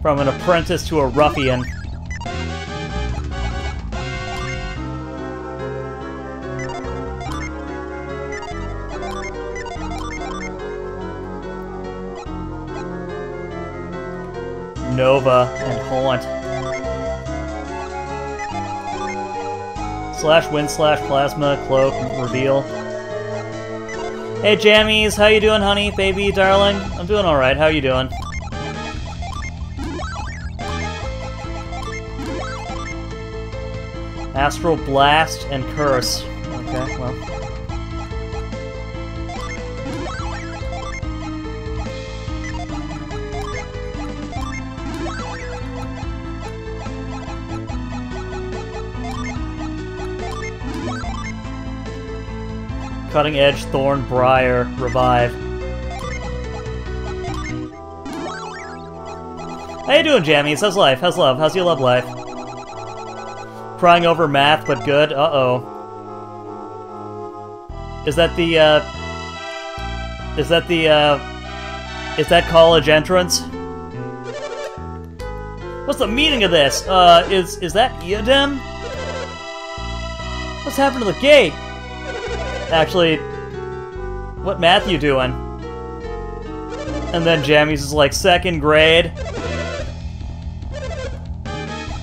From an apprentice to a ruffian. Nova and Haunt. / wind / plasma, cloak, reveal. Hey Jammies, how you doing, honey, baby, darling? I'm doing alright, how you doing? Astral Blast and Curse. Okay, well. Cutting Edge, Thorn, Briar, Revive. How you doing, Jammies? How's life? How's love? How's your love life? Crying over math, but good? Uh-oh. Is that college entrance? What's the meaning of this? Is that Eodem? What's happened to the gate? Actually, what math you doing? And then Jammies is like, 2nd grade.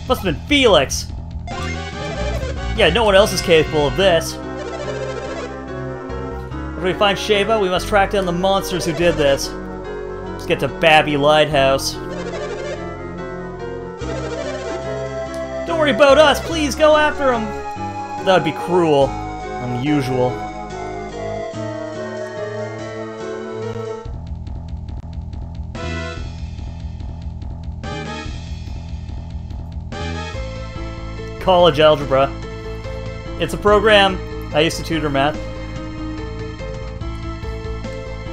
Must have been Felix. Yeah, no one else is capable of this. If we find Sheba, we must track down the monsters who did this. Let's get to Babby Lighthouse. Don't worry about us, please go after him. That would be cruel, unusual. College Algebra. It's a program... I used to tutor math.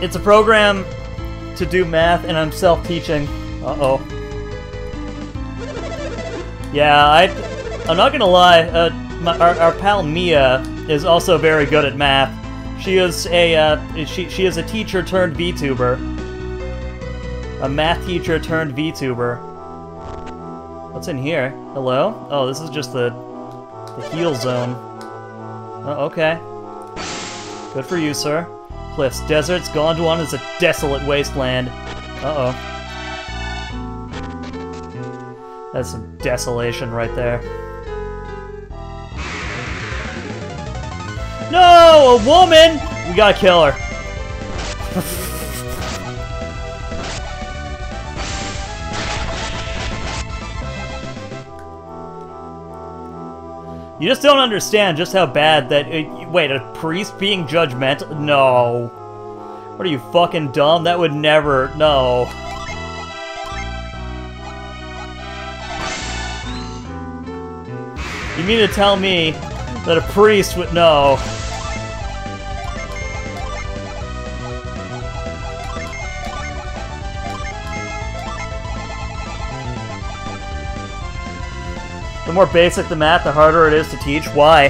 It's a program to do math, and I'm self-teaching. Uh-oh. Yeah, I'm not gonna lie, our pal Mia is also very good at math. She is a, she is a teacher turned VTuber. A math teacher turned VTuber. What's in here? Hello? Oh, this is just the heal zone. Oh, okay. Good for you, sir. Cliffs, deserts, Gondwan is a desolate wasteland. Uh-oh. That's some desolation right there. No! A woman! We gotta kill her. You just don't understand just how bad that... wait, a priest being judgmental? No. What are you, fucking dumb? That would never... No. You mean to tell me that a priest would... No. The more basic the math, the harder it is to teach. Why?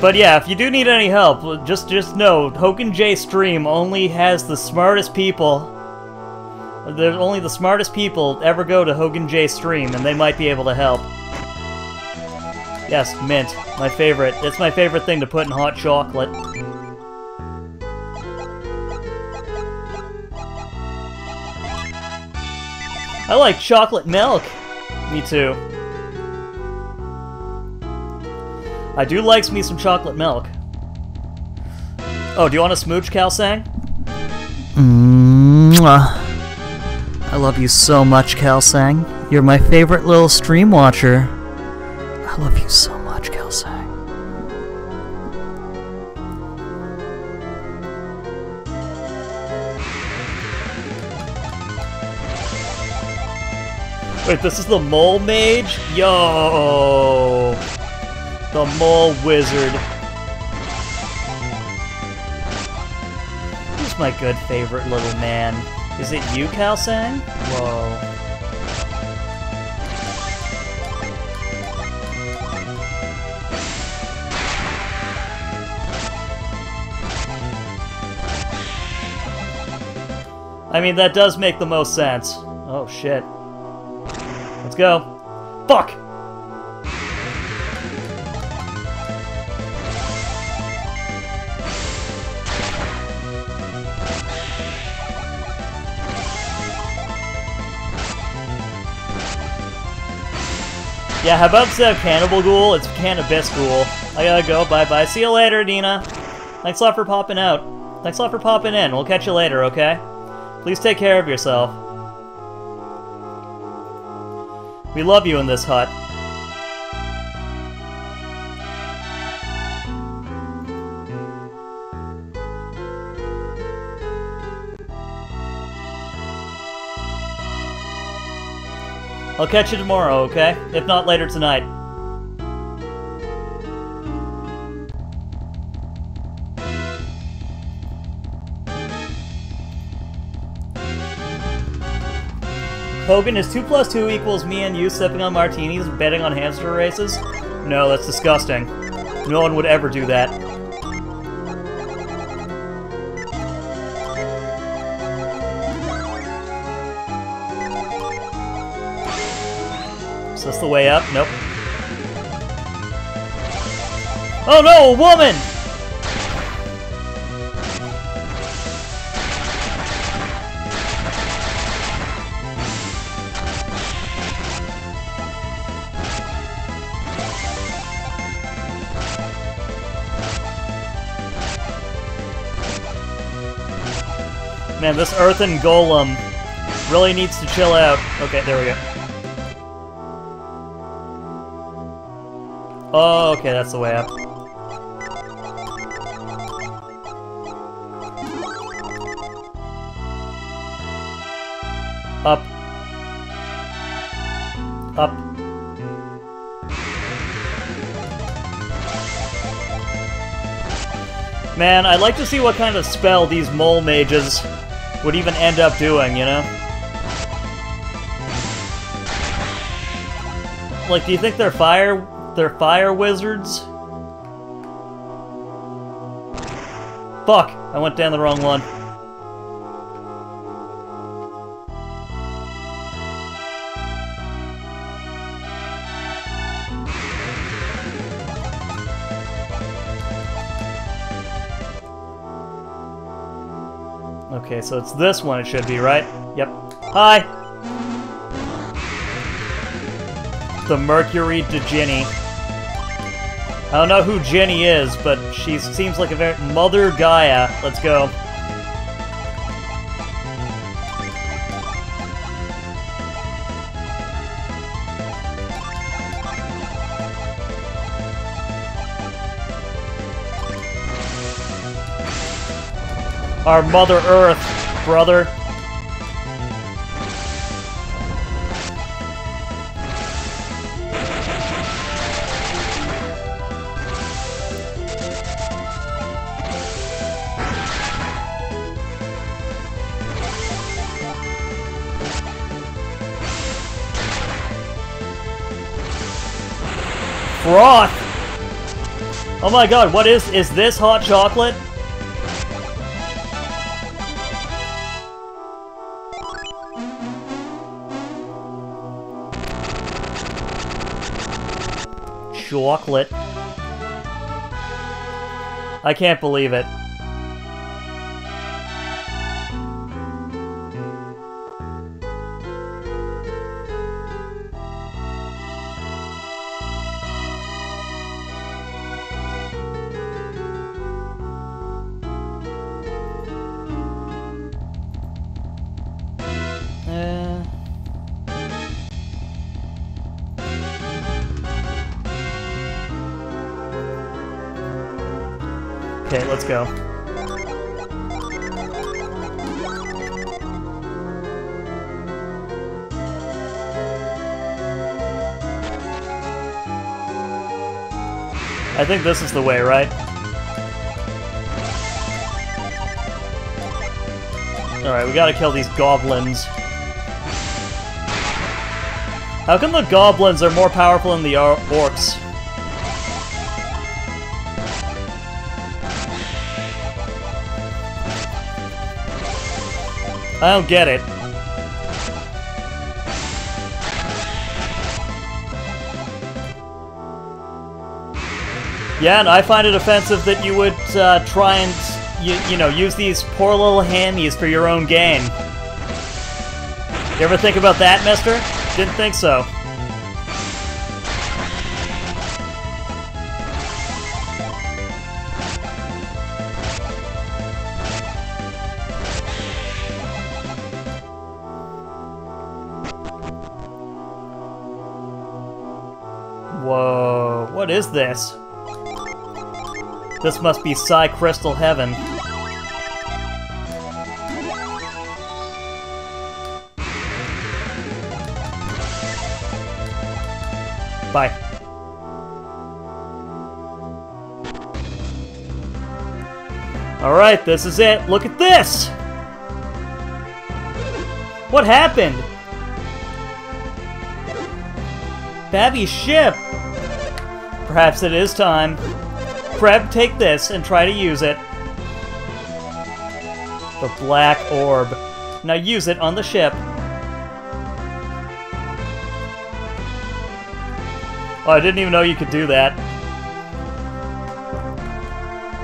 But yeah, if you do need any help, just know, Hogan J Stream only has the smartest people. There's only the smartest people ever go to Hogan J Stream, and they might be able to help. Yes, mint. My favorite. It's my favorite thing to put in hot chocolate. I like chocolate milk. Me too. I do like me some chocolate milk. Oh, do you want a smooch, Kalsang? Mwah. I love you so much, Kalsang. You're my favorite little stream watcher. I love you so much, Kalsang. Wait, this is the mole mage? Yo! The mole wizard. Who's my good favorite little man? Is it you, Kalsang? Whoa. I mean, that does make the most sense. Oh, shit. Let's go. Fuck! Yeah, how about instead of Cannibal Ghoul, it's Cannabis Ghoul. I gotta go, bye-bye. See you later, Dina. Thanks a lot for popping out. Thanks a lot for popping in. We'll catch you later, okay? Please take care of yourself. We love you in this hut. I'll catch you tomorrow, okay? If not, later tonight. Hogan, is 2 plus 2 equals me and you sipping on martinis and betting on hamster races? No, that's disgusting. No one would ever do that. Is this the way up? Nope. Oh no, a woman! Man, this earthen golem really needs to chill out. Okay, there we go. Oh, okay, that's the way up. Up. Up. Man, I'd like to see what kind of spell these mole mages would even end up doing, you know? Like, do you think they're fire wizards? Fuck! I went down the wrong one. Okay, so it's this one it should be, right? Yep. Hi! The Mercury to Ginny. I don't know who Ginny is, but she seems like a very... Mother Gaia. Let's go. Our Mother Earth, brother. Froth! Oh my god, what is this hot chocolate? Chocolate. I can't believe it. Okay, let's go. I think this is the way, right? Alright, we gotta kill these goblins. How come the goblins are more powerful than the orcs? I don't get it. Yeah, and I find it offensive that you would try and, you know, use these poor little hammies for your own gain. You ever think about that, mister? Didn't think so. Whoa, what is this? This must be Psy Crystal Heaven. Bye. Alright, this is it. Look at this! What happened? Babby's ship! Perhaps it is time. Kreb, take this and try to use it. The black orb. Now use it on the ship. Oh, I didn't even know you could do that.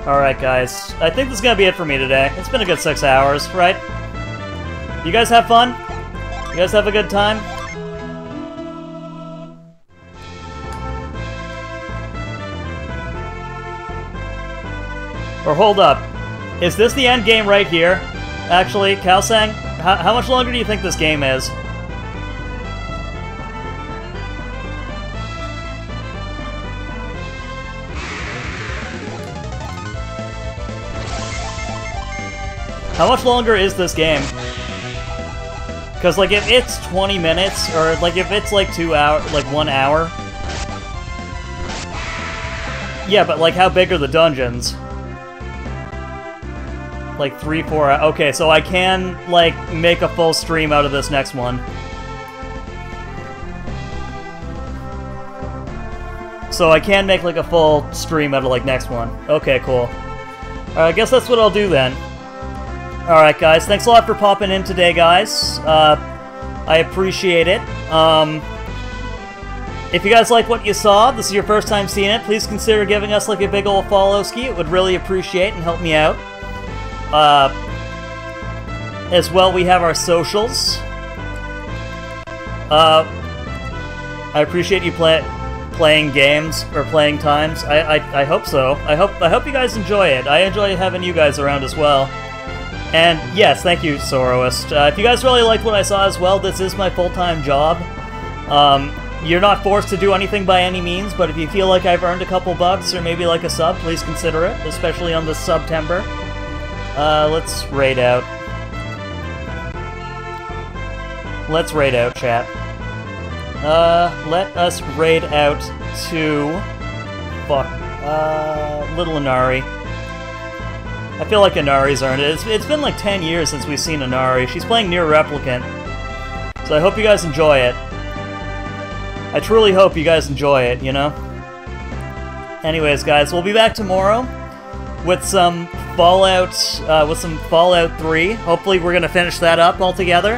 Alright, guys. I think this is gonna be it for me today. It's been a good 6 hours, right? You guys have fun? You guys have a good time? Or hold up. Is this the end game right here? Actually, Kalsang, how much longer do you think this game is? How much longer is this game? Because, like, if it's 20 minutes, or, like, if it's, like, 2 hours, like, 1 hour... Yeah, but, like, how big are the dungeons? like 3-4 hours. Okay, so I can, like, make a full stream out of this next one. So I can make, like, a full stream out of, like, next one. Okay, cool. Alright, I guess that's what I'll do then. Alright, guys. Thanks a lot for popping in today, guys. I appreciate it. If you guys like what you saw, this is your first time seeing it, please consider giving us, like, a big ol' follow ski. It would really appreciate and help me out. As well, we have our socials. I appreciate you playing games or playing times. I hope so. I hope you guys enjoy it. I enjoy having you guys around as well. And yes, thank you, Soroist. If you guys really liked what I saw as well, this is my full-time job. You're not forced to do anything by any means, but if you feel like I've earned a couple bucks or maybe like a sub, please consider it, especially on this September. Let's raid out. Let's raid out, chat. Let us raid out to... Fuck. Little Inari. I feel like Inari's earned it. It's been like 10 years since we've seen Inari. She's playing Near Replicant. So I hope you guys enjoy it. I truly hope you guys enjoy it, you know? Anyways, guys, we'll be back tomorrow with some Fallout 3. Hopefully we're gonna finish that up all together.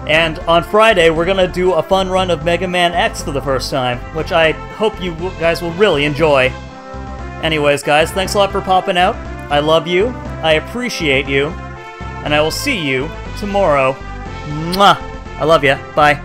And on Friday, we're gonna do a fun run of Mega Man X for the first time, which I hope you guys will really enjoy. Anyways, guys, thanks a lot for popping out. I love you, I appreciate you, and I will see you tomorrow. Mwah! I love ya. Bye.